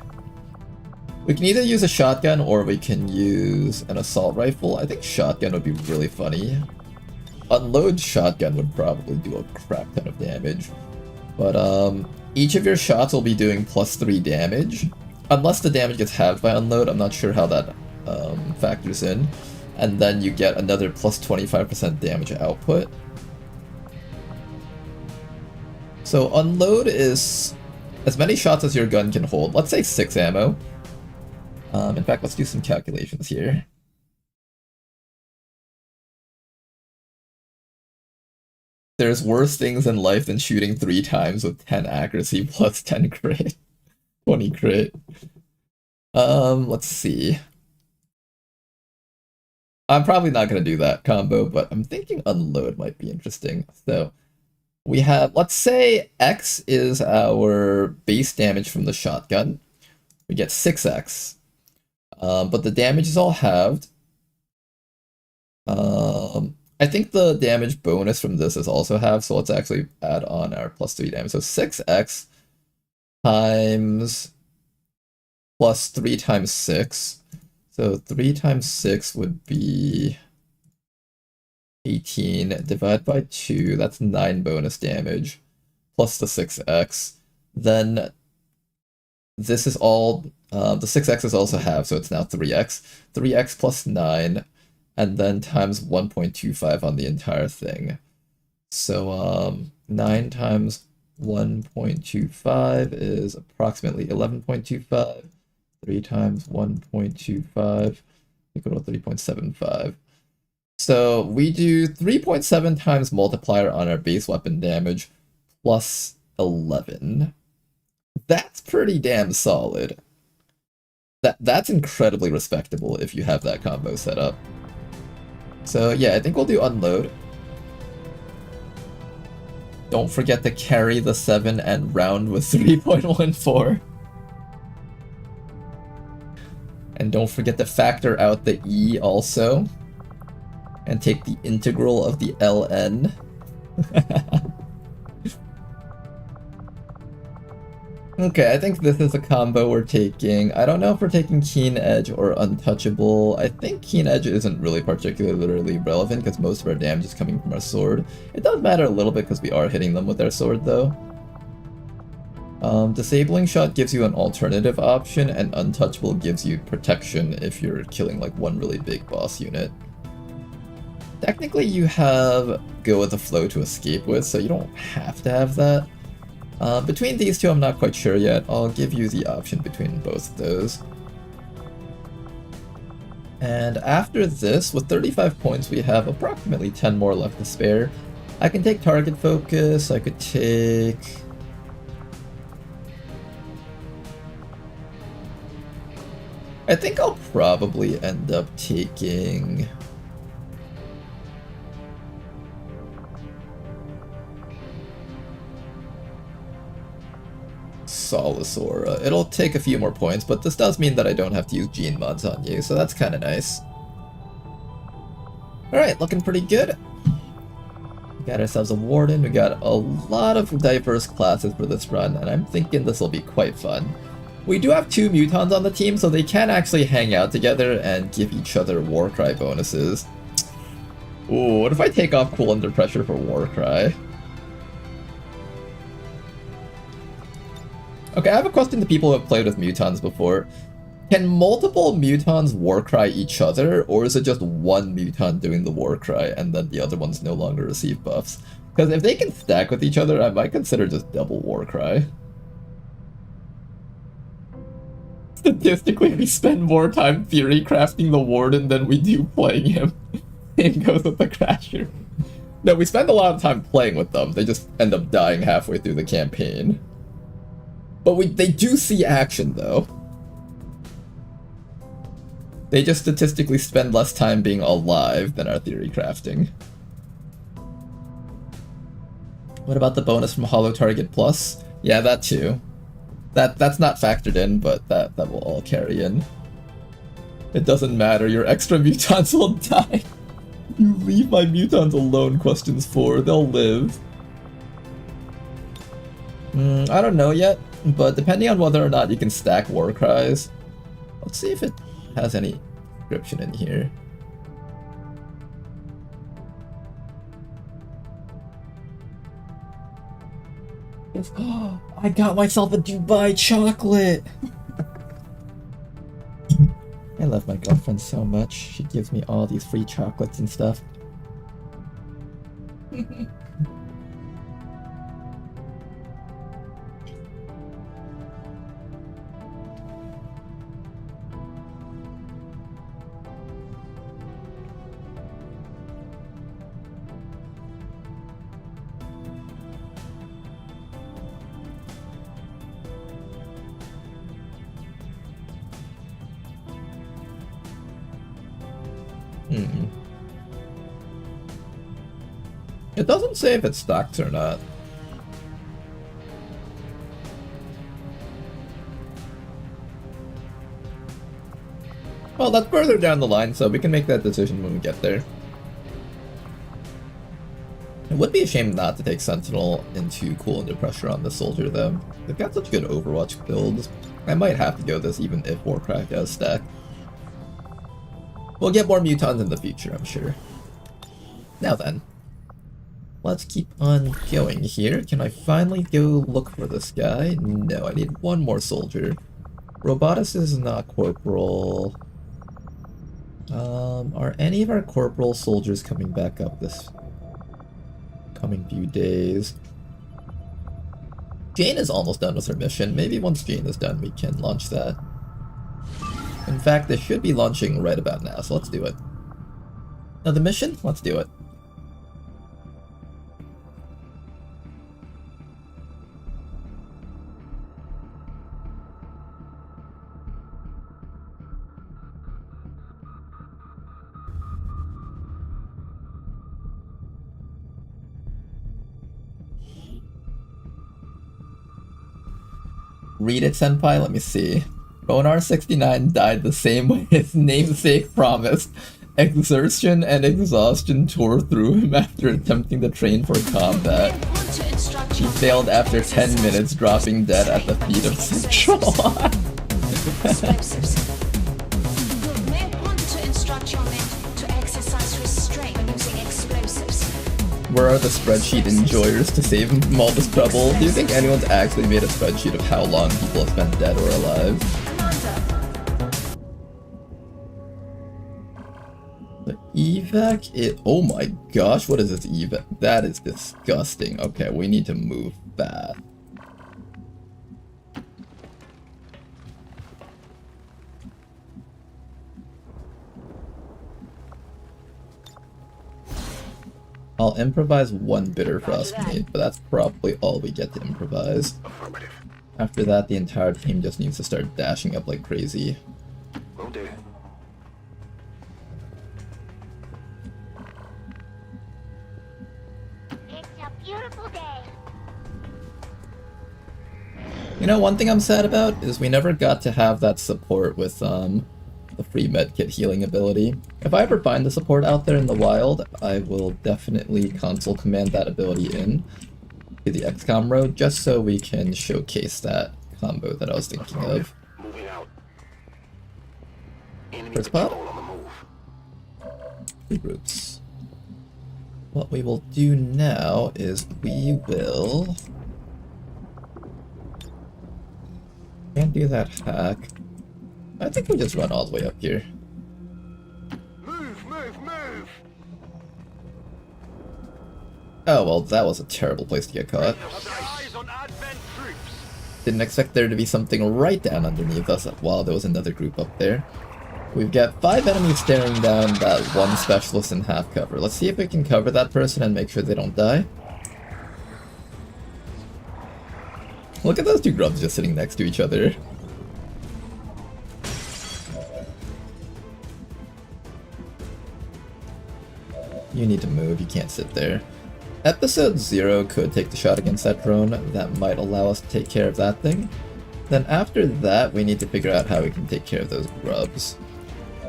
We can either use a shotgun or we can use an assault rifle. I think shotgun would be really funny. Unload shotgun would probably do a crap ton of damage. But each of your shots will be doing +3 damage. Unless the damage gets halved by unload, I'm not sure how that factors in. And then you get another +25% damage output. So unload is as many shots as your gun can hold. Let's say 6 ammo. In fact, let's do some calculations here. There's worse things in life than shooting 3 times with 10 accuracy plus 10 crit. 20 crit. Let's see. I'm probably not going to do that combo, but I'm thinking unload might be interesting. So we have, let's say X is our base damage from the shotgun. We get 6X. But the damage is all halved. I think the damage bonus from this is also halved, so let's actually add on our +3 damage. So 6x times +3 times 6. So 3 times 6 would be 18. Divided by 2, that's 9 bonus damage. Plus the 6x. Then this is all... the 6x is also halved, so it's now 3x. 3x plus 9. And then times 1.25 on the entire thing. So 9 times 1.25 is approximately 11.25. 3 times 1.25 equal to 3.75. So we do 3.7 times multiplier on our base weapon damage plus 11. That's pretty damn solid. That's incredibly respectable if you have that combo set up. So yeah, I think we'll do unload. Don't forget to carry the 7 and round with 3.14. And don't forget to factor out the E also. And take the integral of the ln. Okay, I think this is a combo we're taking. I don't know if we're taking Keen Edge or Untouchable. I think Keen Edge isn't really particularly relevant because most of our damage is coming from our sword. It does matter a little bit because we are hitting them with our sword though. Disabling Shot gives you an alternative option, and Untouchable gives you protection if you're killing like one really big boss unit. Technically you have Go with the Flow to escape with, so you don't have to have that. Between these two, I'm not quite sure yet. I'll give you the option between both of those. And after this, with 35 points, we have approximately 10 more left to spare. I can take Target Focus, I could take... I think I'll probably end up taking... Solace Aura. It'll take a few more points, but this does mean that I don't have to use gene mods on you, so that's kind of nice. Alright, looking pretty good. We got ourselves a Warden, we got a lot of diverse classes for this run, and I'm thinking this will be quite fun. We do have 2 Mutons on the team, so they can actually hang out together and give each other Warcry bonuses. Ooh, what if I take off Cool Under Pressure for Warcry? Okay, I have a question to people who have played with Mutons before. Can multiple mutons warcry each other, or is it just one muton doing the warcry and then the other ones no longer receive buffs? Because if they can stack with each other, I might consider just double warcry. Statistically, we spend more time theory crafting the warden than we do playing him. Same goes with the crasher. No, we spend a lot of time playing with them. They just end up dying halfway through the campaign. But they do see action, though. They just statistically spend less time being alive than our theory crafting. What about the bonus from Hollow Target Plus? Yeah, that too. That's not factored in, but that will all carry in. It doesn't matter, your extra mutons will die. You leave my mutons alone, questions 4. They'll live. I don't know yet, but depending on whether or not you can stack war cries. Let's see if it has any description in here. Oh, I got myself a Dubai chocolate! I love my girlfriend so much. She gives me all these free chocolates and stuff. It doesn't say if it stacks or not. Well, that's further down the line, so we can make that decision when we get there. It would be a shame not to take Sentinel into Cool Under Pressure on the soldier, though. They've got such good Overwatch builds. I might have to go this even if Warcraft does stack. We'll get more mutons in the future, I'm sure. Now then. Let's keep on going here. Can I finally go look for this guy? No, I need one more soldier. Robotus is not corporal. Are any of our corporal soldiers coming back up this coming few days? Jane is almost done with her mission. Maybe once Jane is done, we can launch that. In fact, this should be launching right about now, so let's do it. Now the mission? Let's do it. Read it, Senpai? Let me see. Bonar69 died the same way his namesake promised. Exertion and exhaustion tore through him after attempting to train for combat. He failed after 10 minutes, dropping dead at the feet of Central. You may want to instruct your men to exercise restraint when using explosives. Where are the spreadsheet enjoyers to save him from all this trouble? Do you think anyone's actually made a spreadsheet of how long people have spent dead or alive? The evac? Oh my gosh, what is this evac? That is disgusting. Okay, we need to move fast. I'll improvise one bitter frost grenade, but that's probably all we get to improvise. After that, the entire team just needs to start dashing up like crazy. Will do. It's a beautiful day. You know, one thing I'm sad about is we never got to have that support with the free medkit healing ability. If I ever find the support out there in the wild, I will definitely console command that ability in to the XCOM road, just so we can showcase that combo that I was thinking of. Moving out. First pop. Regroups. What we will do now is we will... Can't do that hack. I think we just run all the way up here. Move, move, move! Oh, well, that was a terrible place to get caught. Eyes on advent troops! Didn't expect there to be something right down underneath us while there was another group up there. We've got 5 enemies staring down that one specialist in half cover. Let's see if we can cover that person and make sure they don't die. Look at those 2 grubs just sitting next to each other. You need to move, you can't sit there. Episode 0 could take the shot against that drone. That might allow us to take care of that thing. Then after that, we need to figure out how we can take care of those grubs.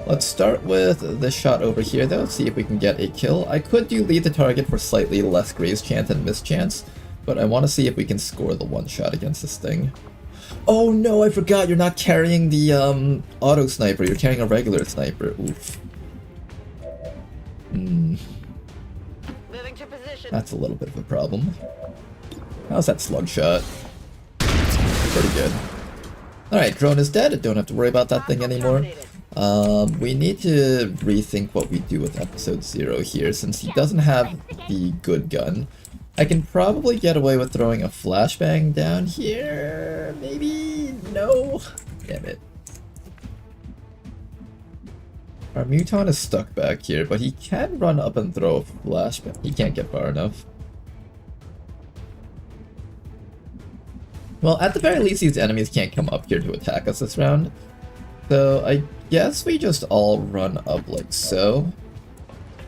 Let's start with this shot over here though, see if we can get a kill. I could do lead the target for slightly less graze chance and miss chance, but I want to see if we can score the one shot against this thing. Oh no, I forgot, you're not carrying the auto sniper, you're carrying a regular sniper. Oof. Moving to position. That's a little bit of a problem. How's that slug shot? Pretty good. Alright, drone is dead, don't have to worry about that thing anymore. We need to rethink what we do with episode 0 here, since he doesn't have the good gun. I can probably get away with throwing a flashbang down here, maybe? No? Damn it. Our Muton is stuck back here, but he can run up and throw a flashbang. He can't get far enough. Well, at the very least, these enemies can't come up here to attack us this round. So I guess we just all run up like so.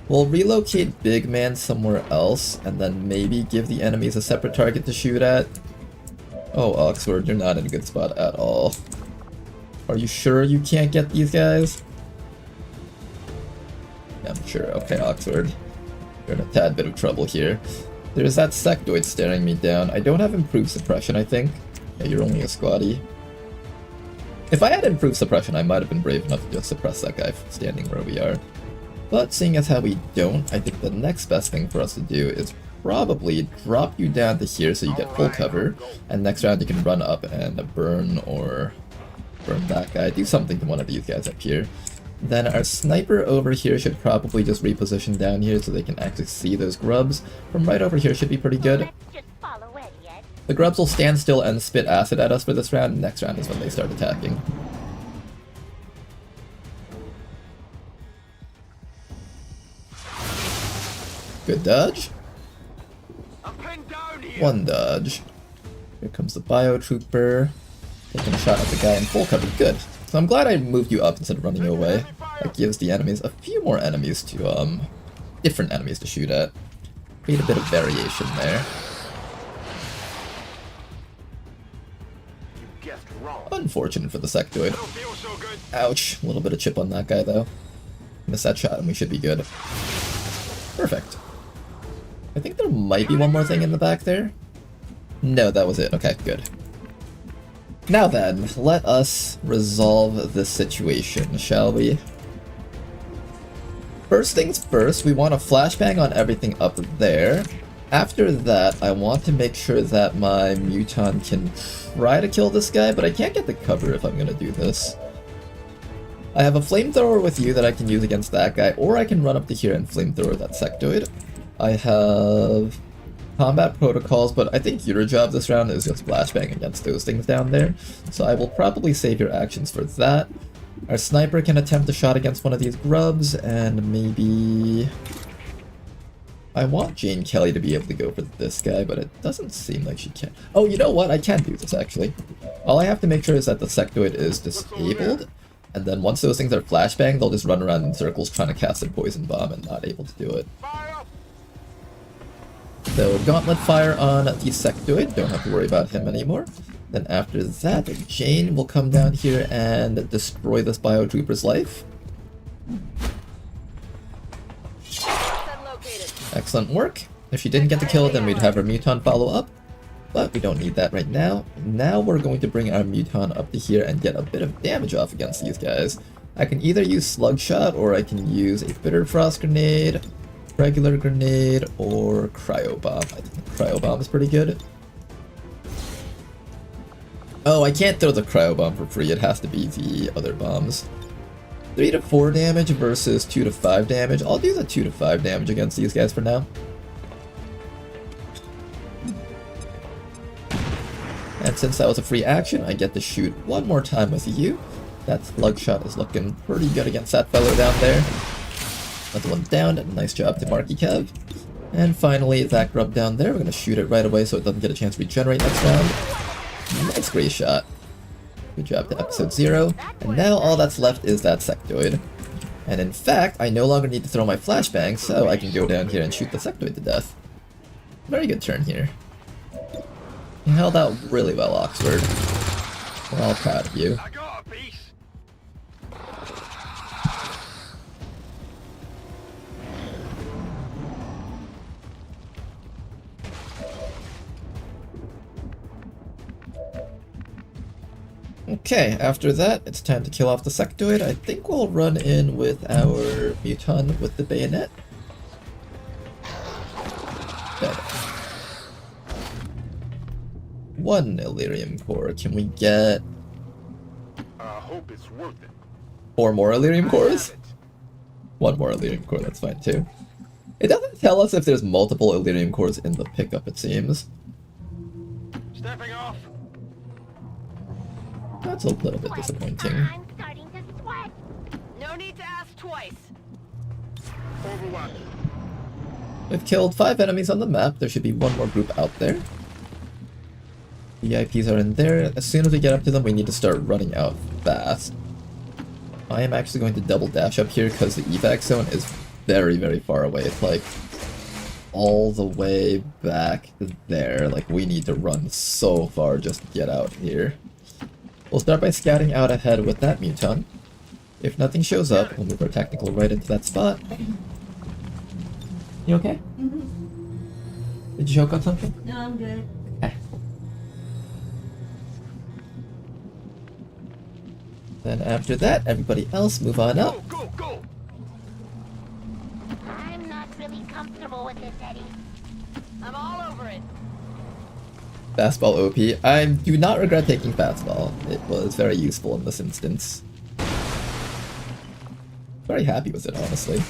We'll relocate Big Man somewhere else, and then maybe give the enemies a separate target to shoot at. Oh, Oxford, you're not in a good spot at all. Are you sure you can't get these guys? Yeah, I'm sure. Okay, Oxford. You're in a tad bit of trouble here. There's that sectoid staring me down. I don't have improved suppression, I think. Yeah, you're only a squatty. If I had improved suppression, I might have been brave enough to just suppress that guy standing where we are. But seeing as how we don't, I think the next best thing for us to do is probably drop you down to here so you get full cover, and next round you can run up and burn or burn that guy, do something to one of these guys up here. Then our sniper over here should probably just reposition down here so they can actually see those grubs. From right over here should be pretty good. The grubs will stand still and spit acid at us for this round. Next round is when they start attacking. Good dodge. One dodge. Here comes the biotrooper. Taking a shot at the guy in full cover. Good. So I'm glad I moved you up instead of running away. That gives the enemies a few more enemies to, different enemies to shoot at. Create a bit of variation there. Unfortunate for the sectoid. Ouch. A little bit of chip on that guy, though. Miss that shot and we should be good. Perfect. I think there might be one more thing in the back there. No, that was it. Okay, good. Now then, let us resolve this situation, shall we? First things first, we want a flashbang on everything up there. After that, I want to make sure that my Muton can try to kill this guy, but I can't get the cover if I'm going to do this. I have a flamethrower with you that I can use against that guy, or I can run up to here and flamethrower that sectoid. I have combat protocols, but I think your job this round is just flashbang against those things down there, so I will probably save your actions for that. Our sniper can attempt a shot against one of these grubs, and maybe... I want Jane Kelly to be able to go for this guy, but it doesn't seem like she can. Oh, you know what? I can do this, actually. All I have to make sure is that the sectoid is disabled, and then once those things are flashbang, they'll just run around in circles trying to cast a poison bomb and not able to do it. So, gauntlet fire on the sectoid, don't have to worry about him anymore. Then after that, Jane will come down here and destroy this biotrooper's life. Excellent work. If she didn't get the kill, then we'd have our Muton follow up. But we don't need that right now. Now we're going to bring our Muton up to here and get a bit of damage off against these guys. I can either use Slug Shot, or I can use a Bitter Frost Grenade, regular grenade, or Cryo Bomb. I think the Cryo Bomb is pretty good. Oh, I can't throw the cryo bomb for free. It has to be the other bombs. 3 to 4 damage versus 2 to 5 damage. I'll do the 2 to 5 damage against these guys for now. And since that was a free action, I get to shoot one more time with you. That slug shot is looking pretty good against that fellow down there. Another one down. Nice job to Marky Kev. And finally, that grub down there. We're going to shoot it right away so it doesn't get a chance to regenerate next round. Nice gray shot. Good job to episode 0. And now all that's left is that sectoid. And in fact, I no longer need to throw my flashbang, so I can go down here and shoot the sectoid to death. Very good turn here. You held out really well, Oxford. We're all proud of you. Okay, after that, it's time to kill off the sectoid. I think we'll run in with our Muton with the bayonet. Dead. 1 Illyrium core. Can we get... I hope it's worth it. 4 more Illyrium cores? 1 more Illyrium core, that's fine too. It doesn't tell us if there's multiple Illyrium cores in the pickup, it seems. Stepping off. That's a little bit disappointing. I'm starting to sweat. No need to ask twice. Overwatch. We've killed 5 enemies on the map. There should be 1 more group out there. VIPs are in there. As soon as we get up to them, we need to start running out fast. I am actually going to double dash up here because the evac zone is very, very far away. It's like all the way back there. Like, we need to run so far just to get out here. We'll start by scouting out ahead with that Muton. If nothing shows up, we'll move our tactical right into that spot. You okay? Mm-hmm. Did you choke on something? No, I'm good. Okay. Then after that, everybody else move on up. Go, go, go! I'm not really comfortable with this, Eddie. I'm all over it. Fastball OP. I do not regret taking fastball. It was very useful in this instance. Very happy with it, honestly.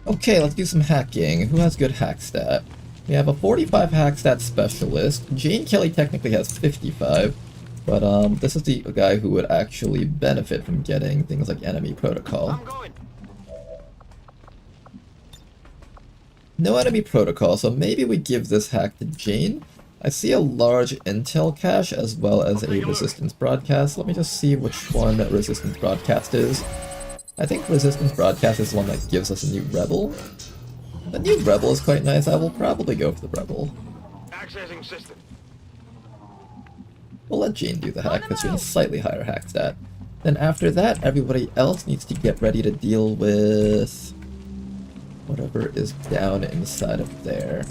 Okay, let's do some hacking. Who has good hack stat? We have a 45 hack stat specialist. Jane Kelly technically has 55, but this is the guy who would actually benefit from getting things like enemy protocol. I'm going. No enemy protocol, so maybe we give this hack to Jane. I see a large intel cache as well as a resistance broadcast. Let me just see which one resistance broadcast is. I think resistance broadcast is the one that gives us a new rebel. The new rebel is quite nice. I will probably go for the rebel. Accessing system. We'll let Jane do the hack because she has a slightly higher hack stat. Then after that, everybody else needs to get ready to deal with whatever is down inside of there.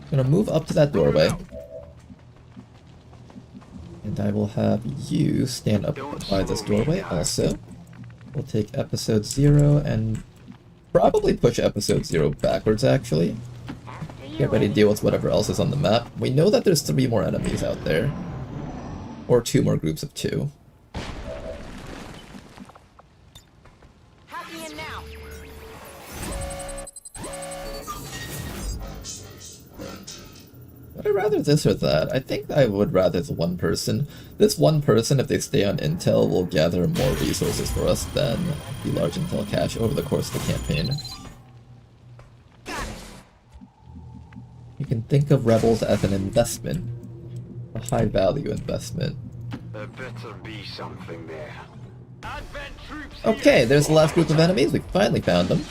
I'm gonna move up to that doorway. And I will have you stand up by this doorway also. We'll take episode 0 and probably push episode 0 backwards, actually. Get ready to deal with whatever else is on the map. We know that there's 3 more enemies out there. Or 2 more groups of 2. Hacking in now. Would I rather this or that? I think I would rather the one person. This one person, if they stay on intel, will gather more resources for us than the large intel cache over the course of the campaign. You can think of rebels as an investment. A high value investment. There better be something there. Advent troops. Okay, there's the last group of enemies. We finally found them.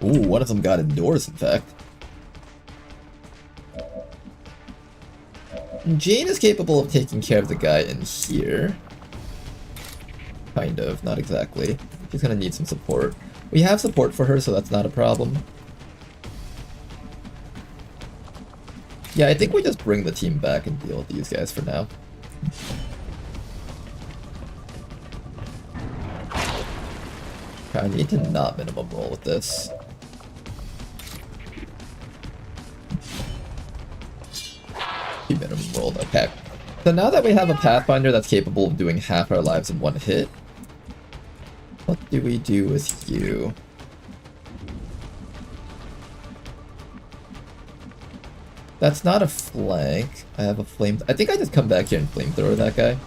Ooh, one of them got indoors, in fact. Jane is capable of taking care of the guy in here. Kind of, not exactly. She's gonna need some support. We have support for her, so that's not a problem. Yeah, I think we just bring the team back and deal with these guys for now. I need to not minimum roll with this. Minimum rolled, okay. So now that we have a Pathfinder that's capable of doing half our lives in one hit, what do we do with you? That's not a flank. I have a flame. I think I just come back here and flamethrower that guy.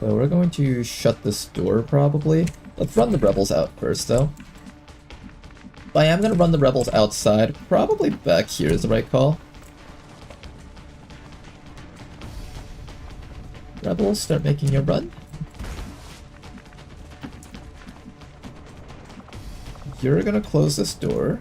So we're going to shut this door probably. Let's run the rebels out first though. But I am going to run the rebels outside. Probably back here is the right call. Rebels, start making your run. You're going to close this door.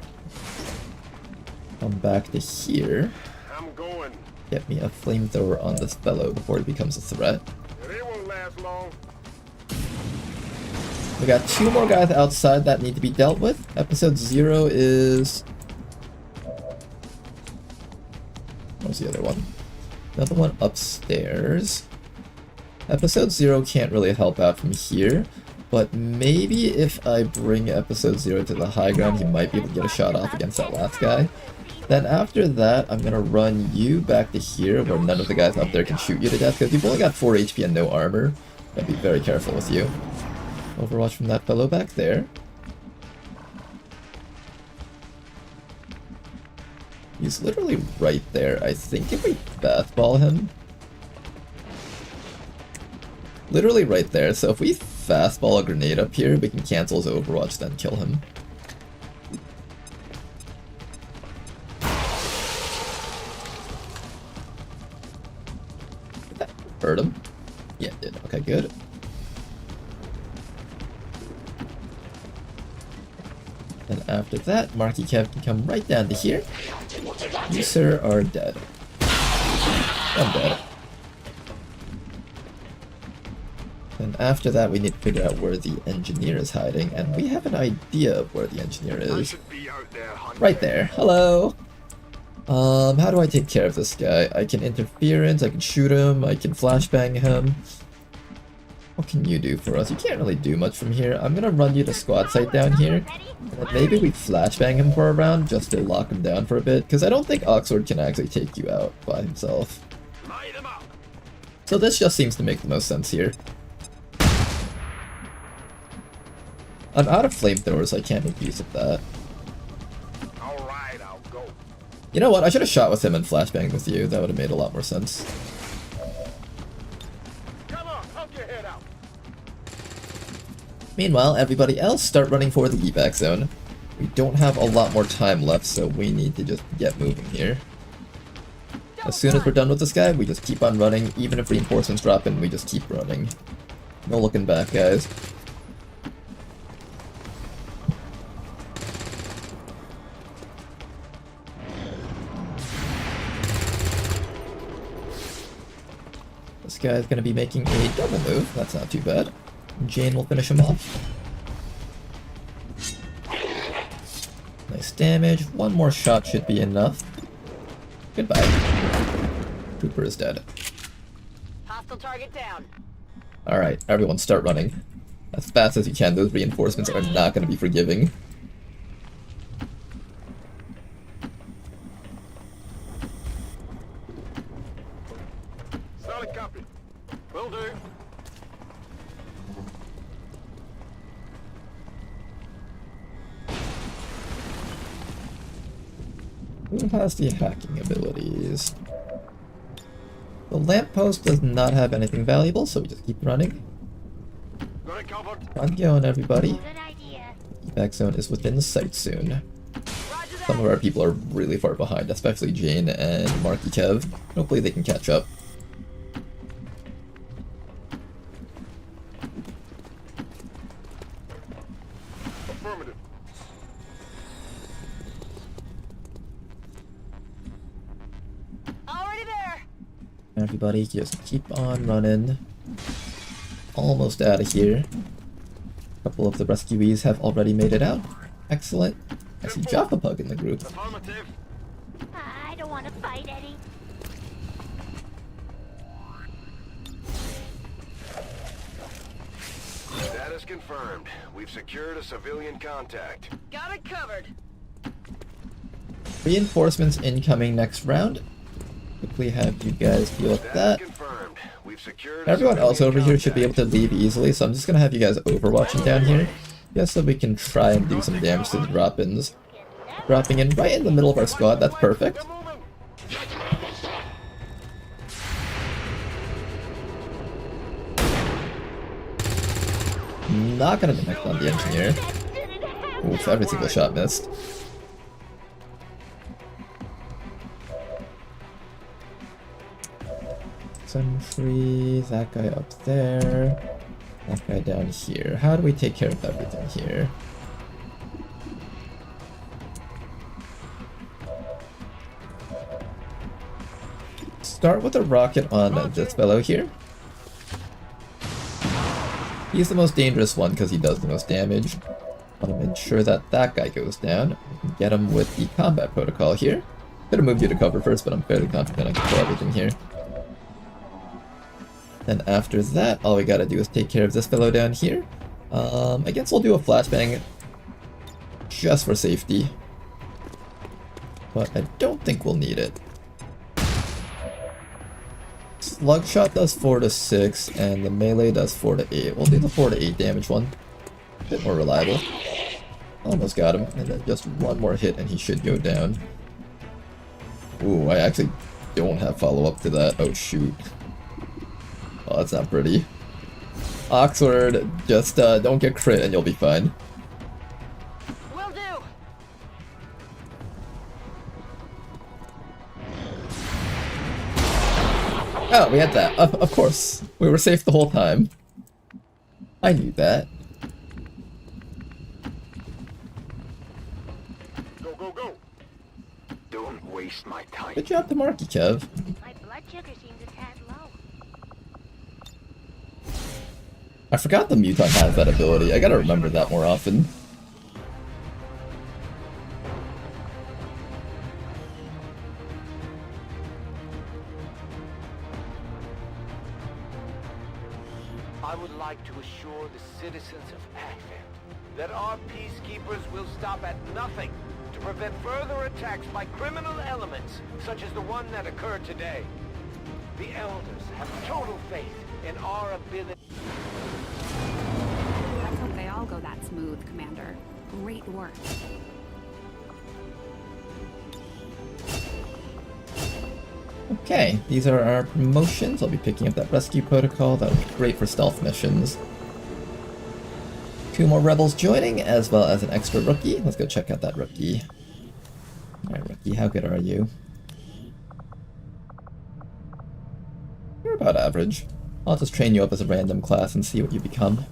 Come back to here. I'm going. Get me a flamethrower on this fellow before he becomes a threat. It won't last long. We got 2 more guys outside that need to be dealt with. Episode 0 is... Where's the other one? Another one upstairs. Episode 0 can't really help out from here, but maybe if I bring Episode 0 to the high ground, he might be able to get a shot off against that last guy. Then after that, I'm gonna run you back to here where none of the guys up there can shoot you to death, because you've only got 4 HP and no armor. Gotta be very careful with you. Overwatch from that fellow back there. He's literally right there. I think if we bathball him... Literally right there, so if we fastball a grenade up here, we can cancel his Overwatch, then kill him. Did that hurt him? Yeah, it did. Okay, good. And after that, Marky Kev can come right down to here. You, sir, are dead. I'm dead. And after that, we need to figure out where the engineer is hiding, and we have an idea of where the engineer is. Right there. Hello! How do I take care of this guy? I can interference, I can shoot him, I can flashbang him. What can you do for us? You can't really do much from here. I'm gonna run you to squad site down here, and then maybe we flashbang him for a round just to lock him down for a bit, because I don't think Oxford can actually take you out by himself. So this just seems to make the most sense here. I'm out of flamethrowers, so I can't make use of that. Alright, I'll go. You know what? I should have shot with him and flashbanged with you. That would have made a lot more sense. Come on, pump your head out. Meanwhile, everybody else start running for the evac zone. We don't have a lot more time left, so we need to just get moving here. As soon as we're done with this guy, we just keep on running. Even if reinforcements drop in, we just keep running. No looking back, guys. This guy's gonna be making a double move. That's not too bad. Jane will finish him off. Nice damage. One more shot should be enough. Goodbye. Trooper is dead. Hostile target down. Alright, everyone start running. As fast as you can. Those reinforcements are not going to be forgiving. Solid copy. Will do. Who has the hacking abilities? The lamppost does not have anything valuable, so we just keep running. Got it covered. I'm going, everybody. Good idea. Evac zone is within the sight soon. Some of our people are really far behind, especially Jane and Marky Kev. Hopefully they can catch up. Affirmative. Already there. Everybody just keep on running. Almost out of here. A couple of the rescuees have already made it out. Excellent. I see Jaffa Pug in the group. Affirmative. I don't want to fight, Eddie. Status confirmed. We've secured a civilian contact. Got it covered. Reinforcements incoming next round. Quickly have you guys deal with Status that. confirmed. We've secured Everyone else over here should be able to leave easily, so I'm just gonna have you guys overwatching down here, just so we can try and do some damage to the drop-ins. Dropping in right in the middle of our squad, that's perfect. Not gonna connect on the engineer. Oof, every single shot missed. Sentry, that guy up there, that guy down here. How do we take care of everything here? Start with a rocket on this fellow here. He's the most dangerous one because he does the most damage. Want to make sure that that guy goes down. We can get him with the combat protocol here. Could have moved you to cover first, but I'm fairly confident I can kill everything here. Then after that, all we gotta do is take care of this fellow down here. I guess we'll do a flashbang just for safety. But I don't think we'll need it. Slug shot does 4 to 6, and the melee does 4 to 8. We'll do the 4 to 8 damage one. A bit more reliable. Almost got him, and then just one more hit and he should go down. Ooh, I actually don't have follow-up to that. Oh shoot. Oh, that's not pretty. Oxford, just don't get crit and you'll be fine. Will do. Oh, we had that. Of course. We were safe the whole time. I knew that. Go, go, go! Don't waste my time. Good job to Marky, Kev. My blood sugar seems a tad low. I forgot the Muton has that ability. I gotta remember that more often. I would like to assure the citizens of Advent that our peacekeepers will stop at nothing to prevent further attacks by criminal elements, such as the one that occurred today. The Elders have total faith in our ability. Let's hope they all go that smooth, Commander. Great work. Okay, these are our promotions. I'll be picking up that rescue protocol. That would be great for stealth missions. 2 more rebels joining, as well as an extra rookie. Let's go check out that rookie. Alright, rookie, how good are you? You're about average. I'll just train you up as a random class and see what you become.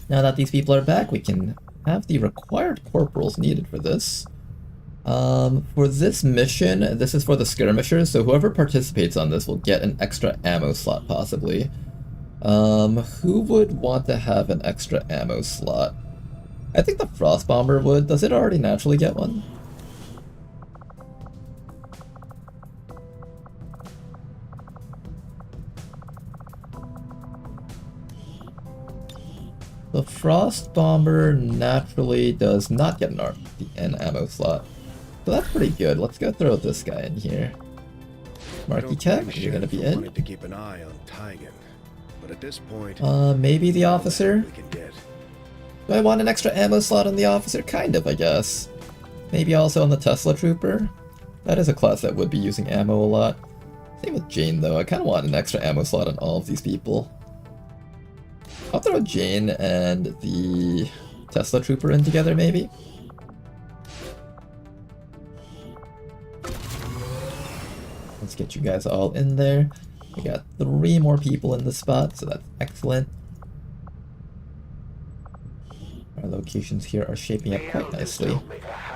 Now that these people are back, we can have the required corporals needed for this. For this mission, this is for the skirmishers, so whoever participates on this will get an extra ammo slot, possibly. Who would want to have an extra ammo slot? I think the Frost Bomber would. Does it already naturally get one? The Frost Bomber naturally does not get an ammo slot. So that's pretty good. Let's go throw this guy in here. Marky Tech, you're gonna be in. Wanted to keep an eye on Tigan, but at this point, maybe the officer? we can get. Do I want an extra ammo slot on the officer? Kind of, I guess. Maybe also on the Tesla Trooper? That is a class that would be using ammo a lot. Same with Jane, though. I kind of want an extra ammo slot on all of these people. I'll throw Jane and the Tesla Trooper in together, maybe? Let's get you guys all in there. We got 3 more people in the spot, so that's excellent. Our locations here are shaping up quite nicely.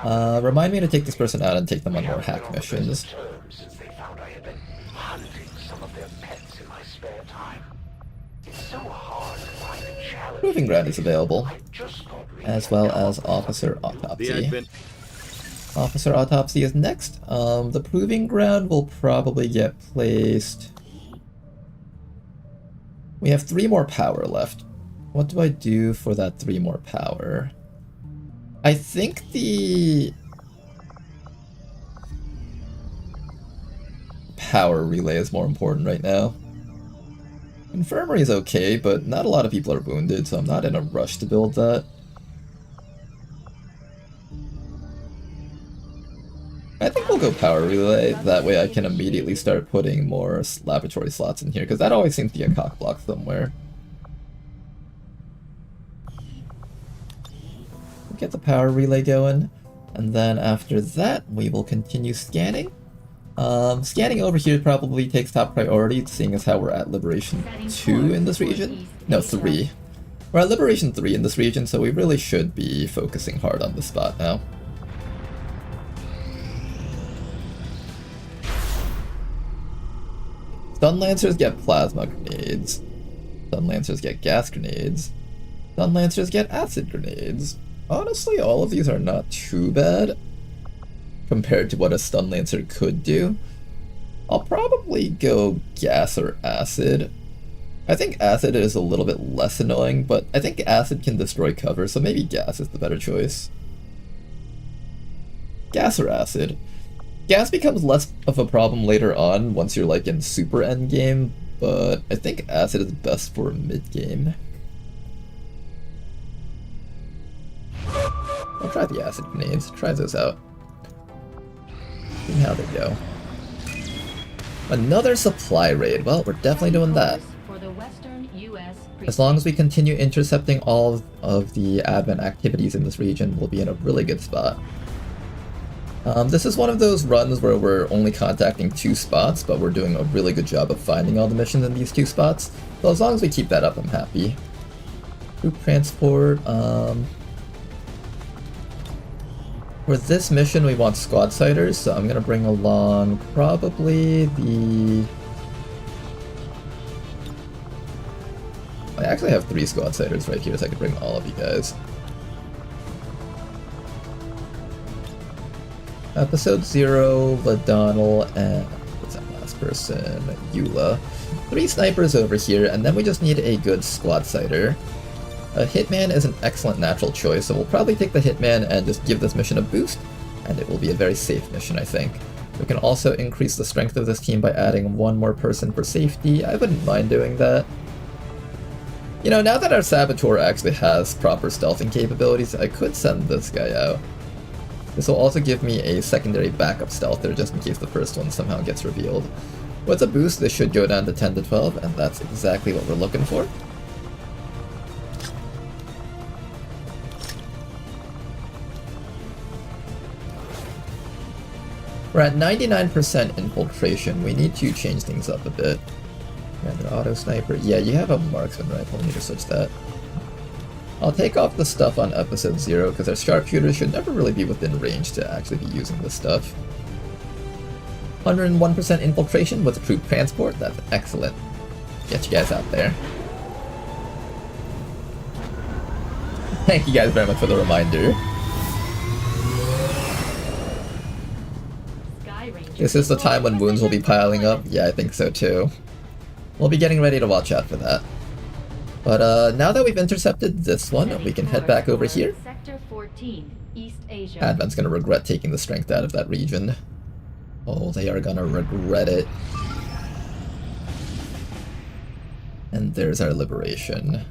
Remind me to take this person out and take them on more hack missions. Since they found I had been hunting some of their pets in my spare time. It's so hard to find a challenge. Proving Ground is available, as well as Officer The Autopsy. advent. Officer Autopsy is next. The Proving Ground will probably get placed... We have 3 more power left. What do I do for that 3 more power? I think the power relay is more important right now. Infirmary is okay, but not a lot of people are wounded, so I'm not in a rush to build that. I think we'll go power relay, that way I can immediately start putting more laboratory slots in here, because that always seems to be a cock block somewhere. Get the power relay going, and then after that we will continue scanning. Scanning over here probably takes top priority, seeing as how we're at Liberation 2 in this region. No, 3. We're at Liberation 3 in this region, so we really should be focusing hard on this spot now. Stun Lancers get plasma grenades. Stun Lancers get gas grenades. Stun Lancers get acid grenades. Honestly, all of these are not too bad compared to what a Stun Lancer could do. I'll probably go gas or acid. I think acid is a little bit less annoying, but I think acid can destroy cover, so maybe gas is the better choice. Gas or acid. Gas becomes less of a problem later on once you're like in super endgame, but I think acid is best for mid-game. I'll try the acid grenades, try those out. See how they go. Another supply raid, well, we're definitely doing that. As long as we continue intercepting all of the advent activities in this region, we'll be in a really good spot. This is one of those runs where we're only contacting 2 spots, but we're doing a really good job of finding all the missions in these 2 spots. So as long as we keep that up, I'm happy. Troop transport, for this mission we want squad sighters, so I'm gonna bring along probably the... I actually have 3 squad sighters right here, so I can bring all of you guys. Episode 0, Ladonnell, and what's that last person? Eula. 3 snipers over here, and then we just need a good squad sighter. A Hitman is an excellent natural choice, so we'll probably take the Hitman and just give this mission a boost, and it will be a very safe mission, I think. We can also increase the strength of this team by adding 1 more person for safety. I wouldn't mind doing that. You know, now that our Saboteur actually has proper stealthing capabilities, I could send this guy out. This will also give me a secondary backup stealther just in case the first one somehow gets revealed. With a boost, this should go down to 10 to 12, and that's exactly what we're looking for. We're at 99% infiltration. We need to change things up a bit. And an auto sniper. Yeah, you have a marksman rifle. We need to switch that. I'll take off the stuff on episode 0 because our sharpshooters should never really be within range to actually be using this stuff. 101% infiltration with troop transport. That's excellent. Get you guys out there. Thank you guys very much for the reminder. This is the time when wounds will be piling up. Yeah, I think so too. We'll be getting ready to watch out for that. But now that we've intercepted this one, we can head back over here. Sector 14, East Asia. Advent's gonna regret taking the strength out of that region. Oh, they are gonna regret it. And there's our liberation.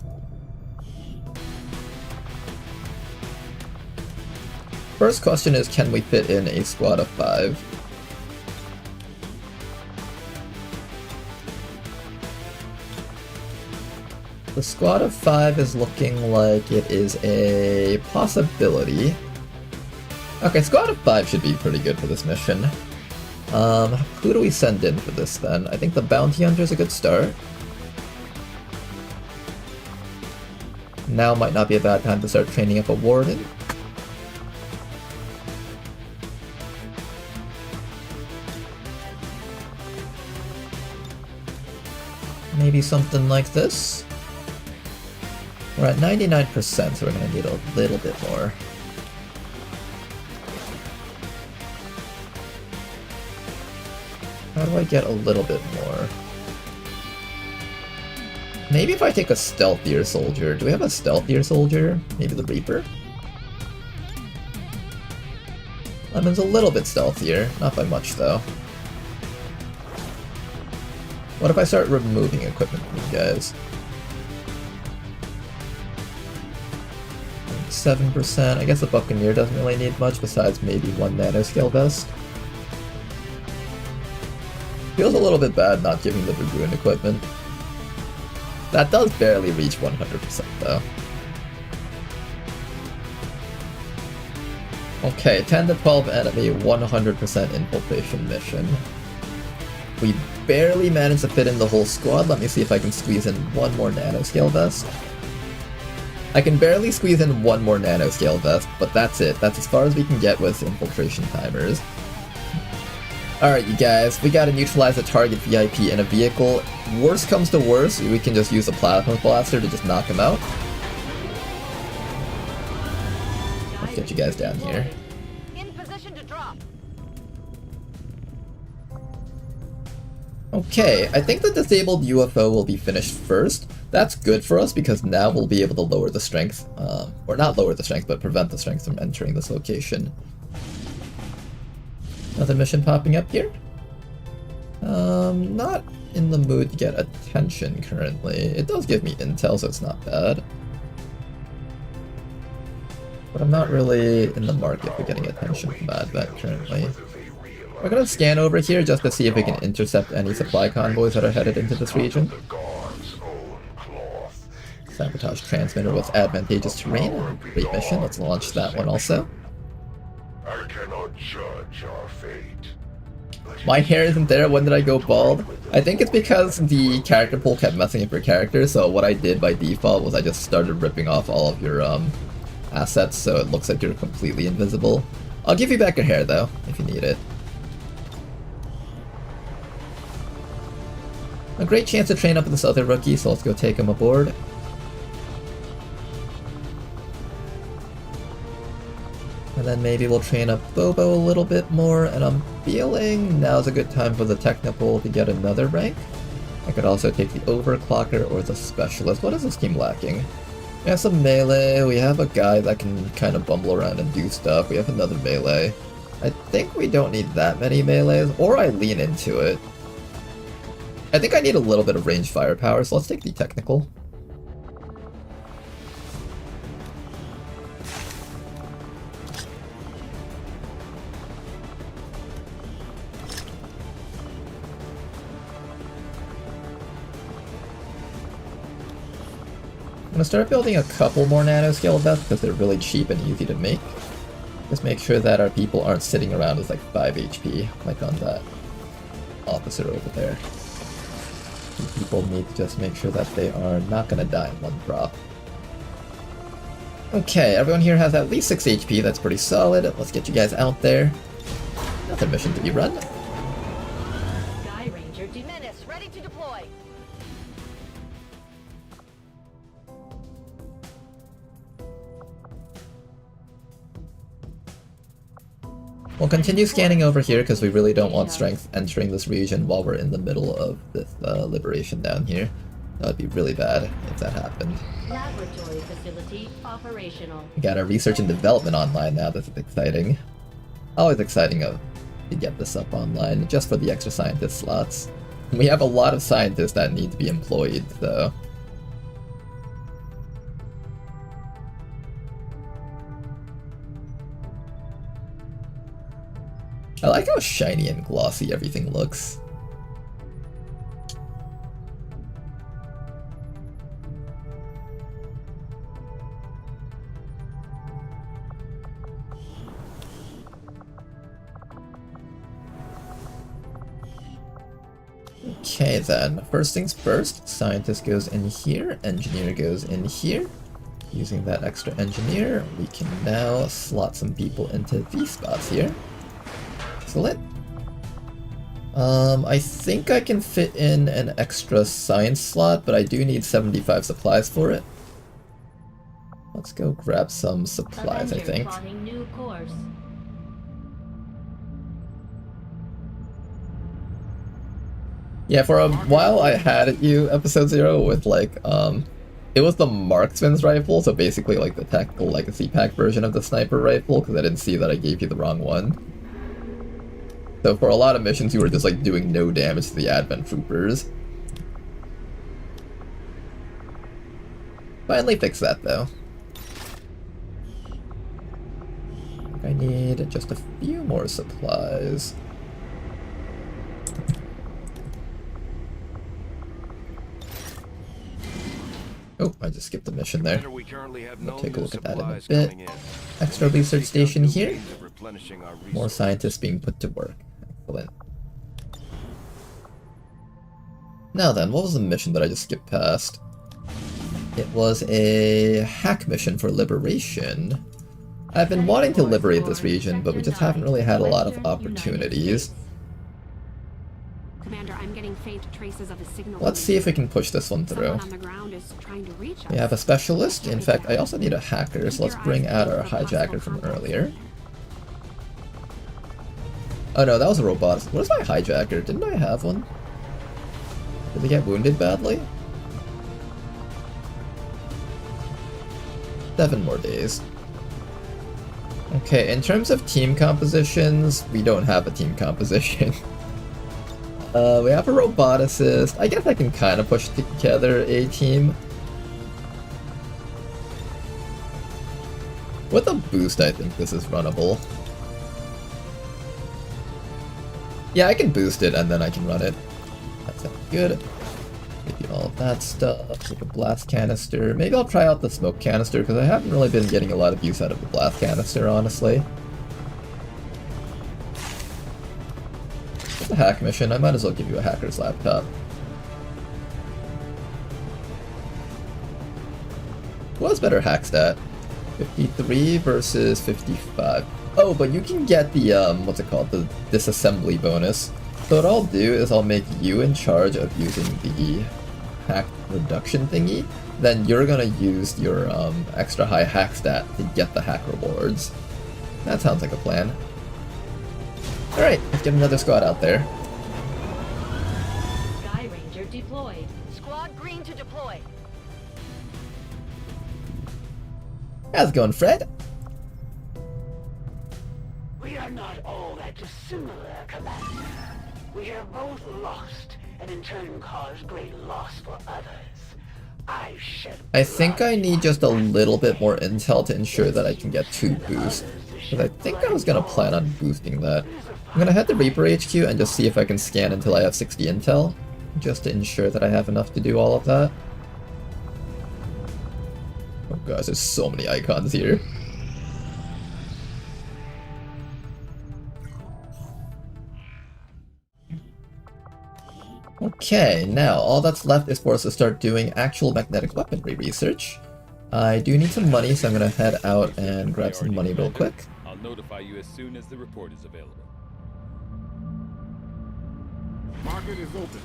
First question is, can we fit in a squad of 5? The squad of 5 is looking like it is a possibility. Okay, squad of 5 should be pretty good for this mission. Who do we send in for this then? I think the bounty hunter is a good start. Now might not be a bad time to start training up a warden. Maybe something like this. We're at 99%, so we're going to need a little bit more. How do I get a little bit more? Maybe if I take a stealthier soldier. Do we have a stealthier soldier? Maybe the Reaper? Lemon's a little bit stealthier, not by much though. What if I start removing equipment from you guys? 7%. I guess the Buccaneer doesn't really need much besides maybe 1 nanoscale vest. Feels a little bit bad not giving the Dragoon equipment. That does barely reach 100% though. Okay, 10 to 12 enemy, 100% infiltration mission. We barely managed to fit in the whole squad. Let me see if I can squeeze in 1 more nanoscale vest. I can barely squeeze in 1 more nanoscale vest, but that's it. That's as far as we can get with infiltration timers. Alright, you guys, we gotta neutralize the target VIP in a vehicle. Worst comes to worst, we can just use a plasma blaster to just knock him out. Let's get you guys down here. In position to drop. Okay, I think the disabled UFO will be finished first. That's good for us because now we'll be able to lower the strength, or not lower the strength, but prevent the strength from entering this location. Another mission popping up here? Not in the mood to get attention currently. It does give me intel, so it's not bad. But I'm not really in the market for getting attention from Advent currently. We're gonna scan over here just to see if we can intercept any supply convoys that are headed into this region. Sabotage transmitter with advantageous terrain. Great mission, let's launch that one also. I cannot judge our fate. My hair isn't there, when did I go bald? I think it's because the character pool kept messing up your character, so what I did by default was I just started ripping off all of your assets so it looks like you're completely invisible. I'll give you back your hair though, if you need it. A great chance to train up with this other rookie, so let's go take him aboard. And then maybe we'll train up Bobo a little bit more, and I'm feeling now's a good time for the technical to get another rank. I could also take the overclocker or the specialist. What is this team lacking? We have some melee, we have a guy that can kind of bumble around and do stuff, we have another melee. I think we don't need that many melees, or I lean into it. I think I need a little bit of range firepower, so let's take the technical. I'm gonna start building a couple more nanoscale vests because they're really cheap and easy to make. Just make sure that our people aren't sitting around with like 5 HP, like on that officer over there. People need to just make sure that they are not gonna die in one drop. Okay, everyone here has at least 6 HP, that's pretty solid. Let's get you guys out there. Another mission to be run. Sky Ranger Menace ready to deploy. We'll continue scanning over here because we really don't want strength entering this region while we're in the middle of this liberation down here. That would be really bad if that happened. Laboratory facility operational. We got our research and development online now, this is exciting. Always exciting to get this up online, just for the extra scientist slots. We have a lot of scientists that need to be employed, though. I like how shiny and glossy everything looks. Okay then, first things first, scientist goes in here, engineer goes in here. Using that extra engineer, we can now slot some people into these spots here. Excellent. I think I can fit in an extra science slot, but I do need 75 supplies for it. Let's go grab some supplies, I think. New course. Yeah, for a while I had you, Episode 0, with like, it was the Marksman's rifle, so basically like the Tactical Legacy Pack version of the sniper rifle, because I didn't see that I gave you the wrong one. So for a lot of missions you were just like doing no damage to the Advent Troopers. Finally fix that though. I need just a few more supplies. Oh, I just skipped the mission there. We currently have We'll no take a new look at that in a supplies bit. coming in. Extra research station New here. means of replenishing our More resources. scientists being put to work. Excellent. Now then, what was the mission that I just skipped past? It was a hack mission for liberation. I've been wanting to liberate this region, but we just haven't really had a lot of opportunities. Commander, I'm getting faint traces of a signal. Let's see if we can push this one through. Someone on the ground is trying to reach us. We have a specialist. In fact, I also need a hacker, so let's bring out our hijacker from earlier. Oh no, that was a robot. What is my hijacker? Didn't I have one? Did he get wounded badly? 7 more days. Okay, in terms of team compositions, we don't have a team composition. We have a roboticist. I guess I can kind of push together a team. With a boost, I think this is runnable. Yeah, I can boost it and then I can run it. That sounds good. Give you all of that stuff. Take a blast canister. Maybe I'll try out the smoke canister because I haven't really been getting a lot of use out of the blast canister, honestly. It's a hack mission. I might as well give you a hacker's laptop. What was better hack stat? 53 versus 55. Oh, but you can get the, what's it called? The disassembly bonus. So what I'll do is I'll make you in charge of using the hack reduction thingy. Then you're gonna use your extra high hack stat to get the hack rewards. That sounds like a plan. Alright, let's get another squad out there. Sky Ranger deployed. Squad green to deploy. How's it going, Fred? We are not all that dissimilar, Commander. We have both lost, and in turn caused great loss for others. I think I need just a little bit more intel to ensure that I can get 2 boosts. Because I think I was going to plan on boosting that. I'm going to head to Reaper HQ and just see if I can scan until I have 60 intel. Just to ensure that I have enough to do all of that. Oh gosh, there's so many icons here. Okay, now all that's left is for us to start doing actual magnetic weaponry research. I do need some money, so I'm gonna head out and grab some money real quick. I'll notify you as soon as the report is available. Market is open.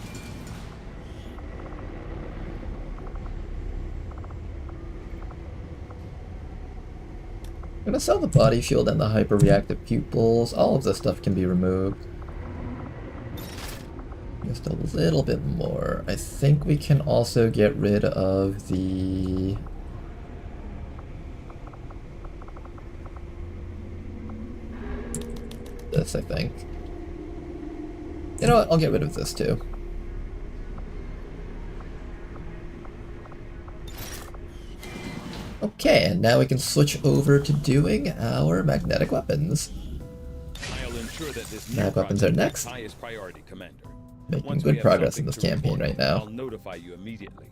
I'm gonna sell the body shield and the hyper-reactive pupils. All of this stuff can be removed. Just a little bit more. I think we can also get rid of the... this, I think. You know what? I'll get rid of this too. Okay, and now we can switch over to doing our magnetic weapons. I'll ensure that this Mag weapons are next. highest priority, Commander. Making Once we good have progress in something this to campaign report, right now. I'll notify you immediately.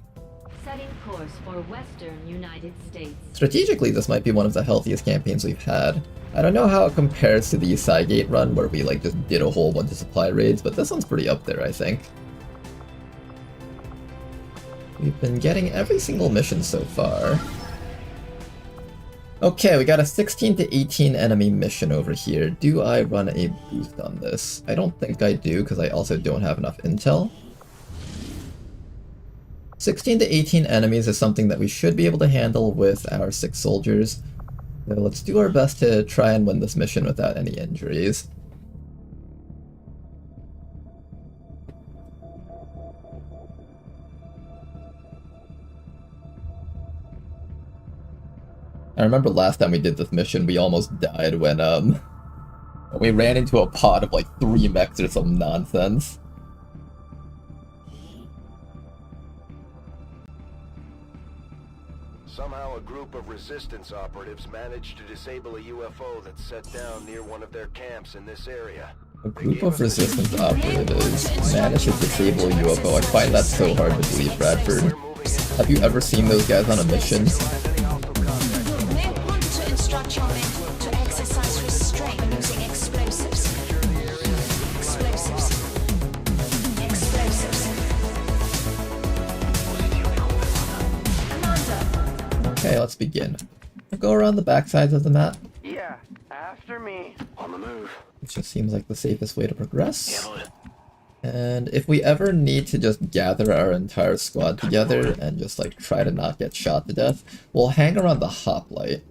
Setting course for Western United States. Strategically, this might be one of the healthiest campaigns we've had. I don't know how it compares to the Cygate run where we like just did a whole bunch of supply raids, but this one's pretty up there, I think. We've been getting every single mission so far. Okay, we got a 16 to 18 enemy mission over here. Do I run a boost on this? I don't think I do, because I also don't have enough intel. 16 to 18 enemies is something that we should be able to handle with our 6 soldiers. So let's do our best to try and win this mission without any injuries. I remember last time we did this mission, we almost died when we ran into a pod of like 3 mechs or some nonsense. somehow a group of resistance operatives managed to disable a UFO that's set down near one of their camps in this area. A group of resistance operatives managed to disable a UFO. I find that so hard to believe, Bradford. Have you ever seen those guys on a mission? You may want to instruct your men to exercise restraint using explosives. Explosives. Explosives. Commander. Okay, let's begin. We'll go around the backsides of the map. Yeah, after me. On the move. It just seems like the safest way to progress. And if we ever need to just gather our entire squad together and just like try to not get shot to death, we'll hang around the hoplite.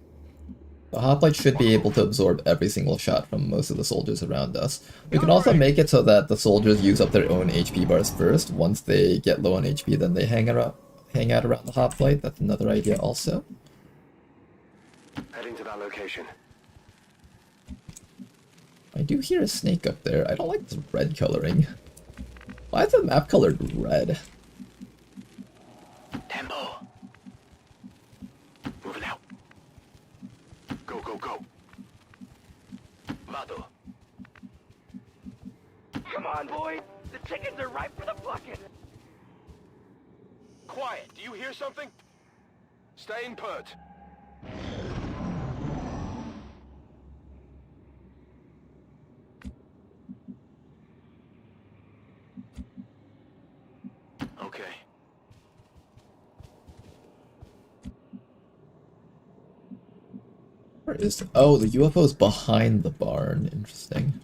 The hoplite should be able to absorb every single shot from most of the soldiers around us. We can also make it so that the soldiers use up their own HP bars first. Once they get low on HP, then they hang out around the hoplite. That's another idea also. Heading to that location. I do hear a snake up there. I don't like this red coloring. Why is the map colored red? Tempo. Moving out. Go, go, go. Vado. Come on, boys. The chickens are ripe for the bucket. Quiet. Do you hear something? Staying put. Okay. Where is... Oh, the UFO's behind the barn. Interesting.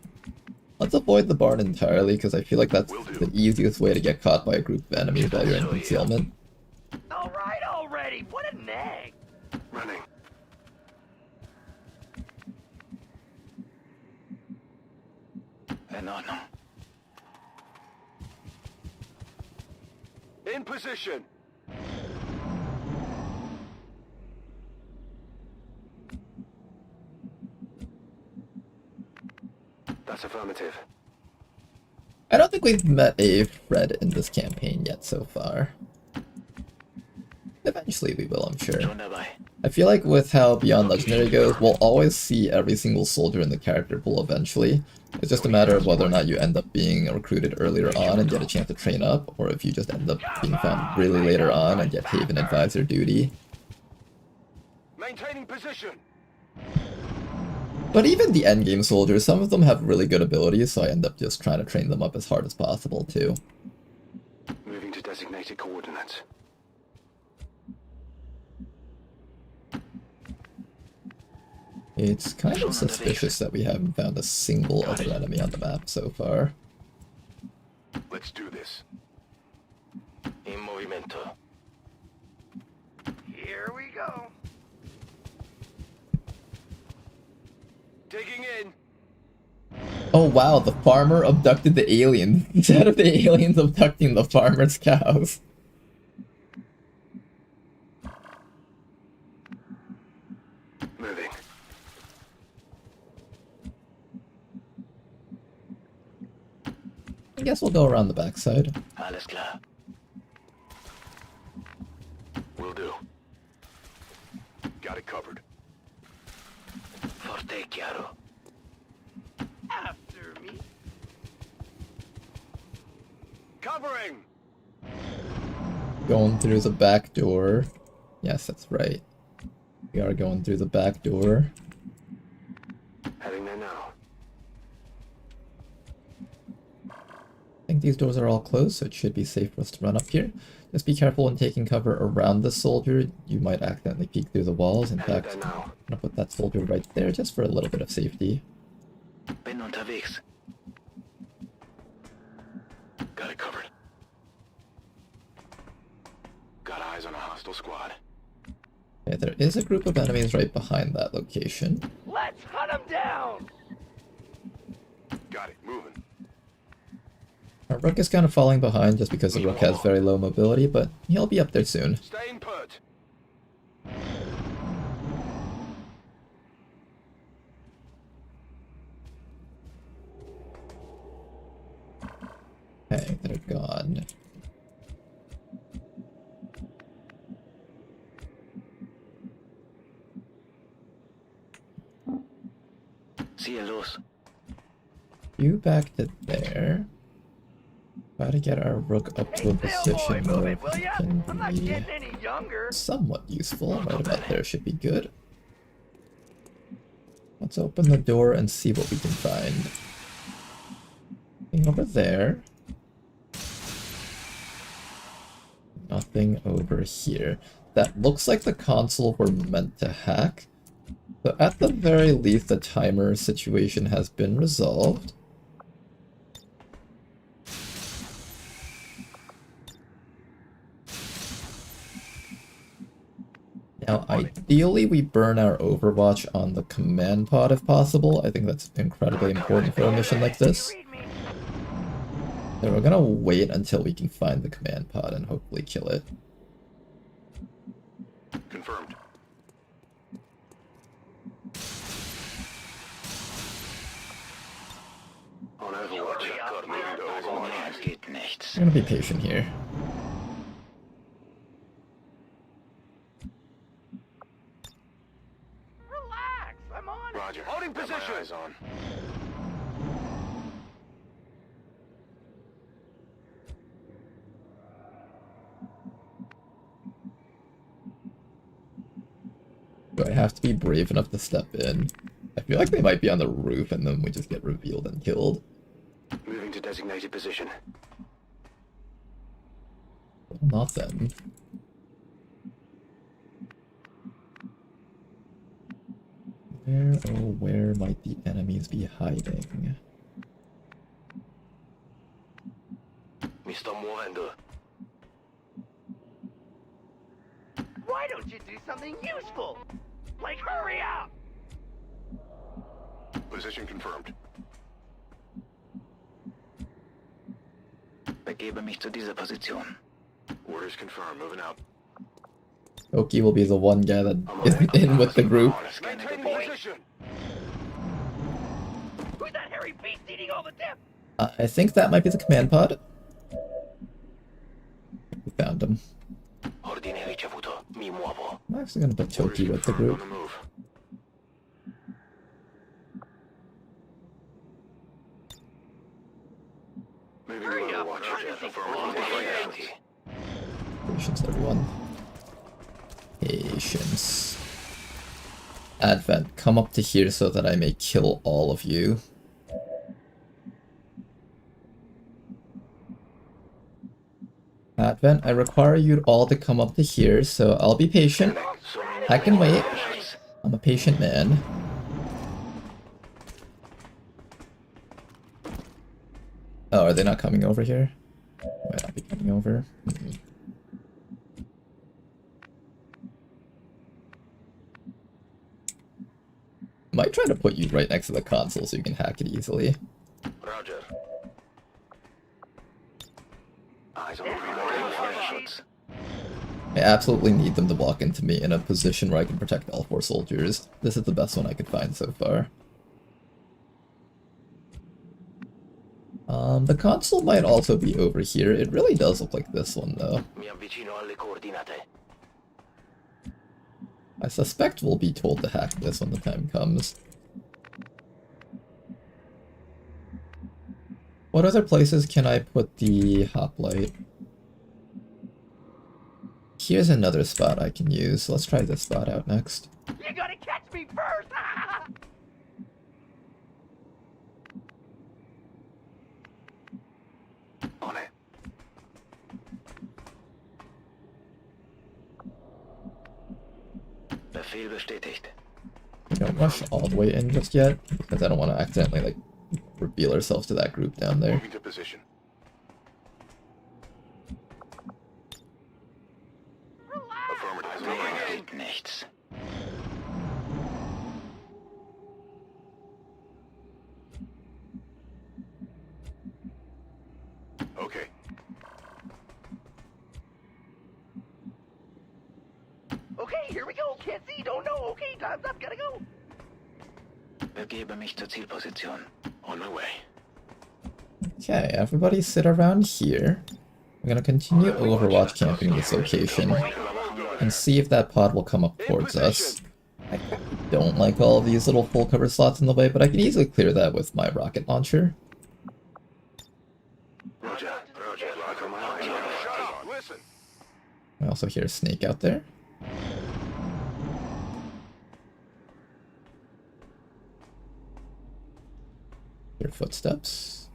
Let's avoid the barn entirely, because I feel like that's the easiest way to get caught by a group of enemies while you're in concealment. All right, already. What a nag. Running. No. In position. That's affirmative. I don't think we've met a Fred in this campaign yet so far. Eventually we will, I'm sure. I feel like with how Beyond Legendary goes, we'll always see every single soldier in the character pool eventually. It's just a matter of whether or not you end up being recruited earlier on and get a chance to train up, or if you just end up being found really later on and get Haven Advisor duty. Maintaining position. But even the endgame soldiers, some of them have really good abilities, so I end up just trying to train them up as hard as possible too. Moving to designated coordinates. It's kind of suspicious that we haven't found a single other enemy on the map so far. Let's do this. In movimento. Here we go. Digging in. Oh wow, the farmer abducted the alien instead of the aliens abducting the farmer's cows. Moving. I guess we'll go around the backside. Alles klar. Will do. Got it covered. Forte chiaro. After me. Covering. Going through the back door. Yes, that's right. We are going through the back door. Heading there now. I think these doors are all closed, so it should be safe for us to run up here. Just be careful when taking cover around the soldier. You might accidentally peek through the walls. In fact, I'm gonna put that soldier right there just for a little bit of safety. Ben unterwegs. Got it covered. Got eyes on a hostile squad. Okay, there is a group of enemies right behind that location. Let's hunt them down. Got it. Moving. Our Rook is kind of falling behind just because the Rook has very low mobility, but he'll be up there soon. Staying put. Okay, they're gone. You back to there. Try to get our rook up to a position where it can be somewhat useful. Right about there should be good. Let's open the door and see what we can find. Nothing over there. Nothing over here. That looks like the console we're meant to hack. So at the very least, the timer situation has been resolved. Now, ideally, we burn our Overwatch on the command pod if possible. I think that's incredibly important for a mission like this. So we're gonna wait until we can find the command pod and hopefully kill it. Confirmed. On Overwatch, moving to Overwatch. I'm gonna be patient here. Relax, I'm on it. Roger. Holding Got my position. eyes on. Do I have to be brave enough to step in? I feel like they might be on the roof and then we just get revealed and killed. Moving to designated position. Well, not then. Where, oh, where might the enemies be hiding? Mr. Movendo. Why don't you do something useful? Like hurry up! Position confirmed. Begebe mich zu dieser Position. Orders confirmed. Moving out. Oki will be the one guy that isn't in with the group. Maintaining position. Who's that hairy beast eating all the dip? I think that might be the command pod. We found him. Ordine ricevuto. Mi muovo. I'm actually gonna put Toki with the group. On the move. Moving to Overwatch. Affirmative. Patience, everyone. Patience. Advent, come up to here so that I may kill all of you. Advent, I require you all to come up to here, so I'll be patient. I can wait. I'm a patient man. Oh, are they not coming over here? Might not be coming over. Might try to put you right next to the console so you can hack it easily. Roger. Eyes on the I absolutely need them to walk into me in a position where I can protect all 4 soldiers. This is the best one I could find so far. The console might also be over here. It really does look like this one, though. I suspect we'll be told to hack this when the time comes. What other places can I put the hoplite? Here's another spot I can use. Let's try this spot out next. You gotta catch me first! On it. Befehl bestätigt. Don't rush all the way in just yet, because I don't want to accidentally, like, reveal ourselves to that group down there. Moving to position. Affirmative. Nichts. Okay. Okay, here we go. Can't see, don't know. Okay, time's up, gotta go. Begebe mich zur Zielposition. On my way. Okay, everybody sit around here. We're gonna continue Overwatch camping this location and see if that pod will come up towards us. I don't like all of these little full cover slots in the way, but I can easily clear that with my rocket launcher. Roger. Lock 'em out. Shut up, listen. I also hear a snake out there. Hear footsteps.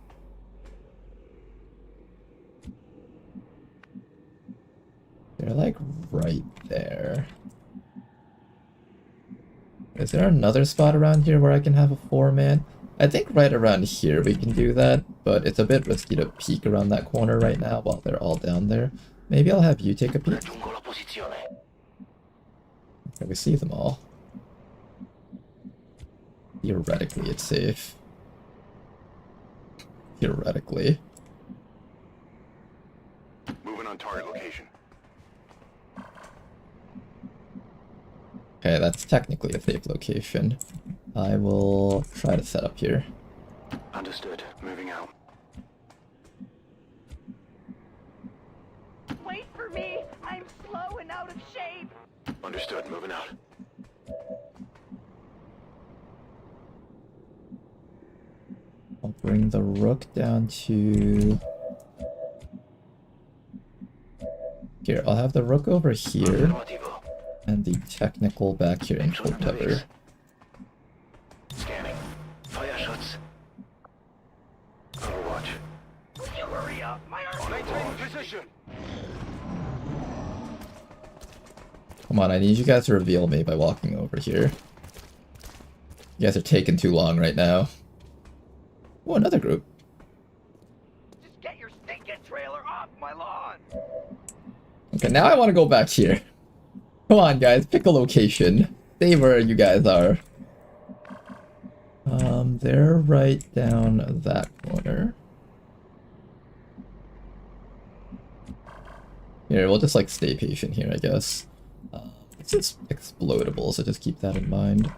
They're like right there. Is there another spot around here where I can have a 4-man? I think right around here we can do that, but it's a bit risky to peek around that corner right now while they're all down there. Maybe I'll have you take a peek. Okay, we see them all. Theoretically, it's safe. Theoretically. Moving on target location. Okay, that's technically a safe location. I will try to set up here. Understood. Moving out. Wait for me! I'm slow and out of shape! Understood. Moving out. I'll bring the rook down to... Here, I'll have the rook over here. And the technical back here in full cover. Scanning. Fire shots. Overwatch. Will you hurry up? My arms Maintain position. Come on, I need you guys to reveal me by walking over here. You guys are taking too long right now. Oh, another group. Just get your stinking trailer off my lawn! Okay, now I want to go back here. Come on, guys, pick a location. Stay where you guys are. They're right down that corner. Here, we'll just like stay patient here, I guess. It's just explodable, so just keep that in mind.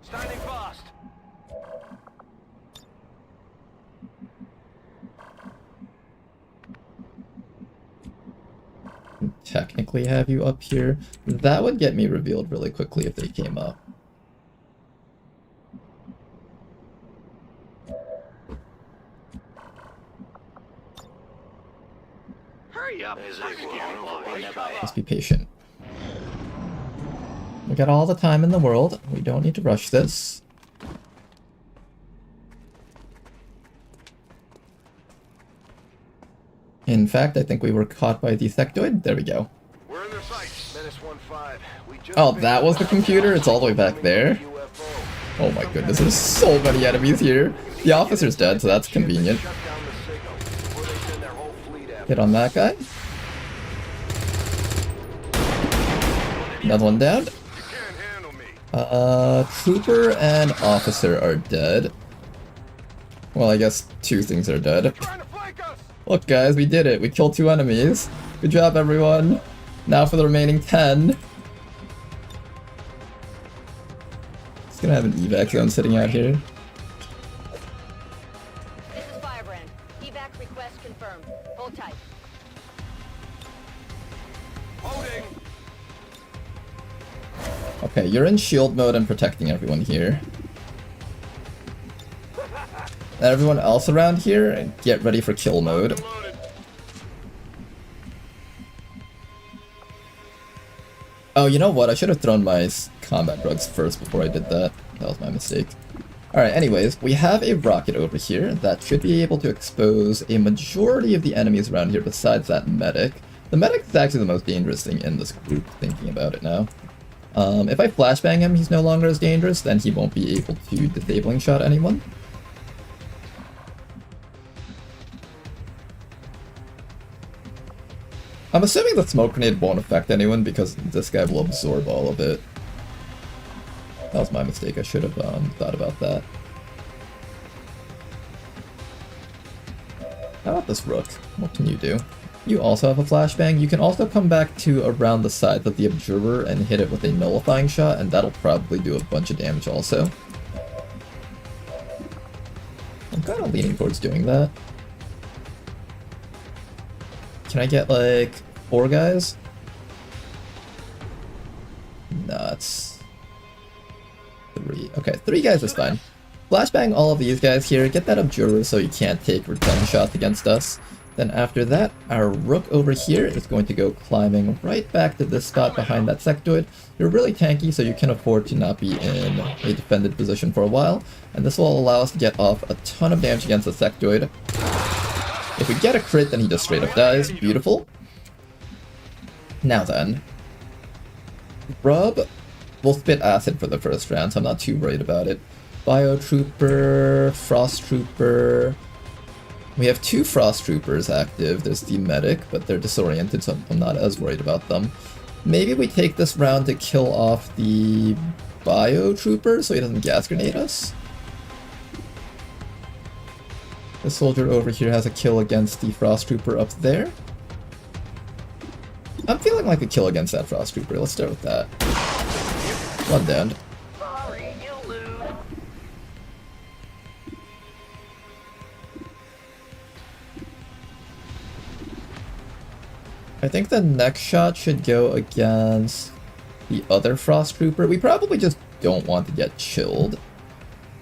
Standing fast. Technically have you up here. That would get me revealed really quickly if they came up. Hurry up! Just be patient. We got all the time in the world. We don't need to rush this. In fact, I think we were caught by the sectoid. There we go. We're in their sights. Menace 1-5. We just Oh, that was the computer? It's all the way back there? Oh my goodness, there's so many enemies here. The officer's dead, so that's convenient. shut down the signal before they send their whole fleet after. Hit on that guy. Another one down. You can't handle me. Trooper and officer are dead. Well, I guess two things are dead. Trying to flank us. Look guys, we did it. We killed 2 enemies. Good job everyone. Now for the remaining 10. Just gonna have an evac zone sitting out here. This is Firebrand. Evac request confirmed. Hold tight. Holding. Okay, you're in shield mode and protecting everyone here. And everyone else around here, get ready for kill mode. Oh, you know what? I should have thrown my combat drugs first before I did that. That was my mistake. Alright, anyways, we have a rocket over here that should be able to expose a majority of the enemies around here besides that medic. The medic is actually the most dangerous thing in this group, thinking about it now. If I flashbang him, he's no longer as dangerous, then he won't be able to disabling shot anyone. I'm assuming the smoke grenade won't affect anyone because this guy will absorb all of it. That was my mistake, I should have thought about that. How about this rook? What can you do? You also have a flashbang. You can also come back to around the sides of the observer and hit it with a nullifying shot, and that'll probably do a bunch of damage also. I'm kind of leaning towards doing that. Can I get like 4 guys? No, it's 3. Okay, 3 guys is fine. Flashbang all of these guys here, get that Abjurer so he can't take return shots against us. Then after that, our Rook over here is going to go climbing right back to this spot behind that sectoid. You're really tanky, so you can afford to not be in a defended position for a while, and this will allow us to get off a ton of damage against the sectoid. If we get a crit, then he just straight up dies. Beautiful. Now then, Grub will spit acid for the first round, so I'm not too worried about it. Biotrooper, Frost Trooper. We have 2 Frost Troopers active. There's the Medic, but they're disoriented, so I'm not as worried about them. Maybe we take this round to kill off the Biotrooper so he doesn't gas grenade us. The soldier over here has a kill against the Frost Trooper up there. I'm feeling like a kill against that Frost Trooper. Let's start with that. One down. I think the next shot should go against the other Frost Trooper. We probably just don't want to get chilled.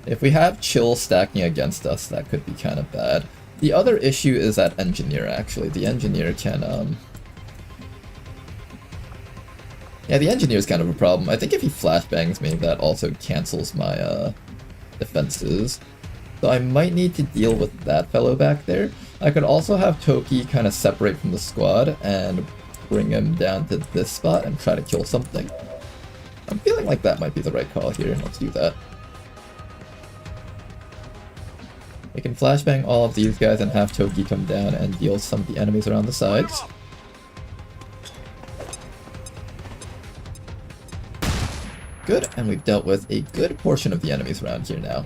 If we have chill stacking against us, that could be kind of bad. The other issue is that Engineer, actually. The Engineer can, yeah, the Engineer is kind of a problem. I think if he flashbangs me, that also cancels my, defenses. So I might need to deal with that fellow back there. I could also have Toki kind of separate from the squad and bring him down to this spot and try to kill something. I'm feeling like that might be the right call here. Let's do that. We can flashbang all of these guys and have Toki come down and deal some of the enemies around the sides. Good, and we've dealt with a good portion of the enemies around here now.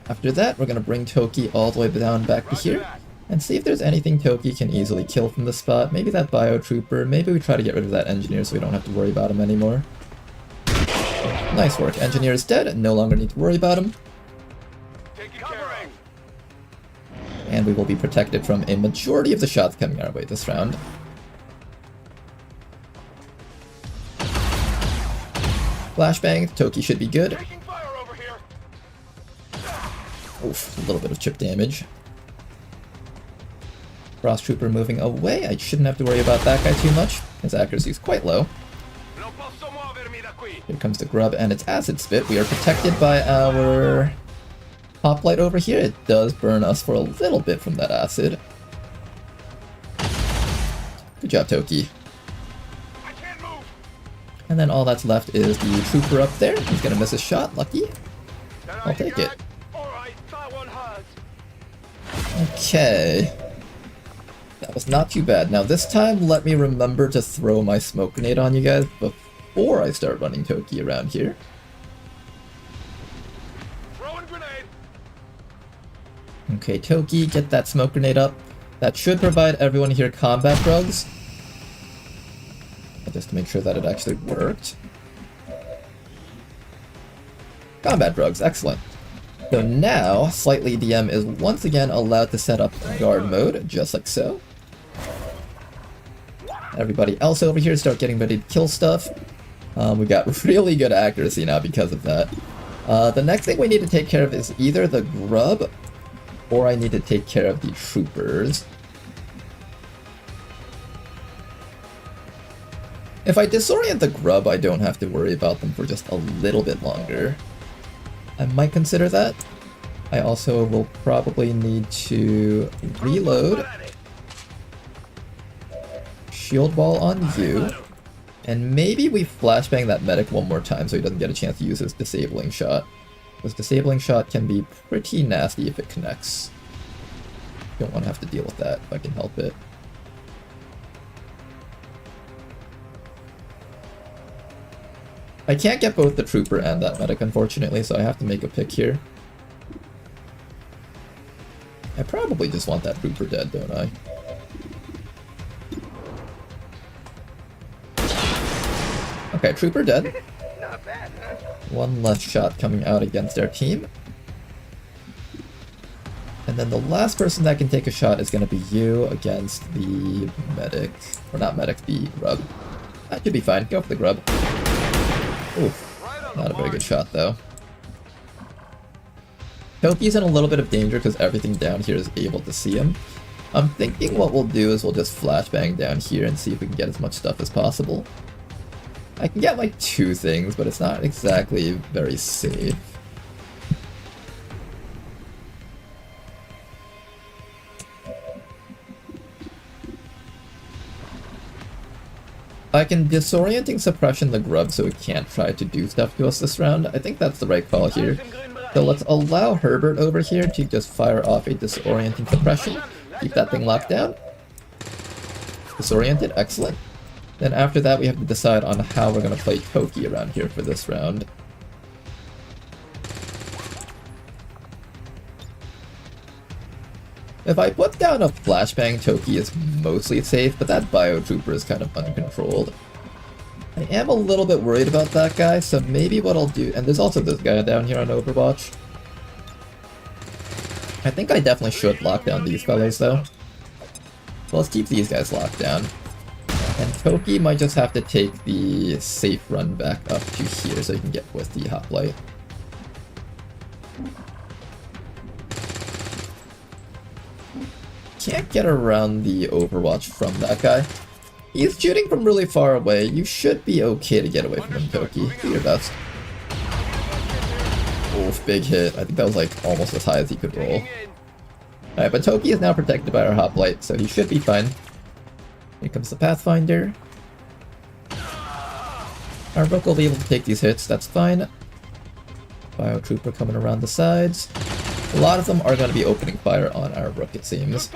After that, we're going to bring Toki all the way down back to here, and see if there's anything Toki can easily kill from this spot. Maybe that Biotrooper, maybe we try to get rid of that Engineer so we don't have to worry about him anymore. Nice work, Engineer is dead, and no longer need to worry about him. And we will be protected from a majority of the shots coming our way this round. Flashbang, Toki should be good. Oof, a little bit of chip damage. Frost Trooper moving away. I shouldn't have to worry about that guy too much. His accuracy is quite low. Here comes the Grub and its Acid Spit. We are protected by our Hoplite over here. It does burn us for a little bit from that acid. Good job, Toki. And then all that's left is the Trooper up there. He's gonna miss a shot. Lucky. I'll take it. Okay. That was not too bad. Now this time, let me remember to throw my smoke grenade on you guys before I start running Toki around here. Okay, Toki, get that smoke grenade up. That should provide everyone here combat drugs. Just to make sure that it actually worked. Combat drugs, excellent. So now, Slightly DM is once again allowed to set up guard mode, just like so. Everybody else over here start getting ready to kill stuff. We got really good accuracy now because of that. The next thing we need to take care of is either the Grub, or I need to take care of the Troopers. If I disorient the Grub, I don't have to worry about them for just a little bit longer. I might consider that. I also will probably need to reload. Shield Wall on you. And maybe we flashbang that medic one more time so he doesn't get a chance to use his disabling shot. Because disabling shot can be pretty nasty if it connects. Don't want to have to deal with that if I can help it. I can't get both the Trooper and that medic, unfortunately, so I have to make a pick here. I probably just want that Trooper dead, don't I? Okay, Trooper dead. One less shot coming out against our team. And then the last person that can take a shot is going to be you against the medic. Or not medic, the Grub. That should be fine. Go for the Grub. Oof, not a very good shot though. Toki's in a little bit of danger because everything down here is able to see him. I'm thinking what we'll do is we'll just flashbang down here and see if we can get as much stuff as possible. I can get like 2 things, but it's not exactly very safe. I can disorienting suppression the grub so it can't try to do stuff to us this round. I think that's the right call here. So let's allow Herbert over here to just fire off a disorienting suppression. Keep that thing locked down. Disoriented, excellent. Then after that we have to decide on how we're going to play Toki around here for this round. If I put down a flashbang, Toki is mostly safe, but that Biotrooper is kind of uncontrolled. I am a little bit worried about that guy, so maybe what I'll do... And there's also this guy down here on Overwatch. I think I definitely should lock down these fellows, though. So let's keep these guys locked down. And Toki might just have to take the safe run back up to here so he can get with the hoplite. Can't get around the Overwatch from that guy. He's shooting from really far away. You should be okay to get away from him, Toki. Do your best. Oof, big hit. I think that was like almost as high as he could roll. Alright, but Toki is now protected by our hoplite, so he should be fine. Here comes the Pathfinder. Our Rook will be able to take these hits, that's fine. Biotrooper coming around the sides. A lot of them are going to be opening fire on our Rook, it seems.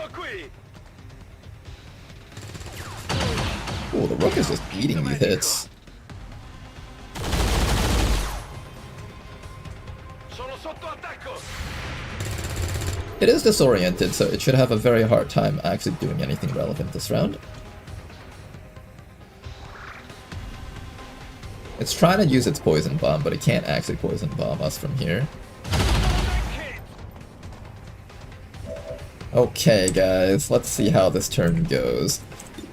Oh, the Rook is just eating these hits. It is disoriented, so it should have a very hard time actually doing anything relevant this round. It's trying to use its poison bomb, but it can't actually poison bomb us from here. Okay, guys, let's see how this turn goes.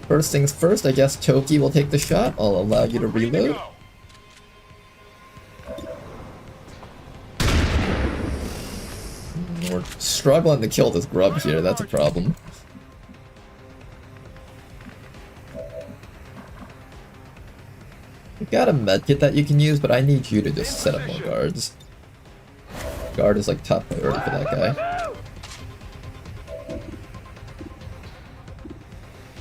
First things first, I guess Toki will take the shot. I'll allow you to reload. We're struggling to kill this grub here, that's a problem. We've got a medkit that you can use, but I need you to just set up more guards. Guard is like top priority for that guy.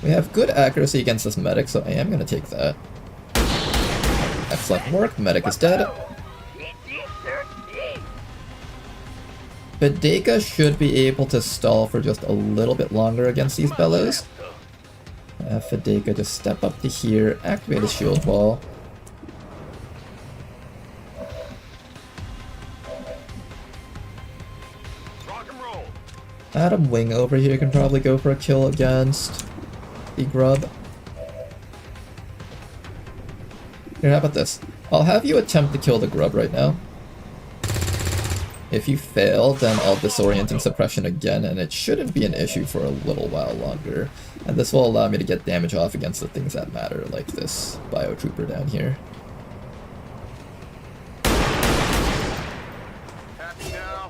We have good accuracy against this medic, so I am going to take that. Excellent work, medic is dead. Fedeka should be able to stall for just a little bit longer against these bellows. Fedeka just step up to here, activate his shield wall. Adam Wing over here can probably go for a kill against the grub. Here, how about this? I'll have you attempt to kill the grub right now. If you fail, then I'll disorienting suppression again, and it shouldn't be an issue for a little while longer. And this will allow me to get damage off against the things that matter, like this Biotrooper down here.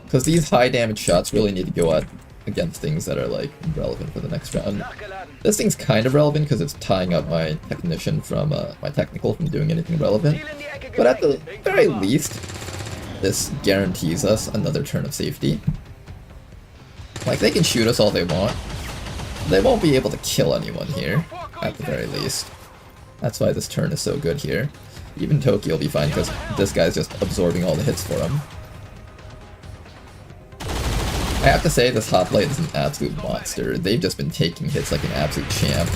Because these high damage shots really need to go out against things that are like relevant for the next round. This thing's kind of relevant because it's tying up my technician from my technical from doing anything relevant. But at the very least, this guarantees us another turn of safety. Like, they can shoot us all they want. They won't be able to kill anyone here, at the very least. That's why this turn is so good here. Even Toki will be fine because this guy's just absorbing all the hits for him. I have to say, this hoplite is an absolute monster. They've just been taking hits like an absolute champ.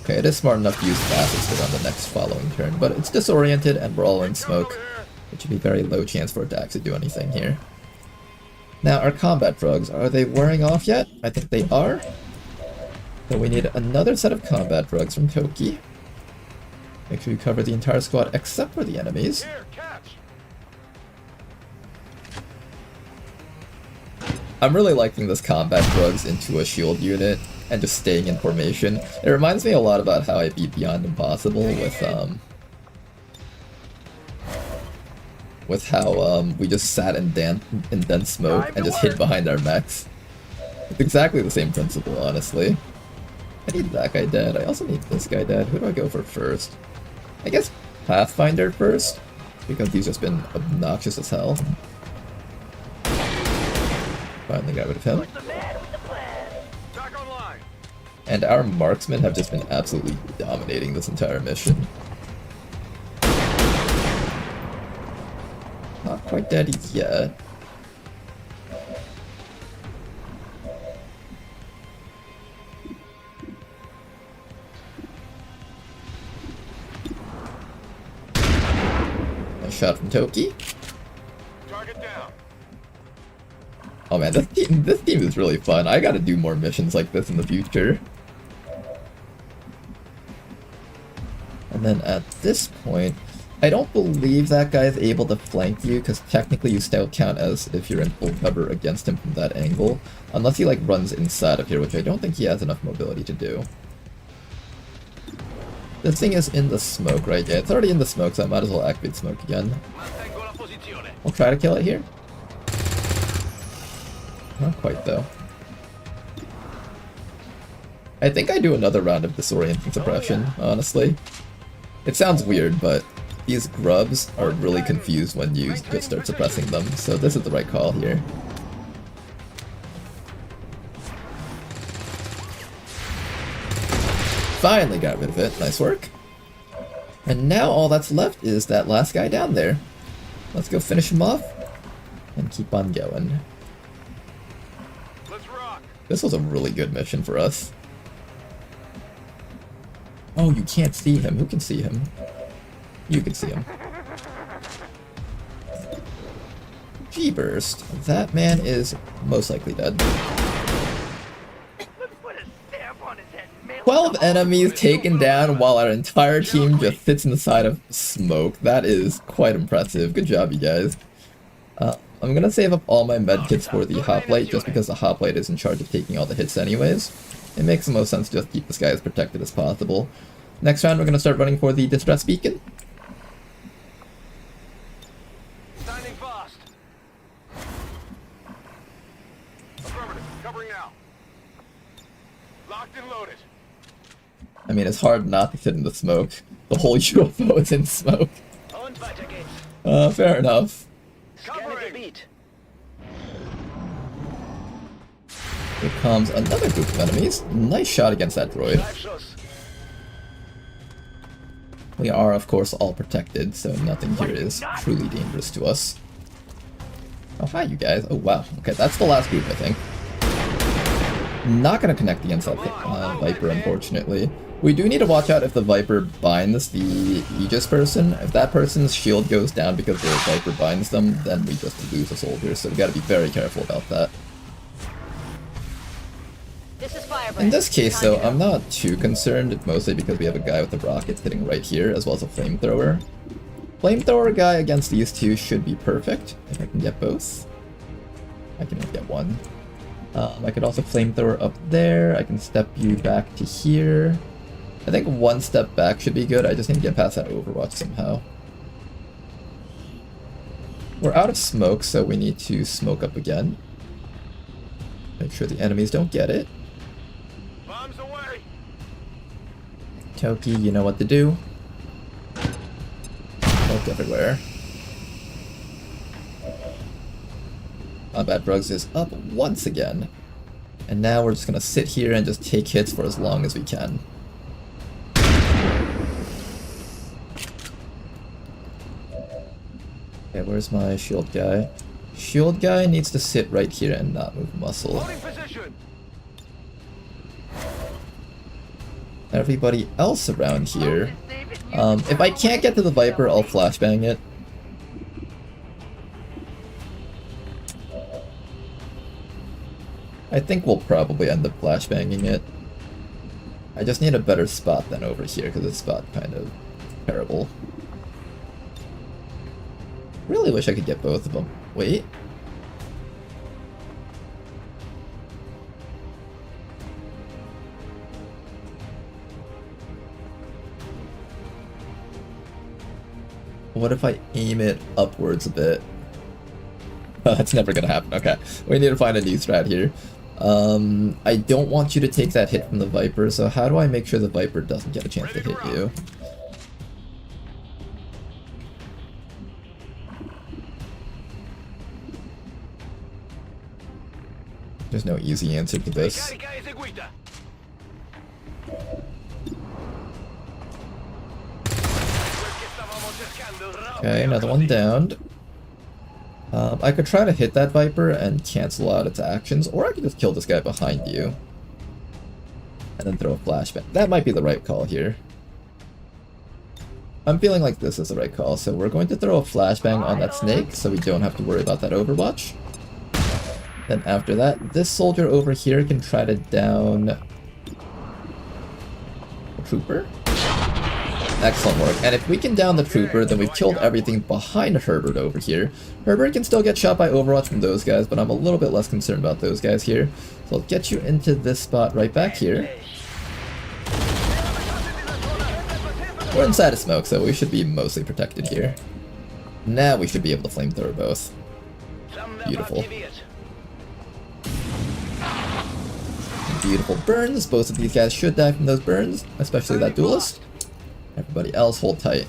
Okay, it is smart enough to use Facets on the next following turn, but it's disoriented and we're all in smoke. It should be very low chance for it to actually do anything here. Now, our combat drugs, are they wearing off yet? I think they are. So we need another set of combat drugs from Toki. Make sure you cover the entire squad except for the enemies. I'm really liking this combat drugs into a shield unit. and just staying in formation. It reminds me a lot about how I beat Beyond Impossible with how we just sat in dense smoke and just hid behind our mechs. It's exactly the same principle, honestly. I need that guy dead. I also need this guy dead. Who do I go for first? I guess Pathfinder first, because he's just been obnoxious as hell. Finally got rid of him. And our marksmen have just been absolutely dominating this entire mission. Not quite dead yet. Nice shot from Toki. Target down. Oh man, this team is really fun. I gotta do more missions like this in the future. And then at this point, I don't believe that guy is able to flank you, because technically you still count as if you're in full cover against him from that angle. Unless he like runs inside of here, which I don't think he has enough mobility to do. This thing is in the smoke, right? Yeah, it's already in the smoke, so I might as well activate smoke again. We'll try to kill it here. Not quite, though. I think I do another round of disorienting suppression, honestly. It sounds weird, but these grubs are really confused when you just start suppressing them, so this is the right call here. Finally got rid of it. Nice work. And now all that's left is that last guy down there. Let's go finish him off and keep on going. Let's rock. This was a really good mission for us. Oh, you can't see him. Who can see him? You can see him. G-burst. That man is most likely dead. 12 enemies taken down while our entire team just sits inside of smoke. That is quite impressive. Good job, you guys. I'm gonna save up all my medkits for the hoplite, just because the hoplite is in charge of taking all the hits anyways. It makes the most sense to just keep this guy as protected as possible. Next round, we're gonna start running for the distress beacon. Standing fast. Affirmative. Covering now. Locked and loaded. I mean, it's hard not to sit in the smoke. The whole UFO is in smoke. Fair enough. Here comes another group of enemies. Nice shot against that droid. We are, of course, all protected, so nothing here is truly dangerous to us. Oh, hi, you guys. Oh, wow. Okay, that's the last group, I think. Not gonna connect against that Viper, unfortunately. We do need to watch out if the Viper binds the Aegis person. If that person's shield goes down because the Viper binds them, then we just lose a soldier, so we gotta be very careful about that. In this case, though, I'm not too concerned, mostly because we have a guy with a rocket sitting right here, as well as a flamethrower. Flamethrower guy against these two should be perfect, if I can get both. I can only get one. I could also flamethrower up there. I can step you back to here. I think one step back should be good. I just need to get past that Overwatch somehow. We're out of smoke, so we need to smoke up again. Make sure the enemies don't get it. Bombs away. Toki, you know what to do. Smoke everywhere. Combat Drugs is up once again. And now we're just gonna sit here and just take hits for as long as we can. Okay, where's my shield guy? Shield guy needs to sit right here and not move muscle. Everybody else around here. If I can't get to the Viper, I'll flashbang it. I think we'll probably end up flashbanging it. I just need a better spot than over here, because this spot kind of terrible. Really wish I could get both of them. Wait. What if I aim it upwards a bit? That's never gonna happen. Okay, we need to find a new strat here. I don't want you to take that hit from the Viper, so how do I make sure the Viper doesn't get a chance to hit you? There's no easy answer to this. Okay, another one downed. I could try to hit that Viper and cancel out its actions, or I could just kill this guy behind you. And then throw a flashbang. That might be the right call here. I'm feeling like this is the right call, so we're going to throw a flashbang on that snake so we don't have to worry about that Overwatch. Then after that, this soldier over here can try to down a trooper. Excellent work. And if we can down the trooper, then we've killed everything behind Herbert over here. Herbert can still get shot by Overwatch from those guys, but I'm a little bit less concerned about those guys here. So I'll get you into this spot right back here. We're inside of smoke, so we should be mostly protected here. Now we should be able to flamethrower both. Beautiful. Beautiful burns. Both of these guys should die from those burns, especially that duelist. Everybody else, hold tight.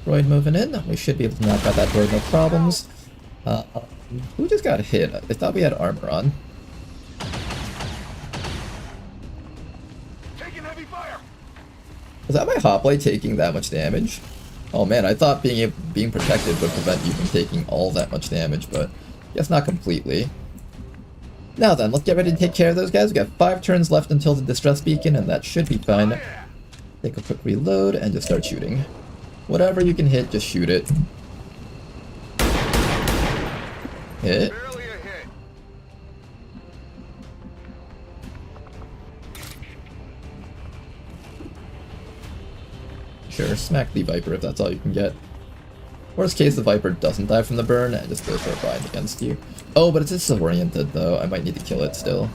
Droid moving in. We should be able to knock out that droid, no problems. Who just got hit? I thought we had armor on. Was that my hoplite taking that much damage? Oh man, I thought being protected would prevent you from taking all that much damage, but I guess not completely. Now then, let's get ready to take care of those guys. We got 5 turns left until the distress beacon, and that should be fine. Take a quick reload and just start shooting. Whatever you can hit, just shoot it. Hit. Sure, smack the Viper if that's all you can get. Worst case, the Viper doesn't die from the burn and just goes for a bind against you. Oh, but it's disoriented though. I might need to kill it still.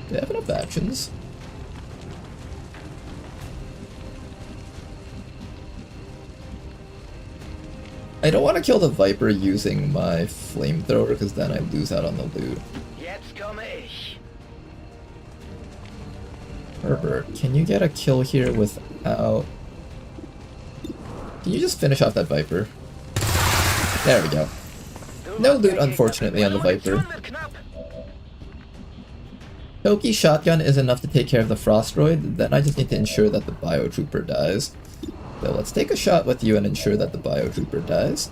Do I have enough actions? I don't want to kill the Viper using my flamethrower because then I lose out on the loot. Herbert, can you get a kill here without... Can you just finish off that Viper? There we go. No loot, unfortunately, on the Viper. Toki's shotgun is enough to take care of the Frost Droid, then I just need to ensure that the Biotrooper dies. So let's take a shot with you and ensure that the Biotrooper dies.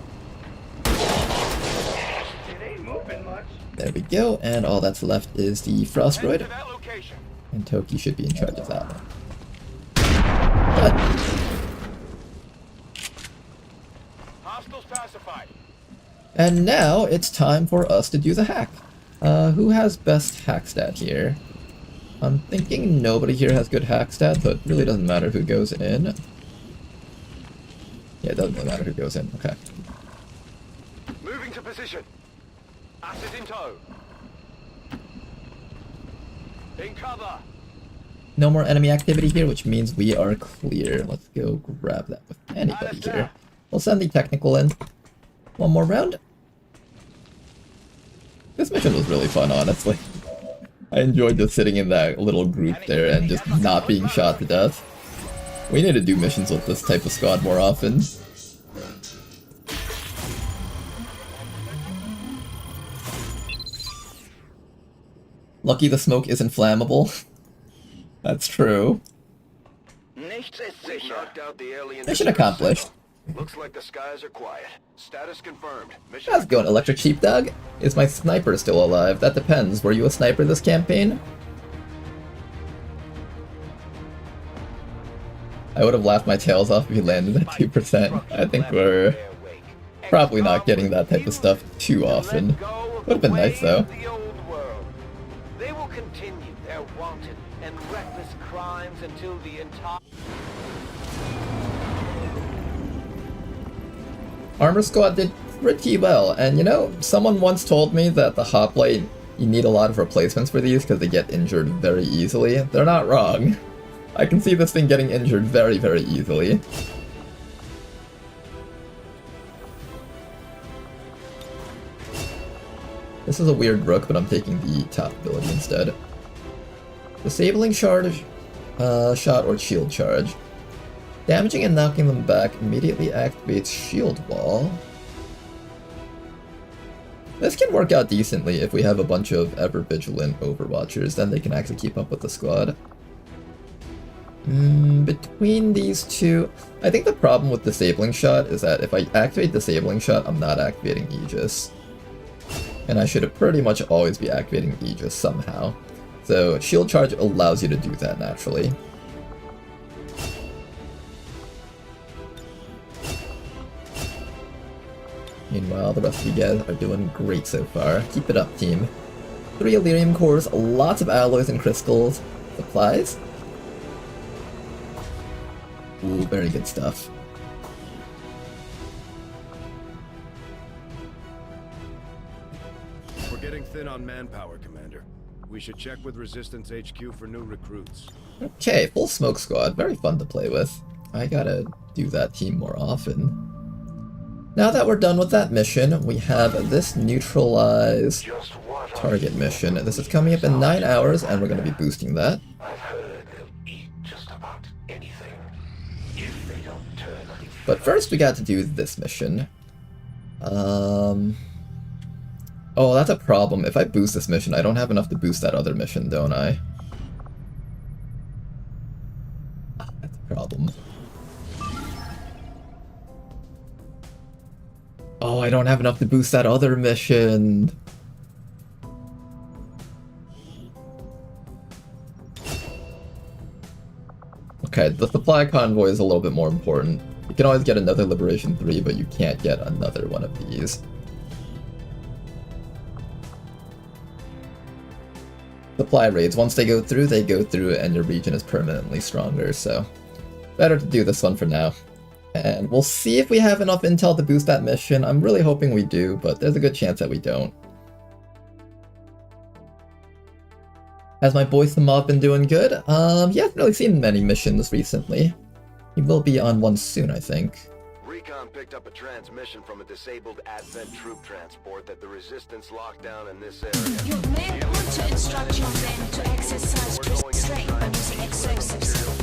There we go, and all that's left is the Frost Droid. And Toki should be in charge of that one. And now it's time for us to do the hack. Who has best hack stat here? I'm thinking nobody here has good hack stat, but it really doesn't matter who goes in. Yeah, it doesn't really matter who goes in. Okay. Moving to position. Asset in tow. In cover. No more enemy activity here, which means we are clear. Let's go grab that with anybody here. We'll send the technical in. One more round. This mission was really fun, honestly. I enjoyed just sitting in that little group there and just not being shot to death. We need to do missions with this type of squad more often. Lucky the smoke isn't flammable. That's true. Mission accomplished. Looks like the skies are quiet. Status confirmed. Mission How's it going, Electric Sheepdog? Is my sniper still alive? That depends. Were you a sniper this campaign? I would have laughed my tails off if he landed at 2%. I think we're probably not getting that type of stuff too often. Would have been nice though. They will continue their wanton and reckless crimes until the entire... Armor Squad did pretty well, and you know, someone once told me that the hoplite you need a lot of replacements for these because they get injured very easily. They're not wrong. I can see this thing getting injured very, very easily. This is a weird rook, but I'm taking the top ability instead. Disabling shot or shield charge. Damaging and knocking them back immediately activates shield wall. This can work out decently if we have a bunch of ever-vigilant Overwatchers, then they can actually keep up with the squad. Between these two, I think the problem with Disabling Shot is that if I activate Disabling Shot, I'm not activating Aegis. And I should pretty much always be activating Aegis somehow. So Shield Charge allows you to do that naturally. Meanwhile, the rest of you guys are doing great so far. Keep it up, team. 3 Elerium cores, lots of alloys and crystals. Supplies? Ooh, very good stuff. We're getting thin on manpower, Commander. We should check with Resistance HQ for new recruits. Okay, full smoke squad. Very fun to play with. I gotta do that team more often. Now that we're done with that mission, we have this neutralize target mission. This is coming up in 9 hours, and we're going to be boosting that. I've heard they'll eat just about anything if they don't turn on. But first we got to do this mission. Oh, that's a problem. If I boost this mission, I don't have enough to boost that other mission, don't I? That's a problem. Oh, I don't have enough to boost that other mission. Okay, the supply convoy is a little bit more important. You can always get another Liberation 3, but you can't get another one of these. Supply raids, once they go through, and your region is permanently stronger, so better to do this one for now. And we'll see if we have enough intel to boost that mission. I'm really hoping we do, but there's a good chance that we don't. Has my boy Samad been doing good? He hasn't really seen many missions recently. He will be on one soon, I think. Recon picked up a transmission from a disabled Advent troop transport that the Resistance locked down in this area. You may want to instruct your men to exercise restraint by using explosives.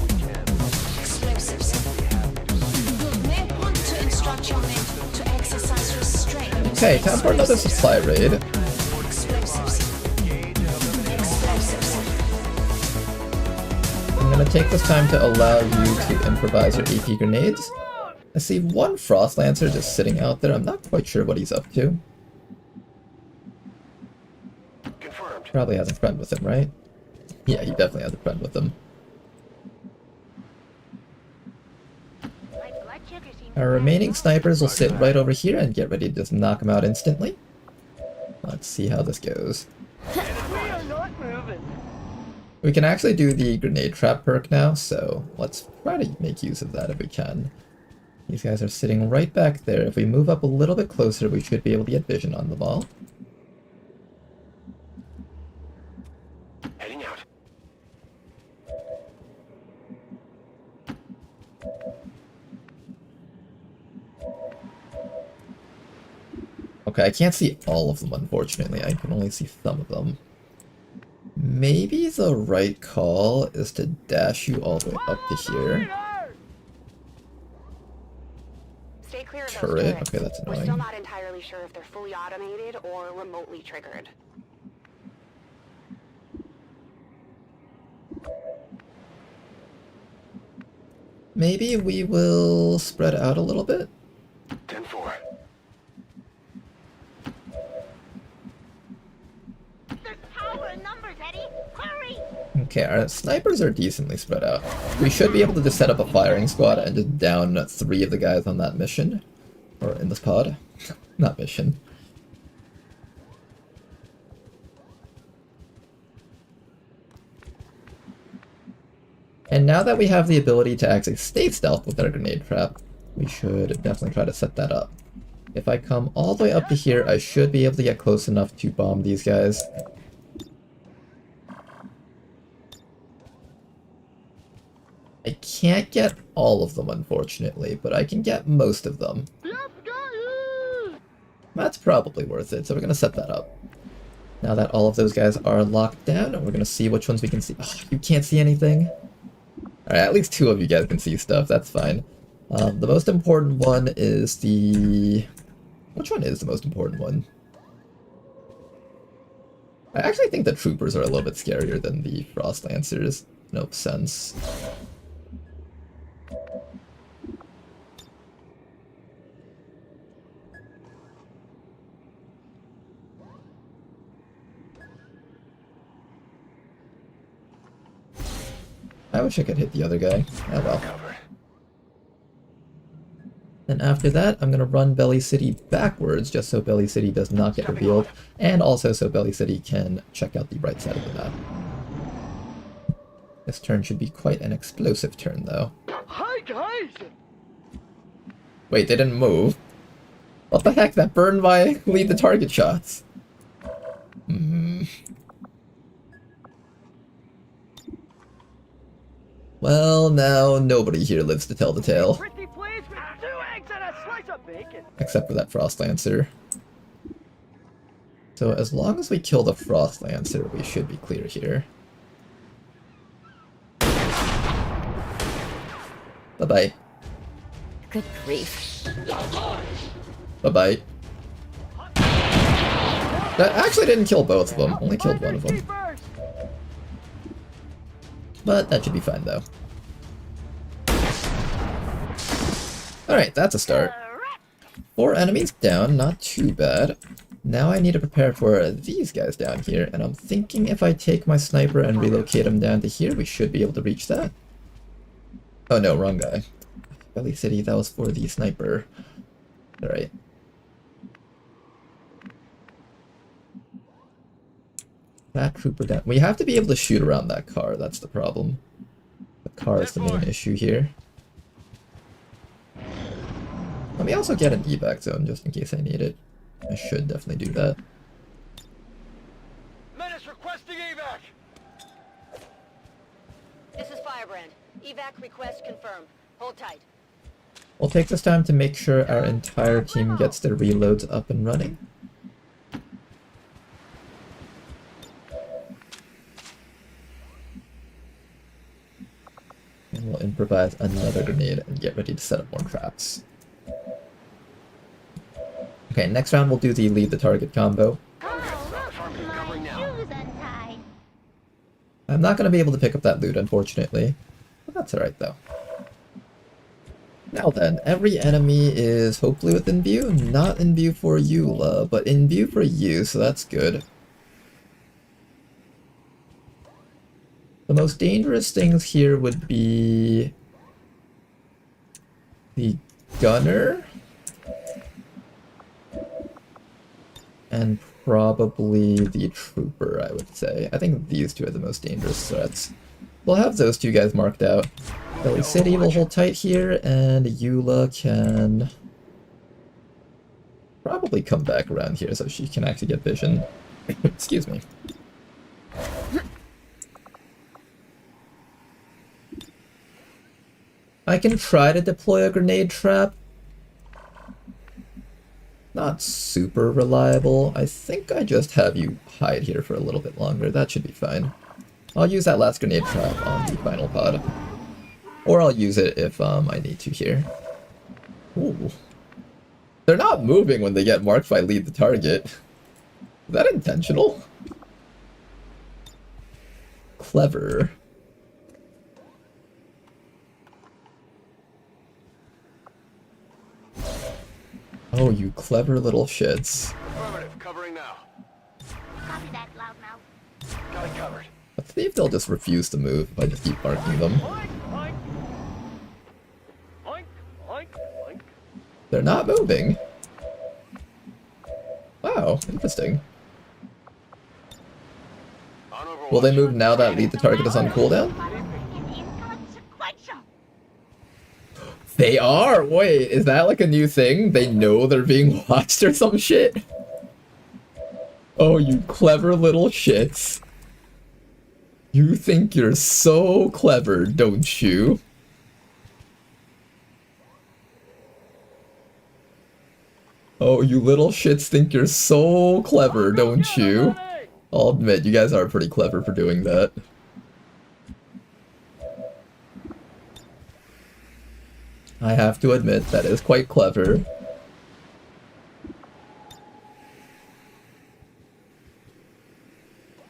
Okay, time for another supply raid. I'm gonna take this time to allow you to improvise your AP grenades. I see one Frost Lancer just sitting out there. I'm not quite sure what he's up to. Probably has a friend with him, right? Yeah, he definitely has a friend with him. Our remaining snipers will sit right over here and get ready to just knock them out instantly. Let's see how this goes. We are not moving. We can actually do the grenade trap perk now, so let's try to make use of that if we can. These guys are sitting right back there. If we move up a little bit closer, we should be able to get vision on them all. Heading out. Okay, I can't see all of them, unfortunately. I can only see some of them. Maybe the right call is to dash you all the way up to here. Stay clear of those Turret? turrets. Okay, that's We're still annoying. not entirely sure if they're fully automated or remotely triggered. Maybe we will spread out a little bit. 10-4. There's power in numbers, Eddie! Hurry! Okay, our snipers are decently spread out. We should be able to just set up a firing squad and just down 3 of the guys on that mission. Or in this pod. Not mission. And now that we have the ability to actually stay stealth with our grenade trap, we should definitely try to set that up. If I come all the way up to here, I should be able to get close enough to bomb these guys. I can't get all of them, unfortunately, but I can get most of them. That's probably worth it, so we're gonna set that up. Now that all of those guys are locked down, and we're gonna see which ones we can see. Oh, you can't see anything? Alright, at least 2 of you guys can see stuff, that's fine. The most important one is the... Which one is the most important one? I actually think the troopers are a little bit scarier than the frost lancers. No sense. I wish I could hit the other guy. Oh well. And after that, I'm gonna run Belly City backwards, just so Belly City does not get revealed, and also so Belly City can check out the right side of the map. This turn should be quite an explosive turn, though. Hi, guys! Wait, they didn't move? What the heck? That burned my lead the target shots. Well, now nobody here lives to tell the tale. Pretty please with 2 eggs and a slice of bacon. Except for that Frost Lancer. So as long as we kill the Frost Lancer, we should be clear here. Bye-bye. Good grief. Bye-bye. That actually didn't kill both of them, only killed one of them. But that should be fine, though. Alright, that's a start. 4 enemies down, not too bad. Now I need to prepare for these guys down here, and I'm thinking if I take my sniper and relocate him down to here, we should be able to reach that. Oh no, wrong guy. Belly City, that was for the sniper. Alright. That trooper down. We have to be able to shoot around that car, that's the problem. The car is the main issue here. Let me also get an evac zone just in case I need it. I should definitely do that. Menace requesting evac! This is Firebrand. Evac request confirmed. Hold tight. We'll take this time to make sure our entire team gets their reloads up and running. And we'll improvise another grenade and get ready to set up more traps. Okay, next round we'll do the lead the target combo. I'm not going to be able to pick up that loot, unfortunately. But that's alright, though. Now then, every enemy is hopefully within view. Not in view for Eula, but in view for you, so that's good. The most dangerous things here would be the gunner and probably the trooper, I would say. I think these 2 are the most dangerous threats. We'll have those 2 guys marked out. Belly City will hold tight here, and Eula can probably come back around here so she can actually get vision. Excuse me. I can try to deploy a grenade trap. Not super reliable. I think I just have you hide here for a little bit longer. That should be fine. I'll use that last grenade trap on the final pod. Or I'll use it if I need to here. Ooh. They're not moving when they get marked by lead the target. Is that intentional? Clever. Oh, you clever little shits. Affirmative, covering now. Copy that, loudmouth. Got it covered. Let's see if they'll just refuse to move if I just keep marking them. Oink, oink, oink, oink. They're not moving. Wow, interesting. Will they move now that lead the target is on cooldown? They are! Wait, is that like a new thing? They know they're being watched or some shit? Oh, you clever little shits. You think you're so clever, don't you? Oh, you little shits think you're so clever, don't you? I'll admit, you guys are pretty clever for doing that. I have to admit, that is quite clever.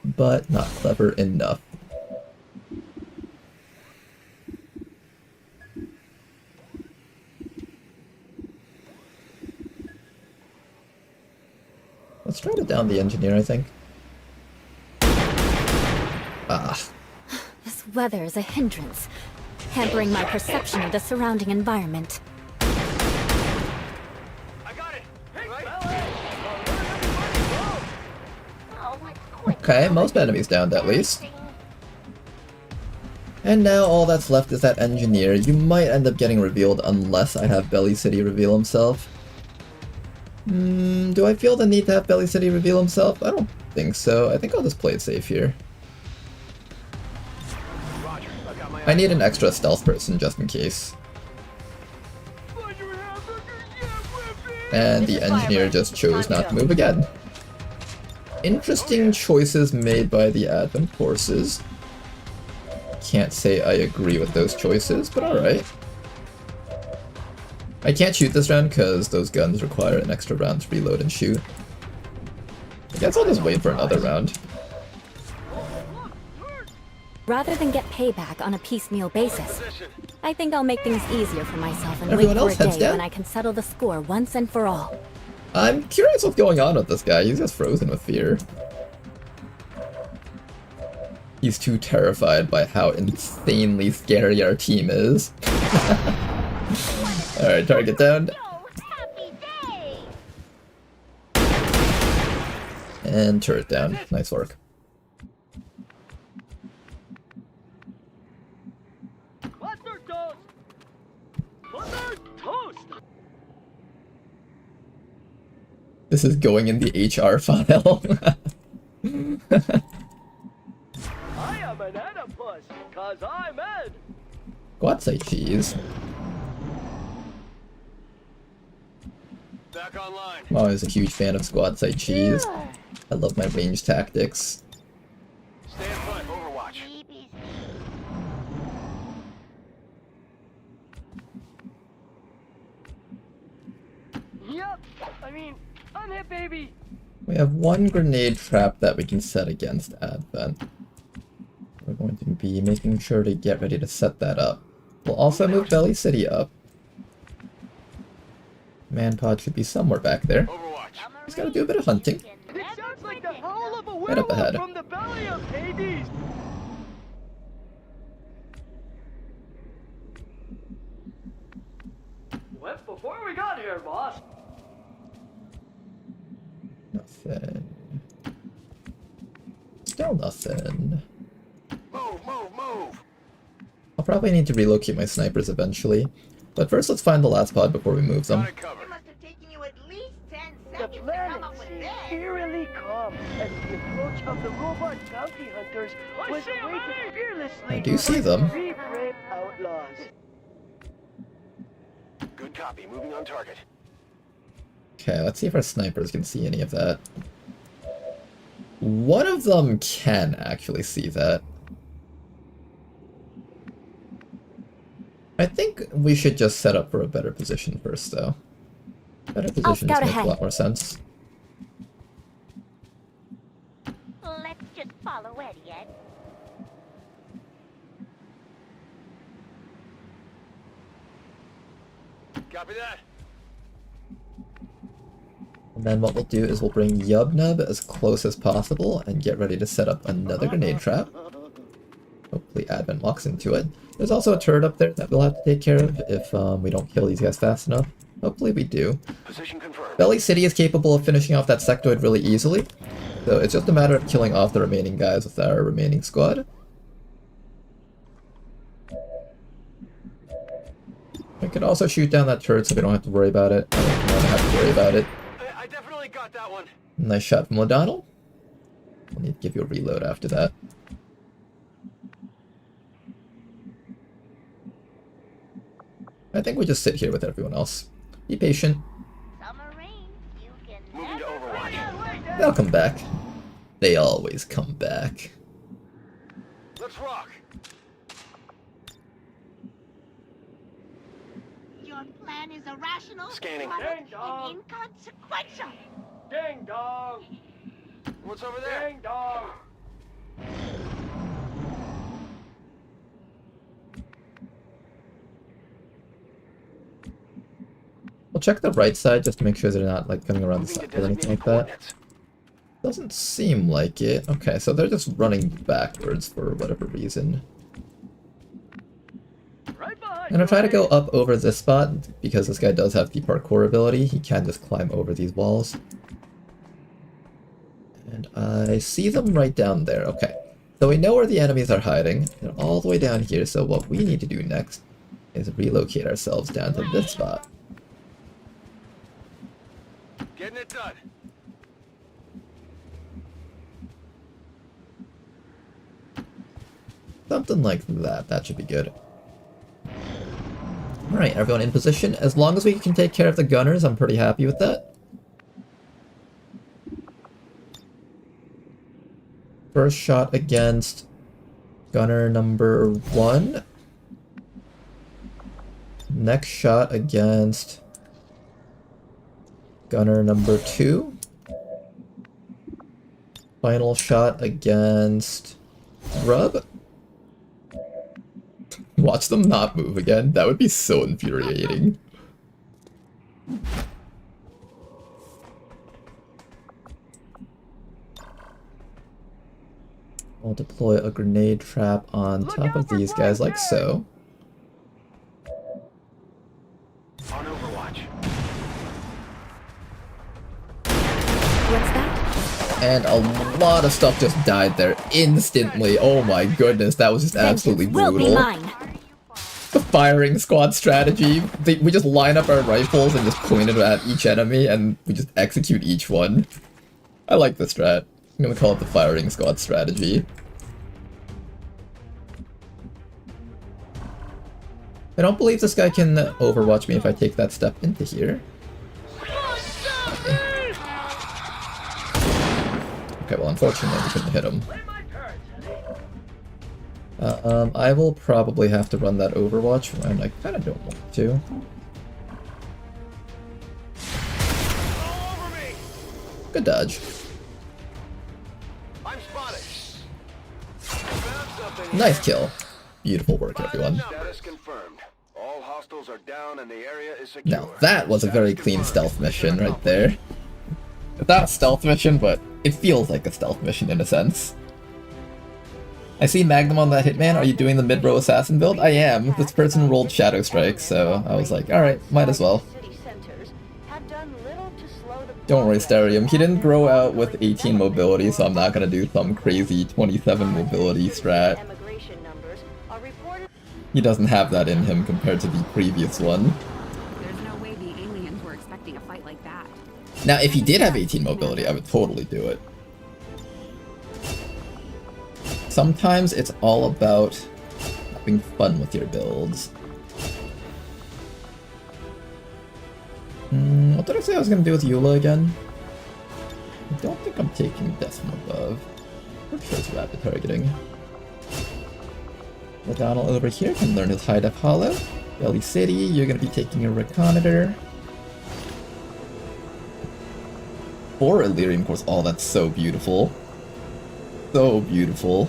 But not clever enough. Let's try to down the engineer, I think. Ah. This weather is a hindrance, hampering my perception of the surrounding environment. Okay, most enemies downed at least. And now all that's left is that engineer. You might end up getting revealed unless I have Belly City reveal himself. Do I feel the need to have Belly City reveal himself? I don't think so. I think I'll just play it safe here. I need an extra stealth person just in case. And the engineer just chose not to move again. Interesting choices made by the admin forces. Can't say I agree with those choices, but alright. I can't shoot this round because those guns require an extra round to reload and shoot. I guess I'll just wait for another round. Rather than get payback on a piecemeal basis, I think I'll make things easier for myself and Everyone wait else for a heads day down? when I can settle the score once and for all. I'm curious what's going on with this guy. He's just frozen with fear. He's too terrified by how insanely scary our team is. Alright, target down. And turret down. Nice work. This is going in the HR file. I am an Oedipus, cause I'm Ed. Guatsai cheese. Back online. I'm always a huge fan of squad side cheese. I love my range tactics. Stand front, Overwatch. Yep, I mean, I'm hit, baby. We have one grenade trap that we can set against Advent. We're going to be making sure to get ready to set that up. We'll also move Belly City up. Manpod should be somewhere back there. He's got to do a bit of hunting. It sounds like the howl of a Right up ahead. from the belly of Hades. What before we got here, boss? Nothing. Still nothing. Move, move, move. I'll probably need to relocate my snipers eventually. But first let's find the last pod before we move them. The planet seems eerily calm as the approach of the robot bounty hunters was awaited fearlessly. I do see them. Free brave outlaws. Good copy. Moving on target. Okay, let's see if our snipers can see any of that. One of them can actually see that. I think we should just set up for a better position first, though. Better position just makes a lot more sense. Let's just follow Eddie, Ed. Copy that. And then what we'll do is we'll bring Yubnub as close as possible and get ready to set up another grenade trap. Hopefully Advent walks into it. There's also a turret up there that we'll have to take care of if we don't kill these guys fast enough. Hopefully we do. Position confirmed. Belly City is capable of finishing off that sectoid really easily, so it's just a matter of killing off the remaining guys with our remaining squad. We could also shoot down that turret so we don't have to worry about it. I don't want to have to worry about it. I definitely got that one. Nice shot from O'Donnell. We'll need to give you a reload after that. I think we just sit here with everyone else. Be patient. Summer rain, They'll come back. They always come back. Let's rock. Your plan is irrational, Scanning. and inconsequential. Ding dong! What's over there? Ding dong! We'll check the right side just to make sure they're not like coming around the side or anything like that. Doesn't seem like it. Okay, so they're just running backwards for whatever reason. I'm gonna try to go up over this spot because this guy does have the parkour ability. He can just climb over these walls. And I see them right down there. Okay, so we know where the enemies are hiding. They're all the way down here, so what we need to do next is relocate ourselves down to this spot. Getting it done. Something like that. That should be good. Alright, everyone in position. As long as we can take care of the gunners, I'm pretty happy with that. First shot against gunner number 1. Next shot against gunner number 2. Final shot against Rub. Watch them not move again. That would be so infuriating. I'll deploy a grenade trap on top of these guys like so. On Overwatch. What's that? And a lot of stuff just died there instantly. Oh my goodness, that was just absolutely Will be brutal. mine. The firing squad strategy. We just line up our rifles and just point it at each enemy and we just execute each one. I like this strat. I'm gonna call it the firing squad strategy. I don't believe this guy can overwatch me if I take that step into here. Okay, well unfortunately we couldn't hit him. I will probably have to run that Overwatch, and I kind of don't want to. Good dodge. Nice kill. Beautiful work, everyone. Status confirmed. All hostiles are down and the area is secure. Now that was a very clean stealth mission right there. It's not a stealth mission, but it feels like a stealth mission in a sense. I see Magnum on that Hitman. Are you doing the mid-row assassin build? I am. This person rolled Shadow Strike, so I was like, alright, might as well. Don't worry, Starium. He didn't grow out with 18 mobility, so I'm not gonna do some crazy 27 mobility strat. He doesn't have that in him compared to the previous one. There's no way the aliens were expecting a fight like that. Now, if he did have 18 mobility, I would totally do it. Sometimes it's all about having fun with your builds. What did I say I was going to do with Eula again? I don't think I'm taking Death from Above. I'm sure it's rapid targeting. O'Donnell over here can learn his high def hollow. Belly City, you're going to be taking a Reconnoiter. Or Illyrium Course. Oh, that's so beautiful. So beautiful.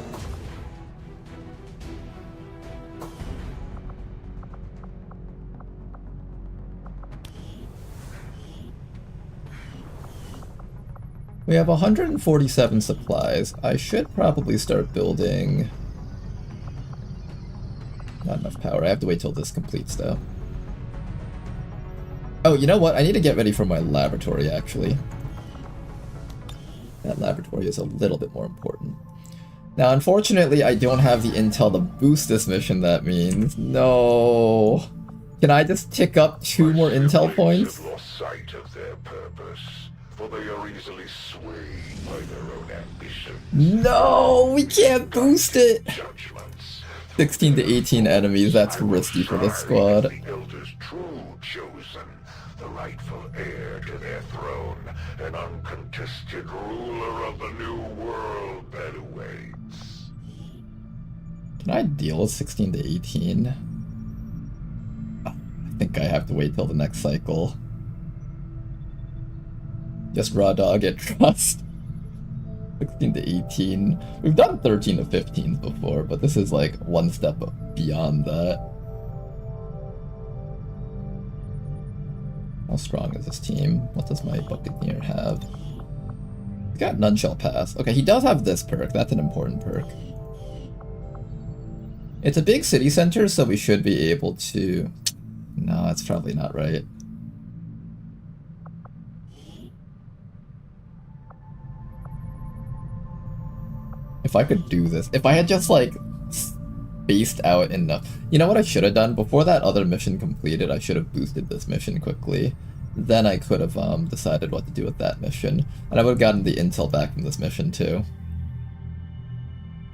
We have 147 supplies. I should probably start building... Not enough power. I have to wait till this completes, though. Oh, you know what? I need to get ready for my laboratory, actually. That laboratory is a little bit more important. Now, unfortunately, I don't have the intel to boost this mission, that means. No. Can I just tick up 2 more intel points? Have lost sight of their purpose, for they are easily swayed by their own ambition. No, we can't boost it. 16 to 18 enemies, that's risky for this squad. The Elder's true chosen, the rightful heir to their throne, an uncontested ruler of the new world that awaits. Can I deal with 16 to 18? I think I have to wait till the next cycle. Just raw dog it, trust. 16 to 18. We've done 13 to 15 before, but this is like one step beyond that. How strong is this team? What does my Buccaneer have? He's got None Shall Pass. Okay, he does have this perk. That's an important perk. It's a big city center, so we should be able to... No, that's probably not right. If I could do this, if I had just like spaced out enough. You know what I should have done? Before that other mission completed, I should have boosted this mission quickly. Then I could have decided what to do with that mission. And I would have gotten the intel back from this mission too.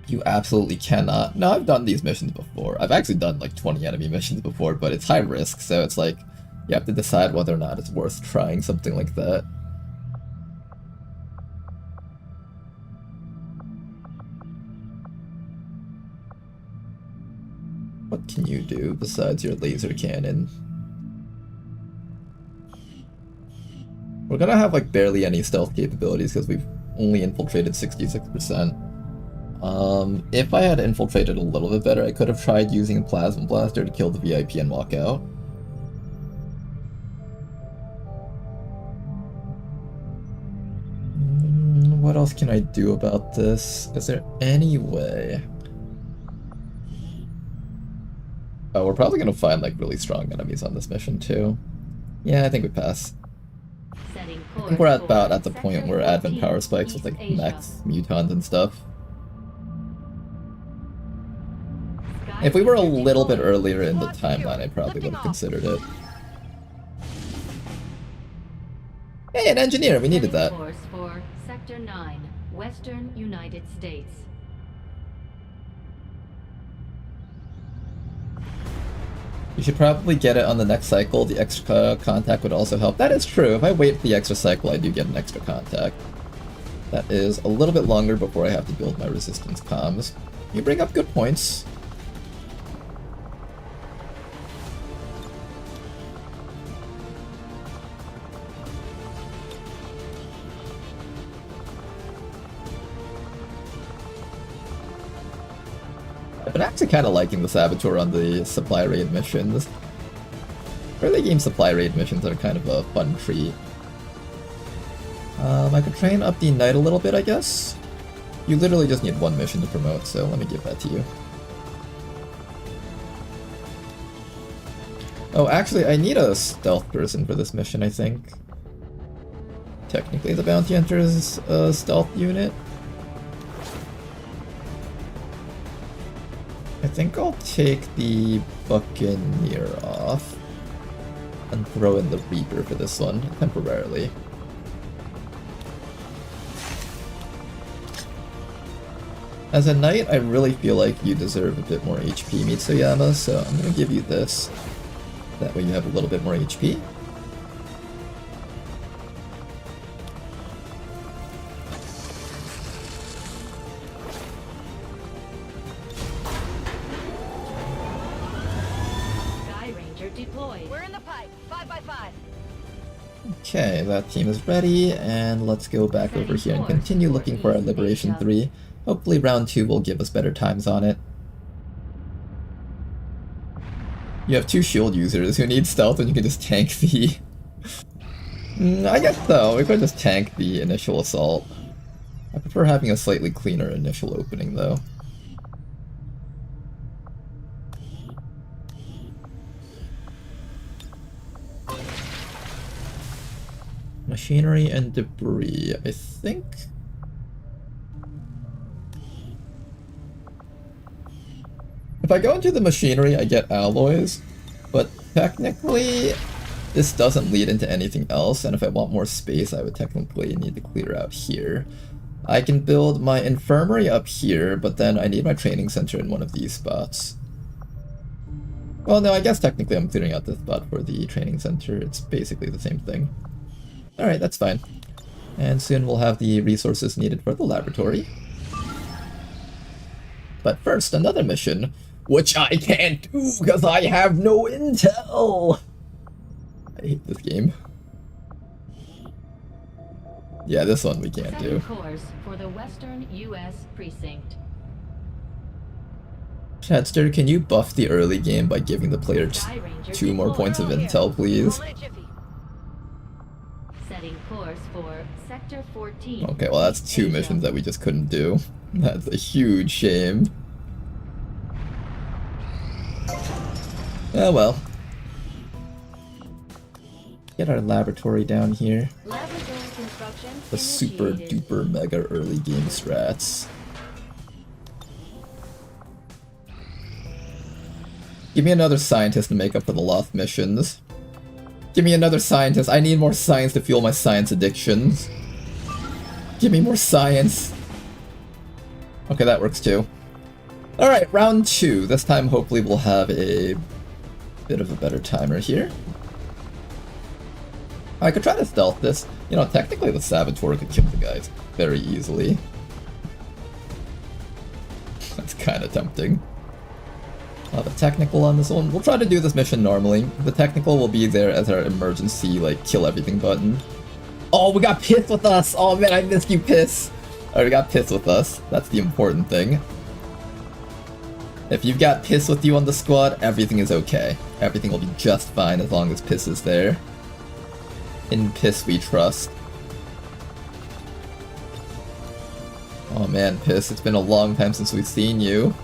You absolutely cannot. No, I've done these missions before. I've actually done like 20 enemy missions before, but it's high risk, so it's like you have to decide whether or not it's worth trying something like that. What can you do besides your laser cannon? We're gonna have like barely any stealth capabilities because we've only infiltrated 66%. If I had infiltrated a little bit better, I could have tried using a Plasma Blaster to kill the VIP and walk out. What else can I do about this? Is there any way? Oh, we're probably gonna find like really strong enemies on this mission too. Yeah, I think we pass. I think we're about at the point where Advent power spikes with like mechs, mutons, and stuff. If we were a little bit earlier in the timeline, I probably would have considered it. Hey, an engineer! We needed that. Course for Sector 9, Western United States. You should probably get it on the next cycle. The extra contact would also help. That is true. If I wait for the extra cycle, I do get an extra contact. That is a little bit longer before I have to build my resistance comms. You bring up good points. I've been actually kind of liking the Saboteur on the supply raid missions. Early game supply raid missions are kind of a fun treat. I could train up the Knight a little bit, I guess. You literally just need one mission to promote, so let me give that to you. Oh, actually, I need a stealth person for this mission, I think. Technically, the Bounty Hunter is a stealth unit. I think I'll take the Buccaneer off and throw in the Reaper for this one, temporarily. As a Knight, I really feel like you deserve a bit more HP, Mitsuya, so I'm gonna give you this. That way you have a little bit more HP. Okay, that team is ready, and let's go back over here and continue looking for our Liberation 3. Hopefully round 2 will give us better times on it. You have 2 shield users who need stealth and you can just tank the... I guess so, we could just tank the initial assault. I prefer having a slightly cleaner initial opening though. Machinery and debris, I think. If I go into the machinery, I get alloys, but technically this doesn't lead into anything else, and if I want more space, I would technically need to clear out here. I can build my infirmary up here, but then I need my training center in one of these spots. Well, no, I guess technically I'm clearing out the spot for the training center. It's basically the same thing. Alright, that's fine. And soon we'll have the resources needed for the laboratory. But first, another mission, which I can't do because I have no intel! I hate this game. Yeah, this one we can't do. Course for the Western U.S. precinct. Chadster, can you buff the early game by giving the player 2 more points of intel, please? Setting course for Sector 14. Okay, well that's 2 missions that we just couldn't do. That's a huge shame. Oh well. Get our laboratory down here. Laboratory construction The super duper mega early game strats. Give me another scientist to make up for the lost missions. Give me another scientist. I need more science to fuel my science addictions. Give me more science. Okay, that works too. Alright, round 2. This time hopefully we'll have a bit of a better timer here. I could try to stealth this. You know, technically the Saboteur could kill the guys very easily. That's kind of tempting. I'll have a technical on this one. We'll try to do this mission normally. The technical will be there as our emergency, like, kill everything button. Oh, we got Piss with us! Oh man, I missed you, Piss! Alright, we got Piss with us. That's the important thing. If you've got Piss with you on the squad, everything is okay. Everything will be just fine as long as Piss is there. In Piss we trust. Oh man, Piss, it's been a long time since we've seen you.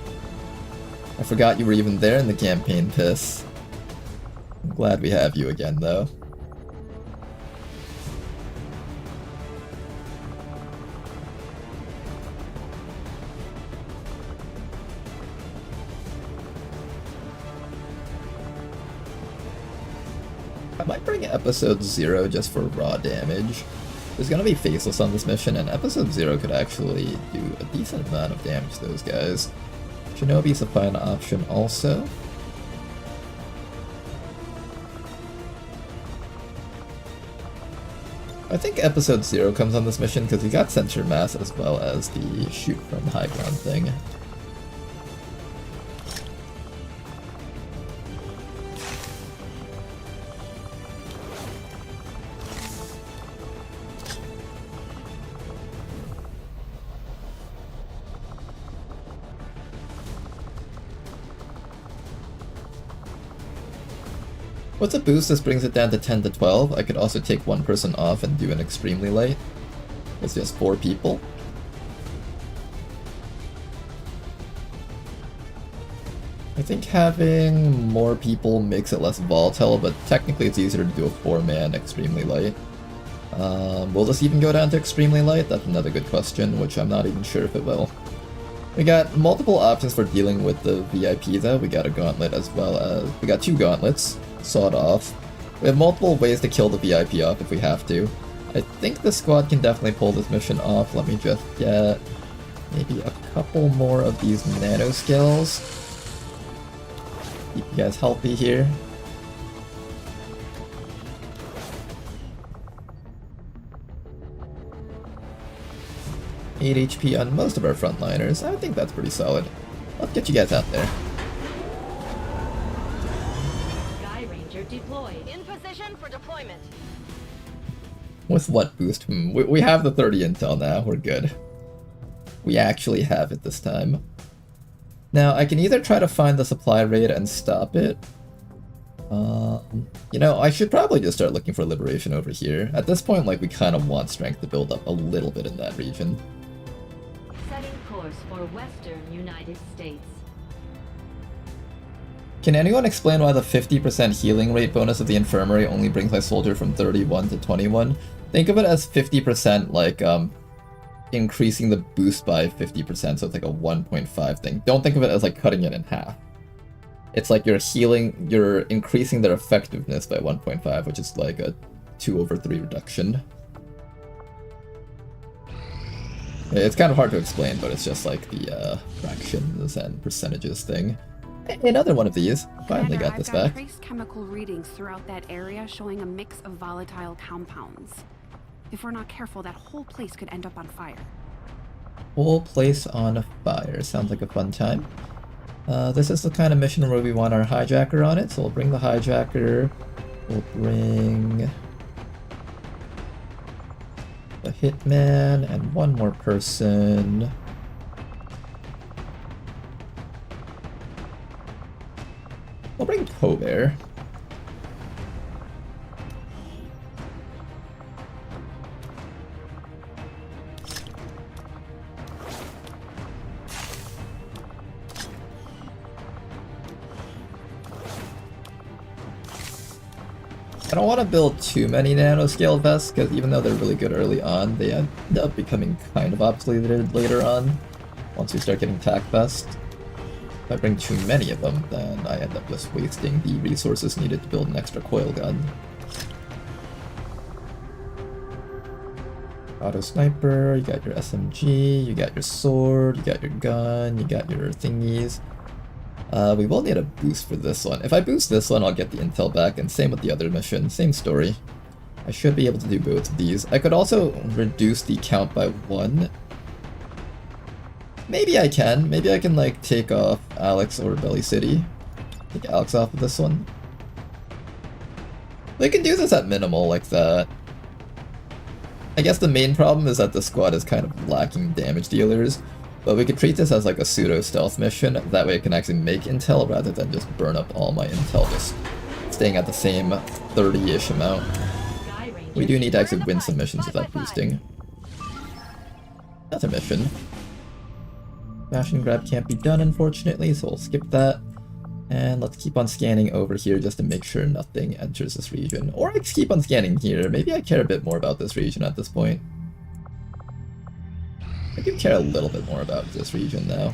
I forgot you were even there in the campaign, Piss. I'm glad we have you again, though. I might bring Episode 0 just for raw damage. There's gonna be Faceless on this mission, and Episode 0 could actually do a decent amount of damage to those guys. Shinobi's a fine option also. I think Episode 0 comes on this mission because we got Sensor Mass as well as the shoot from high ground thing. What's a boost? This brings it down to 10 to 12. I could also take one person off and do an extremely light. It's just 4 people. I think having more people makes it less volatile, but technically it's easier to do a 4-man extremely light. Will this even go down to extremely light? That's another good question, which I'm not even sure if it will. We got multiple options for dealing with the VIP though. We got a gauntlet as well as... We got 2 gauntlets. Sawed off. We have multiple ways to kill the VIP off if we have to. I think the squad can definitely pull this mission off. Let me just get maybe a couple more of these nano skills. Keep you guys healthy here. $8 HP on most of our frontliners. I think that's pretty solid. Let's get you guys out there. Deployed. In position for deployment. With what boost? We have the 30 intel now. We're good. We actually have it this time. Now, I can either try to find the supply raid and stop it. You know, I should probably just start looking for liberation over here. At this point, like, we kind of want strength to build up a little bit in that region. Setting course for Western United States. Can anyone explain why the 50% healing rate bonus of the infirmary only brings my soldier from 31 to 21? Think of it as 50% like, increasing the boost by 50%, so it's like a 1.5 thing. Don't think of it as like cutting it in half. It's like you're increasing their effectiveness by 1.5, which is like a 2/3 reduction. It's kind of hard to explain, but it's just like the fractions and percentages thing. Hey, another one of these. Finally got this I've got back. trace chemical readings throughout that area showing a mix of volatile compounds. If we're not careful, that whole place could end up on fire. Whole place on fire. Sounds like a fun time. This is the kind of mission where we want our hijacker on it, so we'll bring the hijacker. We'll bring the hitman and one more person. We'll bring Tobear. I don't want to build too many nanoscale vests, because even though they're really good early on, they end up becoming kind of obsoleted later on, once we start getting tac vests. If I bring too many of them, then I end up just wasting the resources needed to build an extra coil gun. Auto sniper, you got your SMG, you got your sword, you got your gun, you got your thingies. We will need a boost for this one. If I boost this one, I'll get the intel back, and same with the other mission, same story. I should be able to do both of these. I could also reduce the count by 1. Maybe I can. Maybe I can, like, take off Alex or Belly City. Take Alex off of this one. They can do this at minimal, like that. I guess the main problem is that the squad is kind of lacking damage dealers. But we could treat this as like a pseudo-stealth mission, that way I can actually make intel rather than just burn up all my intel just staying at the same 30-ish amount. We do need to actually win some missions without boosting. That's a mission. Smash and grab can't be done unfortunately, so we'll skip that. And let's keep on scanning over here just to make sure nothing enters this region. Or I keep on scanning here, maybe I care a bit more about this region at this point. I do care a little bit more about this region now.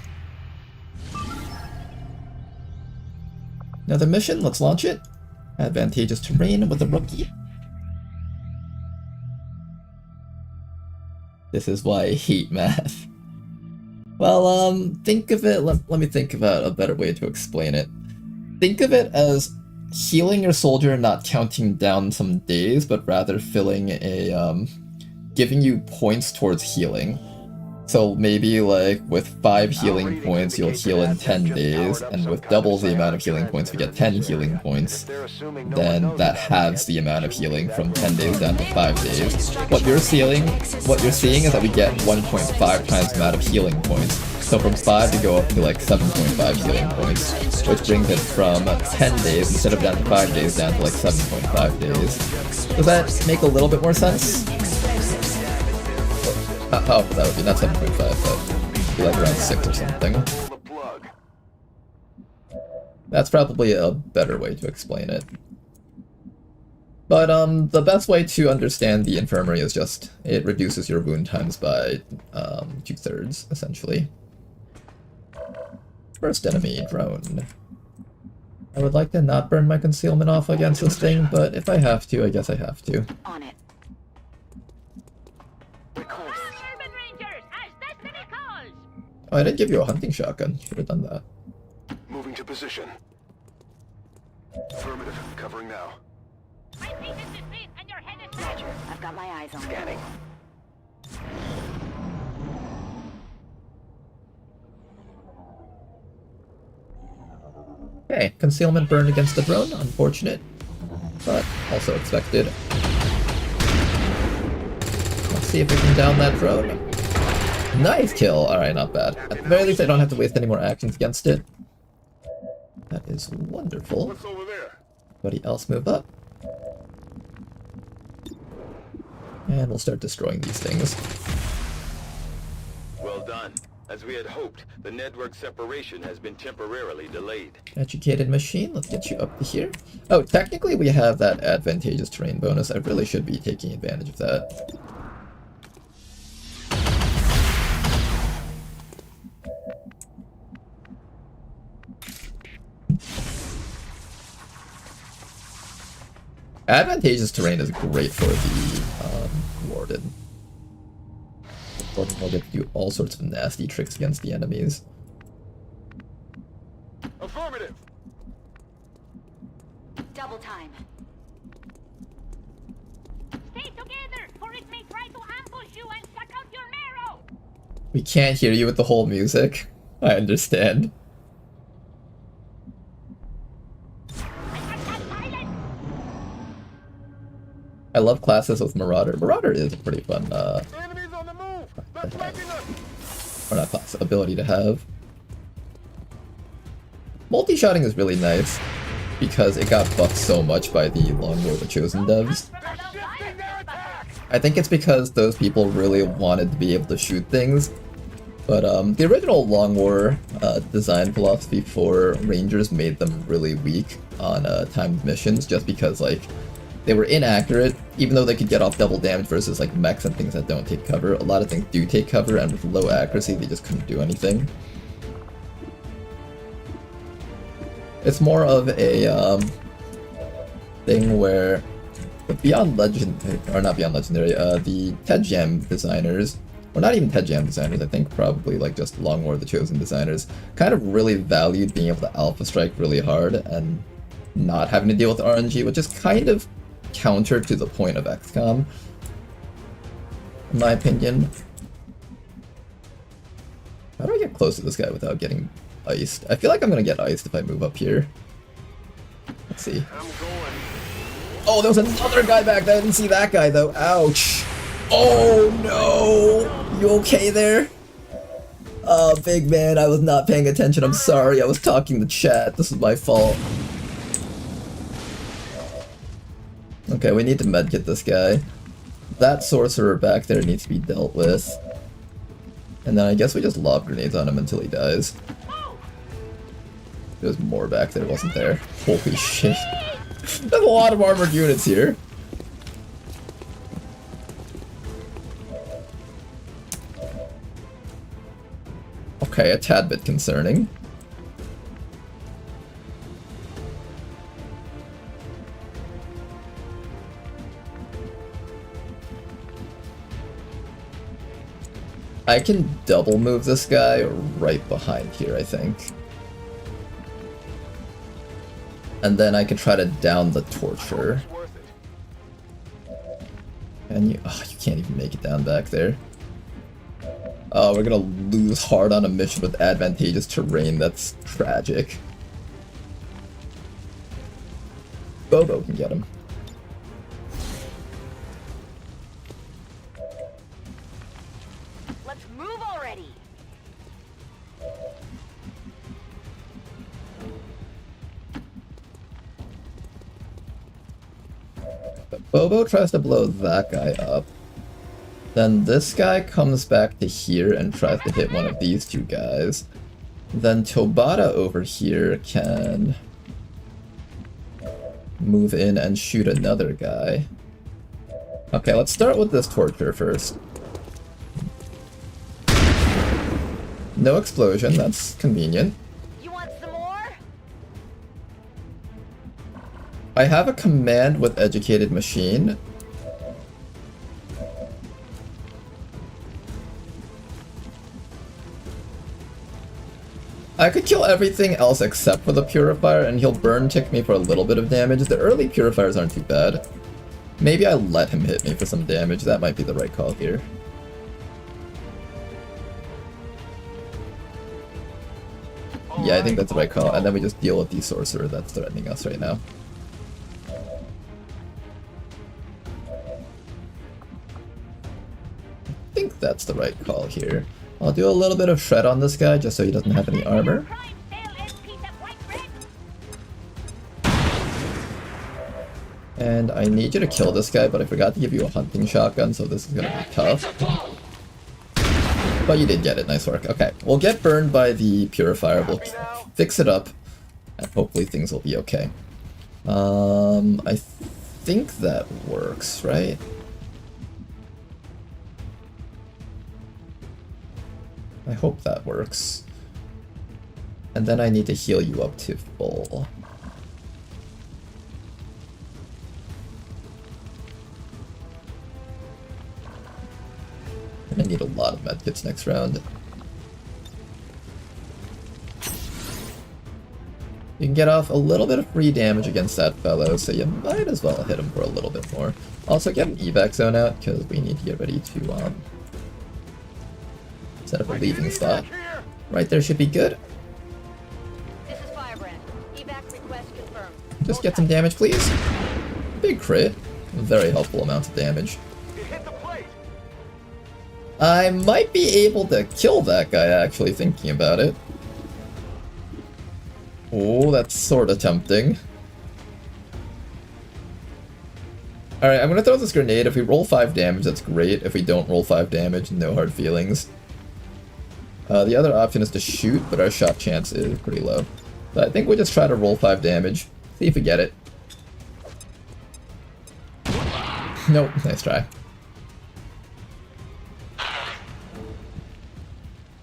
Another mission, let's launch it. Advantageous terrain with a rookie. This is why I hate math. Well, think of it, let me think about a better way to explain it. Think of it as healing your soldier not counting down some days, but rather filling a, giving you points towards healing. So maybe like with 5 healing points you'll heal in 10 days, and with double the amount of healing points we get 10 healing points, then that halves the amount of healing from 10 days down to 5 days. What you're seeing is that we get 1.5 times the amount of healing points. So from 5 to go up to like 7.5 healing points, which brings it from 10 days instead of down to 5 days down to like 7.5 days. Does that make a little bit more sense? Oh, that would be not 7.5, but be like around 6 or something. That's probably a better way to explain it. But the best way to understand the infirmary is just, it reduces your wound times by 2/3, essentially. First enemy, drone. I would like to not burn my concealment off against this thing, but if I have to, I guess I have to. On it. Oh, I didn't give you a hunting shotgun. Should have done that. Moving to position. Affirmative. Covering now. Roger. I've got my eyes on Scanning. Okay, concealment burn against the drone. Unfortunate, but also expected. Let's see if we can down that drone. Nice kill! Alright, not bad. At the very least, I don't have to waste any more actions against it. That is wonderful. What's over there? Everybody else move up. And we'll start destroying these things. Well done. As we had hoped, the network separation has been temporarily delayed. Educated machine, let's get you up to here. Oh, technically we have that advantageous terrain bonus. I really should be taking advantage of that. Advantageous terrain is great for the Warden. The Warden will get to do all sorts of nasty tricks against the enemies. Affirmative. We can't hear you with the whole music. I understand. I love classes with Marauder. Marauder is a pretty fun, or not class, ability to have. Multi-shotting is really nice, because it got buffed so much by the Long War the Chosen devs. I think it's because those people really wanted to be able to shoot things. But the original Long War design philosophy for Rangers made them really weak on timed missions, just because like they were inaccurate, even though they could get off double damage versus like mechs and things that don't take cover. A lot of things do take cover, and with low accuracy they just couldn't do anything. It's more of a thing where Beyond Legendary, or not Beyond Legendary, the Ted Jam designers, or not even Ted Jam designers, I think probably like just Long War the Chosen designers, kind of really valued being able to alpha strike really hard and not having to deal with RNG, which is kind of counter to the point of XCOM, in my opinion. How do I get close to this guy without getting iced? I feel like I'm gonna get iced if I move up here. Let's see. Oh, there was another guy back there. I didn't see that guy though. Ouch. Oh no! You okay there? Oh, big man, I was not paying attention. I'm sorry. I was talking to chat. This is my fault. Okay, we need to medkit this guy. That sorcerer back there needs to be dealt with. And then I guess we just lob grenades on him until he dies. There's more back there, wasn't there? Holy shit. There's a lot of armored units here. Okay, a tad bit concerning. I can double move this guy right behind here, I think. And then I can try to down the torture. And you can't even make it down back there. Oh, we're gonna lose hard on a mission with advantageous terrain. That's tragic. Bobo can get him. Let's move already. Bobo tries to blow that guy up. Then this guy comes back to here and tries to hit one of these two guys. Then Tobata over here can move in and shoot another guy. Okay, let's start with this torture first. No explosion, that's convenient. You want some more? I have a command with Educated Machine. I could kill everything else except for the Purifier, and he'll burn tick me for a little bit of damage. The early Purifiers aren't too bad. Maybe I let him hit me for some damage. That might be the right call here. Yeah, I think that's the right call. And then we just deal with the Sorcerer that's threatening us right now. I think that's the right call here. I'll do a little bit of shred on this guy just so he doesn't have any armor. And I need you to kill this guy, but I forgot to give you a hunting shotgun, so this is gonna be tough. But you did get it, nice work. Okay, we'll get burned by the Purifier, we'll fix it up, and hopefully things will be okay. I think that works, right? I hope that works. And then I need to heal you up to full. I need a lot of medkits next round. You can get off a little bit of free damage against that fellow, so you might as well hit him for a little bit more. Also get an evac zone out, because we need to get ready to Set up a leaving spot. Right there should be good. This is Firebrand. Evac request confirmed. Just get some damage, please. Big crit. Very helpful amounts of damage. I might be able to kill that guy, actually, thinking about it. Oh, that's sort of tempting. Alright, I'm gonna throw this grenade. If we roll 5 damage, that's great. If we don't roll 5 damage, no hard feelings. The other option is to shoot, but our shot chance is pretty low. So I think we'll just try to roll 5 damage. See if we get it. Nope, nice try.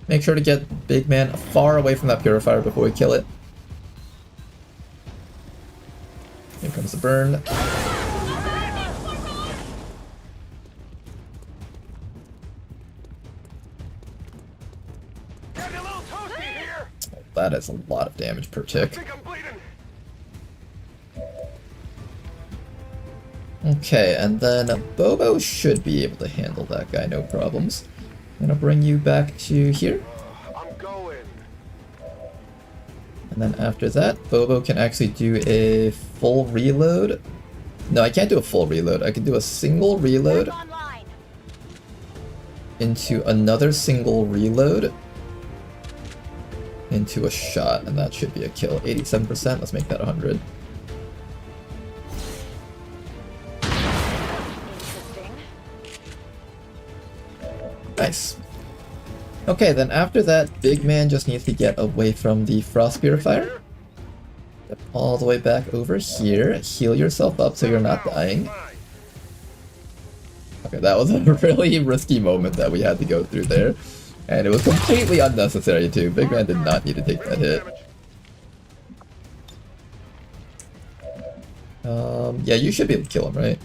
Make sure to get Big Man far away from that purifier before we kill it. Here comes the burn. That is a lot of damage per tick. Okay, and then Bobo should be able to handle that guy, no problems. I'm gonna bring you back to here. And then after that, Bobo can actually do a full reload. No, I can't do a full reload. I can do a single reload into another single reload into a shot, and that should be a kill. 87%, let's make that 100. Nice. Okay, then after that, Big Man just needs to get away from the Frost Purifier. Step all the way back over here. Heal yourself up so you're not dying. Okay, that was a really risky moment that we had to go through there. And it was completely unnecessary too. Big Man did not need to take that hit. Yeah, you should be able to kill him, right?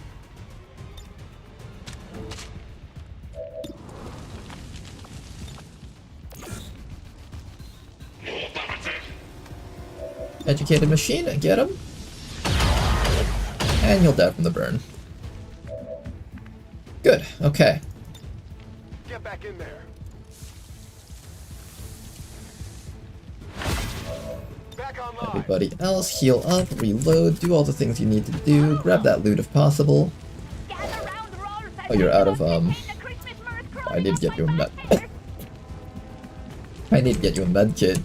Educated machine, get him. And he'll die from the burn. Good, okay. Get back in there. Everybody else, heal up, reload, do all the things you need to do, grab that loot if possible. Oh, you're out of, I need to get you a med. I need to get you a med kit.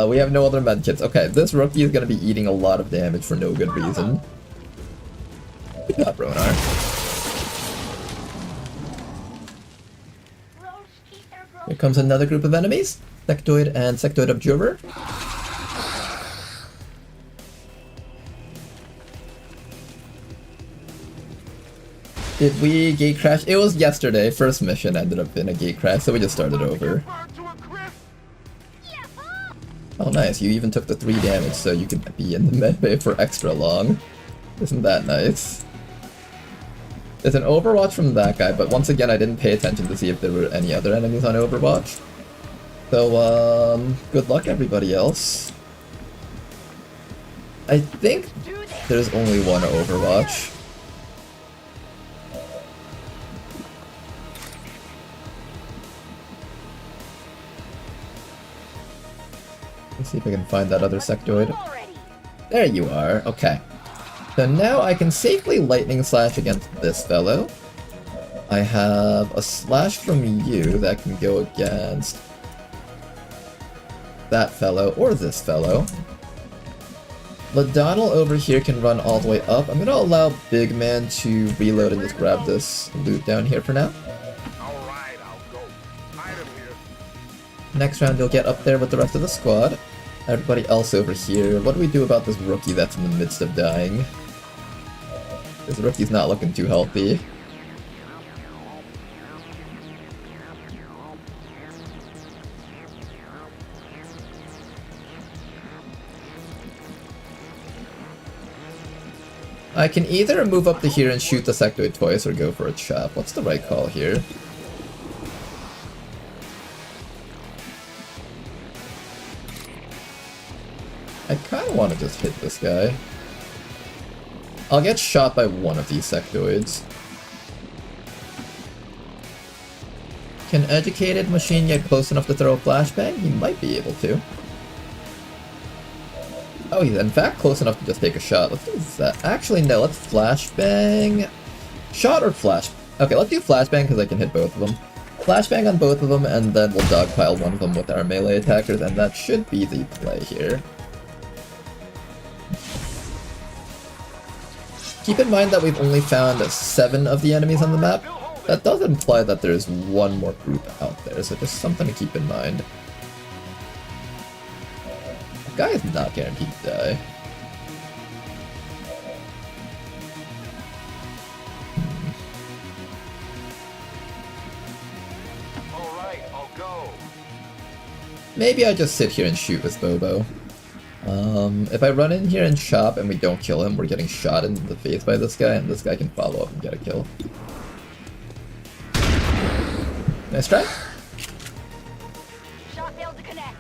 We have no other med kits. Okay, this rookie is gonna be eating a lot of damage for no good reason. Good job, Ronar. Here comes another group of enemies. Sectoid and Sectoid Observer. Did we gate crash? It was yesterday. First mission ended up in a gate crash, so we just started over. Oh nice, you even took the 3 damage so you could be in the medbay for extra long. Isn't that nice? There's an Overwatch from that guy, but once again I didn't pay attention to see if there were any other enemies on Overwatch. So, good luck everybody else. I think there's only one Overwatch. Let's see if I can find that other sectoid. There you are, okay. So now I can safely lightning slash against this fellow. I have a slash from you that can go against that fellow or this fellow. Ladonal over here can run all the way up. I'm gonna allow Big Man to reload and just grab this loot down here for now. Next round you'll get up there with the rest of the squad. Everybody else over here. What do we do about this rookie that's in the midst of dying? This rookie's not looking too healthy. I can either move up to here and shoot the sectoid twice or go for a chop. What's the right call here? I kinda wanna just hit this guy. I'll get shot by one of these sectoids. Can educated machine get close enough to throw a flashbang? He might be able to. Oh, he's in fact close enough to just take a shot. Let's do that. Actually, no, let's flashbang. Shot or flash? Okay, let's do flashbang because I can hit both of them. Flashbang on both of them, and then we'll dogpile one of them with our melee attackers, and that should be the play here. Keep in mind that we've only found 7 of the enemies on the map. That does imply that there's one more group out there, so just something to keep in mind. The guy is not guaranteed to die. Alright, I'll go. Maybe I just sit here and shoot with Bobo. If I run in here and chop and we don't kill him, we're getting shot in the face by this guy, and this guy can follow up and get a kill. Nice try. Shot failed to connect.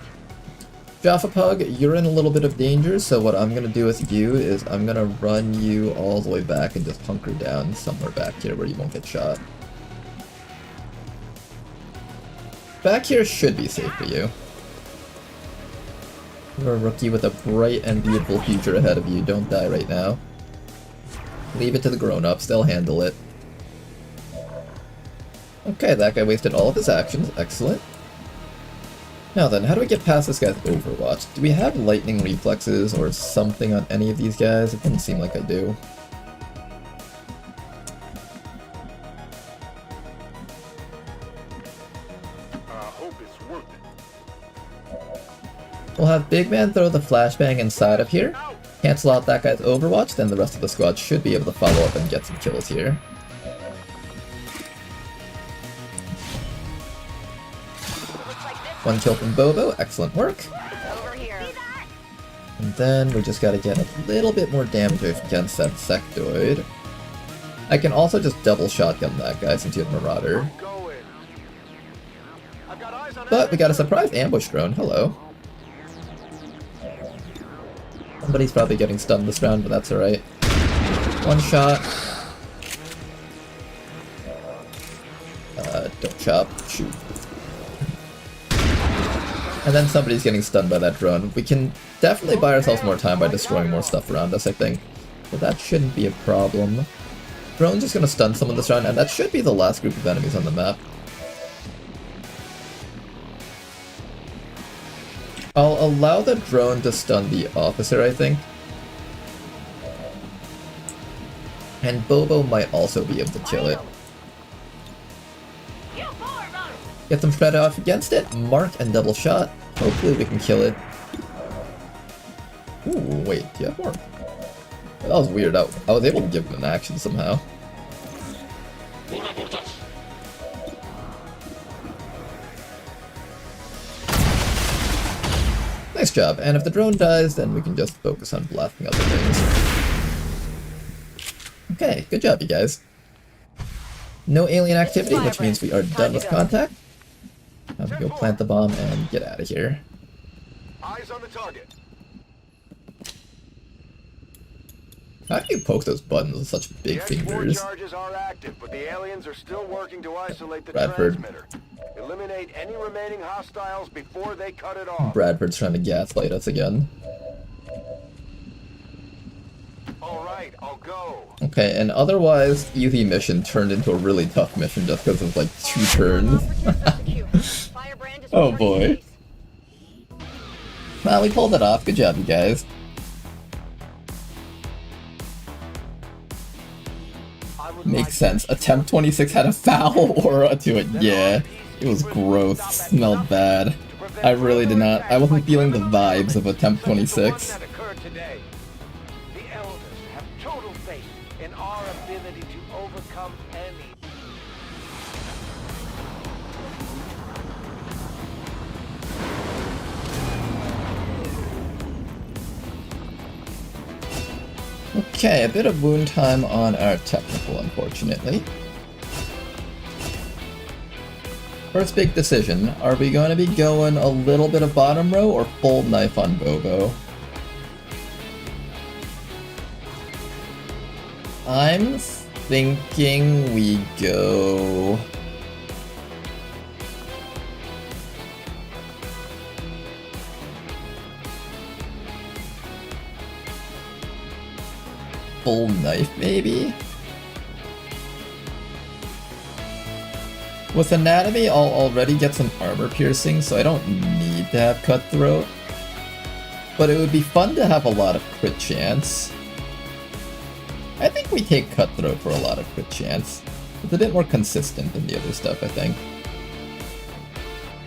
Jaffa Pug, you're in a little bit of danger, so what I'm gonna do with you is I'm gonna run you all the way back and just hunker down somewhere back here where you won't get shot. Back here should be safe for you. You're a rookie with a bright and beautiful future ahead of you. Don't die right now. Leave it to the grown-ups, they'll handle it. Okay, that guy wasted all of his actions. Excellent. Now then, how do we get past this guy's Overwatch? Do we have lightning reflexes or something on any of these guys? It doesn't seem like I do. Hope it's worth it. We'll have Big Man throw the flashbang inside of here, cancel out that guy's Overwatch, then the rest of the squad should be able to follow up and get some kills here. One kill from Bobo, excellent work. And then we just gotta get a little bit more damage against that sectoid. I can also just double shotgun that guy since you have Marauder. But we got a surprise ambush drone, hello. Somebody's probably getting stunned this round, but that's alright. One shot. Don't chop, shoot. And then somebody's getting stunned by that drone. We can definitely buy ourselves more time by destroying more stuff around us, I think. So that shouldn't be a problem. Drone's just gonna stun someone this round, and that should be the last group of enemies on the map. I'll allow the drone to stun the officer, I think. And Bobo might also be able to kill it. Get them spread off against it, mark and double shot. Hopefully we can kill it. Ooh, wait, do you have more? That was weird. I was able to give him an action somehow. Nice job, and if the drone dies, then we can just focus on blasting other things. Okay, good job, you guys. No alien activity, which means we are done with contact. Time to go plant the bomb and get out of here. Eyes on the target. How do you poke those buttons with such big fingers? Charges are active, but the aliens are still working to isolate the Bradford. transmitter. Eliminate any remaining hostiles before they cut it off. Bradford's trying to gaslight us again. Alright, I'll go. Okay, and otherwise, easy mission turned into a really tough mission just because of like 2 turns. Oh boy. Well, we pulled it off. Good job, you guys. Makes sense. Attempt 26 had a foul aura to it. Yeah, it was gross. Smelled bad. I really did not. I wasn't feeling the vibes of Attempt 26. In our ability to overcome any. Okay, a bit of wound time on our technical, unfortunately. First big decision, are we going to be going a little bit of bottom row or full knife on Bobo? I'm thinking we go... full knife, maybe? With anatomy, I'll already get some armor piercing, so I don't need to have cutthroat. But it would be fun to have a lot of crit chance. I think we take cutthroat for a lot of crit chance. It's a bit more consistent than the other stuff, I think.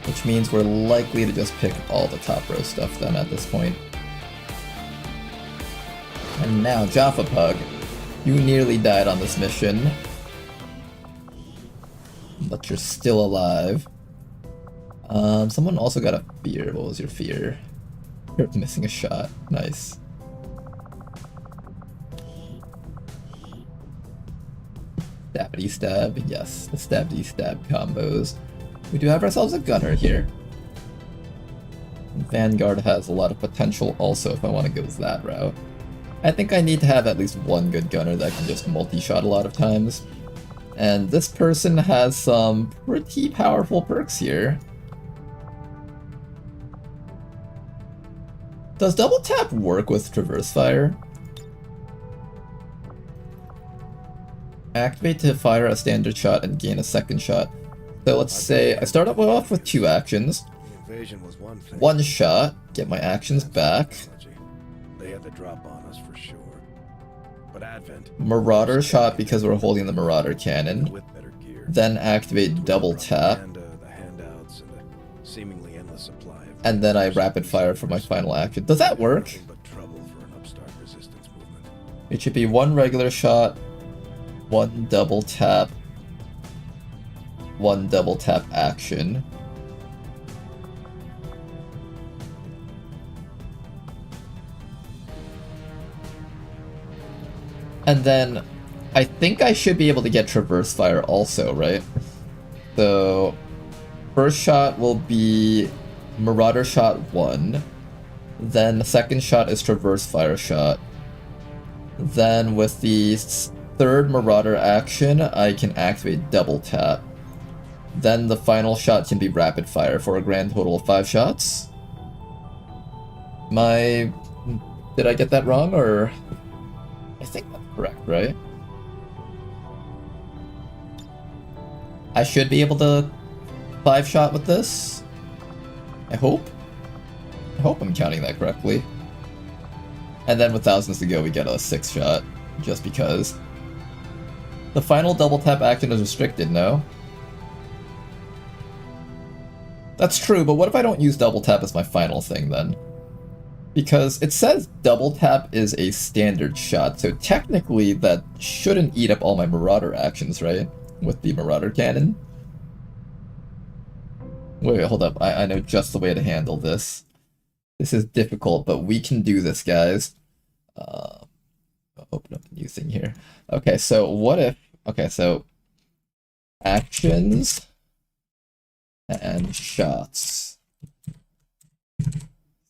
Which means we're likely to just pick all the top row stuff then at this point. And now, Jaffa Pug, you nearly died on this mission. But you're still alive. Someone also got a fear. What was your fear? You're missing a shot. Nice. Stabity stab. Yes, the stabity stab combos. We do have ourselves a gunner here. Vanguard has a lot of potential also if I want to go that route. I think I need to have at least one good gunner that can just multi-shot a lot of times. And this person has some pretty powerful perks here. Does double tap work with traverse fire? Activate to fire a standard shot and gain a second shot. So let's say I start off with 2 actions. One shot, get my actions back. They had the drop on us for sure. But Advent. Marauder shot because we're holding the Marauder cannon. Then activate double tap. And then I rapid fire for my final action. Does that work? It should be 1 regular shot, 1 double tap, 1 double tap action. And then I think I should be able to get traverse fire also, right? So first shot will be Marauder shot 1. Then the second shot is traverse fire shot. Then with the third Marauder action, I can activate double tap. Then the final shot can be rapid fire for a grand total of 5 shots. Did I get that wrong, or? I think that's correct, right? I should be able to 5-shot with this. I hope. I hope I'm counting that correctly. And then with thousands to go, we get a 6-shot, just because. The final double tap action is restricted, no? That's true, but what if I don't use double tap as my final thing then? Because it says double tap is a standard shot, so technically that shouldn't eat up all my Marauder actions, right? With the Marauder cannon. Wait, hold up. I know just the way to handle this. This is difficult, but we can do this, guys. I'll open up a new thing here. Okay, so what if... Okay, so... actions... and shots.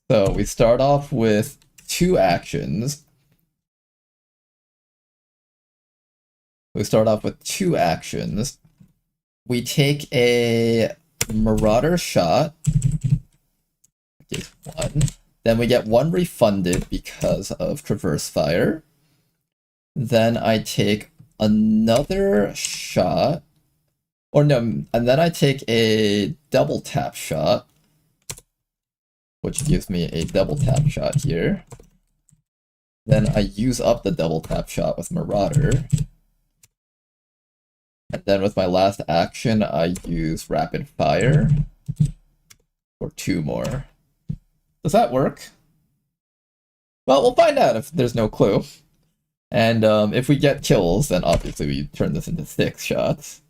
So we start off with 2 actions. We take a Marauder shot. Get 1. Then we get 1 refunded because of traverse fire. Then I take another shot. Or no, and then I take a double tap shot, which gives me a double tap shot here. Then I use up the double tap shot with Marauder. And then with my last action, I use rapid fire for 2 more. Does that work? Well, we'll find out if there's no clue. And if we get kills, then obviously we turn this into 6 shots.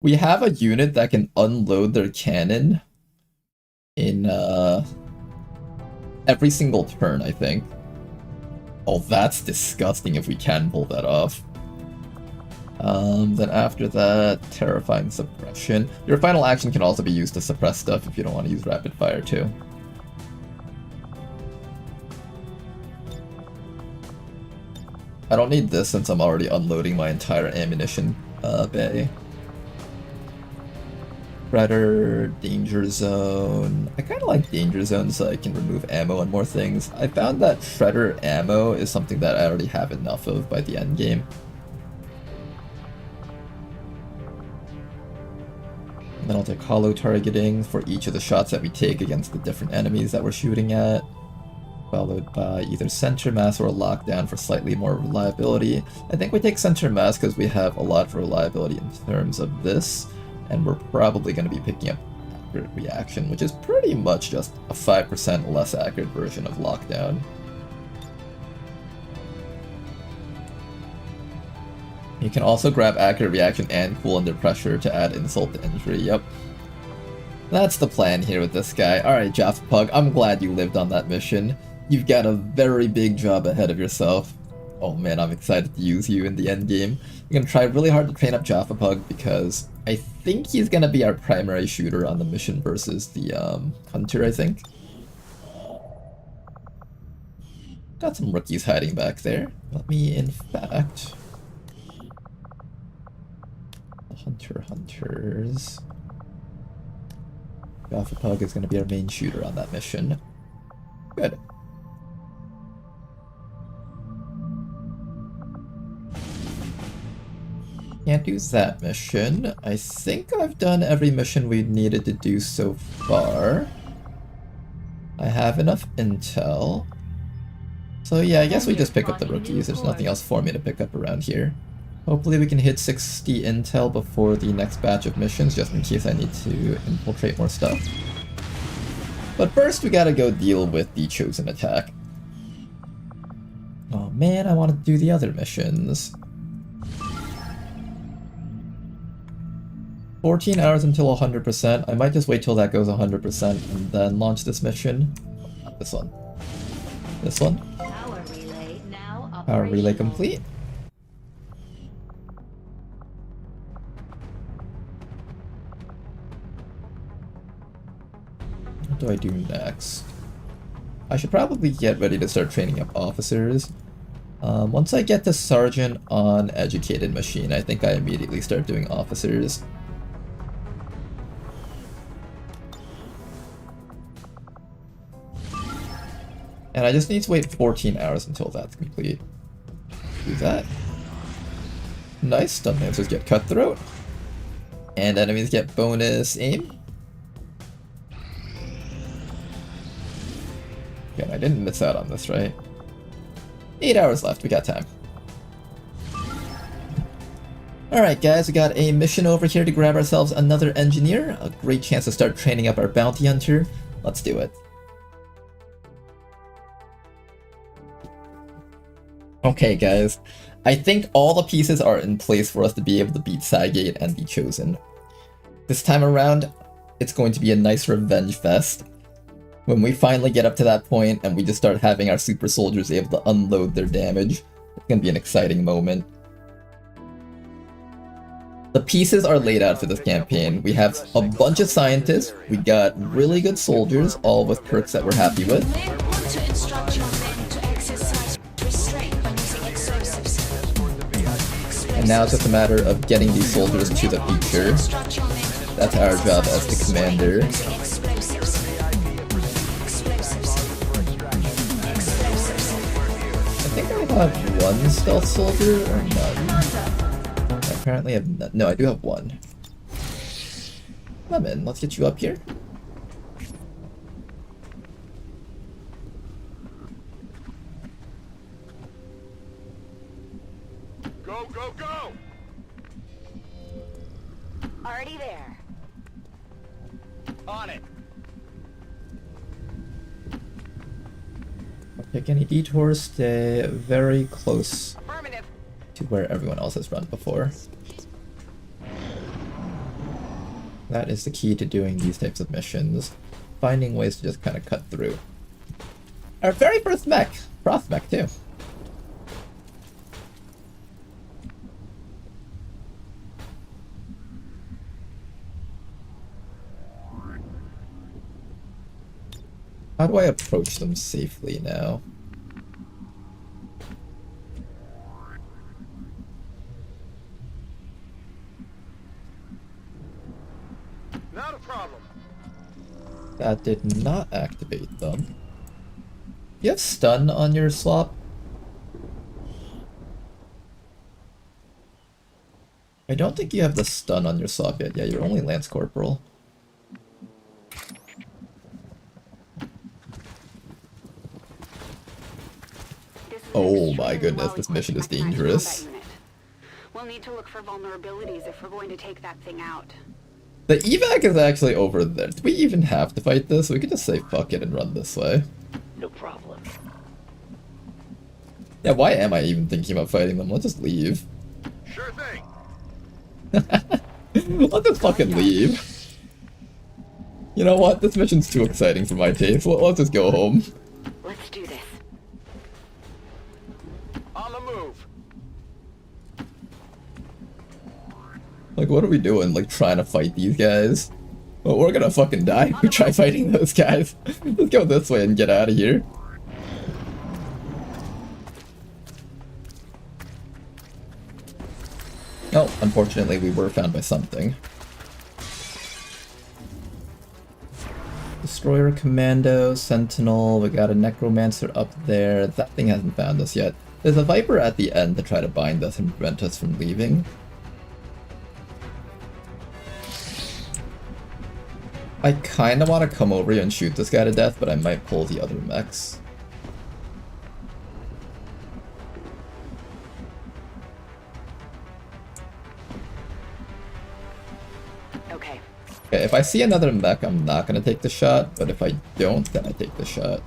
We have a unit that can unload their cannon in every single turn, I think. Oh, that's disgusting if we can pull that off. Then after that, terrifying suppression. Your final action can also be used to suppress stuff if you don't want to use rapid fire too. I don't need this since I'm already unloading my entire ammunition bay. Shredder, Danger Zone. I kind of like Danger Zone so I can remove ammo on more things. I found that Shredder ammo is something that I already have enough of by the end game. And then I'll take hollow targeting for each of the shots that we take against the different enemies that we're shooting at, followed by either center mass or lockdown for slightly more reliability. I think we take center mass because we have a lot of reliability in terms of this, and we're probably going to be picking up accurate reaction, which is pretty much just a 5% less accurate version of lockdown. You can also grab accurate reaction and cool under pressure to add insult to injury. Yep. That's the plan here with this guy. Alright, Jaffa Pug, I'm glad you lived on that mission. You've got a very big job ahead of yourself. Oh man, I'm excited to use you in the end game. I'm gonna try really hard to train up Jaffa Pug because I think he's gonna be our primary shooter on the mission versus the Hunter, I think. Got some rookies hiding back there. Let me, in fact... Hunters. Jaffa Pug is gonna be our main shooter on that mission. Good. Can't do that mission. I think I've done every mission we needed to do so far. I have enough intel. So yeah, I guess we just pick up the rookies. There's nothing else for me to pick up around here. Hopefully we can hit 60 intel before the next batch of missions, just in case I need to infiltrate more stuff. But first we gotta go deal with the Chosen attack. Oh man, I want to do the other missions. 14 hours until 100%. I might just wait till that goes 100% and then launch this mission. Not this one. This one. Power relay complete. What do I do next? I should probably get ready to start training up officers. Once I get to Sergeant on Educated Machine, I think I immediately start doing officers. And I just need to wait 14 hours until that's complete. Do that. Nice, stun lancers get cutthroat. And enemies get bonus aim. Again, I didn't miss out on this, right? 8 hours left, we got time. Alright guys, we got a mission over here to grab ourselves another engineer. A great chance to start training up our bounty hunter. Let's do it. Okay guys, I think all the pieces are in place for us to be able to beat Cygate and the Chosen. This time around, it's going to be a nice revenge fest. When we finally get up to that point and we just start having our super soldiers able to unload their damage, it's going to be an exciting moment. The pieces are laid out for this campaign. We have a bunch of scientists, we got really good soldiers, all with perks that we're happy with. And now it's just a matter of getting these soldiers to the future. That's our job as the commander. I think I have one stealth soldier or none. I apparently have none. No, I do have one. Come in, let's get you up here. Go, go, go! Already there. On it. Don't take any detours, stay very close to where everyone else has run before. That is the key to doing these types of missions. Finding ways to just kind of cut through. Our very first mech! Frost mech too. How do I approach them safely now? No, That did not activate them. You have stun on your slop? I don't think you have the stun on your slop yet. Yeah, you're only Lance Corporal. Oh my goodness, this mission is dangerous. We'll need to look for vulnerabilities if we're going to take that thing out. The evac is actually over there. Do we even have to fight this? We could just say fuck it and run this way. No problem. Yeah, why am I even thinking about fighting them? Let's just leave. Sure thing. Let's just fucking leave. You know what? This mission's too exciting for my taste. Let's just go home. Let's do this. On the move. Like, what are we doing? Like, trying to fight these guys? Well, we're gonna fucking die if we try fighting those guys. Let's go this way and get out of here. Oh, unfortunately, we were found by something. Destroyer Commando, Sentinel, we got a Necromancer up there. That thing hasn't found us yet. There's a Viper at the end to try to bind us and prevent us from leaving. I kinda wanna come over here and shoot this guy to death, but I might pull the other mechs. Okay. Okay, if I see another mech, I'm not gonna take the shot, but if I don't, then I take the shot.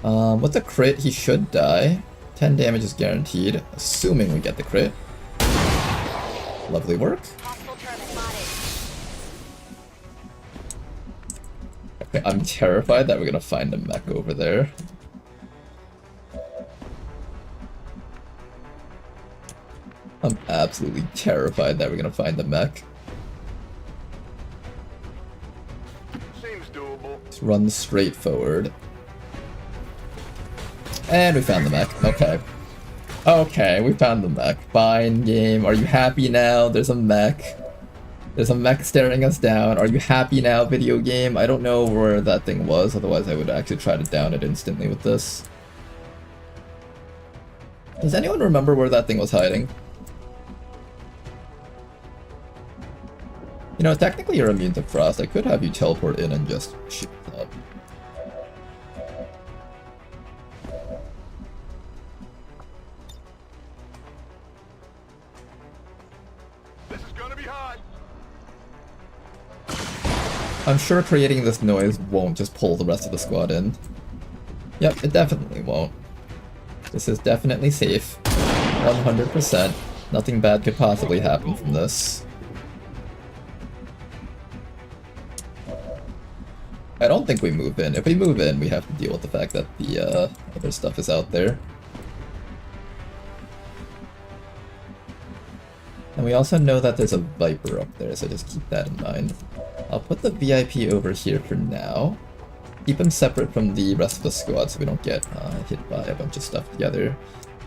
With the crit, he should die. 10 damage is guaranteed, assuming we get the crit. Lovely work. Okay, I'm terrified that we're gonna find a mech over there. I'm absolutely terrified that we're gonna find the mech. Seems doable. Let's run straight forward. And we found the mech. Okay. Okay, we found the mech. Fine, game. Are you happy now? There's a mech. There's a mech staring us down. Are you happy now, video game? I don't know where that thing was, otherwise I would actually try to down it instantly with this. Does anyone remember where that thing was hiding? You know, technically you're immune to frost. I could have you teleport in and just shoot it up. This is gonna be hot. I'm sure creating this noise won't just pull the rest of the squad in. Yep, it definitely won't. This is definitely safe. 100%. Nothing bad could possibly happen from this. I don't think we move in. If we move in, we have to deal with the fact that the other stuff is out there. And we also know that there's a Viper up there, so just keep that in mind. I'll put the VIP over here for now. Keep him separate from the rest of the squad so we don't get hit by a bunch of stuff together.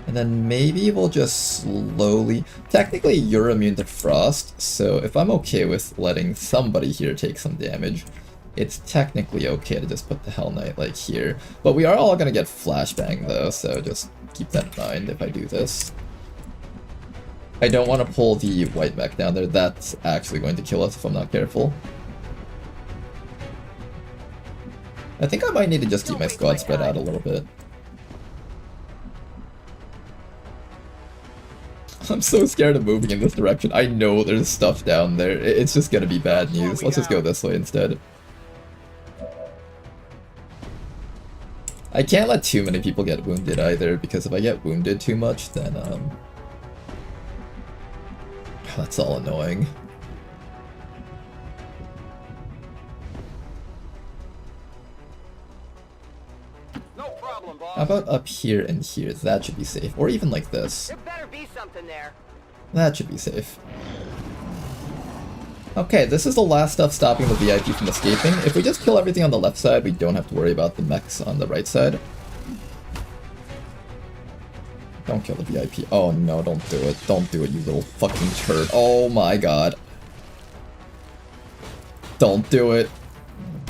And then maybe we'll just slowly... Technically, you're immune to frost, so if I'm okay with letting somebody here take some damage, it's technically okay to just put the Hell Knight like here. But we are all gonna get flashbang though, so just keep that in mind if I do this. I don't want to pull the white mech down there. That's actually going to kill us if I'm not careful. I think I might need to just keep my squad spread out a little bit. I'm so scared of moving in this direction. I know there's stuff down there. It's just gonna be bad news. Let's just go this way instead. I can't let too many people get wounded either, because if I get wounded too much, then that's all annoying. No problem, boss. How about up here and here? That should be safe. Or even like this. There better be something there. That should be safe. Okay, this is the last stuff stopping the VIP from escaping. If we just kill everything on the left side, we don't have to worry about the mechs on the right side. Don't kill the VIP. Oh no, don't do it. Don't do it, you little fucking turd. Oh my god. Don't do it.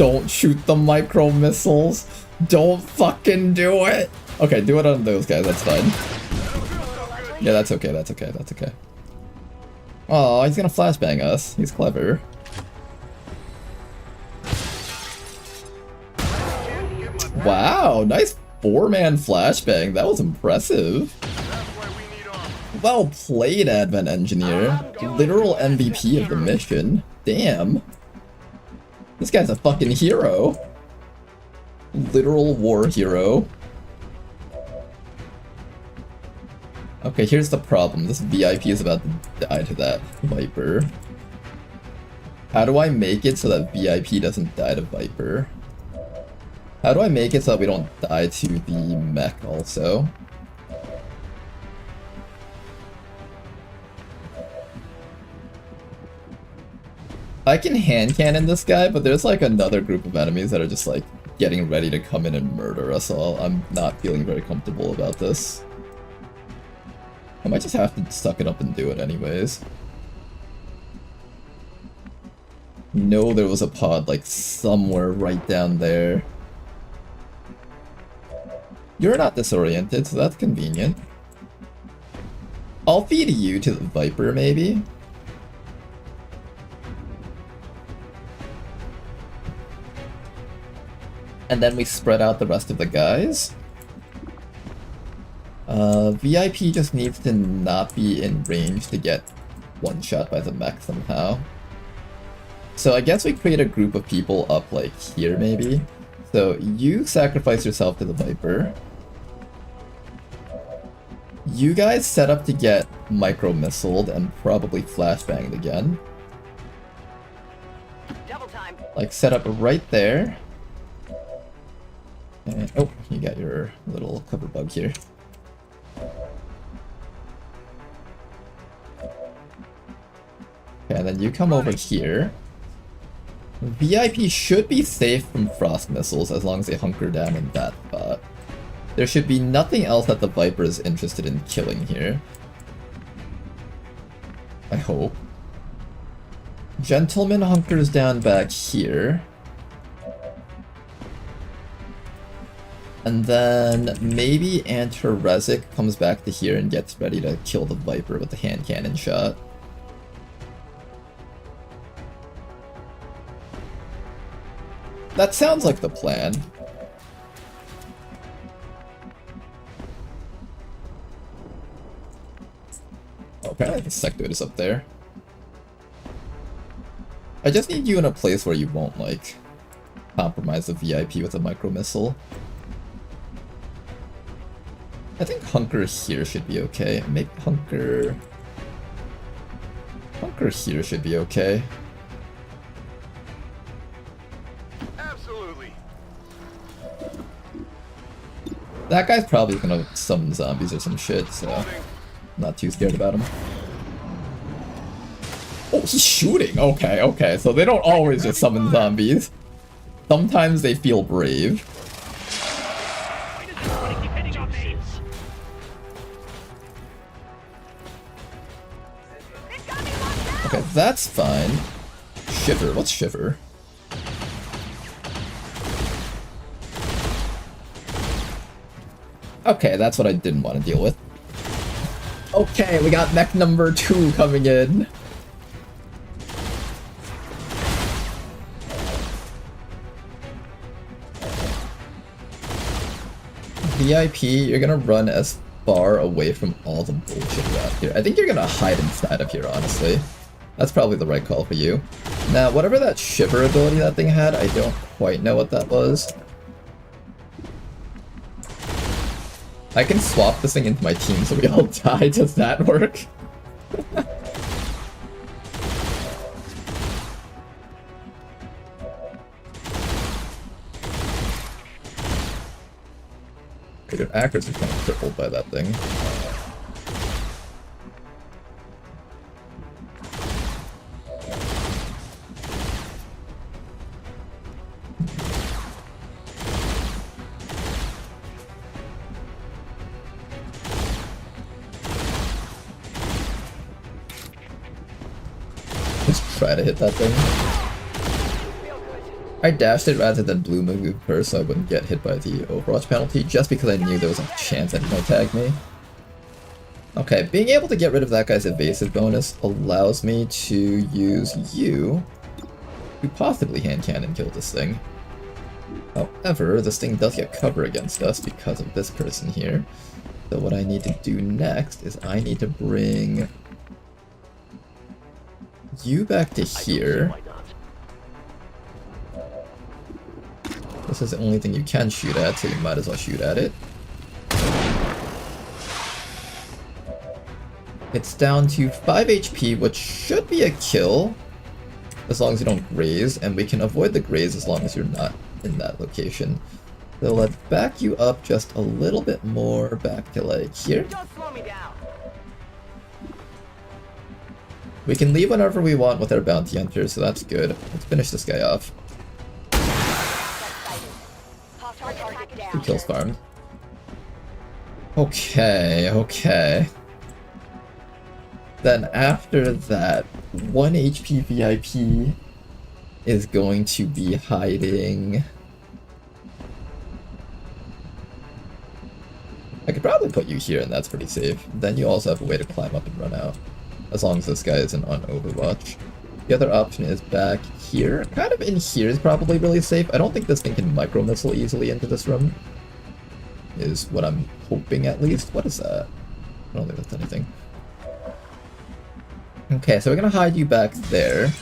Don't shoot the micro missiles. Don't fucking do it. Okay, do it on those guys. That's fine. Yeah, that's okay. That's okay. That's okay. Oh, he's gonna flashbang us. He's clever. Wow, nice 4-man flashbang. That was impressive. Well played, Advent Engineer. Literal MVP of the mission. Damn. This guy's a fucking hero. Literal war hero. Okay, here's the problem. This VIP is about to die to that Viper. How do I make it so that VIP doesn't die to Viper? How do I make it so that we don't die to the mech also? I can hand cannon this guy, but there's like another group of enemies that are just like getting ready to come in and murder us all. I'm not feeling very comfortable about this. I might just have to suck it up and do it anyways. No, there was a pod like somewhere right down there. You're not disoriented, so that's convenient. I'll feed you to the Viper, maybe? And then we spread out the rest of the guys. VIP just needs to not be in range to get one shot by the mech somehow. So I guess we create a group of people up like here maybe. So you sacrifice yourself to the Viper. You guys set up to get micro-missiled and probably flashbanged again. Double time. Like set up right there. And, oh, you got your little cover bug here. Okay, and then you come over here. VIP should be safe from frost missiles as long as they hunker down in that spot. There should be nothing else that the Viper is interested in killing here. I hope. Gentleman hunkers down back here. And then maybe Antarezic comes back to here and gets ready to kill the Viper with the hand cannon shot. That sounds like the plan. Okay, the Sectoid is up there. I just need you in a place where you won't, like, compromise the VIP with a micro-missile. I think Hunker here should be okay. Maybe Hunker here should be okay. Absolutely. That guy's probably gonna summon zombies or some shit, so I'm not too scared about him. Oh, he's shooting! Okay, okay, so they don't always just summon zombies. Sometimes they feel brave. Okay, that's fine. Shiver, what's Shiver? Okay, that's what I didn't want to deal with. Okay, we got mech number 2 coming in. VIP, you're gonna run as far away from all the bullshit around here. I think you're gonna hide inside of here, honestly. That's probably the right call for you. Now, whatever that Shiver ability that thing had, I don't quite know what that was. I can swap this thing into my team so we all die. Does that work? Your accuracy is kind of crippled by that thing. Just try to hit that thing. I dashed it rather than blue moved her so I wouldn't get hit by the Overwatch penalty, just because I knew there was a chance that he might tag me. Okay, being able to get rid of that guy's evasive bonus allows me to use you to possibly hand cannon kill this thing. However, this thing does get cover against us because of this person here. So what I need to do next is I need to bring you back to here. This is the only thing you can shoot at, so you might as well shoot at it. It's down to 5 HP, which should be a kill, as long as you don't graze, and we can avoid the graze as long as you're not in that location. So let's back you up just a little bit more, back to like here. Don't slow me down. We can leave whenever we want with our bounty hunter, so that's good. Let's finish this guy off. 2 kills farmed. Okay. Then after that, 1 HP VIP is going to be hiding. I could probably put you here and that's pretty safe. Then you also have a way to climb up and run out, as long as this guy isn't on Overwatch. The other option is back here. Kind of in here is probably really safe. I don't think this thing can micro-missile easily into this room, is what I'm hoping at least. What is that? I don't think that's anything. Okay, so we're gonna hide you back there.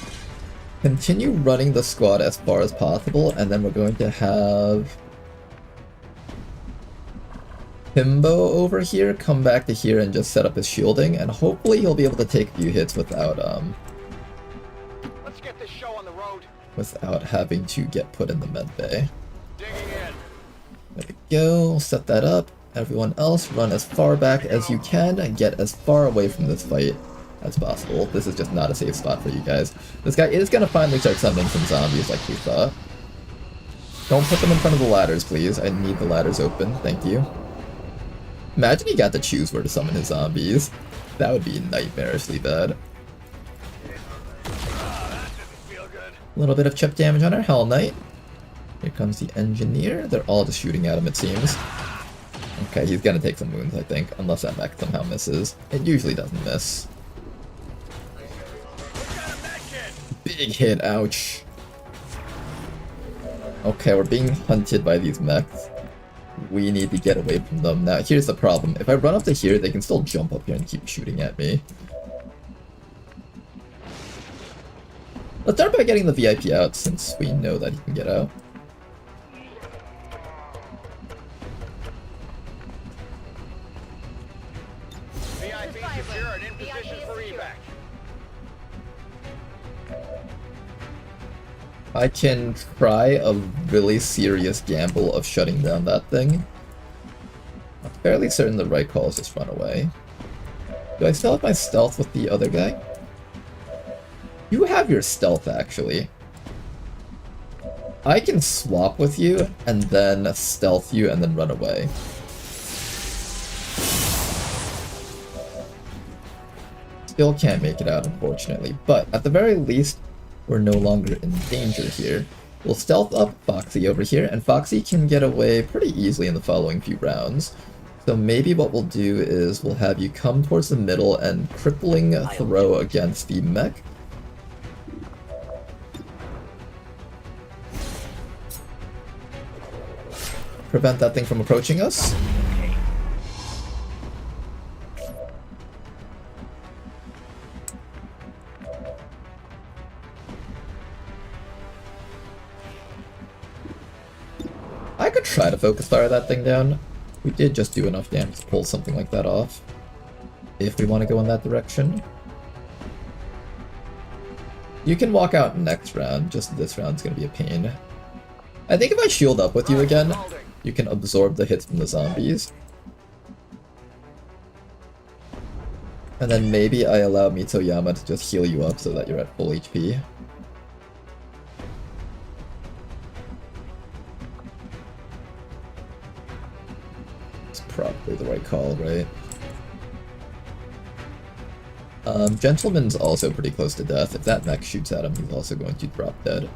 Continue running the squad as far as possible, and then we're going to have Himbo over here come back to here and just set up his shielding, and hopefully he'll be able to take a few hits without Let's get this show on the road. Without having to get put in the med bay. There we go, set that up. Everyone else, run as far back as you can and get as far away from this fight as possible. This is just not a safe spot for you guys. This guy is gonna finally start summoning some zombies like we thought. Don't put them in front of the ladders, please. I need the ladders open, thank you. Imagine he got to choose where to summon his zombies. That would be nightmarishly bad. A little bit of chip damage on our Hell Knight. Here comes the Engineer. They're all just shooting at him, it seems. Okay, he's gonna take some wounds, I think, unless that mech somehow misses. It usually doesn't miss. Big hit, ouch. Okay, we're being hunted by these mechs. We need to get away from them. Now, here's the problem. If I run up to here, they can still jump up here and keep shooting at me. Let's start by getting the VIP out, since we know that he can get out. VIP secure and in position for evac. I can try a really serious gamble of shutting down that thing. I'm fairly certain the right call is just run away. Do I still have my stealth with the other guy? You have your stealth, actually. I can swap with you, and then stealth you, and then run away. Still can't make it out, unfortunately, but at the very least, we're no longer in danger here. We'll stealth up Foxy over here, and Foxy can get away pretty easily in the following few rounds. So maybe what we'll do is we'll have you come towards the middle and crippling throw against the mech. Prevent that thing from approaching us. I could try to focus fire that thing down. We did just do enough damage to pull something like that off. If we want to go in that direction. You can walk out next round, just this round's gonna be a pain. I think if I shield up with you again, you can absorb the hits from the zombies. And then maybe I allow Mitoyama to just heal you up so that you're at full HP. It's probably the right call, right? Gentleman's also pretty close to death. If that mech shoots at him, he's also going to drop dead.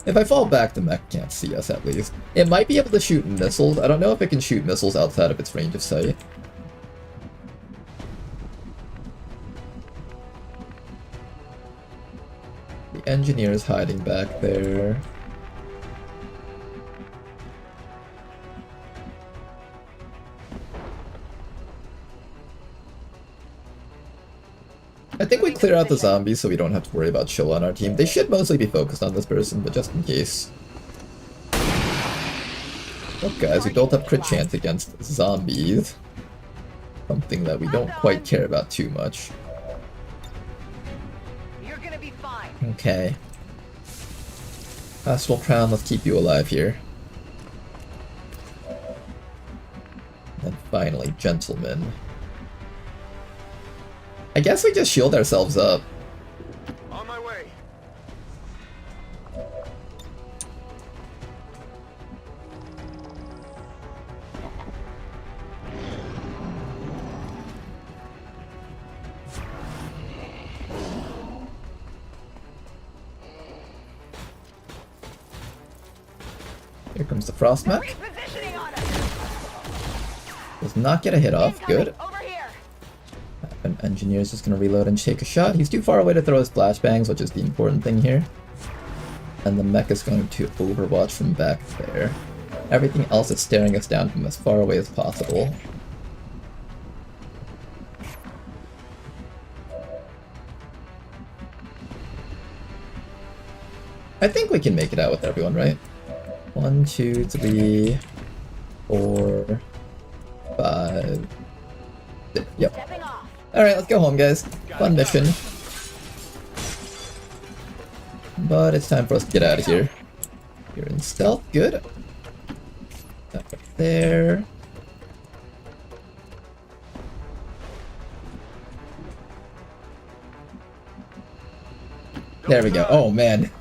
If I fall back, the mech can't see us at least. It might be able to shoot missiles. I don't know if it can shoot missiles outside of its range of sight. The engineer is hiding back there. I think we clear out the zombies so we don't have to worry about Chill on our team. They should mostly be focused on this person, but just in case. Look guys, we built up crit chance against zombies. Something that we don't quite care about too much. You're gonna be fine. Okay. Astral Crown, let's keep you alive here. And finally, Gentleman. I guess we just shield ourselves up. On my way. Here comes the Frost Mech. Does not get a hit off. Good. An engineer's just gonna reload and take a shot. He's too far away to throw his flashbangs, which is the important thing here. And the mech is going to overwatch from back there. Everything else is staring us down from as far away as possible. I think we can make it out with everyone, right? 1, 2, 3, 4, 5, 6. Yep. Alright, let's go home, guys. Fun mission. But it's time for us to get out of here. You're in stealth, good. Up there. There we go. Oh man.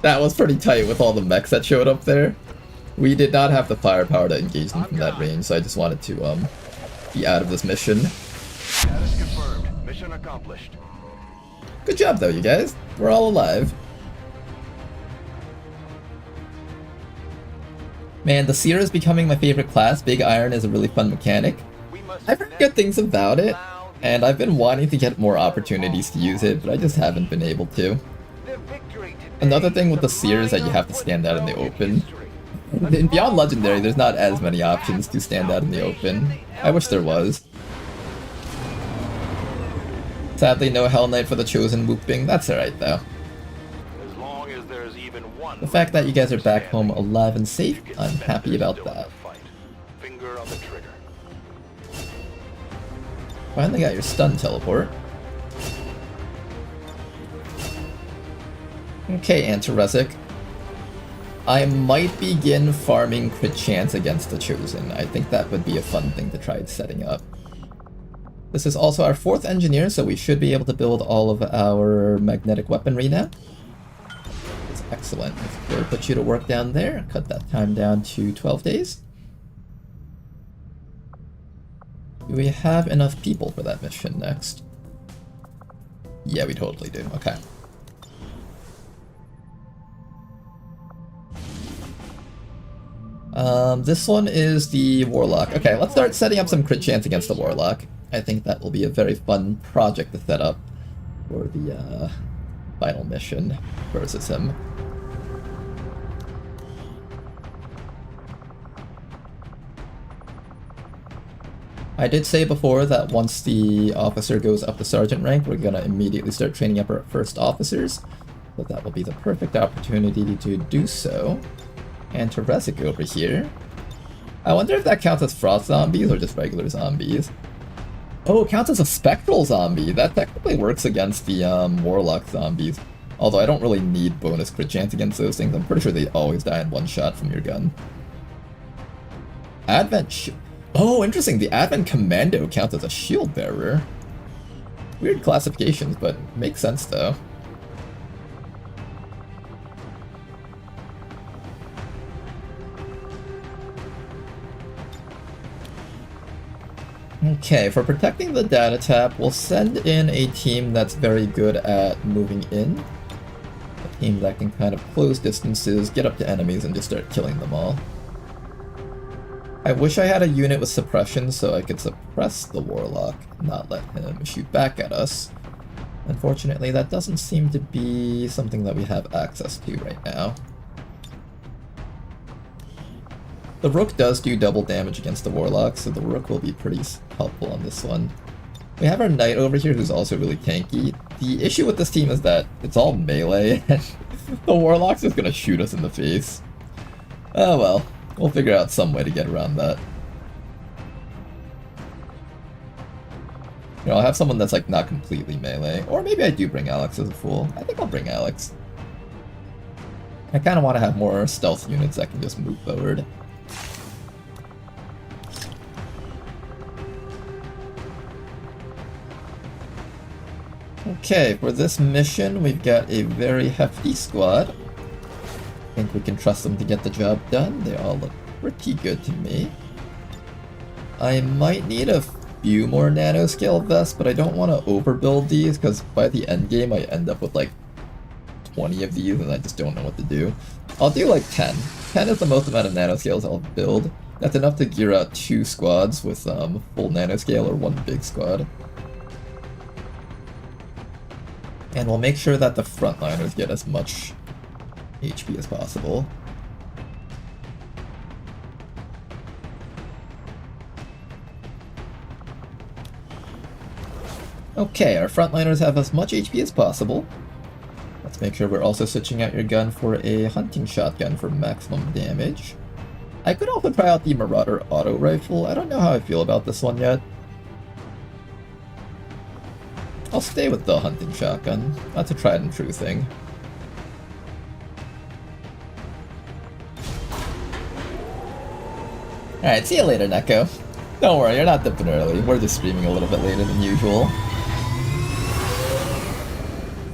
That was pretty tight with all the mechs that showed up there. We did not have the firepower to engage them from that range, so I just wanted to be out of this mission. Status confirmed. Mission accomplished. Good job though, you guys. We're all alive. Man, the Seer is becoming my favorite class. Big Iron is a really fun mechanic. I've heard good things about it, and I've been wanting to get more opportunities to use it, but I just haven't been able to. Another thing with the Seer is that you have to stand out in the open. In Beyond Legendary, there's not as many options to stand out in the open. I wish there was. Sadly, no Hell Knight for the Chosen whooping. That's alright, though. As long as there's even one. The fact that you guys are back home alive and safe, I'm happy about that. Finger on the trigger. Finally got your stun teleport. Okay, Antiresic. I might begin farming crit chance against the Chosen. I think that would be a fun thing to try setting up. This is also our 4th engineer, so we should be able to build all of our magnetic weaponry now. It's excellent. Let's go put you to work down there. Cut that time down to 12 days. Do we have enough people for that mission next? Yeah, we totally do. Okay. This one is the Warlock. Okay, let's start setting up some crit chance against the Warlock. I think that will be a very fun project to set up for the final mission versus him. I did say before that once the officer goes up to sergeant rank, we're gonna immediately start training up our first officers. So that will be the perfect opportunity to do so. And Teresic over here. I wonder if that counts as frost zombies or just regular zombies. Oh, it counts as a spectral zombie. That technically works against the Warlock zombies. Although I don't really need bonus crit chance against those things. I'm pretty sure they always die in one shot from your gun. Advent Oh, interesting. The Advent Commando counts as a shield bearer. Weird classifications, but makes sense though. Okay, for protecting the data tap, we'll send in a team that's very good at moving in. team that can kind of close distances, get up to enemies, and just start killing them all. I wish I had a unit with suppression so I could suppress the Warlock and not let him shoot back at us. Unfortunately, that doesn't seem to be something that we have access to right now. The Rook does do double damage against the Warlock, so the Rook will be pretty helpful on this one. We have our Knight over here who's also really tanky. The issue with this team is that it's all melee, and the Warlock's just gonna shoot us in the face. Oh well, we'll figure out some way to get around that. You know, I'll have someone that's like not completely melee, or maybe I do bring Alex as a fool. I think I'll bring Alex. I kind of want to have more stealth units that can just move forward. Okay, for this mission, we've got a very hefty squad. I think we can trust them to get the job done. They all look pretty good to me. I might need a few more nanoscale vests, but I don't want to overbuild these, because by the end game I end up with like 20 of these and I just don't know what to do. I'll do like 10. 10 is the most amount of nanoscales I'll build. That's enough to gear out 2 squads with full nanoscale or 1 big squad. And we'll make sure that the frontliners get as much HP as possible. Okay, our frontliners have as much HP as possible. Let's make sure we're also switching out your gun for a hunting shotgun for maximum damage. I could also try out the Marauder auto rifle. I don't know how I feel about this one yet. I'll stay with the hunting shotgun. That's a tried and true thing. Alright, see you later, Neko. Don't worry, you're not dipping early. We're just streaming a little bit later than usual.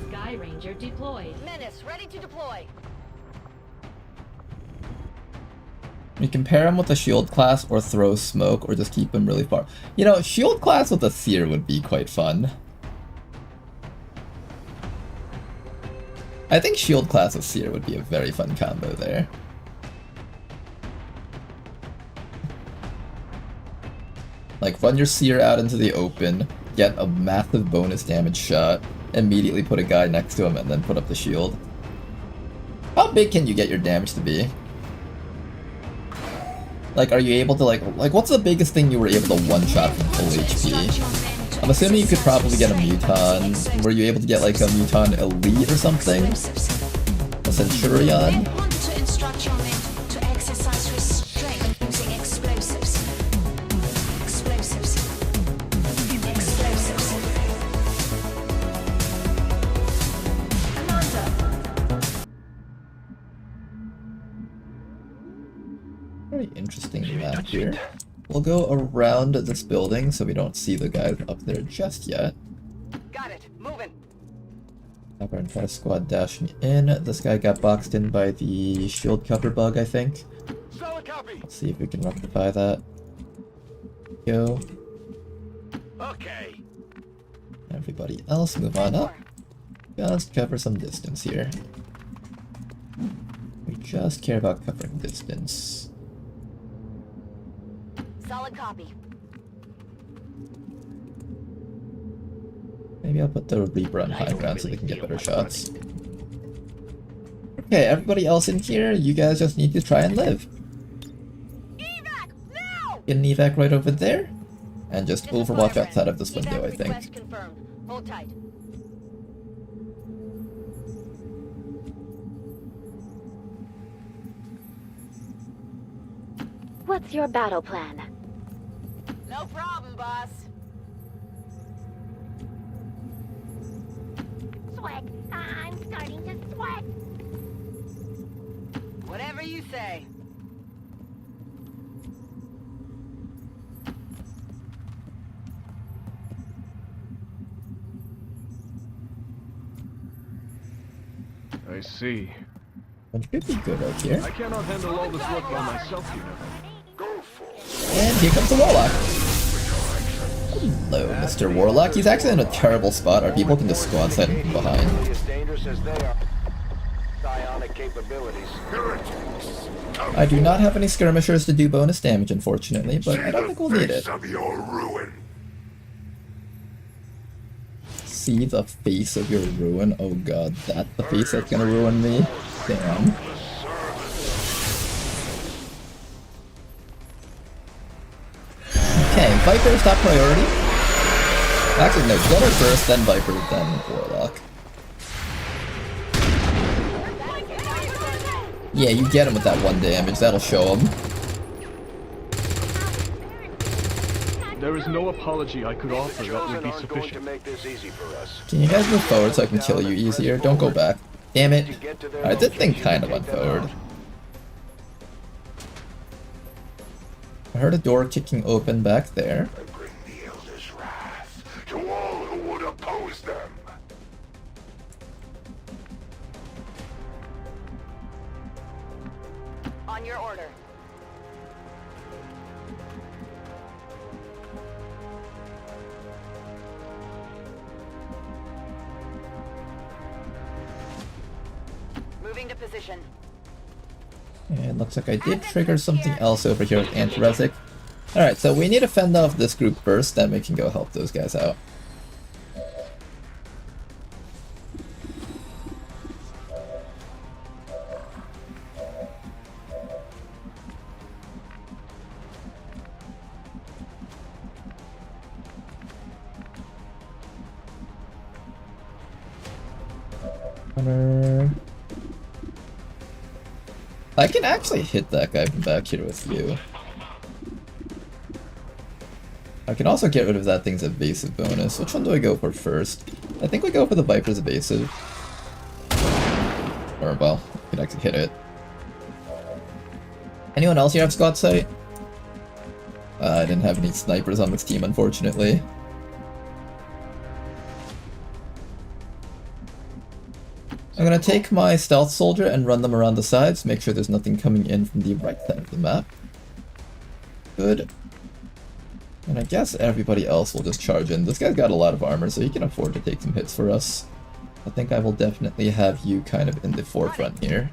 Sky Ranger deployed. Menace, ready to deploy. We can pair him with a shield class or throw smoke or just keep him really far. You know, shield class with a seer would be quite fun. I think shield class with seer would be a very fun combo there. Like, run your seer out into the open, get a massive bonus damage shot, immediately put a guy next to him, and then put up the shield. How big can you get your damage to be? Like, are you able to, like what's the biggest thing you were able to one-shot from full HP? I'm assuming you could probably get a Muton. Were you able to get, like, a Muton Elite or something? A Centurion? Very interesting map here. We'll go around this building so we don't see the guys up there just yet. Got it. Moving. Have our entire squad dashing in. This guy got boxed in by the shield cover bug, I think. Solid copy. Let's see if we can rectify that. Go. Okay. Everybody else, move on up. Just cover some distance here. We just care about covering distance. Solid copy. Maybe I'll put the Reaper on high ground so they can get better shots. Okay, everybody else in here, you guys just need to try and live. Evac, now! Get an evac right over there, and just overwatch outside of this window, I think. Confirmed. Hold tight. What's your battle plan? No problem, boss. Sweat. I'm starting to sweat. Whatever you say. I see. Which could be good out here. I cannot handle all this work by myself, you know. And here comes the Warlock. Hello, Mr. Warlock. He's actually in a terrible spot. Our people can just squad side him from behind. As dangerous as they are. capabilities. I do not have any skirmishers to do bonus damage, unfortunately, but I don't think we'll need it. Of your ruin. See the face of your ruin? Oh god, that's the face that's gonna ruin me? Damn. Okay, Viper is top priority. Actually, no, Gunner first, then Viper, then Warlock. Yeah, you get him with that 1 damage, that'll show him. There is no apology I could offer that would be Aren't going to sufficient. make this easy for us. Can you guys move forward so I can kill you easier? Don't go back. Damn it. Alright, this thing kinda went forward. I heard a door kicking open back there. I bring the Elder's wrath to all who would oppose them. On your order. Moving to position. And looks like I did trigger something else over here with Antiresic. Alright, so we need to fend off this group first, then we can go help those guys out. I can actually hit that guy from back here with you. I can also get rid of that thing's evasive bonus. Which one do I go for first? I think we go for the Viper's evasive. Or, well, I can actually hit it. Anyone else here have squad sight? I didn't have any snipers on this team, unfortunately. I'm gonna take my stealth soldier and run them around the sides, make sure there's nothing coming in from the right side of the map. Good. And I guess everybody else will just charge in. This guy's got a lot of armor, so he can afford to take some hits for us. I think I will definitely have you kind of in the forefront here.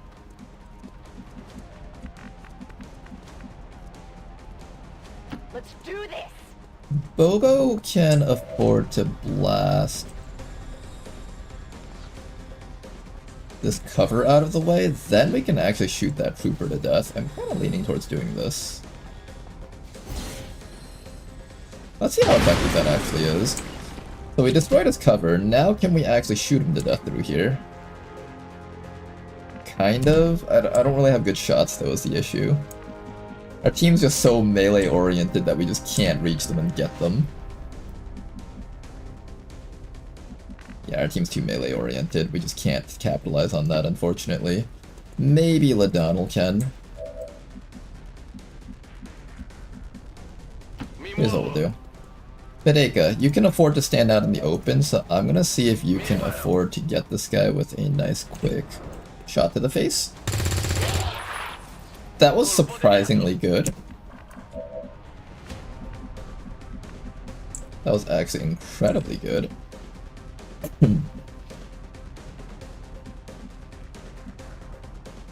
Let's do this. Bobo can afford to blast this cover out of the way, then we can actually shoot that trooper to death. I'm kind of leaning towards doing this. Let's see how effective that actually is. So we destroyed his cover, now can we actually shoot him to death through here? Kind of. I don't really have good shots though is the issue. Our team's just so melee oriented that we just can't reach them and get them. Yeah, our team's too melee oriented. We just can't capitalize on that, unfortunately. Maybe Ladonal can. Here's what we'll do. Pedeka, you can afford to stand out in the open, so I'm gonna see if you can afford to get this guy with a nice quick shot to the face. That was surprisingly good. That was actually incredibly good.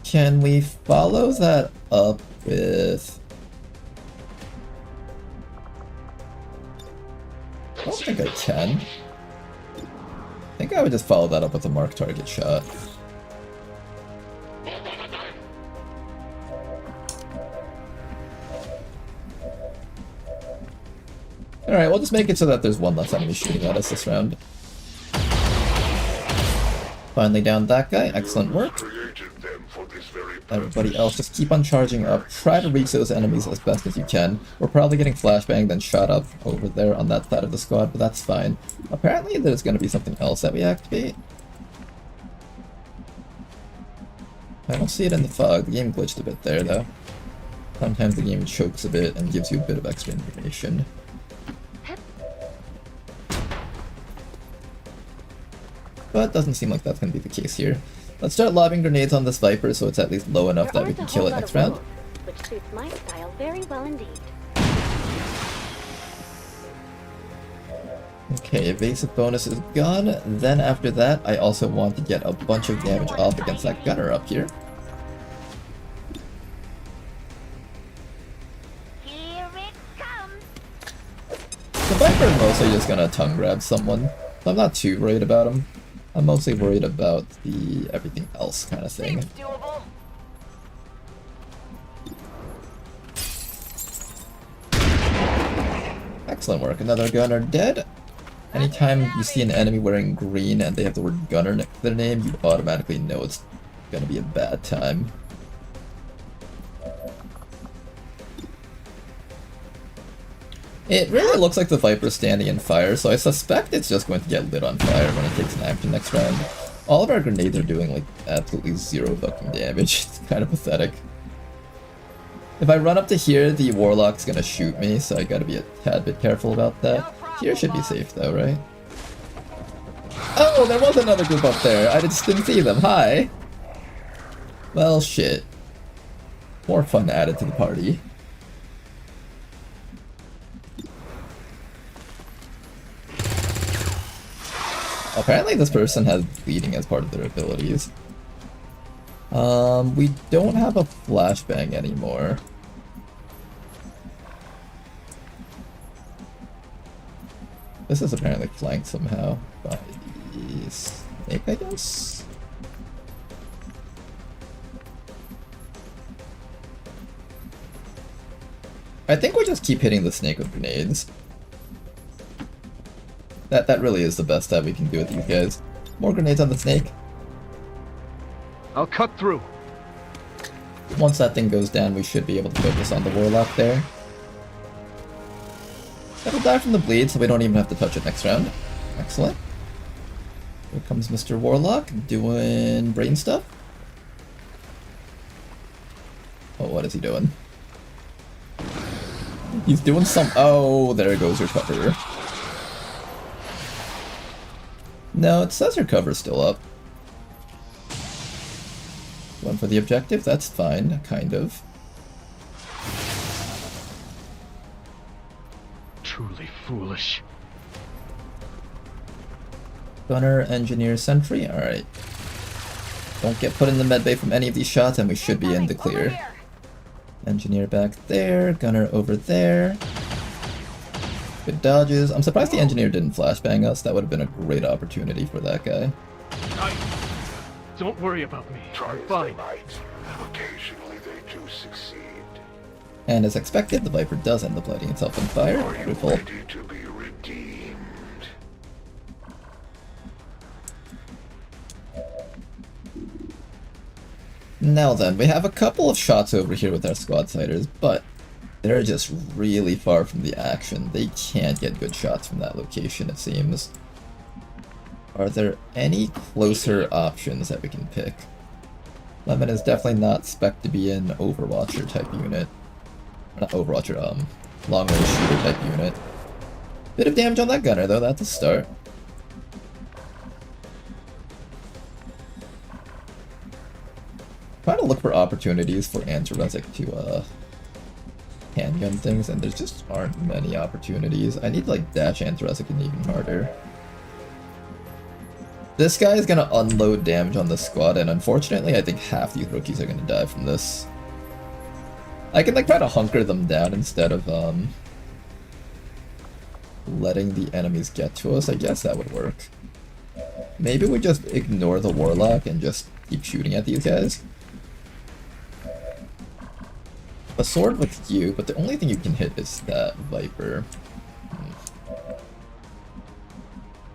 Can we follow that up with... I don't think I can. I think I would just follow that up with a mark target shot. Alright, we'll just make it so that there's one less enemy shooting at us this round. Finally down that guy, excellent work. Everybody else, just keep on charging up. Try to reach those enemies as best as you can. We're probably getting flashbanged and shot up over there on that side of the squad, but that's fine. Apparently there's going to be something else that we activate. I don't see it in the fog. The game glitched a bit there, though. Sometimes the game chokes a bit and gives you a bit of extra information. But doesn't seem like that's going to be the case here. Let's start lobbing grenades on this Viper so it's at least low enough that we can kill it next round. Which suits my style very well indeed. Okay, evasive bonus is gone. Then after that, I also want to get a bunch of damage off against that gunner up here. Here it comes. The Viper is mostly just gonna tongue grab someone, so I'm not too worried about him. I'm mostly worried about the everything else kind of thing. Doable. Excellent work. Another gunner dead. Anytime you see an enemy wearing green and they have the word gunner next to their name, you automatically know it's gonna be a bad time. It really looks like the Viper's standing in fire, so I suspect it's just going to get lit on fire when it takes an action next round. All of our grenades are doing like absolutely zero fucking damage. It's kind of pathetic. If I run up to here, the Warlock's gonna shoot me, so I gotta be a tad bit careful about that. Here should be safe though, right? Oh, there was another group up there. I just didn't see them. Hi! Well, shit. More fun added to the party. Apparently this person has bleeding as part of their abilities. We don't have a flashbang anymore. This is apparently flanked somehow by the snake, I guess? I think we just keep hitting the snake with grenades. That really is the best that we can do with these guys. More grenades on the snake. I'll cut through. Once that thing goes down, we should be able to focus on the Warlock there. That'll die from the bleed, so we don't even have to touch it next round. Excellent. Here comes Mr. Warlock, doing brain stuff. Oh, what is he doing? He's doing some... Oh, there goes your cover. No, it says your cover's still up. One for the objective, that's fine, kind of. Truly foolish. Gunner, engineer, sentry, alright. Don't get put in the medbay from any of these shots and we should be in the clear. Engineer back there, gunner over there. Good dodges. I'm surprised the engineer didn't flashbang us. That would have been a great opportunity for that guy. Don't worry about me. I'm fine. Occasionally they do succeed. And as expected, the Viper does end up lighting itself on fire. Beautiful. Ready to be redeemed. Now then, we have a couple of shots over here with our squad fighters, but they're just really far from the action. They can't get good shots from that location, it seems. Are there any closer options that we can pick? Lemon is definitely not spec'd to be an Overwatcher type unit. Not Overwatcher, long range shooter type unit. Bit of damage on that gunner though, that's a start. Trying to look for opportunities for Antiresic to handgun things, and there just aren't many opportunities. I need to like dash Antiresic in even harder. This guy is gonna unload damage on the squad, and unfortunately I think half these rookies are gonna die from this. I can like try to hunker them down instead of letting the enemies get to us. I guess that would work. Maybe we just ignore the Warlock and just keep shooting at these guys. A sword with you, but the only thing you can hit is that Viper.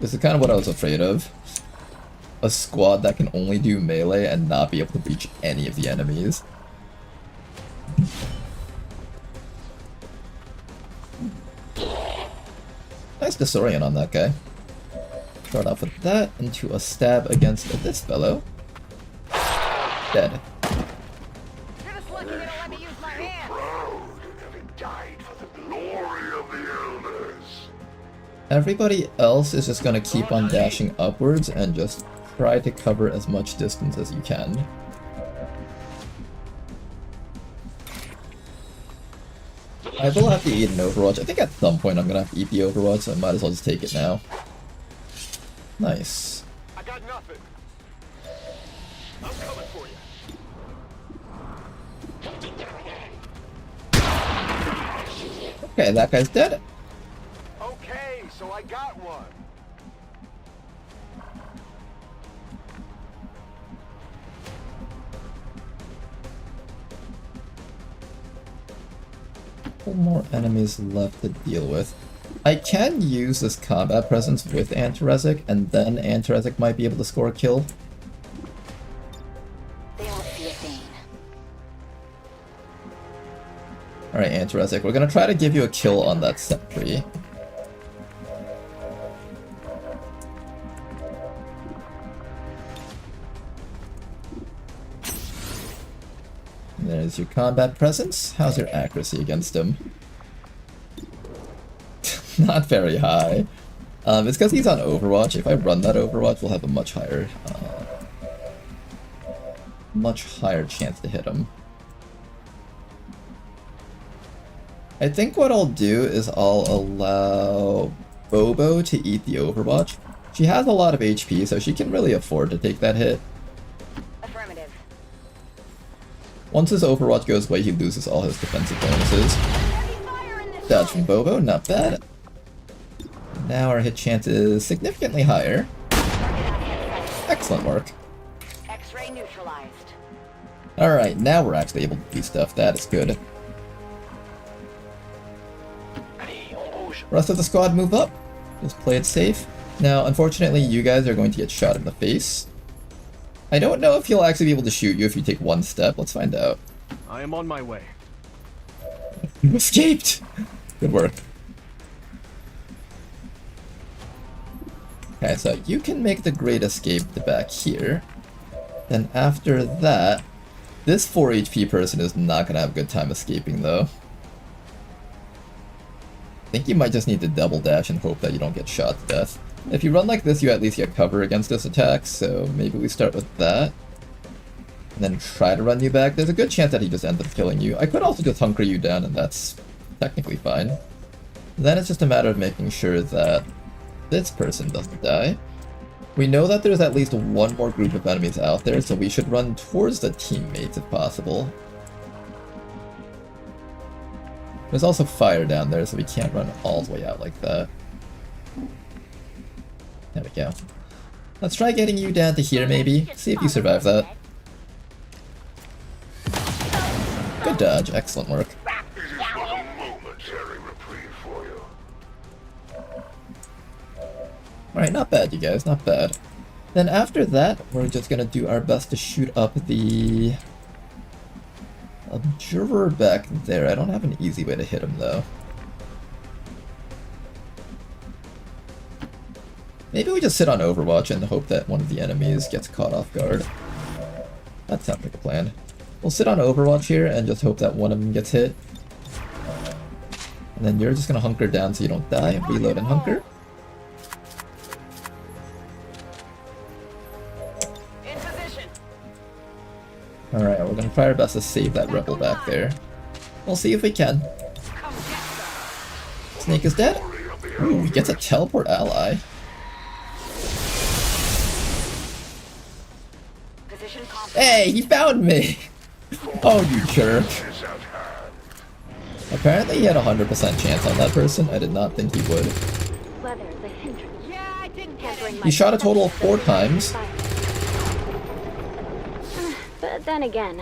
This is kind of what I was afraid of. A squad that can only do melee and not be able to reach any of the enemies. Nice disorient on that guy. Start off with that into a stab against this fellow. Dead. Everybody else is just gonna keep on dashing upwards and just try to cover as much distance as you can. I will have to eat an Overwatch. I think at some point I'm gonna have to eat the Overwatch, so I might as well just take it now. Nice. I got nothing. I'm coming for you. Okay, that guy's dead. Okay, so I got one. Couple more enemies left to deal with. I can use this combat presence with Antiresic, and then Antiresic might be able to score a kill. Alright, Antiresic, we're gonna try to give you a kill on that sentry. There's your combat presence. How's your accuracy against him? Not very high. It's because he's on Overwatch. If I run that Overwatch, we'll have a much higher chance to hit him. I think what I'll do is I'll allow Bobo to eat the Overwatch. She has a lot of HP, so she can really afford to take that hit. Affirmative. Once his Overwatch goes away, he loses all his defensive bonuses. Dodge from Bobo, not bad. Now our hit chance is significantly higher. Excellent work. X-ray neutralized. Alright, now we're actually able to do stuff. That is good. Rest of the squad move up. Just play it safe. Now, unfortunately, you guys are going to get shot in the face. I don't know if he'll actually be able to shoot you if you take one step. Let's find out. I am on my way. You escaped! Good work. Okay, so you can make the great escape to back here. Then after that, this 4 HP person is not gonna have a good time escaping though. I think you might just need to double dash and hope that you don't get shot to death. If you run like this, you at least get cover against this attack, so maybe we start with that. And then try to run you back. There's a good chance that he just ends up killing you. I could also just hunker you down and that's technically fine. Then it's just a matter of making sure that this person doesn't die. We know that there's at least one more group of enemies out there, so we should run towards the teammates if possible. There's also fire down there, so we can't run all the way out like that. There we go. Let's try getting you down to here maybe. See if you survive that. Good dodge, excellent work. Alright, not bad you guys, not bad. Then after that, we're just gonna do our best to shoot up the observer back there. I don't have an easy way to hit him though. Maybe we just sit on Overwatch and hope that one of the enemies gets caught off guard. That sounds like a plan. We'll sit on Overwatch here and just hope that one of them gets hit. And then you're just gonna hunker down so you don't die. Reload and hunker. Alright, we're gonna try our best to save that rebel back there. We'll see if we can. Snake is dead. Ooh, he gets a teleport ally. Hey, he found me! Oh, you jerk. Apparently he had a 100% chance on that person. I did not think he would. He shot a total of 4 times. But then again,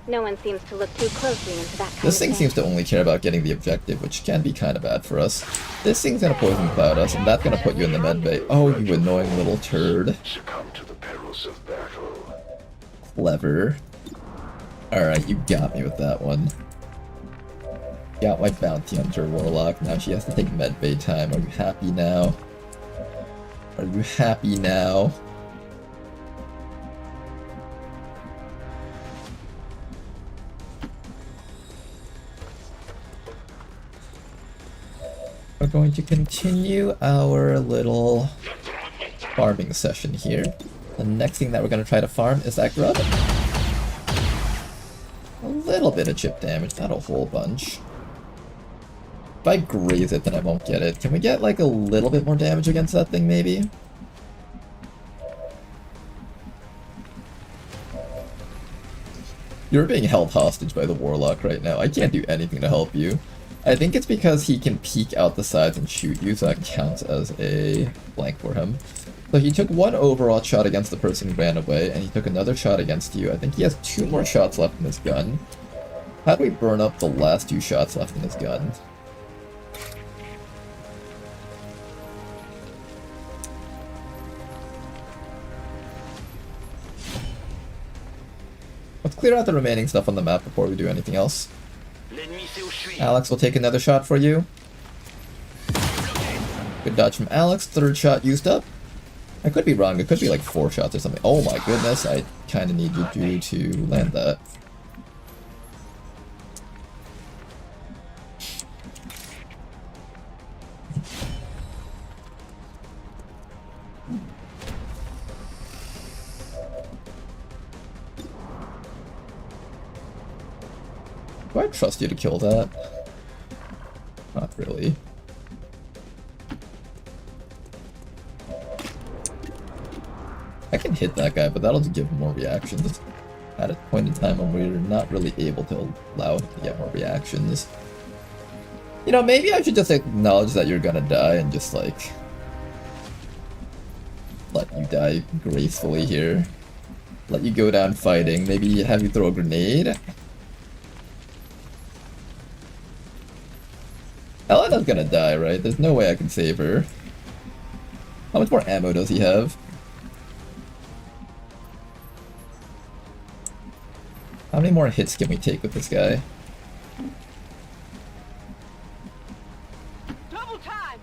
no one seems to look too closely into that kind This of thing seems to only care about getting the objective, which can be kind of bad for us. This thing's gonna poison cloud us, and that's gonna put you in the medbay. Oh, you annoying little turd. Succumb to the perils of battle. Clever. Alright, you got me with that one. Got my bounty hunter warlock. Now she has to take medbay time. Are you happy now? Are you happy now? We're going to continue our little farming session here. The next thing that we're going to try to farm is that grub. A little bit of chip damage, not a whole bunch. If I graze it, then I won't get it. Can we get like a little bit more damage against that thing, maybe? You're being held hostage by the Warlock right now. I can't do anything to help you. I think it's because he can peek out the sides and shoot you, so that counts as a blank for him. So he took one overall shot against the person who ran away, and he took another shot against you. I think he has 2 more shots left in his gun. How do we burn up the last 2 shots left in his gun? Let's clear out the remaining stuff on the map before we do anything else. Alex will take another shot for you. Good dodge from Alex. 3rd shot used up. I could be wrong. It could be like 4 shots or something. Oh my goodness. I kind of need you to land that. Do I trust you to kill that? Not really. I can hit that guy, but that'll just give him more reactions at a point in time when we're not really able to allow him to get more reactions. You know, maybe I should just acknowledge that you're gonna die and just like let you die gracefully here. Let you go down fighting. Maybe have you throw a grenade. Elena's gonna die, right? There's no way I can save her. How much more ammo does he have? How many more hits can we take with this guy? Double time.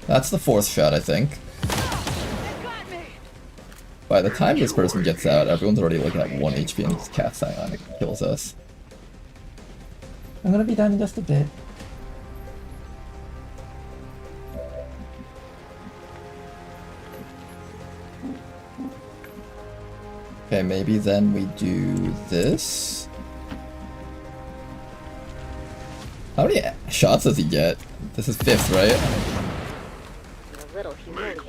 That's the 4th shot, I think. By the time this person gets out, everyone's already like at 1 HP and just cast Psionic and kills us. I'm gonna be done in just a bit. Okay, maybe then we do this. How many shots does he get? This is 5th, right? A little humiliated.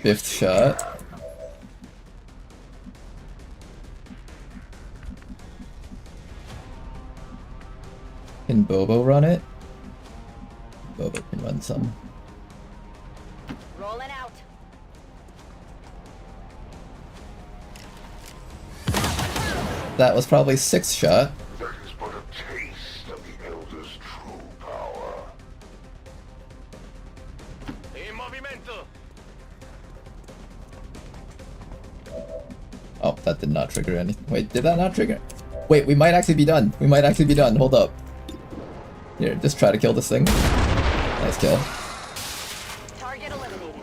5th shot. Can Bobo run it? Bobo can run some. Rolling out. That was probably 6th shot. That is but a taste of the Elder's true power. Oh, that did not trigger anything. Wait, did that not trigger? Wait, we might actually be done. We might actually be done. Hold up. Here, just try to kill this thing. Nice kill. Target eliminated.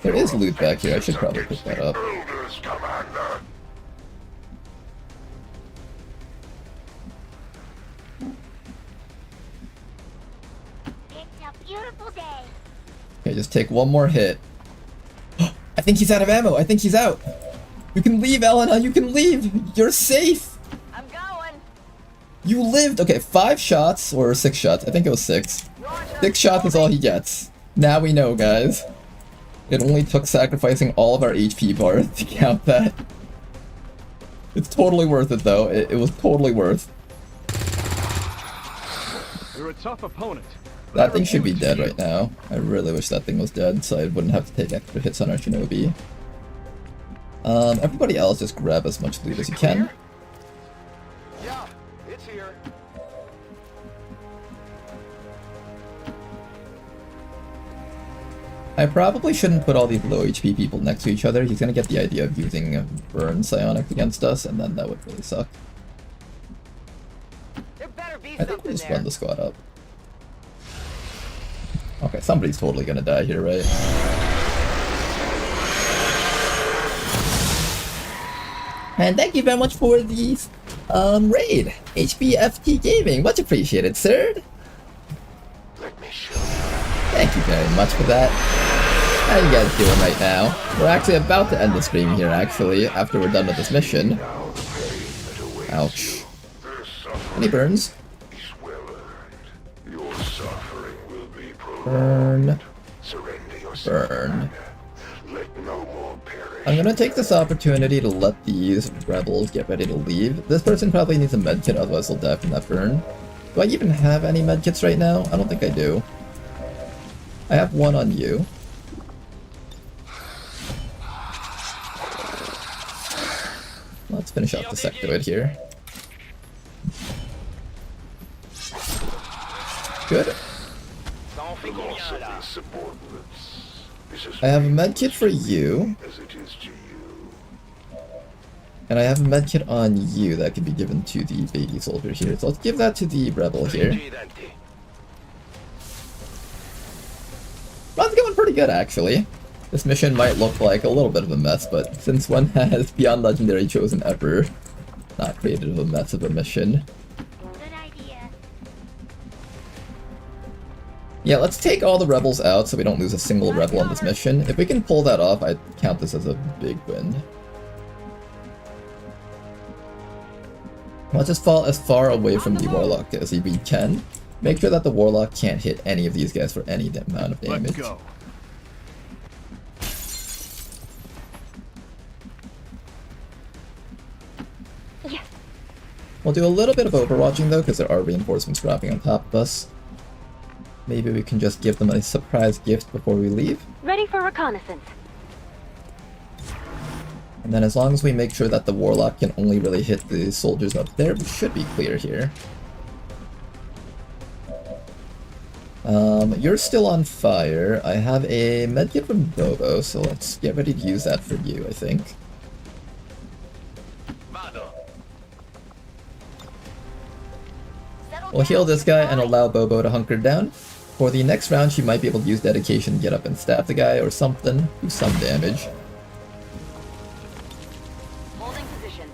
There is loot back here. I should probably pick that up. It's a beautiful day. Okay, just take one more hit. I think he's out of ammo. I think he's out. You can leave, Elena. You can leave. You're safe. I'm going. You lived. Okay, 5 shots or 6 shots. I think it was 6. 6 shots is all he gets. Now we know, guys. It only took sacrificing all of our HP bars to count that. It's totally worth it, though. It was totally worth. You're a tough opponent. That thing should be dead right now. I really wish that thing was dead, so I wouldn't have to take extra hits on our Shinobi. Everybody else just grab as much loot as you can. Yeah, it's here. I probably shouldn't put all these low HP people next to each other. He's gonna get the idea of using burn psionics against us, and then that would really suck. There better be I think we'll just run the squad up. Okay, somebody's totally gonna die here, right? And thank you very much for the raid, HBFT Gaming. Much appreciated, sir. Thank you very much for that. How you guys doing right now? We're actually about to end the stream here, actually, after we're done with this mission. Ouch. Any burns? Your suffering will be Burn. Surrender yourself. Burn. Let no more perish. I'm gonna take this opportunity to let these rebels get ready to leave. This person probably needs a medkit, otherwise they'll die from that burn. Do I even have any medkits right now? I don't think I do. I have one on you. Let's finish off the sectoid here. Good. I have a medkit for you. And I have a medkit on you that can be given to the baby soldier here. So let's give that to the rebel here. Run's going pretty good, actually. This mission might look like a little bit of a mess, but since one has Beyond Legendary chosen ever, not created a mess of a mission. Yeah, let's take all the rebels out so we don't lose a single rebel on this mission. If we can pull that off, I'd count this as a big win. Let's just fall as far away from the Warlock as we can. Make sure that the Warlock can't hit any of these guys for any amount of damage. Let's go. Yes. We'll do a little bit of overwatching though, because there are reinforcements dropping on top of us. Maybe we can just give them a surprise gift before we leave. Ready for reconnaissance. And then as long as we make sure that the Warlock can only really hit the soldiers up there, we should be clear here. You're still on fire. I have a medkit from Bobo, so let's get ready to use that for you, I think. We'll heal this guy and allow Bobo to hunker down. For the next round, she might be able to use dedication, get up and stab the guy or something, do some damage. Holding position.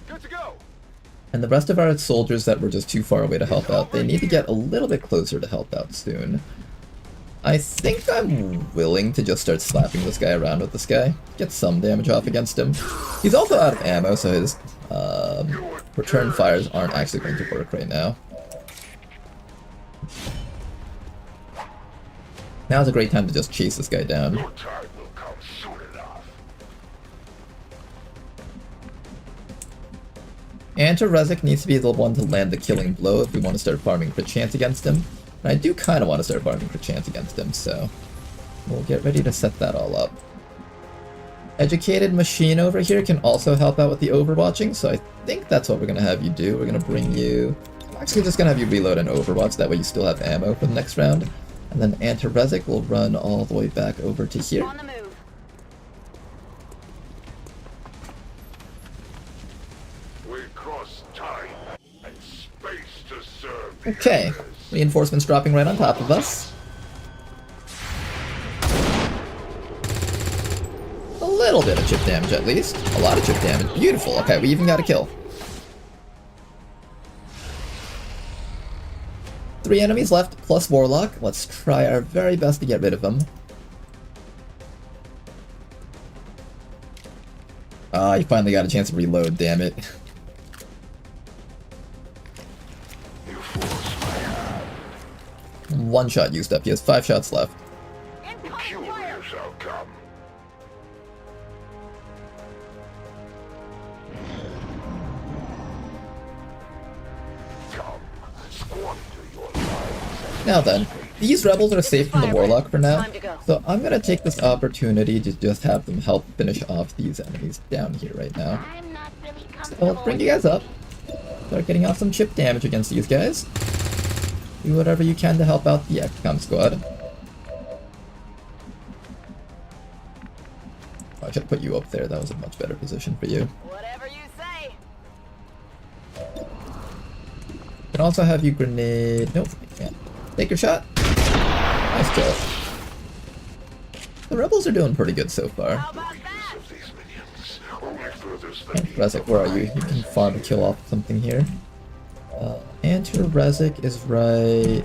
Good to go. And the rest of our soldiers that were just too far away to help out, they need to get a little bit closer to help out soon. I think I'm willing to just start slapping this guy around with this guy. Get some damage off against him. He's also out of ammo, so his return fires aren't actually going to work right now. Now's a great time to just chase this guy down. Anti-Rezic needs to be the one to land the killing blow if we want to start farming crit chance against him. And I do kind of want to start farming crit chance against him, so we'll get ready to set that all up. Educated Machine over here can also help out with the overwatching, so I think that's what we're going to have you do. We're going to bring you... I'm actually just going to have you reload and overwatch, that way you still have ammo for the next round. And then Anti-Rezic will run all the way back over to here. On the move. We cross time and space to serve. Okay, reinforcements dropping right on top of us. A little bit of chip damage at least. A lot of chip damage. Beautiful. Okay, we even got a kill. 3 enemies left, plus Warlock. Let's try our very best to get rid of them. Ah, you finally got a chance to reload, damn it. One shot used up. He has 5 shots left. Peculiar shall come. Come, squander your lives. Now then, these rebels are safe from the Warlock for now, so I'm gonna take this opportunity to just have them help finish off these enemies down here right now. So let's bring you guys up. Start getting off some chip damage against these guys. Do whatever you can to help out the XCOM squad. Oh, I should put you up there, that was a much better position for you. Whatever you say. Can also have you grenade... Nope, I can't. Take your shot. Nice kill. The rebels are doing pretty good so far. Rezic, where are you? You can farm to kill off something here. Anti-Rezic is right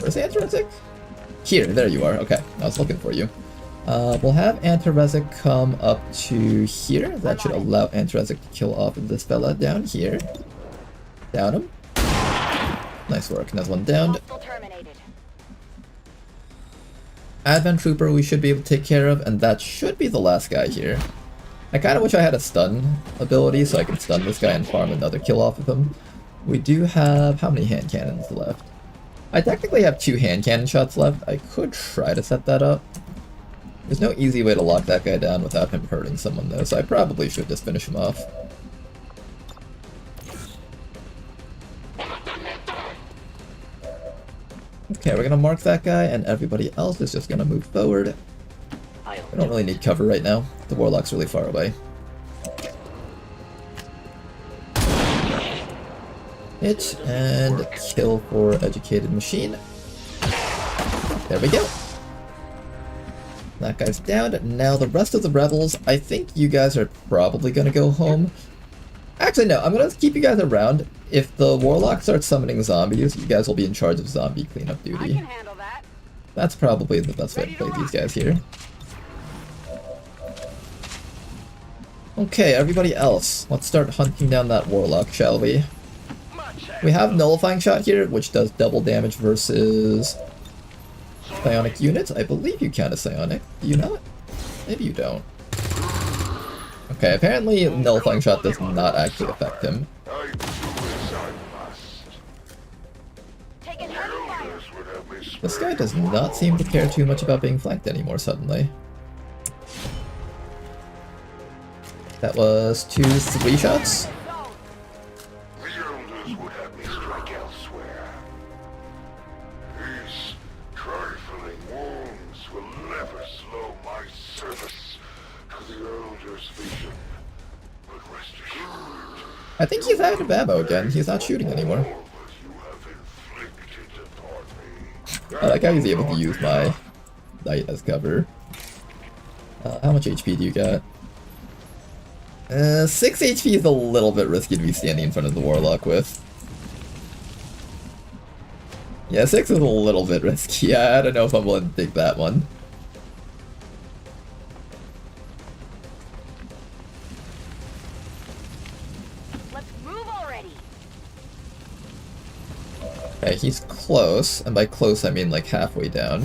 Where's Antarezic? Here, there you are. Okay, I was looking for you. We'll have Antarezic come up to here. That should allow Antarezic to kill off this fella down here. Down him. Nice work. Another one downed. Advent Trooper we should be able to take care of, and that should be the last guy here. I kind of wish I had a stun ability so I could stun this guy and farm another kill off of him. We do have... how many hand cannons left? I technically have 2 hand cannon shots left. I could try to set that up. There's no easy way to lock that guy down without him hurting someone though, so I probably should just finish him off. Okay, we're gonna mark that guy, and everybody else is just gonna move forward. We don't really need cover right now. The Warlock's really far away. Hit and kill for Educated Machine. There we go. That guy's down. Now the rest of the rebels, I think you guys are probably gonna go home. Actually, no, I'm gonna keep you guys around. If the Warlock starts summoning zombies, you guys will be in charge of zombie cleanup duty. I can handle that. That's probably the best way to play these guys here. Okay, everybody else, let's start hunting down that Warlock, shall we? We have Nullifying Shot here, which does double damage versus psionic units. I believe you count as psionic. Do you not? Maybe you don't. Okay, apparently Nullifying Shot does not actually affect him. This guy does not seem to care too much about being flanked anymore suddenly. That was 3 shots. I think he's out of ammo again. He's not shooting anymore. I like how he's able to use my knight as cover. How much HP do you got? 6 HP is a little bit risky to be standing in front of the Warlock with. Yeah, 6 is a little bit risky. I don't know if I'm willing to take that one. Okay, he's close, and by close I mean like halfway down.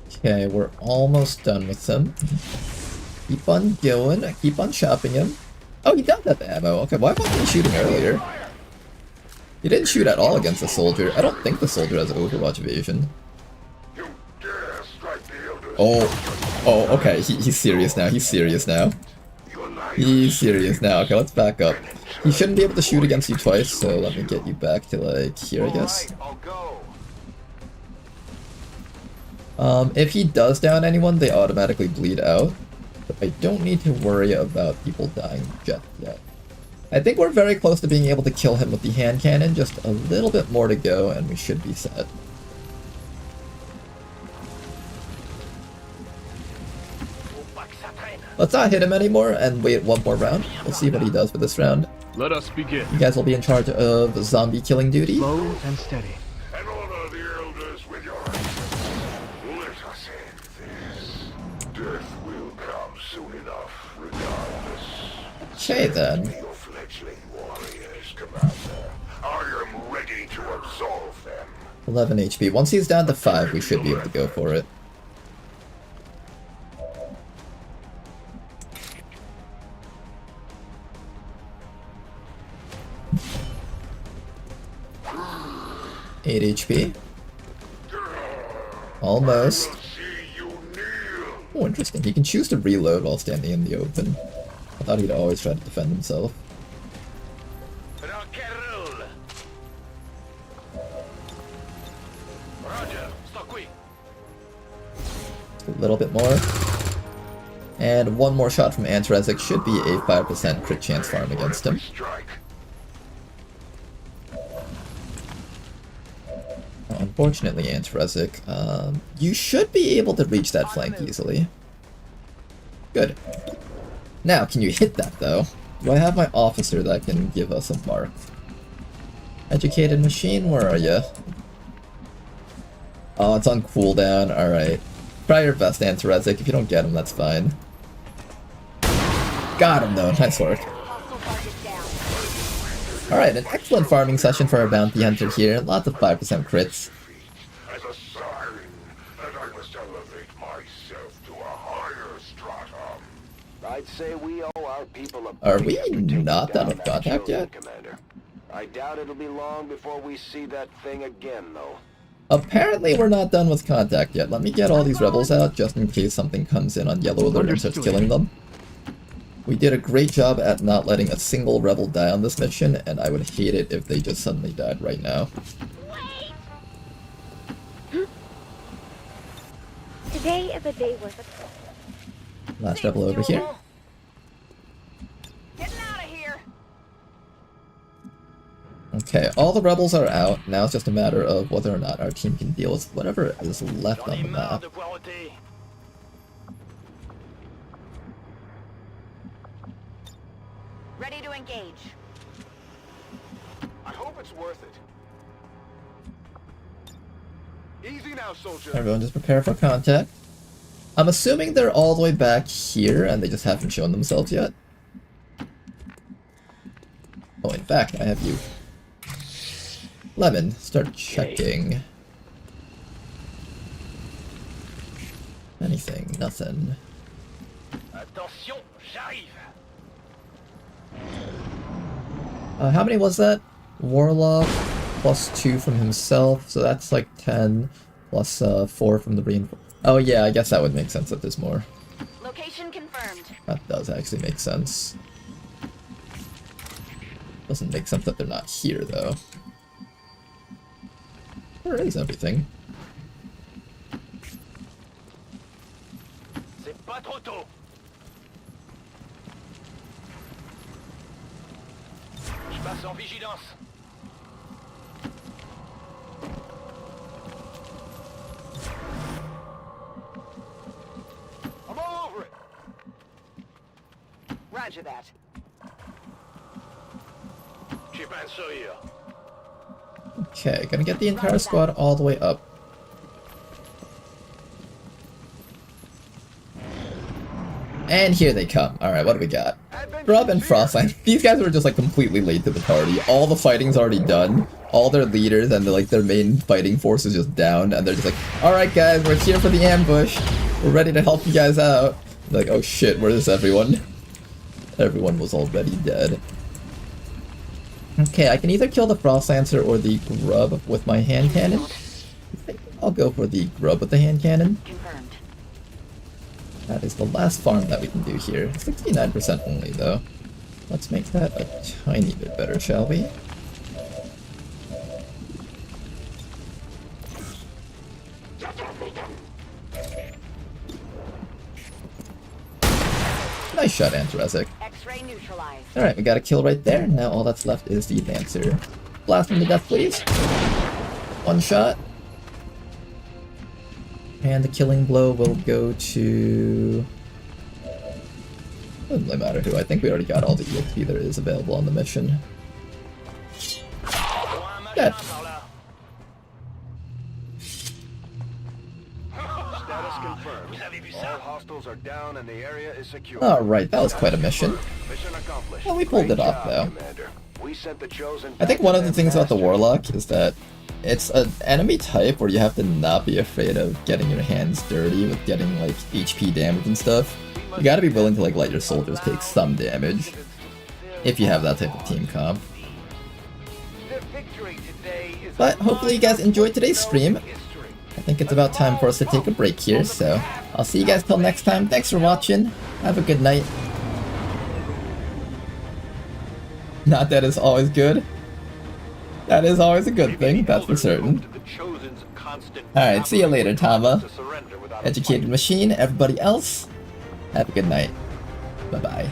Okay, we're almost done with him. Keep on going, keep on chopping him. Oh, he does have ammo. Okay, why wasn't he shooting earlier? He didn't shoot at all against the soldier. I don't think the soldier has Overwatch evasion. Oh, okay, he's serious now, he's serious now. He's serious now. Okay, let's back up. He shouldn't be able to shoot against you twice, so let me get you back to, like, here, I guess. If he does down anyone, they automatically bleed out. But I don't need to worry about people dying just yet. I think we're very close to being able to kill him with the hand cannon, just a little bit more to go, and we should be set. Let's not hit him anymore and wait one more round. We'll see what he does for this round. Let us begin. You guys will be in charge of zombie killing duty. Slow and steady. And honor the elders with your hands. Let us end this. Death will come soon enough, regardless. Okay then. Your fledgling warriors, Commander. I am ready to absolve them. 11 HP. Once he's down to 5, we should be able to go for it. Eight HP. Almost. Oh, interesting. He can choose to reload while standing in the open. I thought he'd always try to defend himself. A little bit more. And one more shot from Antarezic should be a 5% crit chance farm against him. Fortunately, Antarezic, you should be able to reach that flank easily. Good. Now, can you hit that, though? Do I have my officer that can give us a mark? Educated machine, where are you? Oh, it's on cooldown, alright. Try your best, Antarezic. If you don't get him, that's fine. Got him, though. Nice work. Alright, an excellent farming session for our bounty hunter here. Lots of 5% crits. As a sign that I must elevate myself to a higher stratum. I'd say we owe our people a Are we pretty effort to not take done down with that contact chosen yet? Commander. I doubt it'll be long before we see that thing again, though. Apparently we're not done with contact yet. Let me get all these rebels out just in case something comes in on yellow alert and starts killing them. We did a great job at not letting a single rebel die on this mission, and I would hate it if they just suddenly died right now. Today is a day worth of Last rebel over here. Getting out of here. Okay, all the rebels are out. Now it's just a matter of whether or not our team can deal with whatever is left on the map. Ready to engage. I hope it's worth it. Easy now, soldier. Everyone just prepare for contact. I'm assuming they're all the way back here and they just haven't shown themselves yet. Oh, in fact, I have you. Lemon, start checking. Anything, nothing. Attention, j'arrive. How many was that? Warlock, plus 2 from himself, so that's like 10, plus 4 from the reinforcement. Oh yeah, I guess that would make sense that there's more. Location confirmed. That does actually make sense. Doesn't make sense that they're not here, though. Where is everything? C'est pas trop tôt. Je passe en vigilance. I'm all over it. Roger that. J'ai pas un sourire. Okay, gonna get the entire squad all the way up. And here they come. Alright, what do we got? Grub and Frostline. These guys were just like completely late to the party. All the fighting's already done. All their leaders and their main fighting force is just down. And they're just like, alright guys, we're here for the ambush. We're ready to help you guys out. They're like, oh shit, where is everyone? Everyone was already dead. Okay, I can either kill the Frost Lancer or the Grub with my hand cannon. I think I'll go for the Grub with the hand cannon. Confirmed. That is the last farm that we can do here. 69% only, though. Let's make that a tiny bit better, shall we? Nice shot, Antarezic. X-ray neutralized. Alright, we got a kill right there. Now all that's left is the Lancer. Blast him to death, please. One shot. And the killing blow will go to... Doesn't really matter who. I think we already got all the EXP there is available on the mission. Good. Status confirmed. All hostiles are down and the area is secure. Alright, that was quite a mission. Mission accomplished. Well, we pulled Great it off, job, though. Commander. We sent the chosen I think one of the things about the Warlock is that it's an enemy type where you have to not be afraid of getting your hands dirty with getting like HP damage and stuff. You gotta be willing to like let your soldiers take some damage if you have that type of team comp. But hopefully you guys enjoyed today's stream. I think it's about time for us to take a break here, so I'll see you guys till next time. Thanks for watching. Have a good night. Not that is always good. That is always a good thing, that's for certain. Alright, see you later, Tama. Educated Machine, everybody else. Have a good night. Bye-bye.